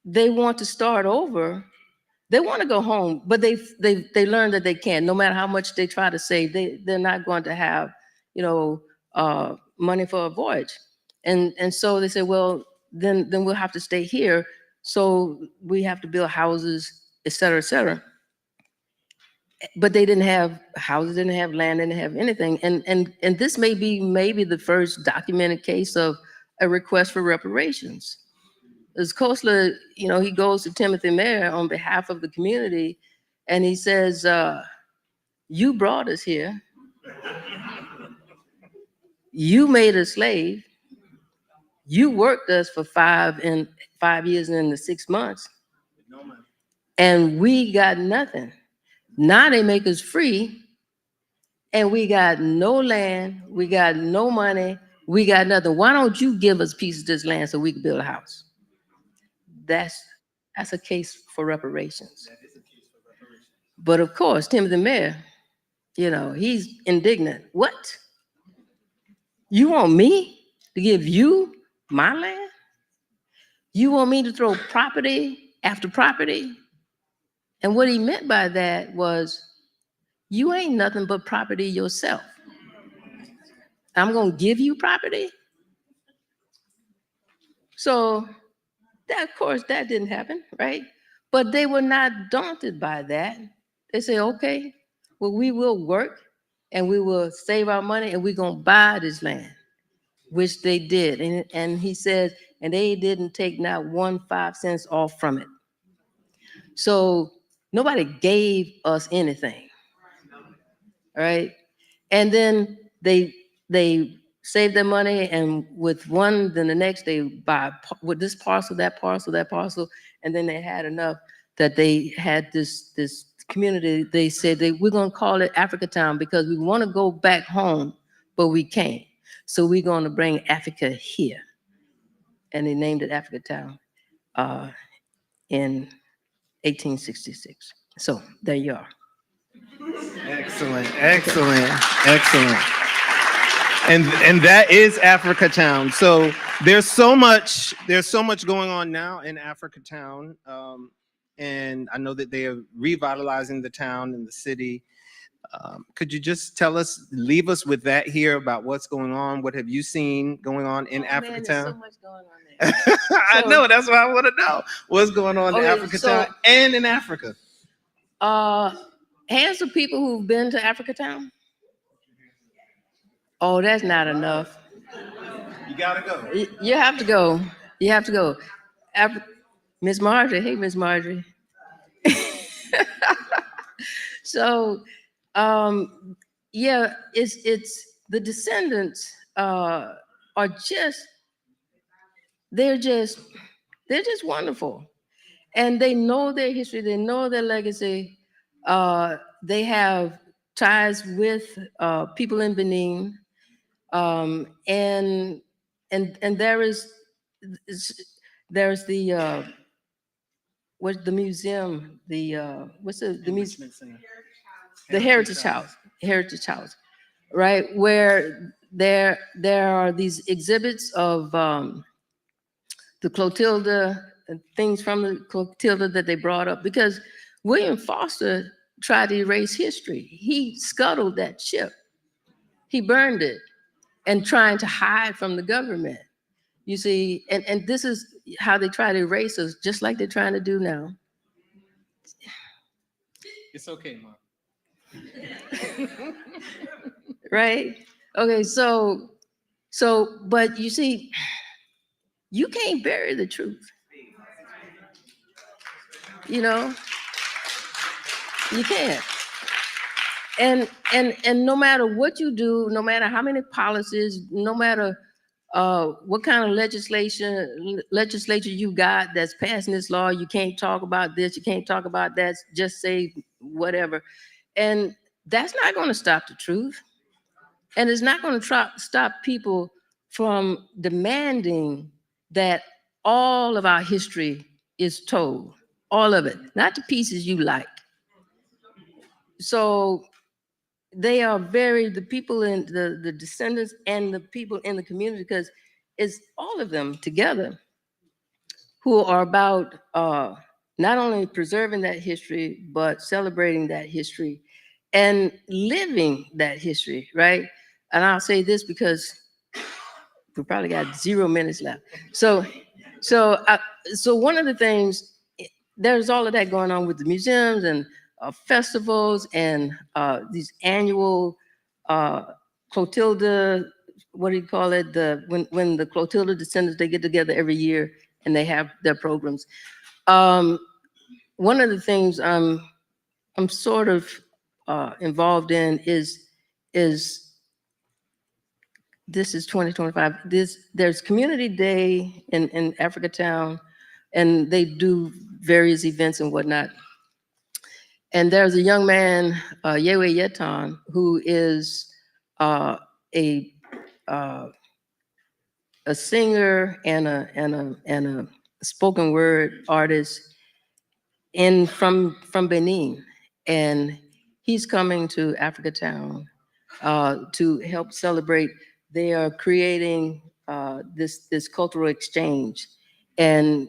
they want to start over. They want to go home, but they learn that they can't. No matter how much they try to save, they're not going to have, money for a voyage, and so they say, well, then we'll have to stay here. So we have to build houses, et cetera, et cetera. But they didn't have houses, didn't have land, didn't have anything. And this may be maybe the first documented case of a request for reparations. As Khosla, he goes to Timothy Mayer on behalf of the community, and he says, you brought us here. You made us slave. You worked us for 5 years and 6 months. And we got nothing. Now they make us free, and we got no land, we got no money, we got nothing. Why don't you give us pieces of this land so we can build a house? That's a case for reparations. But of course, Timothy Mayer, he's indignant. What? You want me to give you my land? You want me to throw property after property? And what he meant by that was, you ain't nothing but property yourself. I'm going to give you property? So, that, of course, that didn't happen, right? But they were not daunted by that. They say, okay, well, we will work and we will save our money and we're going to buy this land, which they did. And he says, and they didn't take not 5 cents off from it. So nobody gave us anything, right? And then they save their money, and with one, then the next they buy with this parcel, that parcel, that parcel, and then they had enough that they had this community. They said we're gonna call it Africa Town because we want to go back home, but we can't. So we're gonna bring Africa here, and they named it Africa Town in 1866. So there you are. Excellent, excellent, excellent. And that is Africa Town. So there's so much going on now in Africa Town. And I know that they are revitalizing the town and the city. Could you just leave us with that here about what's going on? What have you seen going on in Africa Town? There's so much going on there. I know, that's what I want to know. What's going on in Africa Town and in Africa? Hands of people who've been to Africa Town? Oh, that's not enough. You gotta go. You have to go. You have to go. Miss Marjorie, hey, Miss Marjorie. So, yeah, it's the descendants are just, they're just wonderful. And they know their history, they know their legacy. They have ties with people in Benin. And there's the what's the museum? What's the museum? The Heritage House, right? Where there are these exhibits of the Clotilda and things from the Clotilda that they brought up, because William Foster tried to erase history. He scuttled that ship. He burned it and trying to hide from the government. You see, and this is how they try to erase us, just like they're trying to do now. It's okay, Mom. Right? Okay, but you see, you can't bury the truth. You know, you can't. And no matter what you do, no matter how many policies, no matter what kind of legislature you got that's passing this law, you can't talk about this, you can't talk about that, just say whatever. And that's not going to stop the truth. And it's not going to stop people from demanding that all of our history is told, all of it, not the pieces you like. So they are the people in the descendants and the people in the community, because it's all of them together who are about not only preserving that history, but celebrating that history and living that history, right? And I'll say this because we probably got 0 minutes left. So one of the things, there's all of that going on with the museums and festivals and these annual Clotilda, what do you call it? When the Clotilda descendants, they get together every year and they have their programs. One of the things I'm sort of involved in is this is 2025. There's Community Day in Africatown, and they do various events and whatnot. And there's a young man, Yewe Yeton, who is a singer and a spoken word artist from Benin, and he's coming to Africatown to help celebrate. They are creating this cultural exchange, and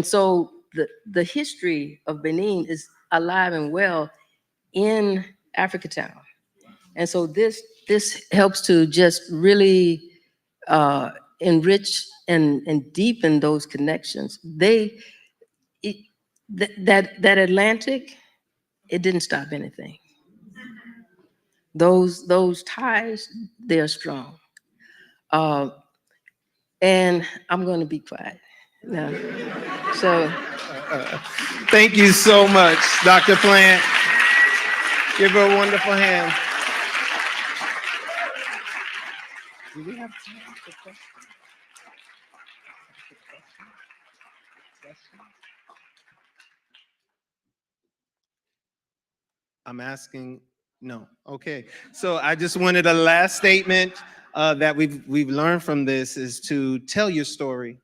so the history of Benin is alive and well in Africatown, and so this helps to just really enrich and deepen those connections. That Atlantic, it didn't stop anything. Those ties, they're strong. And I'm going to be quiet now. So, thank you so much, Dr. Plant. Give her a wonderful hand. Do we have time for questions? I'm asking, no. Okay. So I just wanted a last statement that we've learned from this is to tell your story,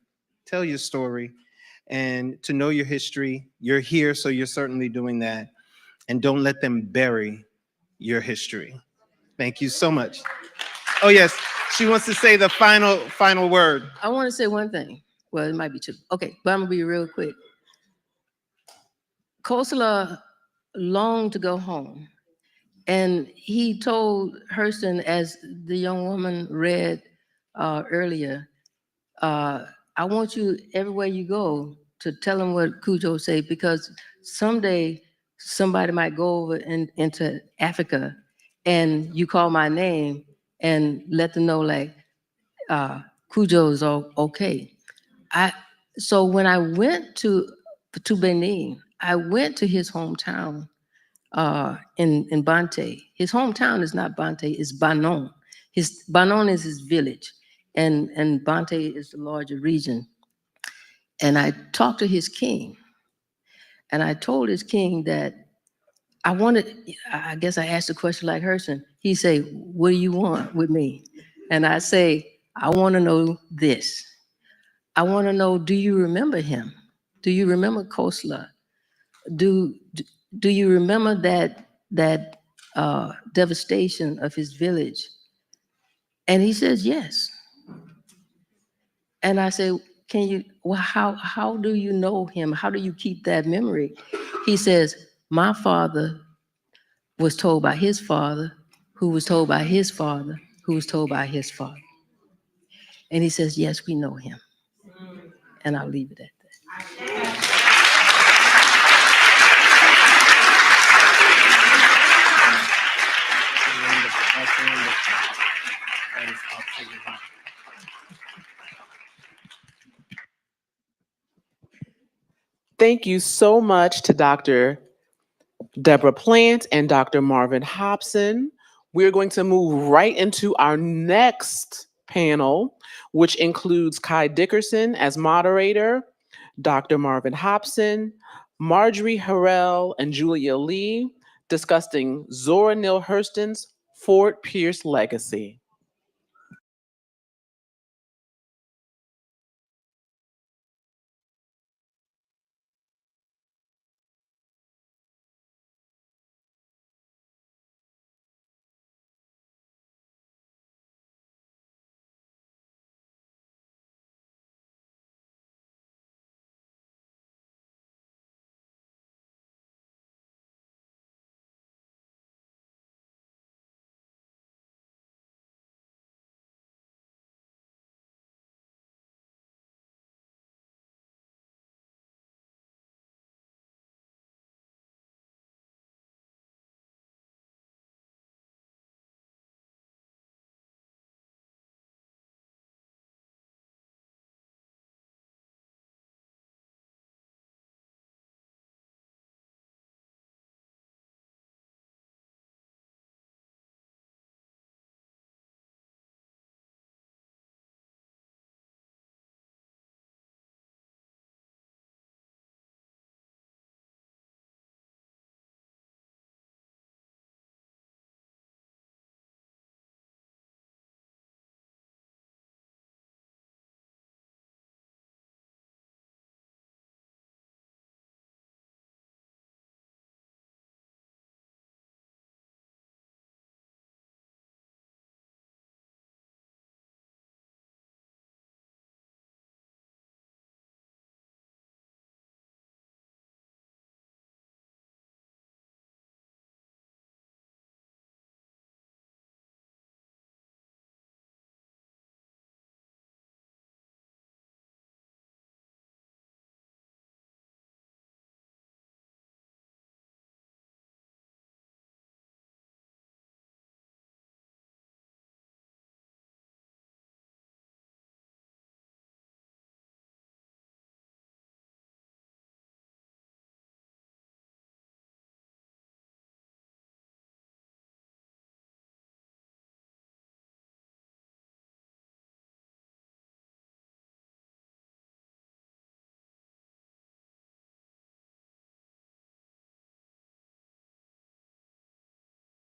and to know your history. You're here, so you're certainly doing that. And don't let them bury your history. Thank you so much. Oh yes, she wants to say the final word. I want to say one thing. Well, it might be two. Okay, but I'm gonna be real quick. Kosala longed to go home, and he told Hurston, as the young woman read earlier, I want you, everywhere you go, to tell them what Cujo said, because someday somebody might go over into Africa and you call my name and let them know, like, Cujo is okay. So when I went to Benin, I went to his hometown in Bante. His hometown is not Bante, it's Banon. Banon is his village, and Bante is the larger region. And I talked to his king, and I told his king that I guess I asked a question like Hurston. He say, what do you want with me? And I say, I want to know this. I want to know, do you remember him? Do you remember Kosala? Do you remember that devastation of his village? And he says, yes. And I say, how do you know him? How do you keep that memory? He says, my father was told by his father who was told by his father, who was told by his father. And he says, yes, we know him. And I'll leave it at that. Thank you so much to Dr. Deborah Plant and Dr. Marvin Hobson. We're going to move right into our next panel, which includes Kai Dickerson as moderator, Dr. Marvin Hobson, Marjorie Harrell, and Julia Lee, discussing Zora Neale Hurston's Fort Pierce legacy.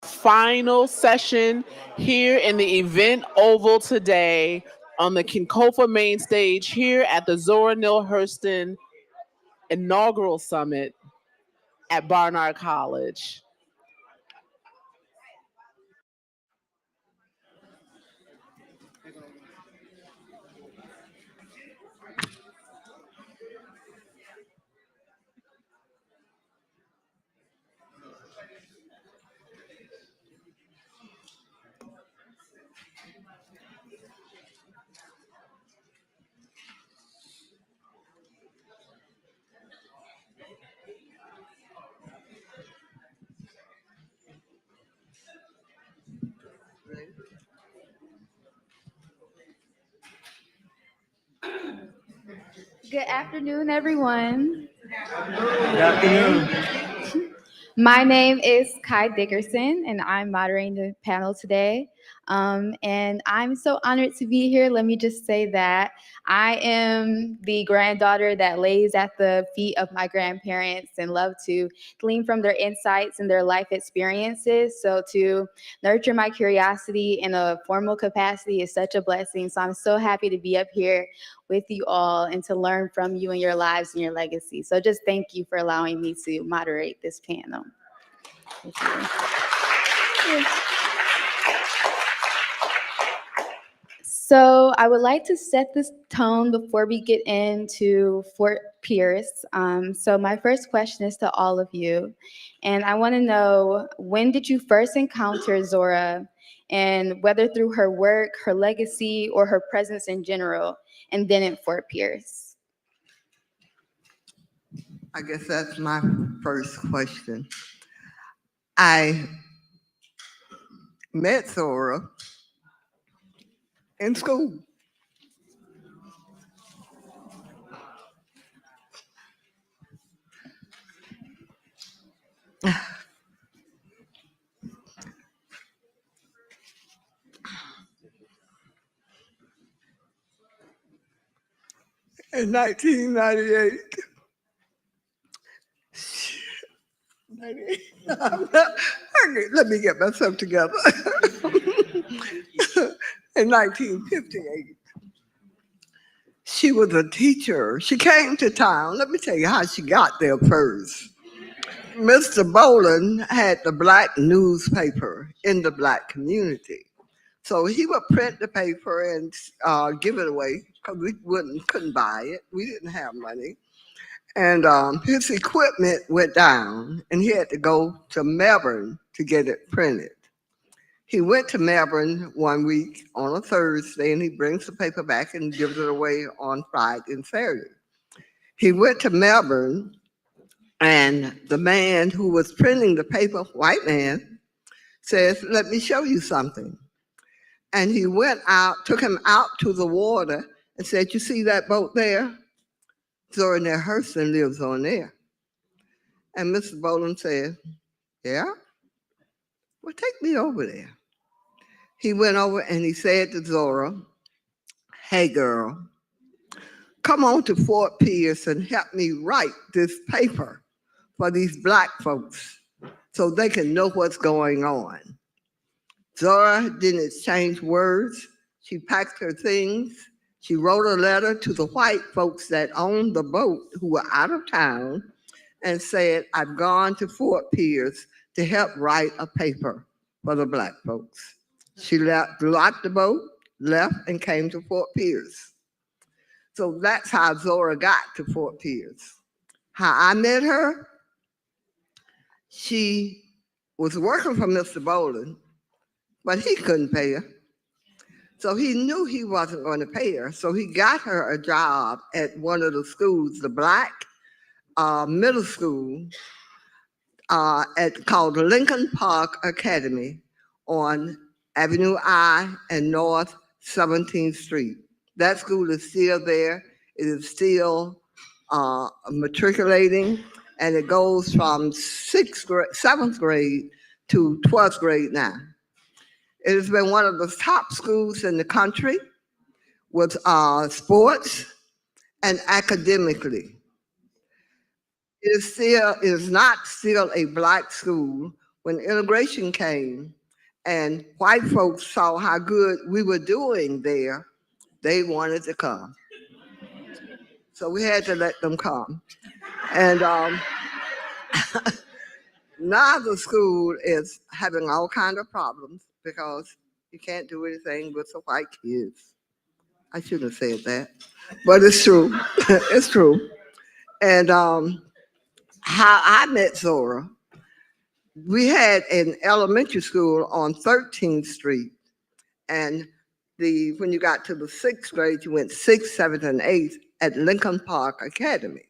Final session here in the event oval today on the Kinkofa main stage here at the Zora Neale Hurston Inaugural Summit at Barnard College. Good afternoon, everyone. Good afternoon. My name is Kai Dickerson, and I'm moderating the panel today. And I'm so honored to be here. Let me just say that I am the granddaughter that lays at the feet of my grandparents and love to glean from their insights and their life experiences. So to nurture my curiosity in a formal capacity is such a blessing. So I'm so happy to be up here with you all and to learn from you and your lives and your legacy. So just thank you for allowing me to moderate this panel. So I would like to set this tone before we get into Fort Pierce. So my first question is to all of you, and I want to know, when did you first encounter Zora, and whether through her work, her legacy, or her presence in general, and then at Fort Pierce? I guess that's my first question. I met Zora in school. In 1998. Let me get myself together. In 1958, she was a teacher. She came to town. Let me tell you how she got there first. Mr. Boland had the black newspaper in the black community. So he would print the paper and give it away because we couldn't buy it. We didn't have money. And his equipment went down and he had to go to Melbourne to get it printed. He went to Melbourne one week on a Thursday and he brings the paper back and gives it away on Friday and Saturday. He went to Melbourne and the man who was printing the paper, white man, says, "Let me show you something." And he went out, took him out to the water and said, "You see that boat there? Zora Neale Hurston lives on there." And Mr. Boland said, "Yeah? Well, take me over there." He went over and he said to Zora, "Hey girl, come on to Fort Pierce and help me write this paper for these black folks so they can know what's going on." Zora didn't exchange words. She packed her things. She wrote a letter to the white folks that owned the boat who were out of town and said, "I've gone to Fort Pierce to help write a paper for the black folks." She locked the boat, left, and came to Fort Pierce. So that's how Zora got to Fort Pierce. How I met her, she was working for Mr. Boland, but he couldn't pay her. So he knew he wasn't going to pay her. So he got her a job at one of the schools, the black middle school called Lincoln Park Academy on Avenue I and North 17th Street. That school is still there. It is still matriculating, and it goes from 7th grade to 12th grade now. It has been one of the top schools in the country with sports and academically. It is not still a black school. When integration came and white folks saw how good we were doing there, they wanted to come. So we had to let them come. And now the school is having all kinds of problems because you can't do anything with the white kids. I shouldn't have said that, but it's true. It's true. And how I met Zora, we had an elementary school on 13th Street. And when you got to the 6th grade, you went 6th, 7th, and 8th at Lincoln Park Academy.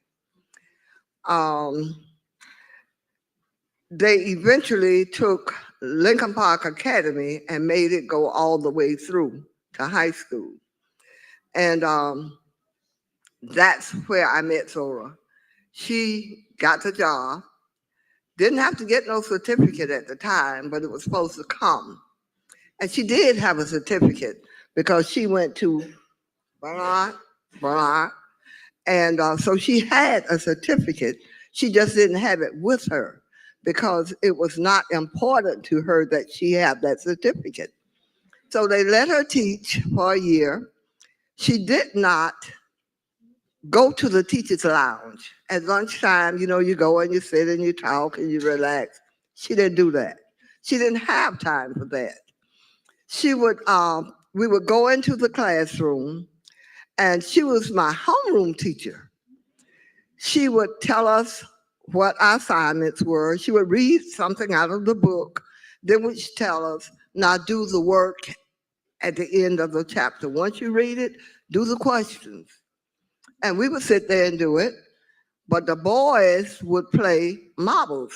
They eventually took Lincoln Park Academy and made it go all the way through to high school. And that's where I met Zora. She got the job, didn't have to get no certificate at the time, but it was supposed to come. And she did have a certificate because she went to Bernard, and so she had a certificate. She just didn't have it with her because it was not important to her that she have that certificate. So they let her teach for a year. She did not go to the teacher's lounge. At lunchtime, you go and you sit and you talk and you relax. She didn't do that. She didn't have time for that. She would we would go into the classroom, and she was my homeroom teacher. She would tell us what our assignments were. She would read something out of the book, then would tell us, now do the work at the end of the chapter. Once you read it, do the questions. And we would sit there and do it, but the boys would play marbles.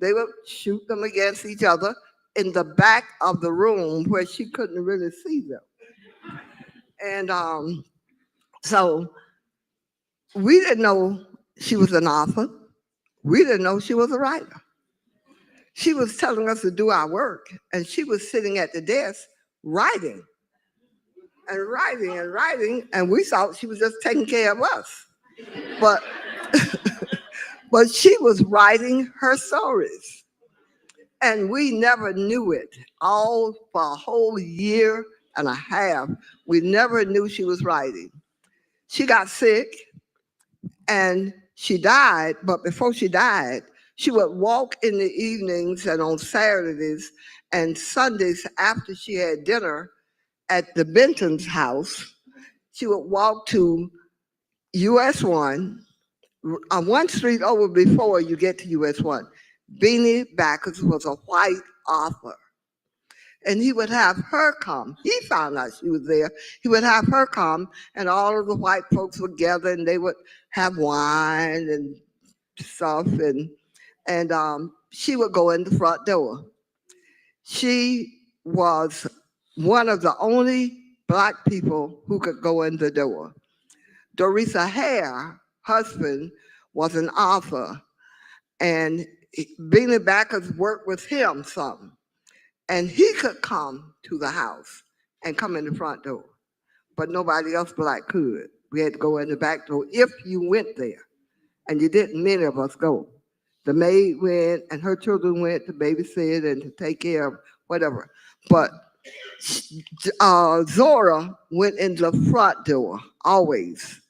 They would shoot them against each other in the back of the room where she couldn't really see them. And so we didn't know she was an author. We didn't know she was a writer. She was telling us to do our work, and she was sitting at the desk writing and writing and writing, and we thought she was just taking care of us. But but she was writing her stories, and we never knew it. All for a whole year and a half, we never knew she was writing. She got sick and she died, but before she died, she would walk in the evenings and on Saturdays and Sundays after she had dinner at the Benton's house. She would walk to US 1, on one street over before you get to US 1. Beanie Backus was a white author. And he would have her come. He found out she was there. He would have her come, and all of the white folks would gather, and they would have wine and stuff, and she would go in the front door. She was one of the only Black people who could go in the door. Dorisa Hare, husband, was an author, and Beanie Backus worked with him some. And he could come to the house and come in the front door, but nobody else Black could. We had to go in the back door if you went there, and you didn't. Many of us go. The maid went, and her children went to babysit and to take care of whatever. But Zora went in the front door always.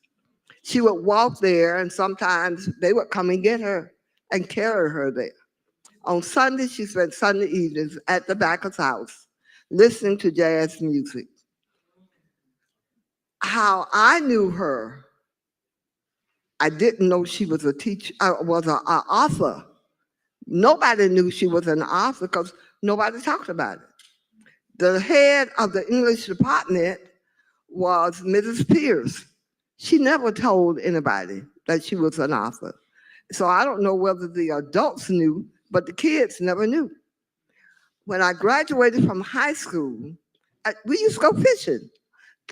She would walk there, and sometimes they would come and get her and carry her there. On Sunday, she spent Sunday evenings at the Backus house listening to jazz music. How I knew her, I didn't know she was a teacher, was an author. Nobody knew she was an author because nobody talked about it. The head of the English department was Mrs. Pierce. She never told anybody that she was an author. So I don't know whether the adults knew, but the kids never knew. When I graduated from high school, we used to go fishing.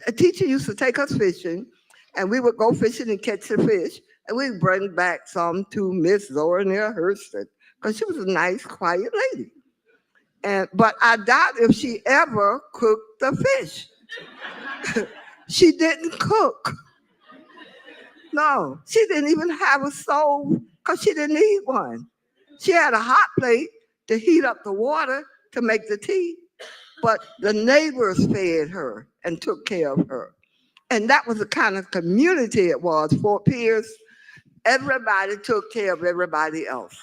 A teacher used to take us fishing, and we would go fishing and catch the fish, and we'd bring back some to Miss Zora Neale Hurston, because she was a nice, quiet lady. But I doubt if she ever cooked the fish. She didn't cook. No, she didn't even have a stove because she didn't need one. She had a hot plate to heat up the water to make the tea, but the neighbors fed her and took care of her. And that was the kind of community it was. Fort Pierce, everybody took care of everybody else.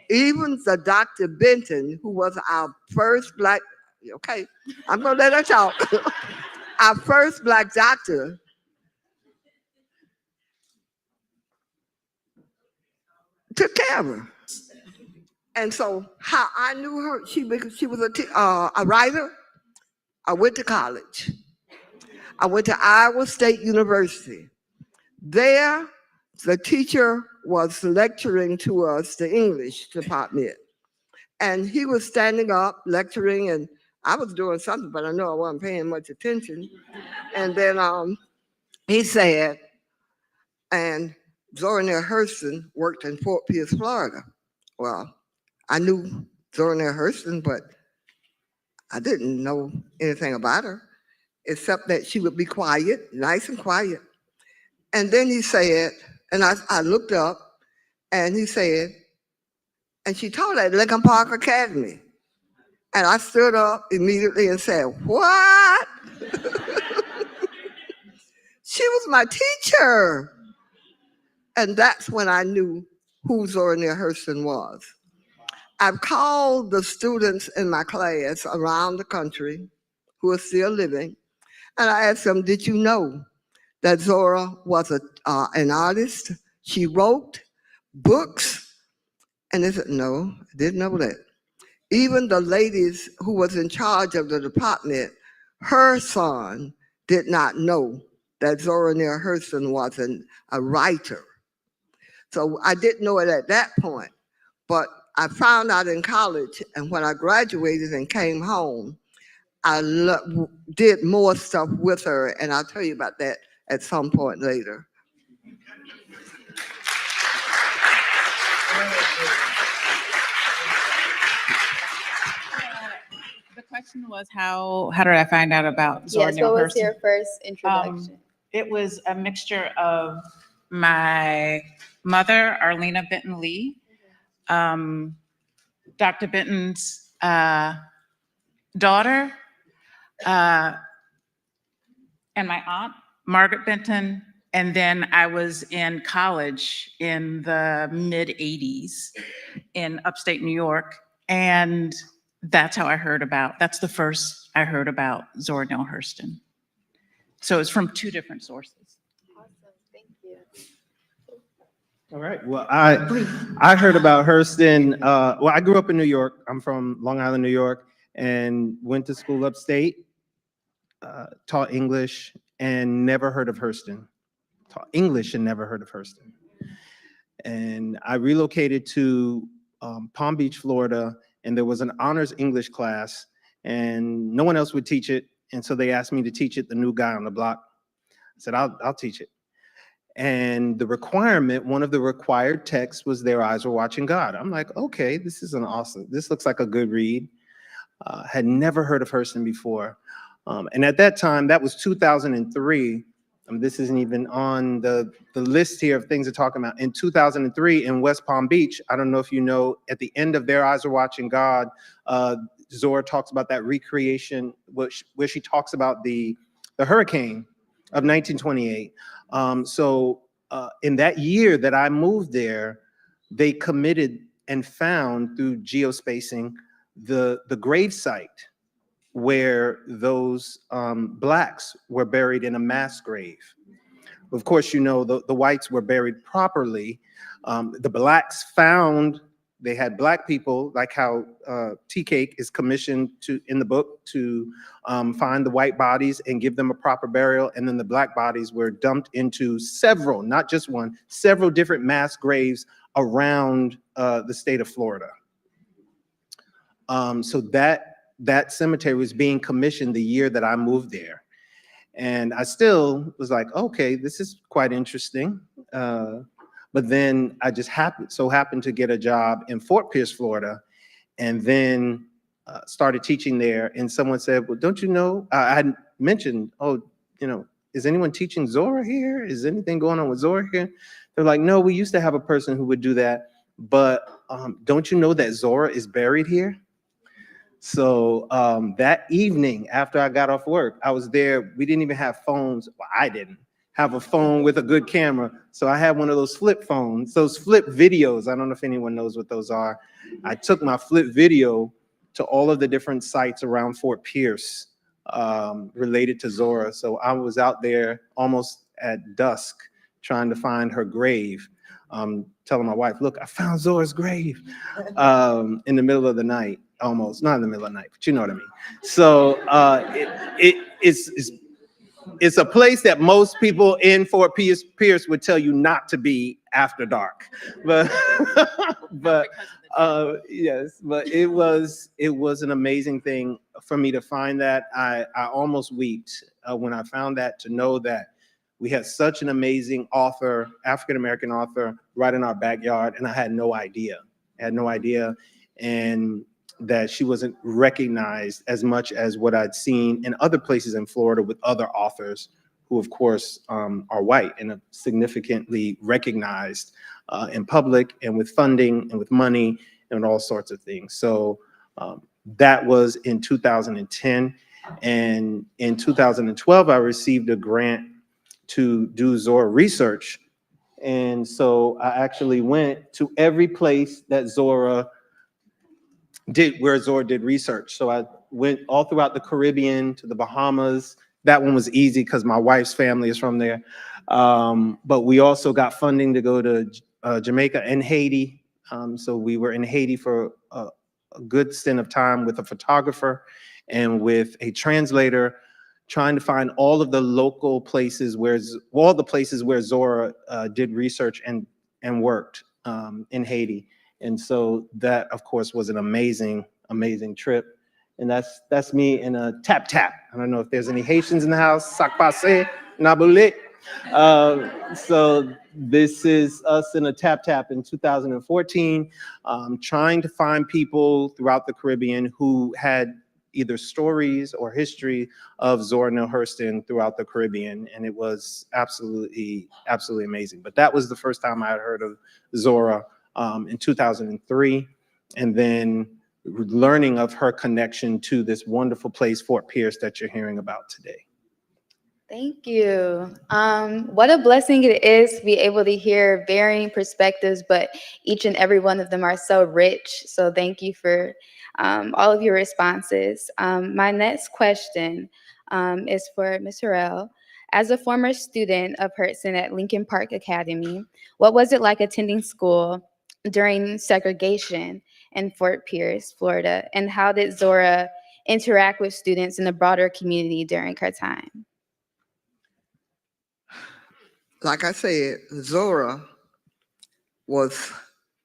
Even the Dr. Benton, who was our first Black, okay, I'm gonna let her talk. Our first Black doctor took care of her. And so how I knew her, she was a writer. I went to college. I went to Iowa State University. There, the teacher was lecturing to us, the English department. And he was standing up lecturing, and I was doing something, but I know I wasn't paying much attention. And then he said, and Zora Neale Hurston worked in Fort Pierce, Florida. Well, I knew Zora Neale Hurston, but I didn't know anything about her, except that she would be quiet, nice and quiet. And then he said, and I looked up, and he said, and she taught at Lincoln Park Academy. And I stood up immediately and said, what? She was my teacher. And that's when I knew who Zora Neale Hurston was. I've called the students in my class around the country. who is still living. And I asked them, did you know that Zora was an artist? She wrote books. And they said, no, I didn't know that. Even the ladies who was in charge of the department, her son did not know that Zora Neale Hurston was a writer. So I didn't know it at that point, but I found out in college, and when I graduated and came home, I did more stuff with her, and I'll tell you about that at some point later. The question was how did I find out about Zora Yes, Neale what was Hurston? your first introduction? It was a mixture of my mother, Arlena Benton Lee, Dr. Benton's daughter, and my aunt, Margaret Benton. And then I was in college in the mid 80s in upstate New York. And that's how I heard about, that's the first I heard about Zora Neale Hurston. So it's from two different sources. Awesome, thank you. All right. Well, I heard about Hurston. Well, I grew up in New York. I'm from Long Island, New York, and went to school upstate, taught English, and never heard of Hurston. Taught English and never heard of Hurston. And I relocated to Palm Beach, Florida, and there was an honors English class, and no one else would teach it. And so they asked me to teach it, the new guy on the block. I said, I'll teach it. And the requirement, one of the required texts was Their Eyes Were Watching God. I'm like, okay, this is this looks like a good read. Had never heard of Hurston before. And at that time, that was 2003. This isn't even on the list here of things to talk about. In 2003 in West Palm Beach, I don't know if you know, at the end of Their Eyes Are Watching God, Zora talks about that recreation, where she talks about the hurricane of 1928. So in that year that I moved there, they committed and found through geospacing the grave site where those Blacks were buried in a mass grave. Of course, you know, the whites were buried properly. The Blacks found, they had Black people, like how Tea Cake is commissioned in the book to find the white bodies and give them a proper burial. And then the Black bodies were dumped into several, not just one, several different mass graves around the state of Florida. So that cemetery was being commissioned the year that I moved there. And I still was like, okay, this is quite interesting. But then I just happened to get a job in Fort Pierce, Florida, and then started teaching there. And someone said, well, don't you know, I had mentioned, oh, you know, is anyone teaching Zora here? Is anything going on with Zora here? They're like, no, we used to have a person who would do that. But don't you know that Zora is buried here? So that evening after I got off work, I was there. We didn't even have phones. Well, I didn't have a phone with a good camera. So I had one of those flip phones, those flip videos. I don't know if anyone knows what those are. I took my flip video to all of the different sites around Fort Pierce related to Zora. So I was out there almost at dusk trying to find her grave. Telling my wife, look, I found Zora's grave in the middle of the night. Almost, not in the middle of the night, but you know what I mean. So it's a place that most people in Fort Pierce would tell you not to be after dark. But yes, but it was an amazing thing for me to find that. I almost wept when I found that, to know that we had such an amazing author, African-American author, right in our backyard, and I had no idea. And that she wasn't recognized as much as what I'd seen in other places in Florida with other authors who, of course, are white and are significantly recognized in public and with funding and with money and all sorts of things. So that was in 2010. And in 2012, I received a grant to do Zora research. And so I actually went to every place that Zora did, where Zora did research. So I went all throughout the Caribbean to the Bahamas. That one was easy because my wife's family is from there. But we also got funding to go to Jamaica and Haiti. So we were in Haiti for a good stint of time with a photographer and with a translator, trying to find all of the local places all the places where Zora did research and worked in Haiti. And so that, of course, was an amazing, amazing trip. And that's me in a tap tap. I don't know if there's any Haitians in the house. Sak passe, nabule. So this is us in a tap tap in 2014, trying to find people throughout the Caribbean who had either stories or history of Zora Neale Hurston throughout the Caribbean. And it was absolutely, absolutely amazing. But that was the first time I had heard of Zora in 2003. And then learning of her connection to this wonderful place, Fort Pierce, that you're hearing about today. Thank you. What a blessing it is to be able to hear varying perspectives, but each and every one of them are so rich. So thank you for all of your responses. My next question is for Ms. Harrell. As a former student of Hurston at Lincoln Park Academy, what was it like attending school during segregation in Fort Pierce, Florida? And how did Zora interact with students in the broader community during her time? Like I said, Zora was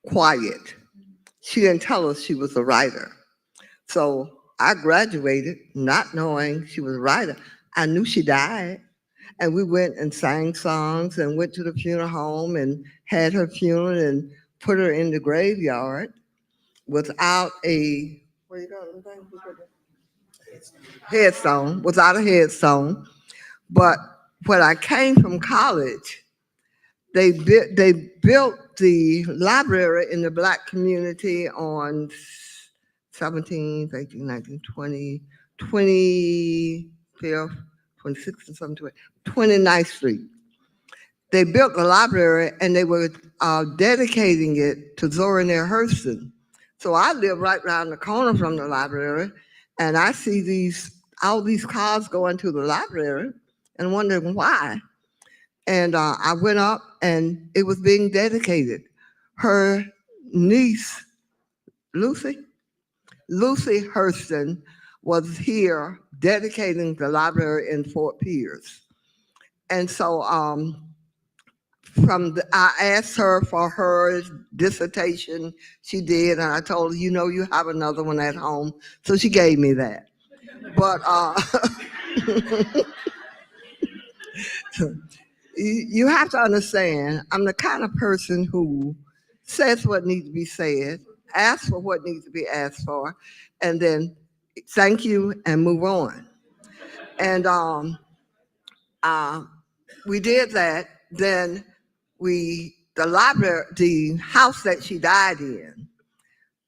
quiet. She didn't tell us she was a writer. So I graduated not knowing she was a writer. I knew she died. And we went and sang songs and went to the funeral home and had her funeral and put her in the graveyard without a headstone, without a headstone. But when I came from college, they built the library in the Black community on 17th, 18, 19, 20, 25th, 26th, and something, 29th Street. They built the library and they were dedicating it to Zora Neale Hurston. So I live right around the corner from the library, and I see all these cars going to the library and wondering why. And I went up and it was being dedicated. Her niece, Lucy Hurston, was here dedicating the library in Fort Pierce. And so I asked her for her dissertation. She did, and I told her, you have another one at home. So she gave me that. But you have to understand, I'm the kind of person who says what needs to be said, asks for what needs to be asked for, and then thank you and move on. And we did that. Then the library, the house that she died in,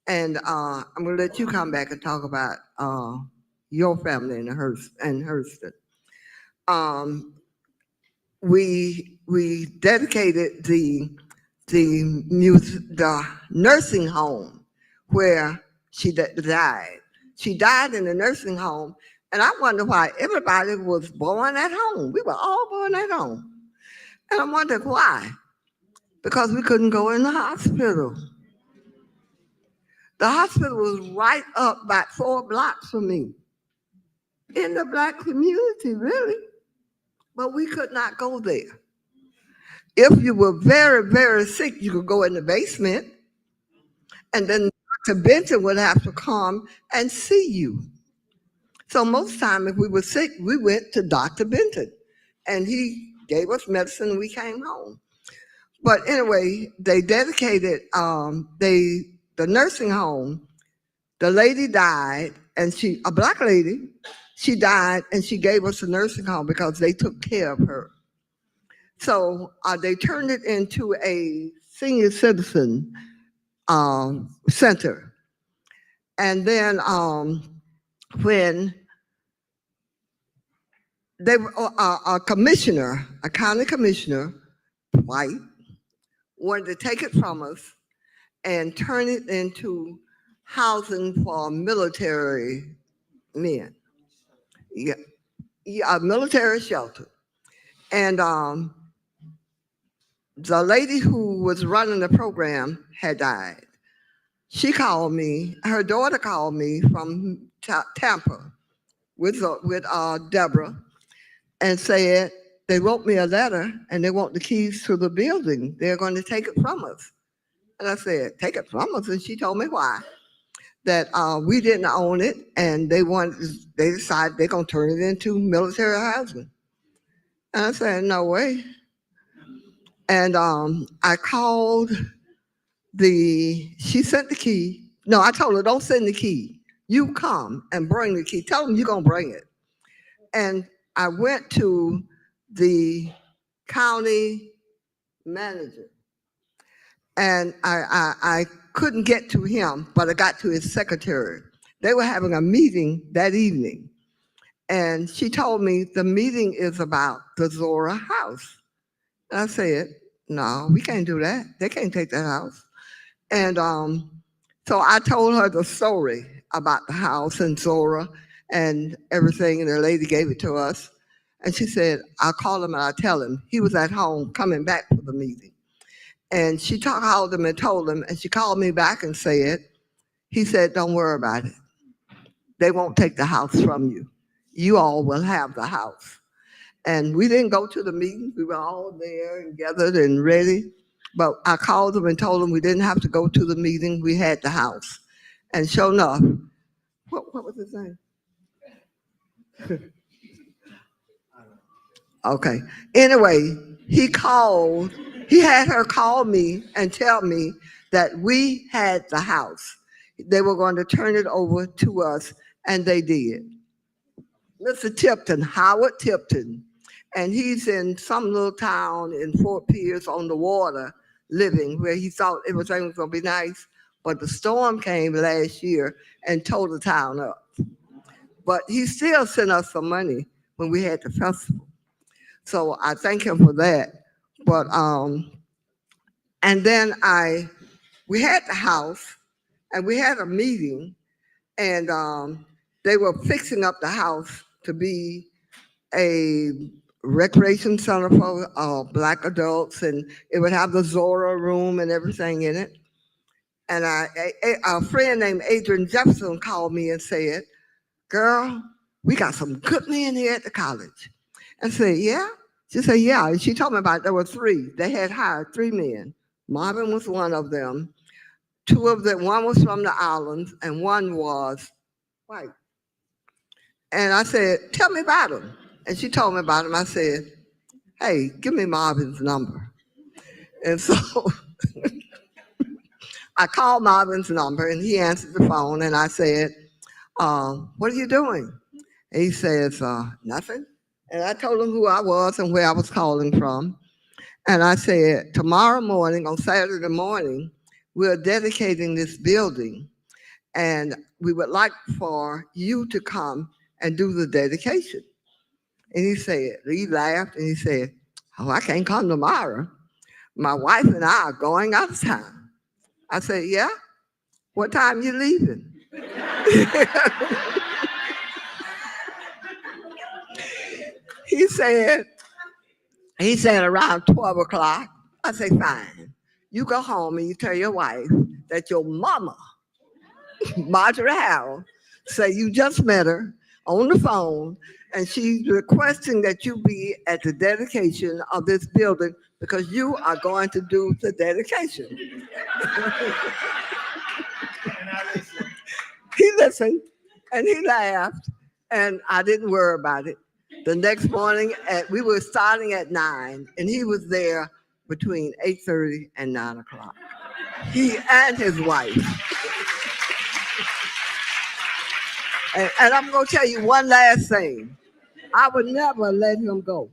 and I'm gonna let you come back and talk about your family and Hurston. We dedicated the nursing home where she died. She died in the nursing home, and I wonder why everybody was born at home. We were all born at home. And I wondered why. Because we couldn't go in the hospital. The hospital was right up about 4 blocks from me. In the Black community, really. But we could not go there. If you were very, very sick, you could go in the basement, and then Dr. Benton would have to come and see you. So most time, if we were sick, we went to Dr. Benton, and he gave us medicine, and we came home. But anyway, they dedicated the nursing home. The lady died, and a Black lady, she died, and she gave us a nursing home because they took care of her. So they turned it into a senior citizen center. And then when they were a county commissioner, white, wanted to take it from us and turn it into housing for military men. Yeah, yeah, a military shelter. And the lady who was running the program had died. She called me. Her daughter called me from Tampa with Deborah and said they wrote me a letter and they want the keys to the building. They're going to take it from us. And I said, take it from us? And she told me why. That we didn't own it, and they decided they're gonna turn it into military housing. And I said, no way. And I called she sent the key. No, I told her, don't send the key. You come and bring the key. Tell them you're gonna bring it. And I went to the county manager, and I couldn't get to him, but I got to his secretary. They were having a meeting that evening, and she told me the meeting is about the Zora house. And I said, no, we can't do that. They can't take that house. And so I told her the story about the house and Zora and everything, and the lady gave it to us. And she said, I'll call him and I'll tell him. He was at home coming back for the meeting. And she called him and told him, and she called me back and he said, don't worry about it. They won't take the house from you. You all will have the house. And we didn't go to the meeting. We were all there and gathered and ready. But I called them and told them we didn't have to go to the meeting. We had the house. And sure enough, what was his name? Okay. Anyway, he had her call me and tell me that we had the house. They were going to turn it over to us, and they did. Mr. Tipton, Howard Tipton, and he's in some little town in Fort Pierce on the water living where he thought everything was going to be nice, but the storm came last year and tore the town up. But he still sent us some money when we had the festival. So I thank him for that. But and then we had the house and we had a meeting, and they were fixing up the house to be a recreation center for Black adults, and it would have the Zora room and everything in it. And a friend named Adrian Jefferson called me and said, girl, we got some good men here at the college. I said, yeah? She said, yeah. And she told me about there were three. They had hired three men. Marvin was one of them. Two of them, one was from the islands and one was white. And I said, tell me about him. And she told me about him. I said, hey, give me Marvin's number. And so I called Marvin's number and he answered the phone and I said, what are you doing? And he says, nothing. And I told him who I was and where I was calling from. And I said, tomorrow morning, on Saturday morning, we're dedicating this building. And we would like for you to come and do the dedication. And he laughed and he said, oh, I can't come tomorrow. My wife and I are going out of town. I said, yeah? What time you leaving? He said around 12 o'clock. I say, fine. You go home and you tell your wife that your mama, Marjorie Howell, say you just met her on the phone and she's requesting that you be at the dedication of this building because you are going to do the dedication. He listened and he laughed and I didn't worry about it. The next morning, we were starting at 9 and he was there between 8:30 and 9 o'clock. He and his wife. And I'm going to tell you one last thing. I would never let him go.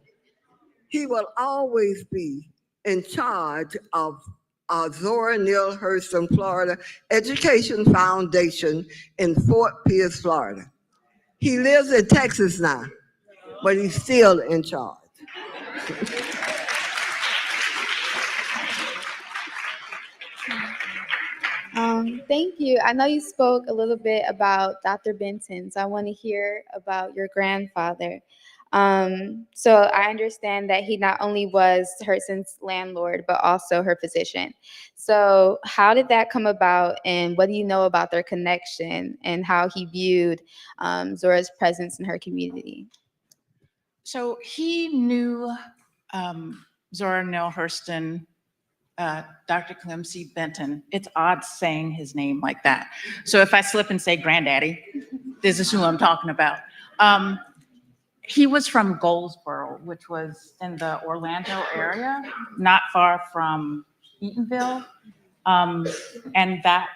He will always be in charge of Zora Neale Hurston, Florida Education Foundation in Fort Pierce, Florida. He lives in Texas now, but he's still in charge. Thank you. I know you spoke a little bit about Dr. Benton, so I want to hear about your grandfather. So I understand that he not only was Hurston's landlord, but also her physician. So how did that come about, and what do you know about their connection and how he viewed Zora's presence in her community? So he knew Zora Neale Hurston, Dr. Clemcy Benton. It's odd saying his name like that. So if I slip and say granddaddy, this is who I'm talking about. He was from Goldsboro, which was in the Orlando area, not far from Eatonville. And that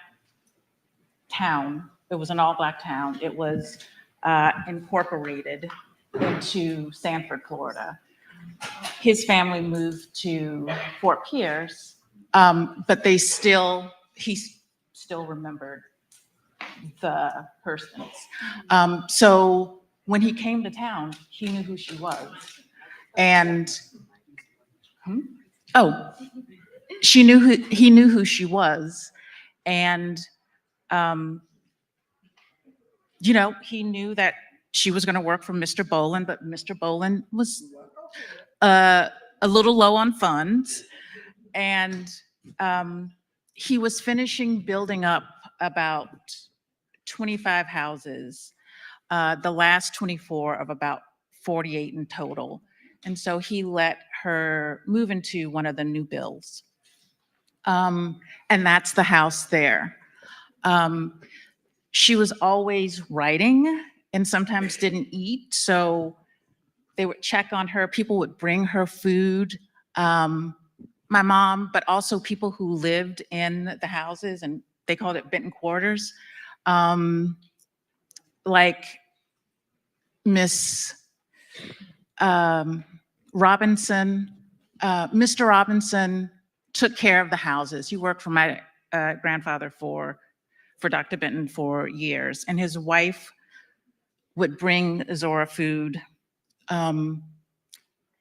town, it was an all-Black town. It was incorporated into Sanford, Florida. His family moved to Fort Pierce, but he still remembered the Hurstons. So when he came to town, he knew who she was. And, he knew who she was. And, he knew that she was going to work for Mr. Boland, but Mr. Boland was a little low on funds. And he was finishing building up about 25 houses, the last 24 of about 48 in total. And so he let her move into one of the new builds. And that's the house there. She was always writing and sometimes didn't eat. So they would check on her. People would bring her food. My mom, but also people who lived in the houses, and they called it Benton Quarters. Like Miss Robinson, Mr. Robinson took care of the houses. He worked for my grandfather for Dr. Benton for years, and his wife would bring Zora food. I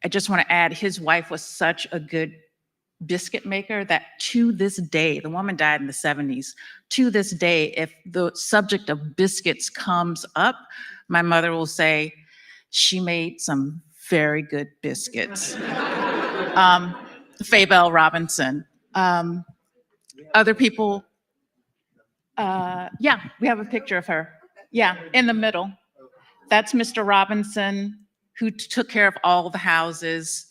just want to add, his wife was such a good biscuit maker that to this day, the woman died in the 70s, to this day, if the subject of biscuits comes up, my mother will say, she made some very good biscuits. Faybelle Robinson. Other people, yeah, we have a picture of her. Yeah, in the middle. That's Mr. Robinson, who took care of all the houses.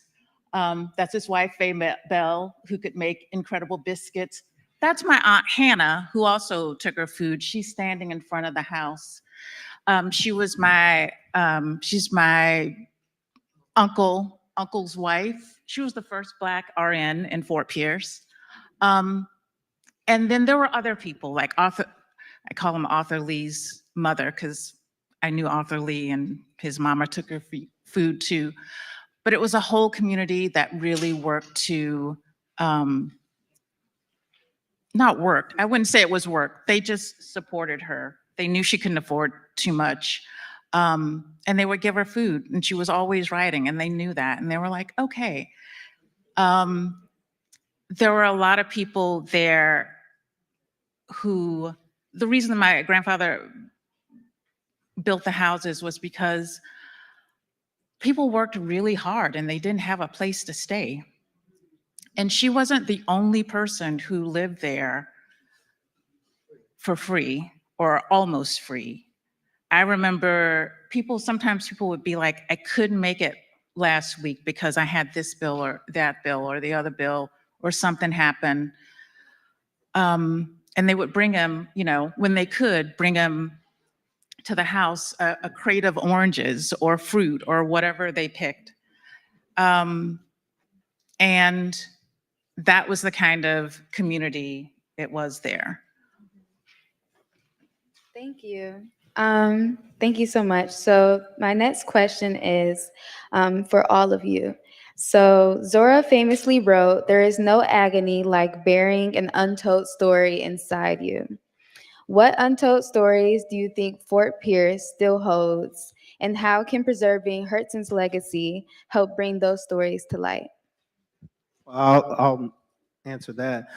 That's his wife, Faybelle, who could make incredible biscuits. That's my Aunt Hannah, who also took her food. She's standing in front of the house. She's my uncle's wife. She was the first Black RN in Fort Pierce. And then there were other people like Arthur, I call him Arthur Lee's mother because I knew Arthur Lee and his mama took her food too. But it was a whole community that really worked to, not worked, I wouldn't say it was work. They just supported her. They knew she couldn't afford too much. And they would give her food and she was always writing and they knew that. And they were like, okay. There were a lot of people there who, the reason my grandfather built the houses was because people worked really hard and they didn't have a place to stay. And she wasn't the only person who lived there for free or almost free. I remember sometimes people would be like, I couldn't make it last week because I had this bill or that bill or the other bill or something happened. And they would bring them, when they could, bring them to the house a crate of oranges or fruit or whatever they picked. And that was the kind of community it was there. Thank you. Thank you so much. So my next question is for all of you. So Zora famously wrote, "There is no agony like bearing an untold story inside you." What untold stories do you think Fort Pierce still holds, and how can preserving Hurston's legacy help bring those stories to light? I'll answer that.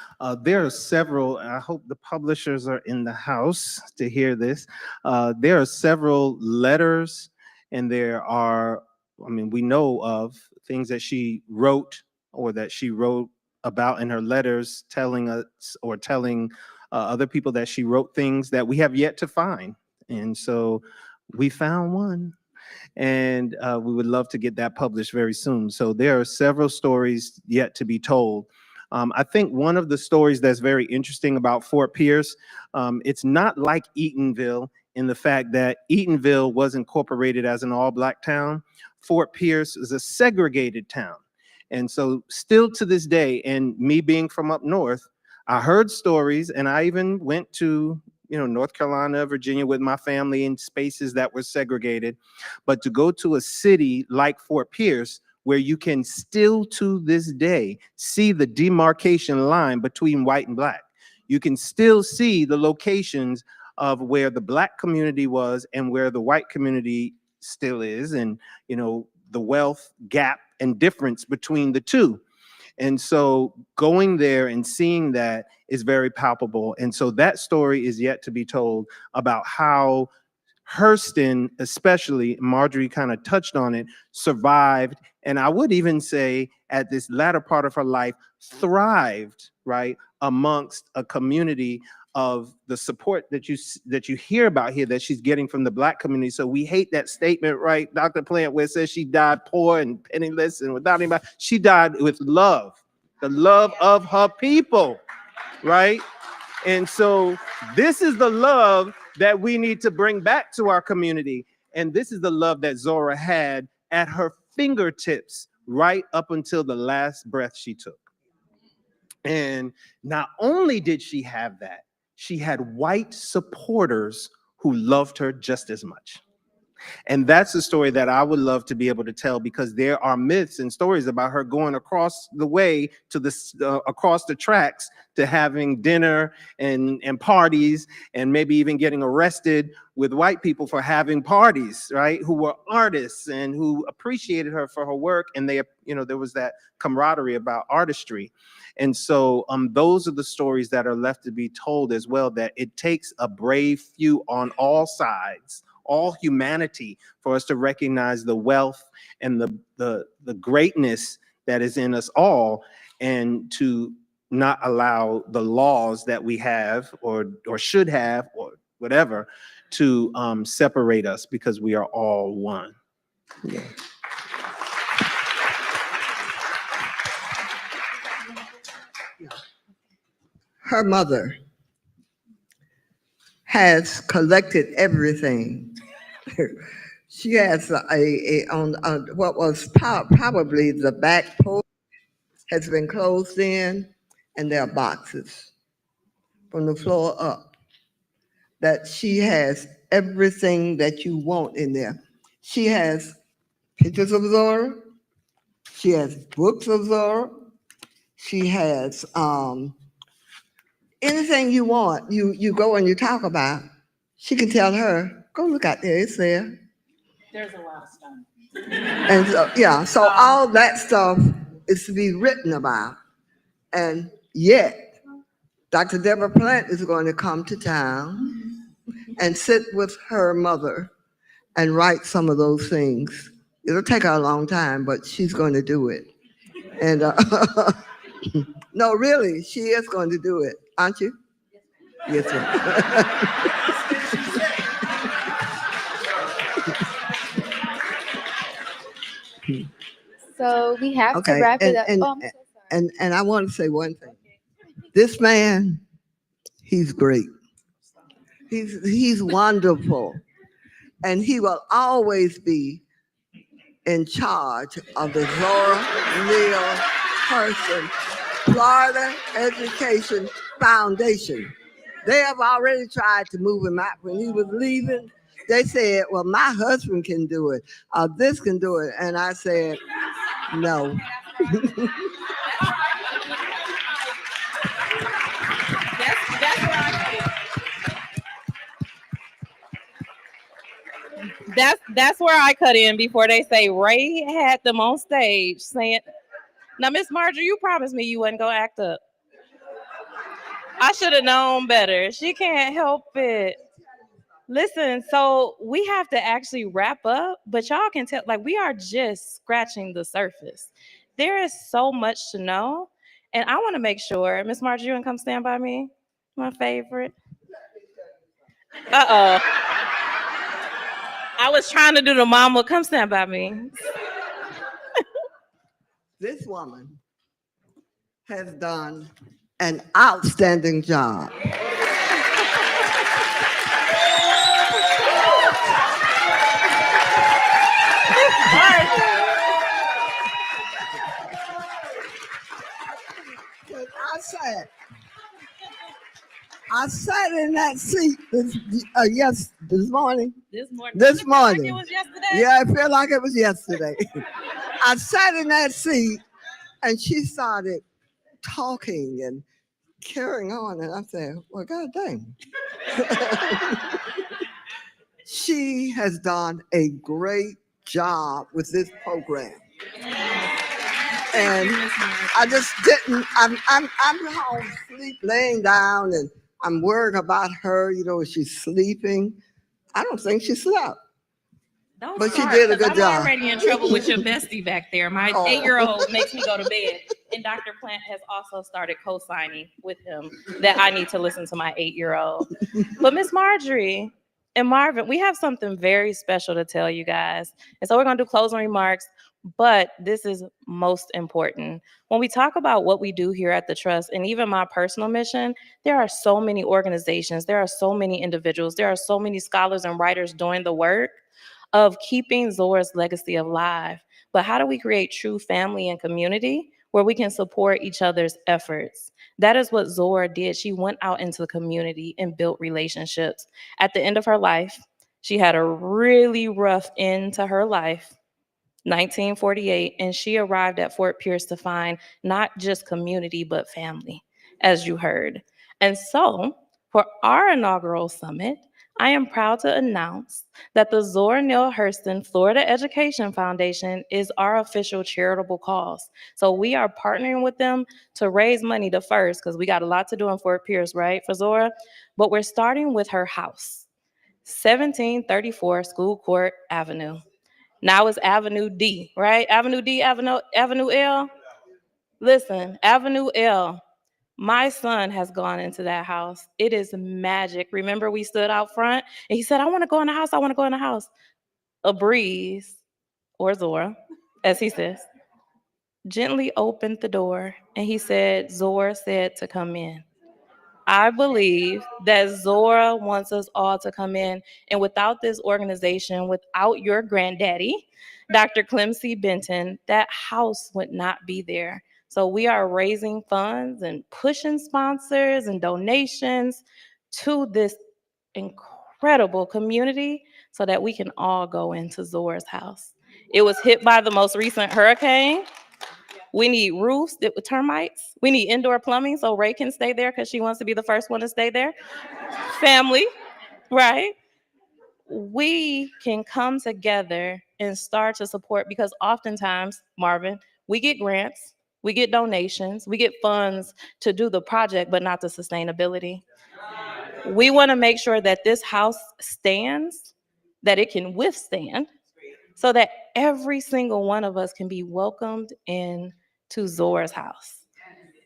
There are several, and I hope the publishers are in the house to hear this. There are several letters, and there are, I mean, we know of things that she wrote or that she wrote about in her letters, telling us or telling other people that she wrote things that we have yet to find. And so we found one, and we would love to get that published very soon. So there are several stories yet to be told. I think one of the stories that's very interesting about Fort Pierce, it's not like Eatonville in the fact that Eatonville was incorporated as an all-Black town. Fort Pierce is a segregated town. And so still to this day, and me being from up north, I heard stories, and I even went to North Carolina, Virginia with my family in spaces that were segregated. But to go to a city like Fort Pierce, where you can still to this day see the demarcation line between white and Black. You can still see the locations of where the Black community was and where the white community still is, and the wealth gap and difference between the two. And so going there and seeing that is very palpable. And so that story is yet to be told about how Hurston, especially, Marjorie kind of touched on it, survived. And I would even say at this latter part of her life, thrived, right, amongst a community of the support that you hear about here that she's getting from the Black community. So we hate that statement, right, Dr. Plant, where it says she died poor and penniless and without anybody. She died with love, the love of her people, right? And so this is the love that we need to bring back to our community. And this is the love that Zora had at her fingertips right up until the last breath she took. And not only did she have that, she had white supporters who loved her just as much. And that's the story that I would love to be able to tell, because there are myths and stories about her going across the way to across the tracks to having dinner and parties, and maybe even getting arrested with white people for having parties, right? Who were artists and who appreciated her for her work. And they, there was that camaraderie about artistry. And so those are the stories that are left to be told as well, that it takes a brave few on all sides, all humanity, for us to recognize the wealth and the greatness that is in us all, and to not allow the laws that we have or should have or whatever to separate us, because we are all one. Yeah. Her mother has collected everything. She has on what was probably the back porch has been closed in, and there are boxes from the floor up that she has everything that you want in there. She has pictures of Zora. She has books of Zora. She has anything you want, you go and you talk about. She can tell her, go look out there, it's there. There's a lot of stuff. And so, yeah, so all that stuff is to be written about. And yet, Dr. Deborah Plant is going to come to town and sit with her mother and write some of those things. It'll take her a long time, but she's going to do it. And no, really, she is going to do it, aren't you? Yes, ma'am. So we have to Okay, wrap it up. Oh, I'm so sorry. and I want to say one thing. This man, he's great. He's wonderful, and he will always be in charge of the Zora Neale Hurston Florida Education Foundation. They have already tried to move him out. When he was leaving, they said, well, my husband can do it, this can do it. And I said, no. That's where I cut in before they say Ray had them on stage saying, now, Miss Marjorie, you promised me you wasn't gonna act up. I should have known better. She can't help it. Listen, so we have to actually wrap up, but y'all can tell, like, we are just scratching the surface. There is so much to know, and I want to make sure, Miss Margie, you can come stand by me, my favorite. Uh-oh. I was trying to do the mama, come stand by me. This woman has done an outstanding job. I sat in that seat this morning. This morning. This morning. Like it was yesterday? Yeah, it felt like it was yesterday. I sat in that seat and she started talking and carrying on. And I said, well, God dang. She has done a great job with this program. And I just didn't, I'm home laying down and I'm worried about her, is she sleeping? I don't think she slept. But she did a good job. I'm already in trouble with your bestie back there. My 8-year-old makes me go to bed. And Dr. Plant has also started co-signing with him that I need to listen to my 8-year-old. But Miss Marjorie and Marvin, we have something very special to tell you guys. And so we're going to do closing remarks, but this is most important. When we talk about what we do here at the Trust, and even my personal mission, there are so many organizations, there are so many individuals, there are so many scholars and writers doing the work of keeping Zora's legacy alive. But how do we create true family and community where we can support each other's efforts? That is what Zora did. She went out into the community and built relationships. At the end of her life, she had a really rough end to her life, 1948, and she arrived at Fort Pierce to find not just community, but family, as you heard. And so, for our inaugural summit, I am proud to announce that the Zora Neale Hurston Florida Education Foundation is our official charitable cause. So we are partnering with them to raise money to first, because we got a lot to do in Fort Pierce, right, for Zora? But we're starting with her house, 1734 School Court Avenue. Now it's Avenue D, right? Avenue D, Avenue L. Listen, Avenue L. My son has gone into that house. It is magic. Remember, we stood out front and he said, I want to go in the house. I want to go in the house. A breeze, or Zora, as he says, gently opened the door and he said, Zora said to come in. I believe that Zora wants us all to come in. And without this organization, without your granddaddy, Dr. Clemcy Benton, that house would not be there. So we are raising funds and pushing sponsors and donations to this incredible community so that we can all go into Zora's house. It was hit by the most recent hurricane. We need roofs with termites. We need indoor plumbing so Ray can stay there because she wants to be the first one to stay there. Family, right? We can come together and start to support, because oftentimes, Marvin, we get grants, we get donations, we get funds to do the project, but not the sustainability. We want to make sure that this house stands, that it can withstand, so that every single one of us can be welcomed in to Zora's house.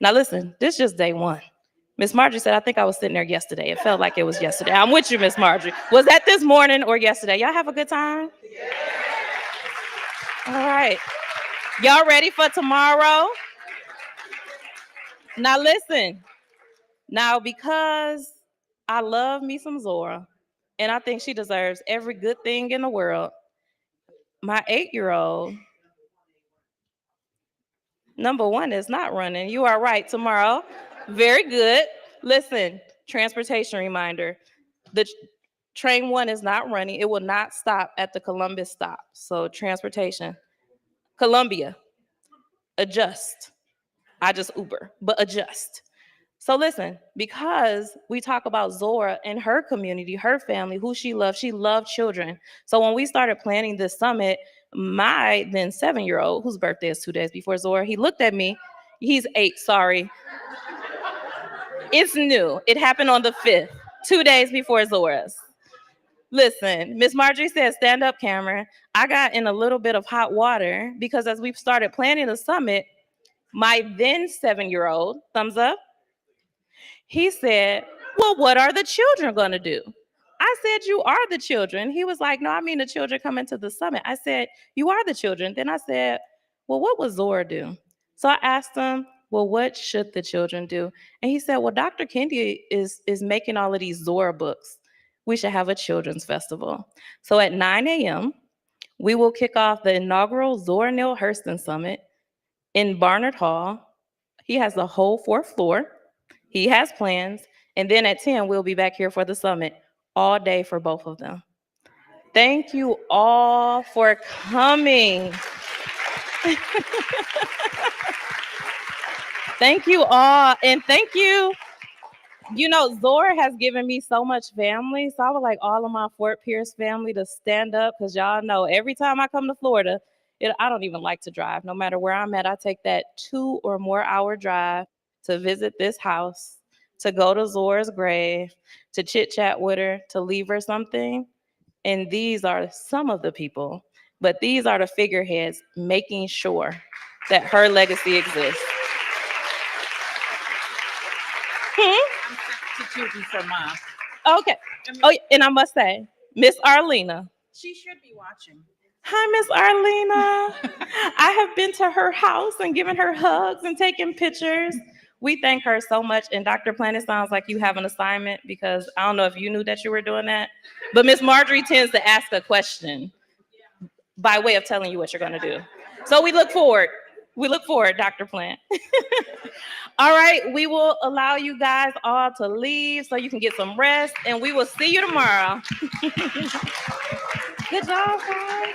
Now listen, this is just day one. Miss Marjorie said, I think I was sitting there yesterday. It felt like it was yesterday. I'm with you, Miss Marjorie. Was that this morning or yesterday? Y'all have a good time? All right. Y'all ready for tomorrow? Now listen. Now, because I love me some Zora, and I think she deserves every good thing in the world, my 8-year-old, number one, is not running. You are right, tomorrow. Very good. Listen, transportation reminder. The train 1 is not running. It will not stop at the Columbus stop. So transportation. Columbia, adjust. I just Uber, but adjust. So listen, because we talk about Zora and her community, her family, who she loved children. So when we started planning this summit, my then 7-year-old, whose birthday is 2 days before Zora, he looked at me. He's 8, sorry. It's new. It happened on the 5th, 2 days before Zora's. Listen, Miss Marjorie said, stand up, Cameron. I got in a little bit of hot water because as we started planning the summit, my then 7-year-old, thumbs up, he said, well, what are the children gonna do? I said, you are the children. He was like, no, I mean the children coming to the summit. I said, you are the children. Then I said, well, what would Zora do? So I asked him, well, what should the children do? And he said, well, Dr. Kendi is making all of these Zora books. We should have a children's festival. So at 9 a.m., we will kick off the inaugural Zora Neale Hurston Summit in Barnard Hall. He has the whole 4th floor. He has plans. And then at 10, we'll be back here for the summit all day for both of them. Thank you all for coming. Thank you all. And thank you. You know, Zora has given me so much family. So I would like all of my Fort Pierce family to stand up because y'all know every time I come to Florida, I don't even like to drive. No matter where I'm at, I take that 2 or more hour drive to visit this house, to go to Zora's grave, to chit chat with her, to leave her something. And these are some of the people, but these are the figureheads making sure that her legacy exists. I'm substituting for Mom. Okay. Oh, and I must say, Miss Arlena. She should be watching. Hi, Miss Arlena. I have been to her house and given her hugs and taken pictures. We thank her so much. And Dr. Planet, sounds like you have an assignment because I don't know if you knew that you were doing that, but Miss Marjorie tends to ask a question by way of telling you what you're going to do. So we look forward. We look forward, Dr. Plant. All right, we will allow you guys all to leave so you can get some rest, and we will see you tomorrow. Good job, guys.